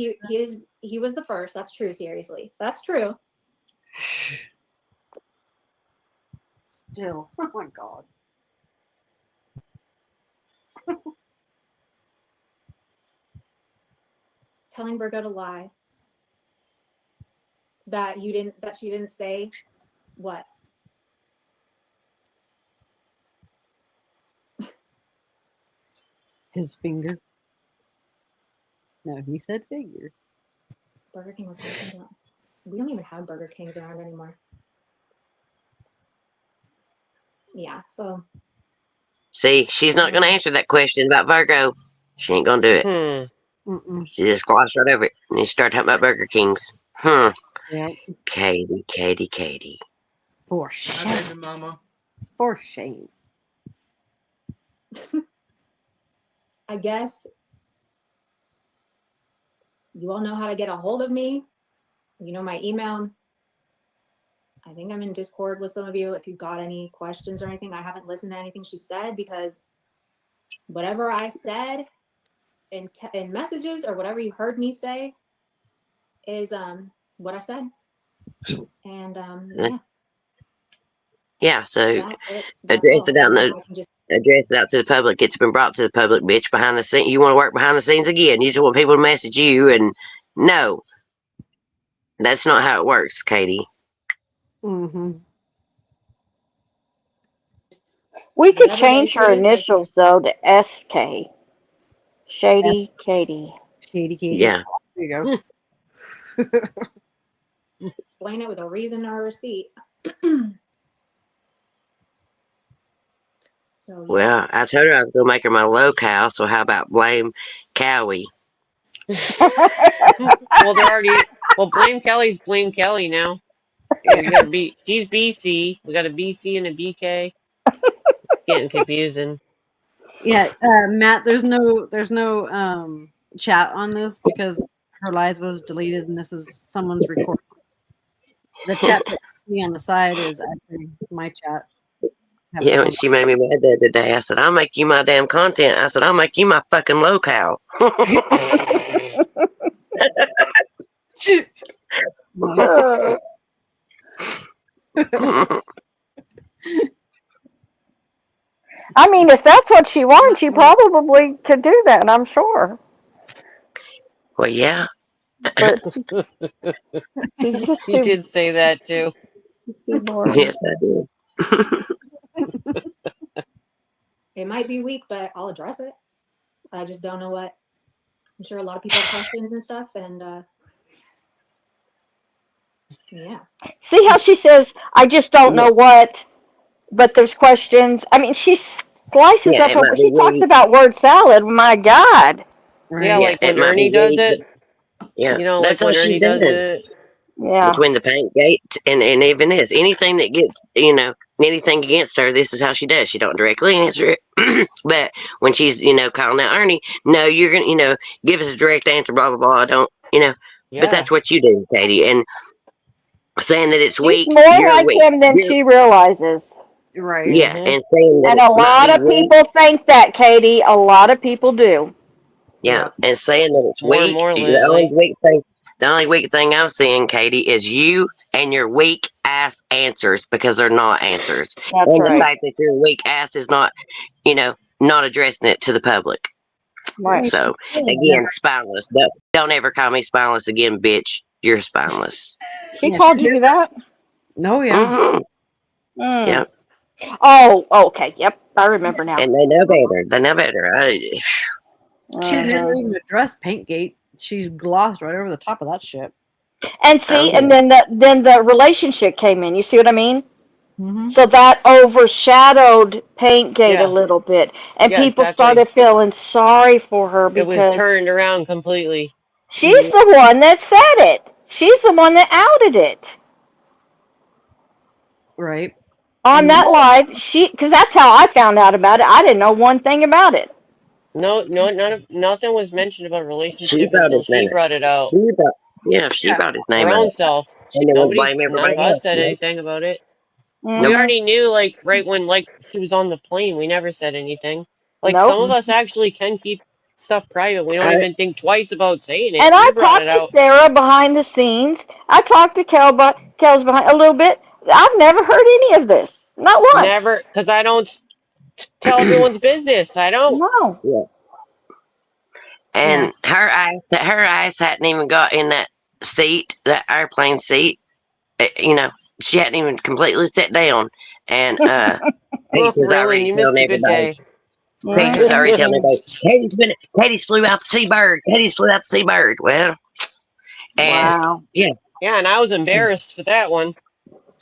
he was the first. That's true. Seriously, that's true. Still, oh my god. Telling Virgo to lie. That she didn't say what? His finger. No, he said finger. Burger King was listening to that. We don't even have Burger Kings around anymore. Yeah, so. See, she's not going to answer that question about Virgo. She ain't going to do it. She just glossed right over it. And you start talking about Burger Kings. Yeah. Katie. For I shame. said to Mama. For shame. I guess you all know how to get a hold of me. You know my email. I think I'm in Discord with some of you. If you've got any questions or anything, I haven't listened to anything she said because whatever I said in messages or whatever you heard me say is what I said. And yeah. Yeah, so address it out to the public. It's been brought to the public, bitch. Behind the scenes, you want to work behind the scenes again. You just want people to message you, and no, that's not how it works, Katie. We could change her initials though to SK. Shady Katie. Shady Katie. Yeah. There you go. Explain it with a reason or a receipt. So, yeah. Well, I told her I was going to make her my locale, so how about blame Cowie? Well, they're already. Well, blame Kelly now. We got she's BC. We got a BC and a BK. It's getting confusing. Yeah, Matt. There's no chat on this because her live was deleted, and this is someone's recording. The chat that you see on the side is actually my chat. Yeah, when she made me mad the other day, I said, I'll make you my damn content. I said, I'll make you my fucking locale. I mean, if that's what she wants, you probably could do that, I'm sure. Well, yeah. But she's just You did say that too. Yes, I did. It might be weak, but I'll address it. I just don't know what. I'm sure a lot of people have questions and stuff, and yeah. See how she says, I just don't know what, but there's questions. I mean, she slices up her, she talks about word salad. My God. Yeah, like when Ernie does it. Yeah, you know, that's like when what Ernie she's does done. it. Yeah. Between the paint gate and even this, anything that gets, anything against her, this is how she does. She don't directly answer it, but when she's, calling out Ernie, no, you're gonna, give us a direct answer, blah blah blah. I don't, Yeah. But that's what you do, Katie, and saying that it's She's weak. more you're like weak. him than she realizes. Right. Yeah, and saying that and a lot of people think that, Katie. A lot of people do. Yeah, and saying that it's More and weak. more The only weak thing I'm seeing, Katie, is you and your weak ass answers because they're not answers. That's and right. the fact that your weak ass is not, not addressing it to the public. Right. So again, spineless. Don't ever call me spineless again, bitch. You're spineless. She called you that? No, yeah. Mm. Yep. Oh, okay. Yep. I remember now. And they know better. They know better. She's never even addressed Paintgate. She's glossed right over the top of that shit. And see, and then the relationship came in. You see what I mean? So that overshadowed Paintgate a little bit, and people started feeling sorry for her because it was turned around completely. She's the one that said it. She's the one that outed it. Right. On that live, because that's how I found out about it. I didn't know one thing about it. No, nothing was mentioned about a relationship brought until his she name. brought it out. She brought his name Her out. own self. And then we blame None everybody of us else. said anything about it. Mm-hmm. We already knew, right when she was on the plane. We never said anything. Some of us actually can keep stuff private. We don't even think twice about saying it. And I You brought it talked to out. Sarah behind the scenes. I talked to Kel's behind a little bit. I've never heard any of this. Not once. Never, because I don't tell everyone's business. I don't. No. Yeah. And her eyes hadn't even got in that seat, that airplane seat. You know, she hadn't even completely sat down. And Peach was Really, already you telling missed a good everybody. day. Peach was already telling everybody, Katie's flew out to see bird. Katie's flew out to see bird. Well, and Wow. yeah. Yeah, and I was embarrassed for that one.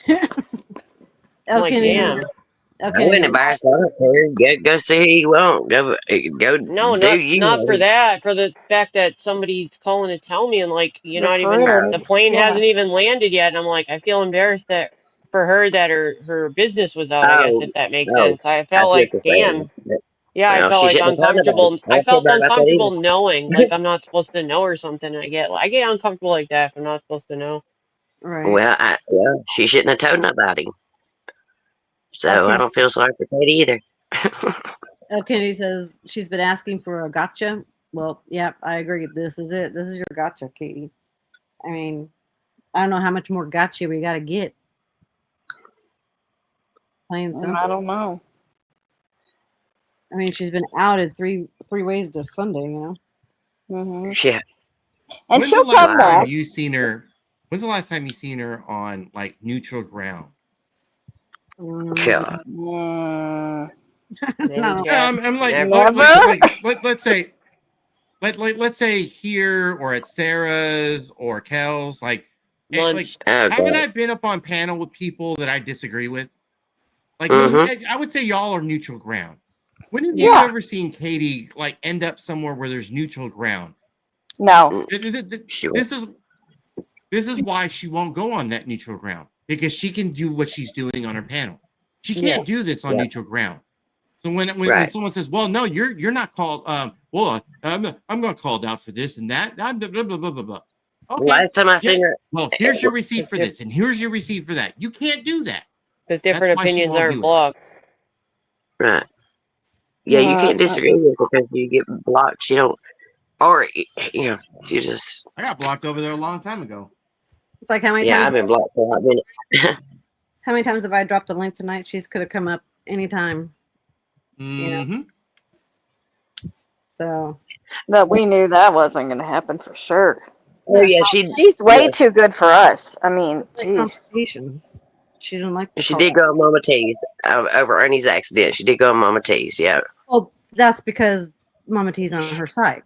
I'm like, damn. I wasn't embarrassed. I don't care. Go see who you want. Go No, do you. not for that. For the fact that somebody's calling to tell me, and like, you're not even, the plane hasn't even landed yet, and I'm like, I feel embarrassed that for her that her business was out. I guess, if that makes sense. I felt like, damn. Yeah, I Well, felt she like shouldn't have told nobody. uncomfortable. I I feel felt bad about that uncomfortable either. knowing, like, I'm not supposed to know or something. I get uncomfortable like that if I'm not supposed to know. Right. Well, she shouldn't have told nobody. So I don't feel sorry for Katie either. Kennedy says she's been asking for a gotcha. Well, yeah, I agree. This is it. This is your gotcha, Katie. I mean, I don't know how much more gotcha we got to get. Plain simple. I don't know. I mean, she's been outed three ways to Sunday, you know. Yeah. And When's she'll the last come time back. you seen her? When's the last time you seen her on like neutral ground? God. No. Yeah, I'm like, let's say here or at Sarah's or Kel's, like, haven't I been up on panel with people that I disagree with? Like, I would say y'all are neutral ground. When have you ever seen Katie like end up somewhere where there's neutral ground? No. This is why she won't go on that neutral ground, because she can do what she's doing on her panel. She can't do this on neutral ground. So when someone says, "Well, no, you're not called," I'm not called out for this and that. Blah, blah, blah, blah, blah. Okay. Last time I seen her, well, here's your receipt for this, and here's your receipt for that. You can't do that. The different opinions aren't blocked. Right. Yeah, you can't disagree with it because you get blocked. You don't, or you know, you just. I got blocked over there a long time ago. It's like how many Yeah, times? I've been blocked for a hot minute. How many times have I dropped a link tonight? She's could have come up anytime. Mm-hmm. You know? So. But we knew that wasn't going to happen for sure. Oh yeah, she's way too good for us. I mean, geez. She didn't like. She did go on Mama T's over Ernie's accident. She did go on Mama T's. Yeah. Well, that's because Mama T's on her side.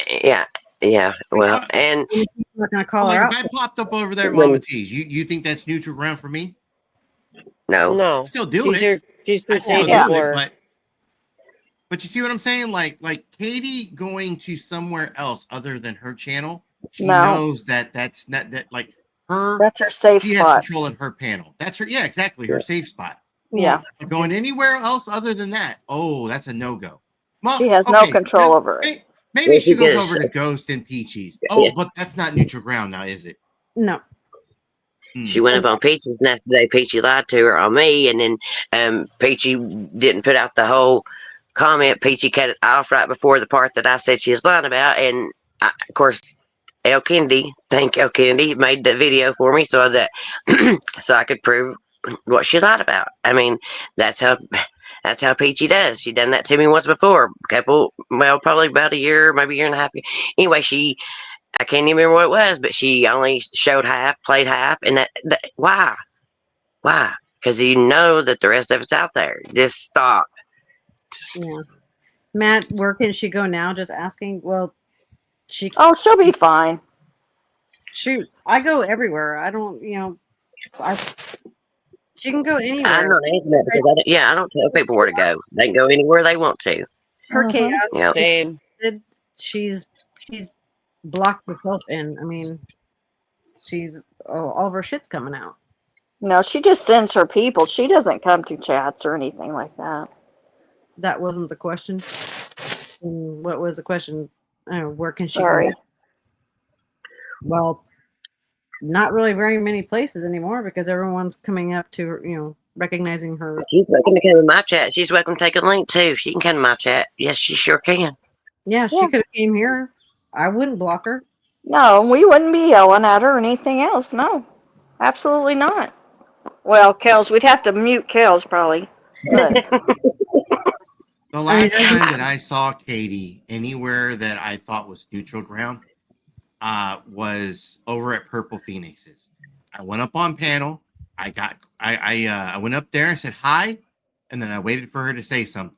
Yeah. Yeah. Well, and she's not gonna call her out. If I popped up over there, Mama T's, you think that's neutral ground for me? No. Still do it. She's but you see what I'm saying? Like Katie going to somewhere else other than her channel, she knows that's not that like her. That's her safe spot. She has control of her panel. That's her. Yeah, exactly. Her safe spot. Yeah. But going anywhere else other than that, that's a no go. She has no control over it. Maybe she goes over to Ghost and Peachy's. But that's not neutral ground now, is it? No. She went up on Peachy's nest today. Peachy lied to her on me, and then Peachy didn't put out the whole comment. Peachy cut it off right before the part that I said she was lying about, and of course, El Kennedy, thank El Kennedy, made the video for me so that so I could prove what she lied about. I mean, that's how Peachy does. She done that to me once before. Probably about a year, maybe a year and a half. Anyway, I can't even remember what it was, but she only showed half, played half, and that why? Because you know that the rest of it's out there. Just stop. Yeah. Matt, where can she go now? Just asking. Well, she'll be fine. Shoot, I go everywhere. I don't, she can go anywhere. I'm not answering that because I don't tell people where to go. They can go anywhere they want to. Her chaos. Same. She's blocked herself in. I mean, she's all of her shit's coming out. No, she just sends her people. She doesn't come to chats or anything like that. That wasn't the question. What was the question? Where can she go? Well, not really very many places anymore because everyone's coming up to, recognizing her. She's welcome to come in my chat. She's welcome to take a link too. She can come in my chat. Yes, she sure can. Yeah, she could have came here. I wouldn't block her. No, we wouldn't be yelling at her or anything else. No, absolutely not. Well, Kels, we'd have to mute Kels probably. But The last time that I saw Katie anywhere that I thought was neutral ground was over at Purple Phoenixes. I went up on panel. I went up there and said hi, and then I waited for her to say something.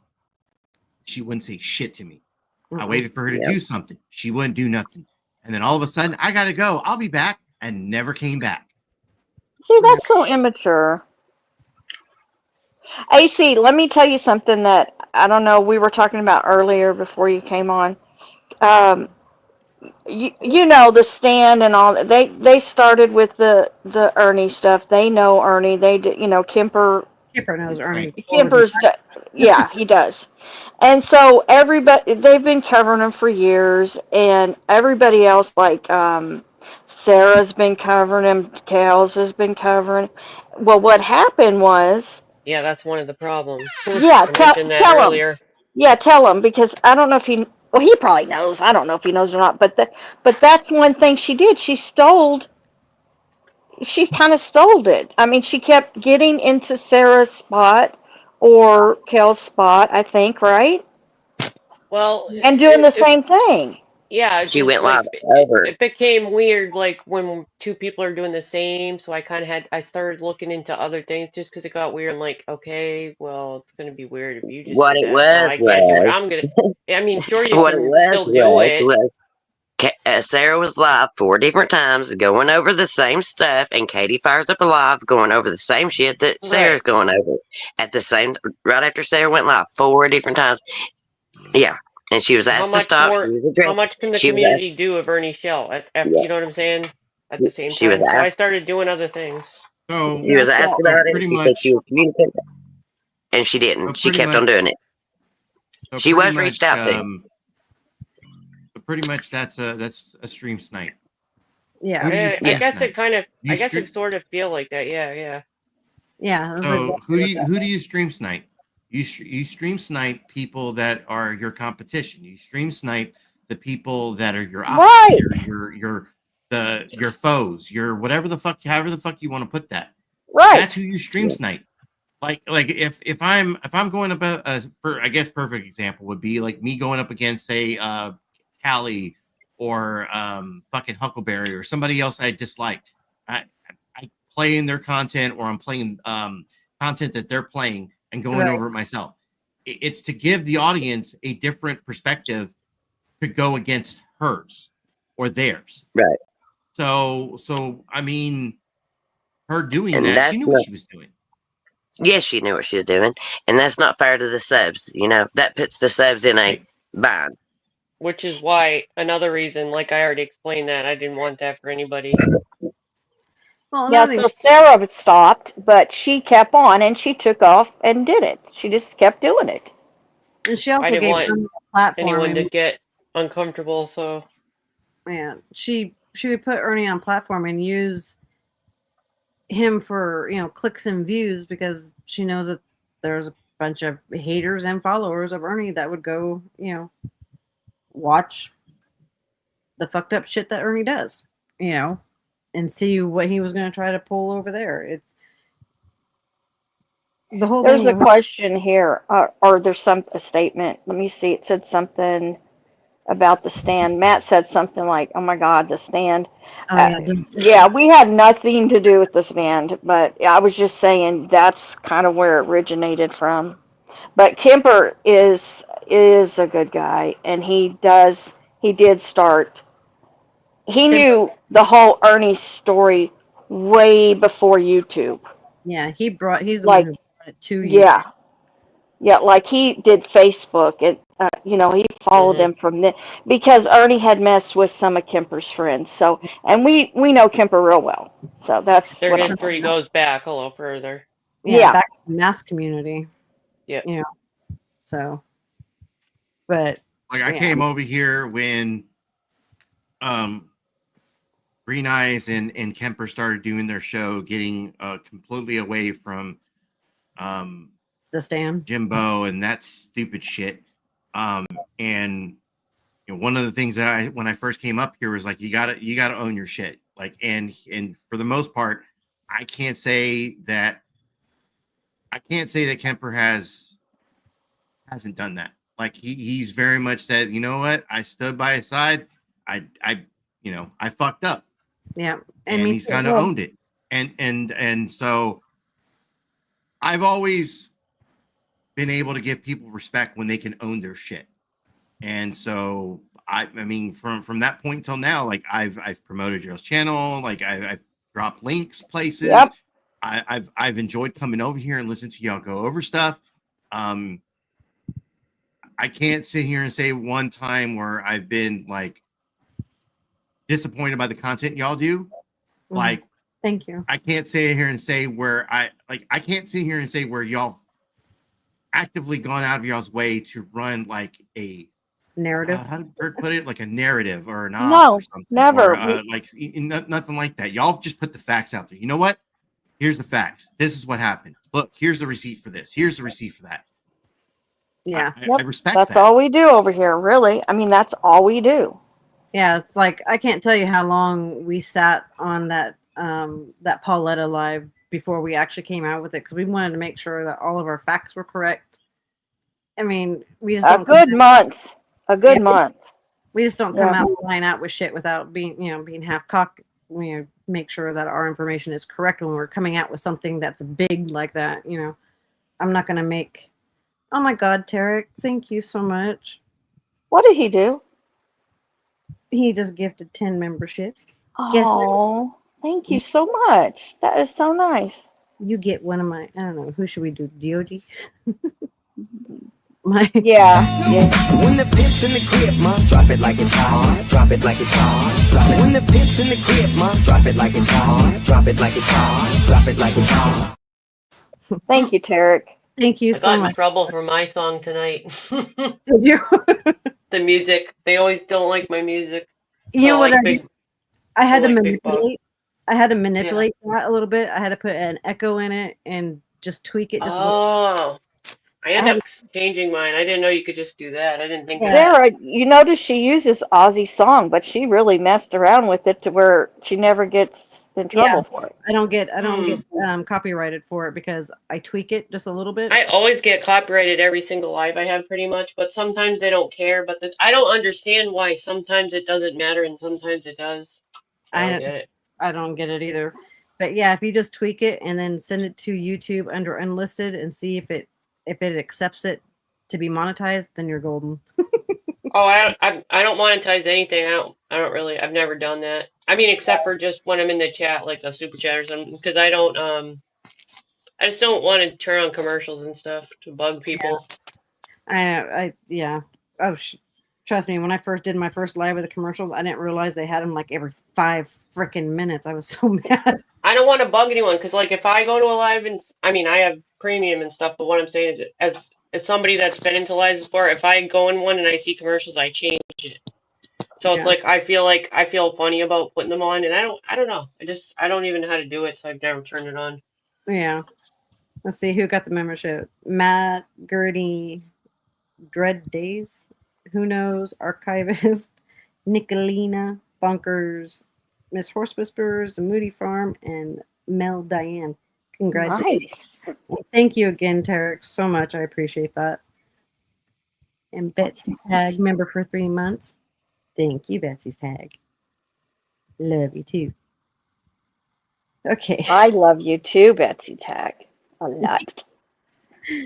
She wouldn't say shit to me. I waited for her to do something. She wouldn't do nothing. And then all of a sudden, I gotta go. I'll be back, and never came back. see, that's so immature. AC, let me tell you something that I don't know. We were talking about earlier before you came on. You know the stand and all. They started with the Ernie stuff. They know Ernie. They did. You know Kemper. Kemper knows Ernie. Kemper's. Yeah, he does. And so everybody, they've been covering him for years, and everybody else, like Sarah's been covering him, Kels has been covering. Well, what happened was. Yeah, that's one of the problems. Yeah, I mentioned that tell him. earlier. Yeah, tell him, because I don't know if he. Well, he probably knows. I don't know if he knows or not. But that's one thing she did. She kind of stole it. I mean, she kept getting into Sarah's spot or Kel's spot, I think, right? Well, And doing the same thing. Yeah, She just went like live over. it became weird, like when two people are doing the same. So I kind of I started looking into other things just because it got weird. I'm like, okay, well, it's gonna be weird if you just What do it that. Now I can't do it. was, I'm gonna. I mean, sure, you what it can still do it. Sarah was live 4 different times going over the same stuff, and Katie fires up a live going over the same shit that Sarah's Right. going over at the same right after Sarah went live 4 different times. Yeah, and she was How asked to much stop. She more? was How addressed. much can the She was community asked. do of Ernie Shell Yeah, you know what I'm saying? At the same she was time, so I asked. started doing other things. She was asked So about it. pretty She said she much. would communicate, and she didn't. She kept on doing it. So She pretty was reached much. out to. So pretty much that's a stream snipe. Yeah. Who do you I stream guess snipe? it kind of. You I guess stream. it sort of feel like that. Yeah, yeah. Yeah. That's So exactly who do you stream snipe? You stream snipe people that are your competition. You stream snipe the people that are your opposite, your foes, your whatever the fuck, however the fuck you want to put that. right. That's who you stream snipe. Like if I'm going up for, I guess perfect example would be like me going up against, say, Callie or fucking Huckleberry or somebody else I dislike. I play in their content, or I'm playing content that they're playing and going over it myself. It's to give the audience a different perspective to go against hers or theirs. Right. So I mean, her doing And that, she knew what she was doing. Yes, she knew what she was doing, and that's not fair to the subs. You know, that puts the subs in a bind. Which is why another reason, like I already explained, that I didn't want that for anybody. Well, Yeah, so Sarah stopped, but she kept on and she took off and did it. She just kept doing it. And she also I didn't gave want Ernie a platform. anyone to get uncomfortable, so yeah, she would put Ernie on platform and use him for clicks and views, because she knows that there's a bunch of haters and followers of Ernie that would go watch the fucked up shit that Ernie does, and see what he was going to try to pull over there. It's the whole There's thing. a question here, or there's a statement. Let me see. It said something about the stand. Matt said something like, "Oh my God, the stand." Yeah, we had nothing to do with the stand, but I was just saying that's kind of where it originated from. But Kemper is a good guy, and he did start. He knew the whole Ernie story way before YouTube. Yeah, he's the Like, one who brought it to you. Yeah, like he did Facebook, and he followed them from there because Ernie had messed with some of Kemper's friends. So, and we know Kemper real well, so that's their what history goes back a little further. Yeah, back in the mass community. Yeah. So, but like I came over here when Green Eyes and Kemper started doing their show, getting completely away from the stand, Jimbo, and that stupid shit. And one of the things that when I first came up here was like, you gotta own your shit. Like, and for the most part, I can't say that Kemper hasn't done that. Like he's very much said, you know what, I stood by his side. I fucked up. Yeah. And he's kind of owned it. And so I've always been able to give people respect when they can own their shit. And so I mean, from that point till now, like I've promoted y'all's channel, like I've dropped links places. Yep. I've enjoyed coming over here and listening to y'all go over stuff. I can't sit here and say one time where I've been like disappointed by the content y'all do. Mm-hmm. Like, thank you. I can't sit here and say where I can't sit here and say where y'all actively gone out of y'all's way to run like a narrative. How did Bert put it? Like a narrative or an no, or something. Never. Or, nothing like that. Y'all just put the facts out there. You know what? Here's the facts. This is what happened. Look, here's the receipt for this. Here's the receipt for that. Yeah. I respect that's that. all we do over here, really. I mean, that's all we do. Yeah, it's like I can't tell you how long we sat on that Pauletta live before we actually came out with it, because we wanted to make sure that all of our facts were correct. I mean, we just A good month. We just don't come out flying out with shit without being half cocked. We make sure that our information is correct when we're coming out with something that's big like that. I'm not gonna make. Oh my God, Tarek, thank you so much. What did he do? He just gifted 10 memberships. Oh, thank you so much. That is so nice. You get one of my, I don't know, who should we do? DOG? Yeah. When the pimp's in the crib, mom, drop it like it's hot. Drop it like it's hot. Drop it. When the pimp's in the crib, mom, drop it like it's hot. Drop it like it's hot. Drop it like it's hot. Thank you, Tarek. Thank you so much. I got in trouble for my song tonight. Did you? The music. They always don't like my music. You know what I did? I had to manipulate. I had to manipulate that a little bit. I had to put an echo in it and just tweak it. Just I ended up changing mine. I didn't know you could just do that. I didn't think Sarah, you notice she uses Ozzy song, but she really messed around with it to where she never gets in trouble for it. I don't get copyrighted for it because I tweak it just a little bit. I always get copyrighted every single live I have pretty much, but sometimes they don't care. But I don't understand why sometimes it doesn't matter and sometimes it does. I don't get it. I don't get it either. But yeah, if you just tweak it and then send it to YouTube under unlisted and see if it accepts it to be monetized, then you're golden. I don't monetize anything. I've never done that. I mean, except for just when I'm in the chat, like a super chat or something, because I just don't want to turn on commercials and stuff to bug people. Oh, trust me, when I first did my first live with the commercials, I didn't realize they had them like every 5 freaking minutes. I was so mad. I don't want to bug anyone because, like, if I go to a live and I have premium and stuff, but what I'm saying is, as somebody that's been into lives before, if I go in one and I see commercials, I change it. So it's like I feel funny about putting them on, and I don't know. I don't even know how to do it, so I've never turned it on. Yeah. Let's see who got the membership. Matt, Gertie, Dread Days, Who Knows, Archivist, Nicolina, Bunkers, Miss Horse Whisperers, Moody Farm, and Mel Diane. Congratulations. Nice. Thank you again, Tarek, so much. I appreciate that. And Betsy Tag, member for 3 months. Thank you, Betsy's Tag. Love you too. Okay. I love you too, Betsy Tag. A lot.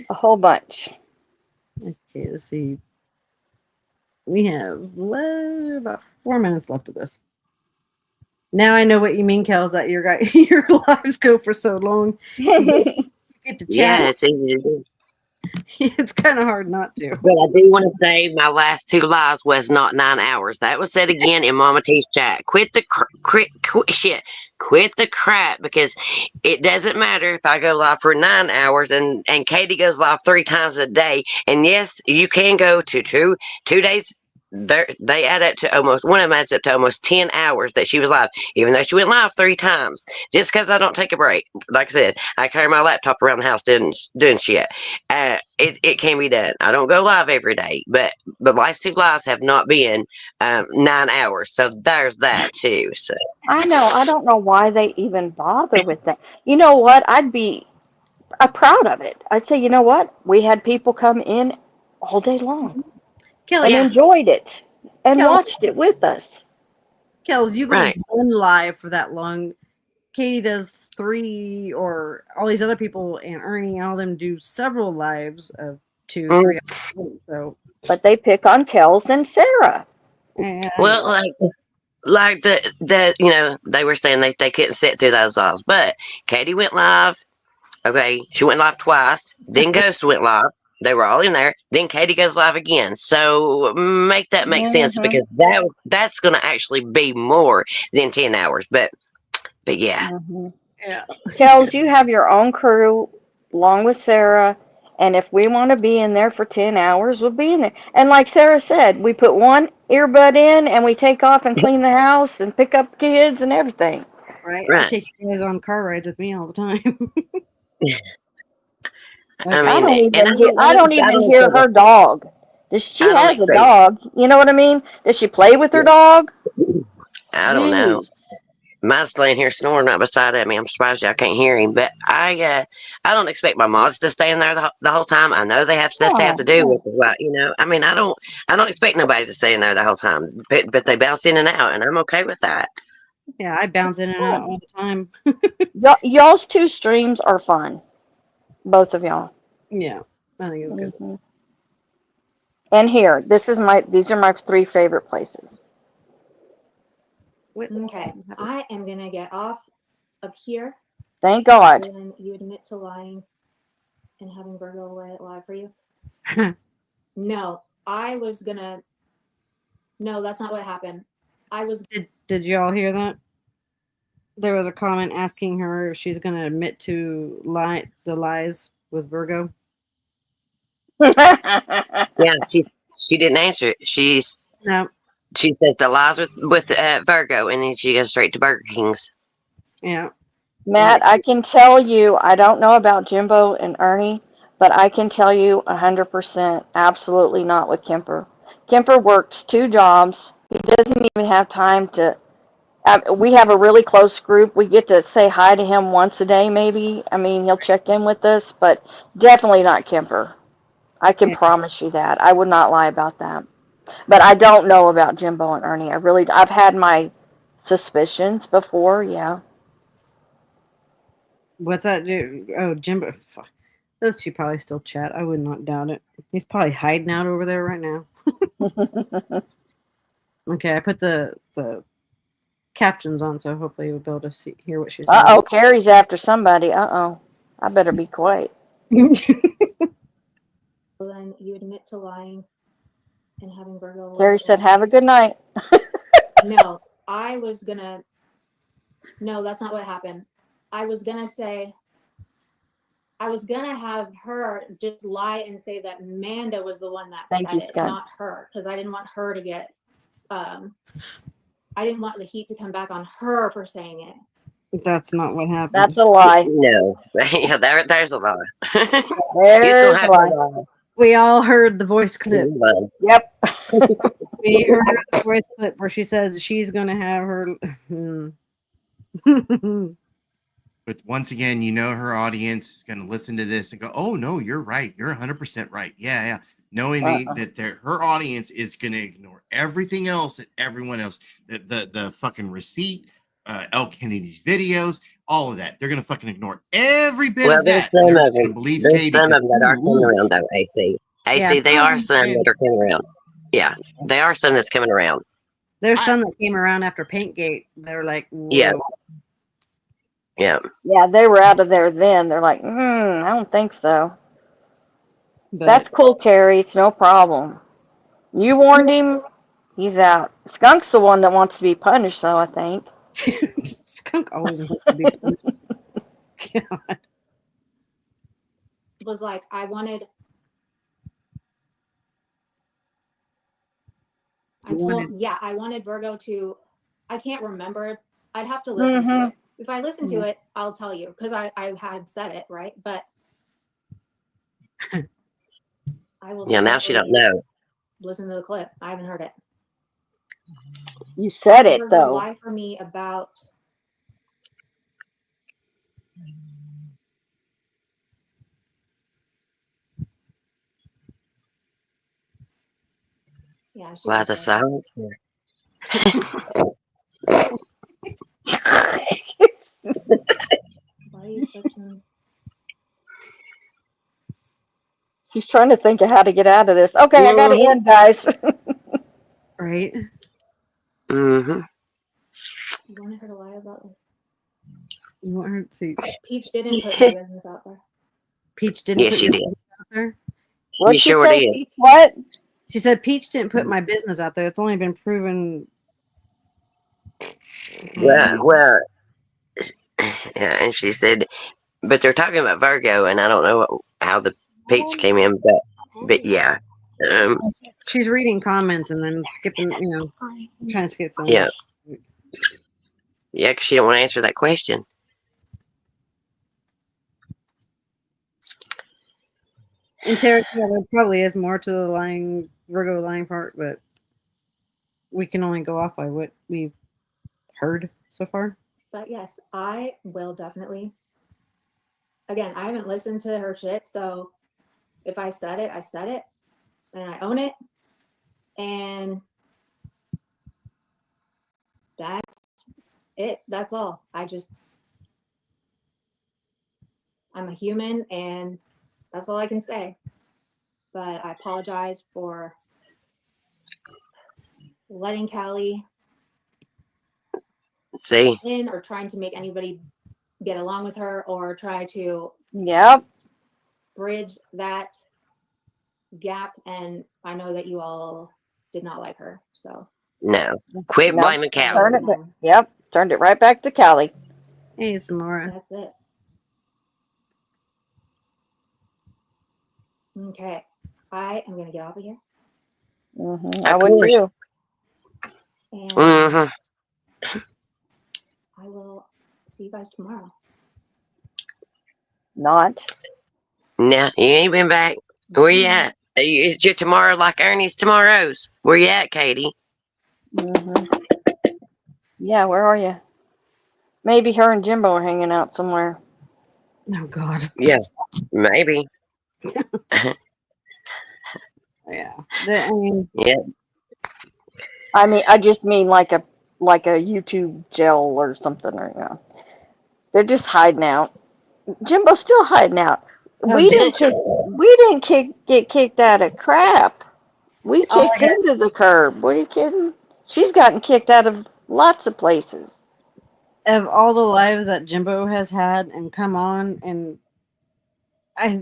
A whole bunch. Okay, let's see. We have about 4 minutes left of this. Now I know what you mean, Kels, that your lives go for so long. You get to chat. Yeah, it's easy to do. It's kind of hard not to. But I do want to say my last 2 lives was not 9 hours. That was said again in Mama T's chat. Quit the crap, because it doesn't matter if I go live for 9 hours and Katie goes live 3 times a day. And yes, you can go to two days they add up to almost, one of them adds up to almost 10 hours that she was live, even though she went live 3 times. Just because I don't take a break. Like I said, I carry my laptop around the house doing shit. It can be done. I don't go live every day, but the last 2 lives have not been 9 hours. So there's that too. So I know. I don't know why they even bother with that. You know what? I'd be proud of it. I'd say, you know what? We had people come in all day long Kelly, and enjoyed it and Kelly, watched it with us. Kells, you go right. one live for that long. Katie does 3, or all these other people, and Ernie, all them do several lives of 2, 3 hours. So, But they pick on Kels and Sarah. and Well, like the they were saying they couldn't sit through those lives, but Katie went live. Okay, she went live twice. Then Ghost went live. They were all in there. Then Katie goes live again. So make that make sense, Mm-hmm. because that's going to actually be more than 10 hours. But yeah. Mm-hmm. yeah, Kels, you have your own crew along with Sarah. And if we want to be in there for 10 hours, we'll be in there. And like Sarah said, we put one earbud in and we take off and clean the house and pick up kids and everything. right. I Right. take you guys on car rides with me all the time. I I mean, don't and even hear I don't hear expect her dog. She I don't has a expect dog. You know what I mean? Does she play with her yeah, dog? I don't know. Jeez. Mine's laying here snoring right beside of me. I'm surprised y'all can't hear him. But I don't expect my mods to stay in there the whole time. I know they have stuff they have to Oh, do with it. Well, I mean, I don't expect nobody to stay in there the whole time. But they bounce in and out, and I'm okay with that. Yeah, I bounce in and out good. all the time. Y'all's 2 streams are fun. Both of y'all. Yeah, I think it's good. Hmm. And here, these are my 3 favorite places. Okay, I am gonna get off up here. Thank God. When you admit to lying and having Virgo lie for you. No, I was gonna. No, that's not what happened. I was. Did you all hear that? There was a comment asking her if she's going to admit to the lies with Virgo. Yeah, she didn't answer it. She says the lies with Virgo, and then she goes straight to Burger King's. Yeah. Matt, I can tell you, I don't know about Jimbo and Ernie, but I can tell you 100% absolutely not with Kemper. Kemper works 2 jobs. He doesn't even have time to. We have a really close group. We get to say hi to him once a day, maybe. I mean, he'll check in with us, but definitely not Kemper. I can promise you that. I would not lie about that. But I don't know about Jimbo and Ernie. I've had my suspicions before, yeah. What's that do? Oh, Jimbo. Those 2 probably still chat. I would not doubt it. He's probably hiding out over there right now. Okay, I put the captions on, so hopefully you'll be able to hear what she's saying. Uh-oh, Carrie's after somebody. Uh-oh. I better be quiet. Then you admit to lying and having Virgo. Carrie said, have a good night. No, I was gonna. No, that's not what happened. I was gonna say. I was gonna have her just lie and say that Amanda was the one that Thank said you, it, Scott. not her, because I didn't want her to get. I didn't want the heat to come back on her for saying it. That's not what happened. That's a lie. No, yeah, there's a lie. There's a lie. We all heard the voice clip. Yep. We heard the voice clip where she says she's going to have her. But once again, her audience is going to listen to this and go, "Oh no, you're right. You're 100% right." Yeah. Knowing that her audience is going to ignore everything else and everyone else, the fucking receipt, El Kennedy's videos, all of that. They're going to fucking ignore every bit of that. They're just going to believe Katie. There's some of them that are coming around, though, AC. Yeah, they are some that are coming around. Yeah, they are some that's coming around. There's some that came around after Paintgate. They were like, whoa. Yeah. Yeah, they were out of there then. They're like, I don't think so. But that's cool, Carrie. It's no problem. You warned him. He's out. Skunk's the one that wants to be punished, though, I think. Skunk always wants to be punished. God. Was like, I wanted. I wanted Virgo to, I can't remember. I'd have to listen to it. If I listen to it, I'll tell you, because I had said it, right? But I will. Yeah, now she don't know. Listen to the clip. I haven't heard it. You said it, Virgo though. lie for me about. Yeah. Why the silence? She's trying to think of how to get out of this. Okay, I got to end, guys. Right. Mm-hmm. You wanted her to lie about it. You want her to? Peach didn't put my business out there. Peach didn't. Yes, put she your did. business out there. What'd she she sure say? did. Peach what? She said Peach didn't put my business out there. It's only been proven. Well, yeah, and she said, but they're talking about Virgo, and I don't know how the Peach came in, but yeah. She's reading comments and then skipping, trying to skip some. Yeah. Yeah, because she don't want to answer that question. And Terry, yeah, there probably is more to the Virgo lying part, but we can only go off by what we've heard so far. But yes, I will definitely. Again, I haven't listened to her shit, so if I said it, I said it, and I own it, and that's it. That's all. I'm a human, and that's all I can say. But I apologize for letting Callie in, or trying to make anybody get along with her, or try to bridge that gap. And I know that you all did not like her, so no, quit blaming Callie. Turned it right back to Callie. Hey, Samora. That's it. Okay, I am gonna get off of here. I would too. And I will see you guys tomorrow. Not. No, you ain't been back. Where you at? Is your tomorrow like Ernie's tomorrows? Where you at, Katie? Yeah, where are you? Maybe her and Jimbo are hanging out somewhere. Oh, God. Yeah, maybe. Yeah. I mean, I just mean like a YouTube gel or something right now. They're just hiding out. Jimbo's still hiding out. We didn't get kicked out of crap. We kicked him to the curb. What are you kidding? She's gotten kicked out of lots of places. Of all the lives that Jimbo has had and come on, and I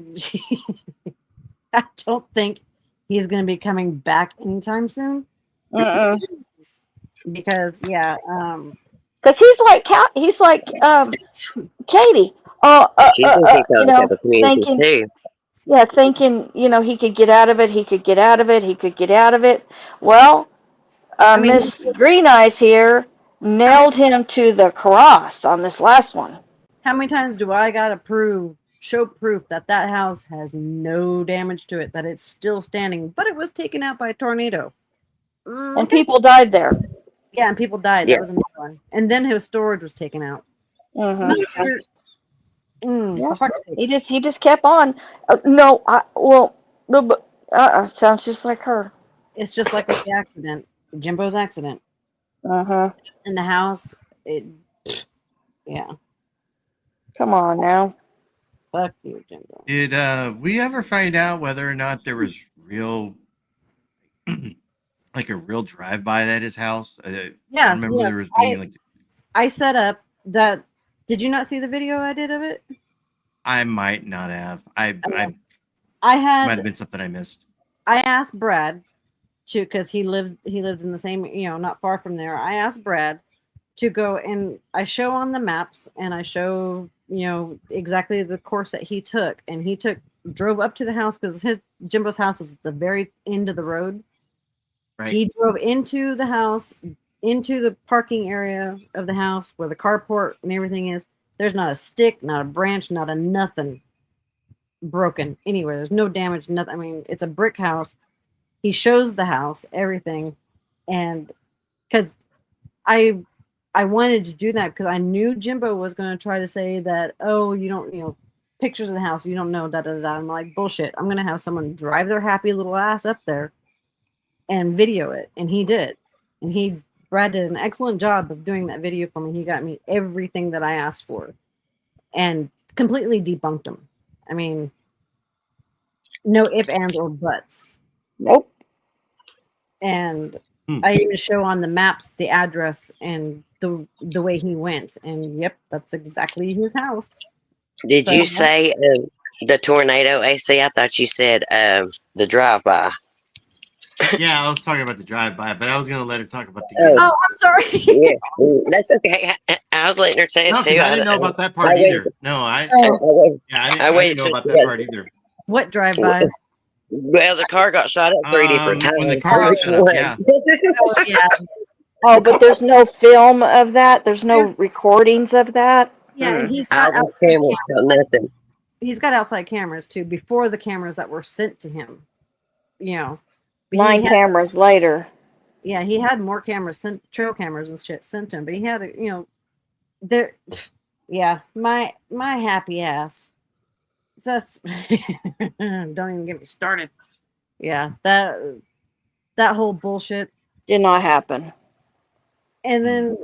don't think he's going to be coming back anytime soon. Because because he's like Katie. Thinking he could get out of it. He could get out of it. He could get out of it. Well, Miss Green Eyes here nailed him to the cross on this last one. How many times do I gotta show proof that house has no damage to it, that it's still standing, but it was taken out by a tornado? And people died there. Yeah, and people died. Yeah. That was another one. And then his storage was taken out. He just kept on. Sounds just like her. It's just like the accident, Jimbo's accident. In the house, yeah. Come on now. Fuck you, Jimbo. Did we ever find out whether or not there was real, like a real drive-by at his house? Yes. I remember there was being I set up that. Did you not see the video I did of it? I might not have. I had might have been something I missed. I asked Brad to, because he lives in the same, not far from there. I asked Brad to go, and I show on the maps, and I show exactly the course that he took, and drove up to the house because Jimbo's house was at the very end of the road. Right. He drove into the house, into the parking area of the house where the carport and everything is. There's not a stick, not a branch, not a nothing broken anywhere. There's no damage, nothing. I mean, it's a brick house. He shows the house, everything, and because I wanted to do that because I knew Jimbo was going to try to say that, oh, you don't, pictures of the house, you don't know, da da da. I'm like, bullshit. I'm going to have someone drive their happy little ass up there and video it, and he did, and Brad did an excellent job of doing that video for me. He got me everything that I asked for, and completely debunked them. I mean, no ifs, ands, or buts. Nope. And I even show on the maps the address and the way he went, and yep, that's exactly his house. Did you say the tornado, AC? I thought you said the drive-by. Yeah, I was talking about the drive-by, but I was going to let her talk about the. Oh, I'm sorry. Yeah, that's okay. I was letting her say it too. I didn't know about that part either. No, I didn't know about that part either. What drive-by? Well, the car got shot up 3 different times. When the car got shot up, yeah. Oh, yeah. Oh, but there's no film of that. There's no recordings of that. Yeah, and he's got cameras, nothing. He's got outside cameras too. Before the cameras that were sent to him, 9 cameras later. Yeah, he had more cameras, trail cameras and shit sent to him. But he had, there. Yeah, my happy ass. Just don't even get me started. Yeah, that whole bullshit did not happen. And then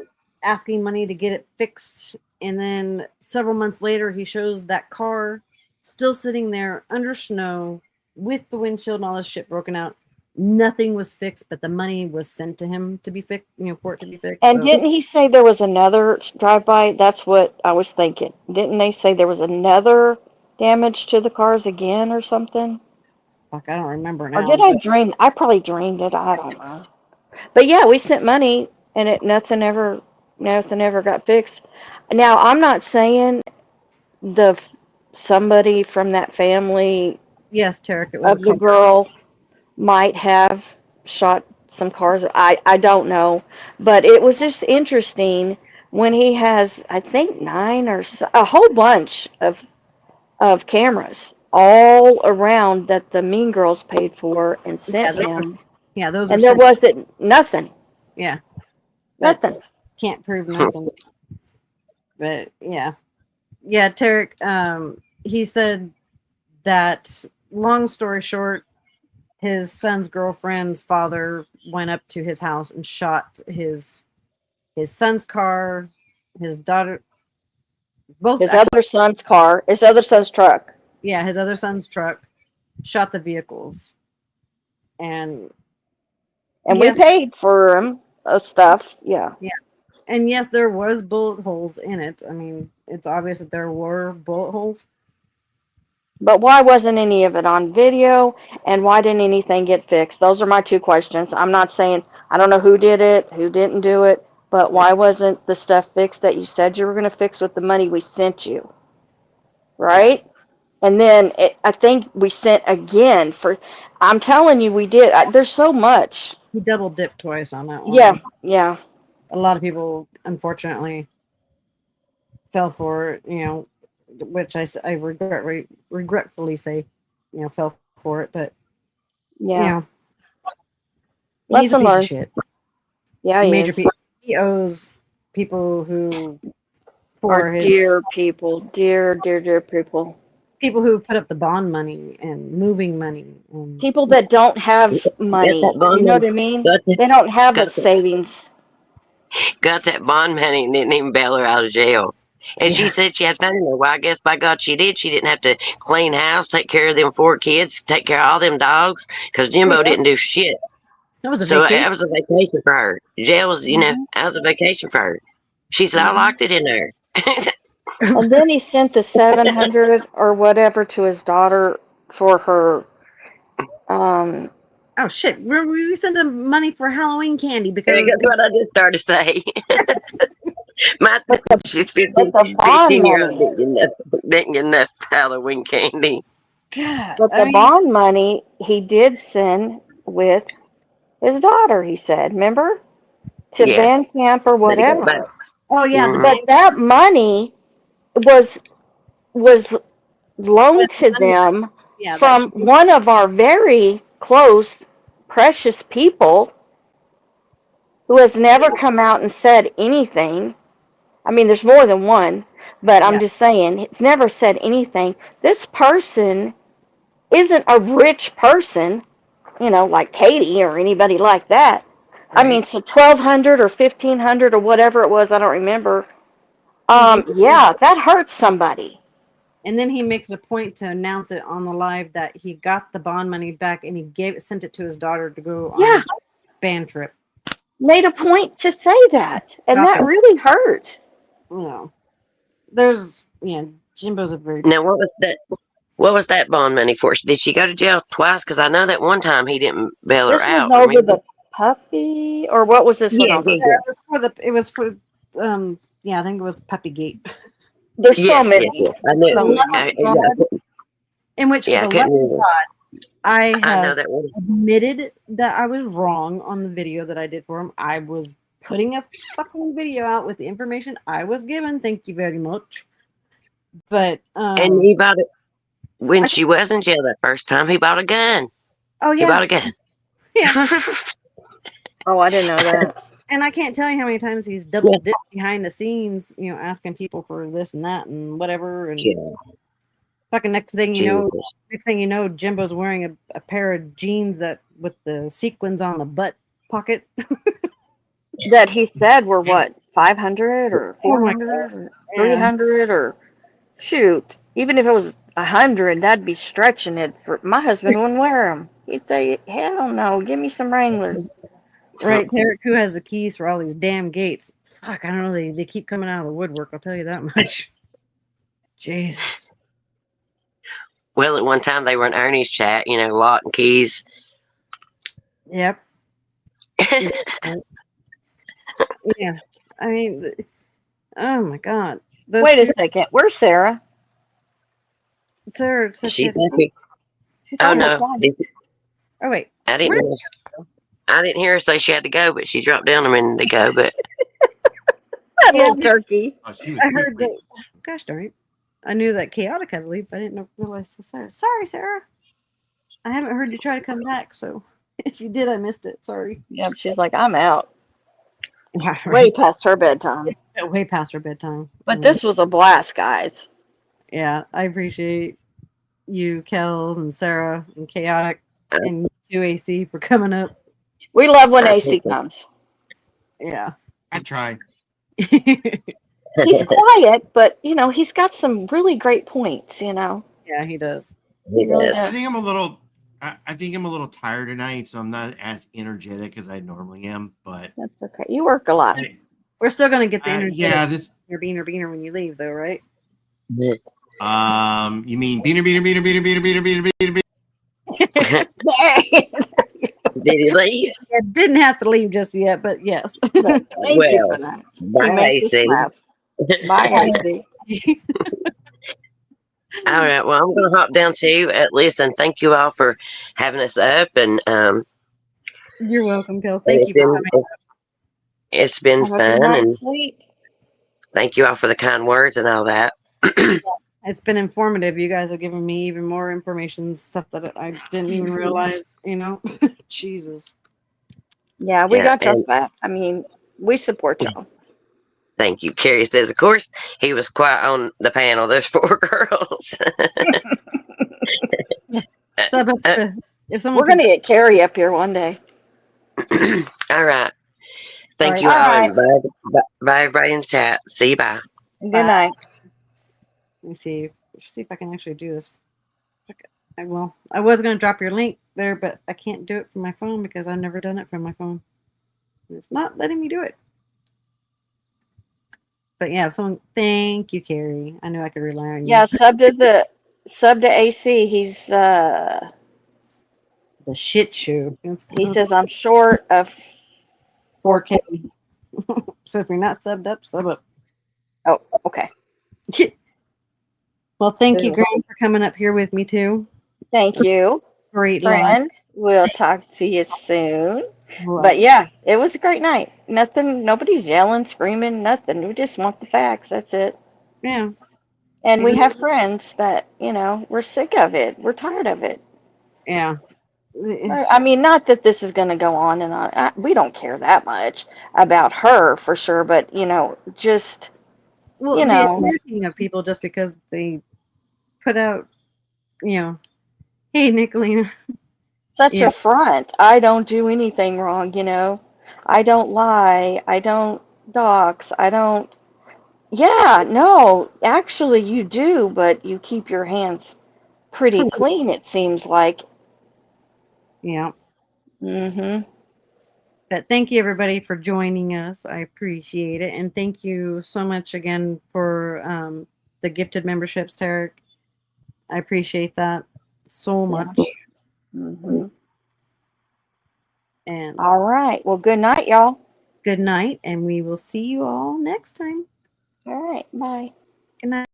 asking money to get it fixed, and then several months later, he shows that car still sitting there under snow with the windshield and all this shit broken out. Nothing was fixed, but the money was sent to him to be fixed, for it to be fixed. And didn't he say there was another drive-by? That's what I was thinking. Didn't they say there was another damage to the cars again or something? Fuck, I don't remember now. Or did I dream? I probably dreamed it. I don't know. But yeah, we sent money and nothing ever got fixed. Now, I'm not saying somebody from that family, yes, Tarek, of the girl might have shot some cars. I don't know, but it was just interesting when he has, I think, 9 or a whole bunch of cameras all around that the Mean Girls paid for and sent him. Yeah, those. And there wasn't nothing. Yeah, nothing. Can't prove nothing. But yeah, Tarek. He said that. Long story short, his son's girlfriend's father went up to his house and shot his son's car, his daughter, both his other son's car, his other son's truck. Yeah, his other son's truck, shot the vehicles, and we paid for him stuff. Yeah. Yeah, and yes, there was bullet holes in it. I mean, it's obvious that there were bullet holes. But why wasn't any of it on video, and why didn't anything get fixed? Those are my 2 questions. I'm not saying, I don't know who did it, who didn't do it, but why wasn't the stuff fixed that you said you were going to fix with the money we sent you? Right? And then I think we sent again I'm telling you, we did. There's so much. He double dipped twice on that one. Yeah. A lot of people, unfortunately, fell for it, which I regretfully say, fell for it, but he's a piece of shit. Yeah, he owes people who dear people, dear people who put up the bond money and moving money, and people that don't have money. You know what I mean? They don't have the savings. Got that bond money and didn't even bail her out of jail. And she said she had family. Well, I guess by God she did. She didn't have to clean house, take care of them 4 kids, take care of all them dogs, because Jimbo didn't do shit. That was a vacation for her. Jail was, that was a vacation for her. She said, I locked it in there. And then he sent the $700 or whatever to his daughter for her. Oh shit! We sent him money for Halloween candy because that's what I just started to say. She's 15-year-old didn't get enough Halloween candy. God, but the bond money he did send with His daughter, he said, remember? To Yeah. band camp or That he got back. whatever. Oh yeah, Mhm. But that money was loaned to money. them Yeah, that from one of our very close, precious people who has never come out and said anything. I mean, there's more than one, but I'm just saying, it's never said anything. This person isn't a rich person, you know, like Katie or anybody like that. Right. I mean, so 1,200 or 1,500 or whatever it was, I don't remember. Yeah, that hurts somebody. And then he makes a point to announce it on the live that he got the bond money back and he sent it to his daughter to go on a band trip. Made a point to say that, and that really hurt. No, there's Jimbo's a very Now what was that? What was that bond money for? Did she go to jail twice? Because I know that one time he didn't bail her This out. was over the puppy, or what was this one over? It was for I think it was Puppy Gate. There's so many. Yes. I knew. In which, for the love of God, I know have that one. admitted that I was wrong on the video that I did for him. I was putting a fucking video out with the information I was given. Thank you very much. But and he bought it when she was in jail that first time. He bought a gun. Oh yeah, he bought a gun. Yeah. Oh, I didn't know that. And I can't tell you how many times he's double dipped behind the scenes, asking people for this and that and whatever. And fucking next thing you know, Jimbo's wearing a pair of jeans that with the sequins on the butt pocket. That he said were what, 500 or 400 or 300 or shoot. Even if it was 100, that'd be stretching it. My husband wouldn't wear them. He'd say, "Hell no, give me some Wranglers." Right, Tarek, who has the keys for all these damn gates? Fuck, I don't know. They keep coming out of the woodwork. I'll tell you that much. Jesus. Well, at one time they were in Ernie's chat, lock and keys. Yep. Yeah. I mean, oh my God. Wait a second. Where's Sarah? Sarah, She's happy. Oh no. Oh wait. I didn't hear her say she had to go, but she dropped down a minute ago. But that little turkey. Oh, she was I heard that. Gosh darn it! I knew that Chaotic had to leave, but I didn't realize it was Sarah. Sorry, Sarah. I haven't heard you try to come back, so if you did, I missed it. Sorry. Yep, she's like, I'm out. Yeah, right. Way past her bedtime. It's way past her bedtime. But this was a blast, guys. Yeah, I appreciate you, Kels, and Sarah, and Chaotic, and 2AC for coming up. We love when AC comes. Yeah. I try. He's quiet, but he's got some really great points. Yeah, he does. He really does. I think I'm a little tired tonight, so I'm not as energetic as I normally am. But that's okay. You work a lot. We're still gonna get the energy. Your beaner when you leave, though, right? You mean beaner? Did he leave? It didn't have to leave just yet, but yes. Thank you for that. Bye, AC. Bye, AC. All right. Well, I'm going to hop down too. Listen, thank you all for having us up, and you're welcome, Kels. Thank you for having us. It's been fun, and thank you all for the kind words and all that. It's been informative. You guys have given me even more information, stuff that I didn't even realize. Jesus. Yeah, we got y'all back. I mean, we support y'all. Thank you. Carrie says, of course, he was quiet on the panel. There's 4 girls. So, if someone we're going to get Carrie up here one day. All right. Thank you all. Right. Bye, everybody in chat. See you. Bye. Good night. Let me see if I can actually do this. I was going to drop your link there, but I can't do it from my phone because I've never done it from my phone. It's not letting me do it. But yeah, thank you, Carrie. I knew I could rely on you. Yeah, sub to AC. He's the shit shoe. He says I'm short of 4K. So if you're not subbed up, sub up. Oh, okay. Well, thank you, Graham, for coming up here with me too. Thank you. Great friend. We'll talk to you soon. But yeah, it was a great night. Nothing, nobody's yelling, screaming, nothing. We just want the facts. That's it. Yeah. And we have friends that, you know, we're sick of it. We're tired of it. Yeah. I mean, not that this is going to go on and on. We don't care that much about her for sure, but, you know, just, Well, you the know, attacking of people just because they put out, you know, hey, Nicolina. such Yeah. a front. I don't do anything wrong, you know. I don't lie. I don't dox. I don't. Yeah, no, actually, you do, but you keep your hands pretty clean, it seems like. Yeah. Mm-hmm. But thank you, everybody, for joining us. I appreciate it. And thank you so much again for the gifted memberships, Tarek. I appreciate that so much. Mm-hmm. And all right. Well, good night, y'all. Good night, and we will see you all next time. All right. Bye. Good night.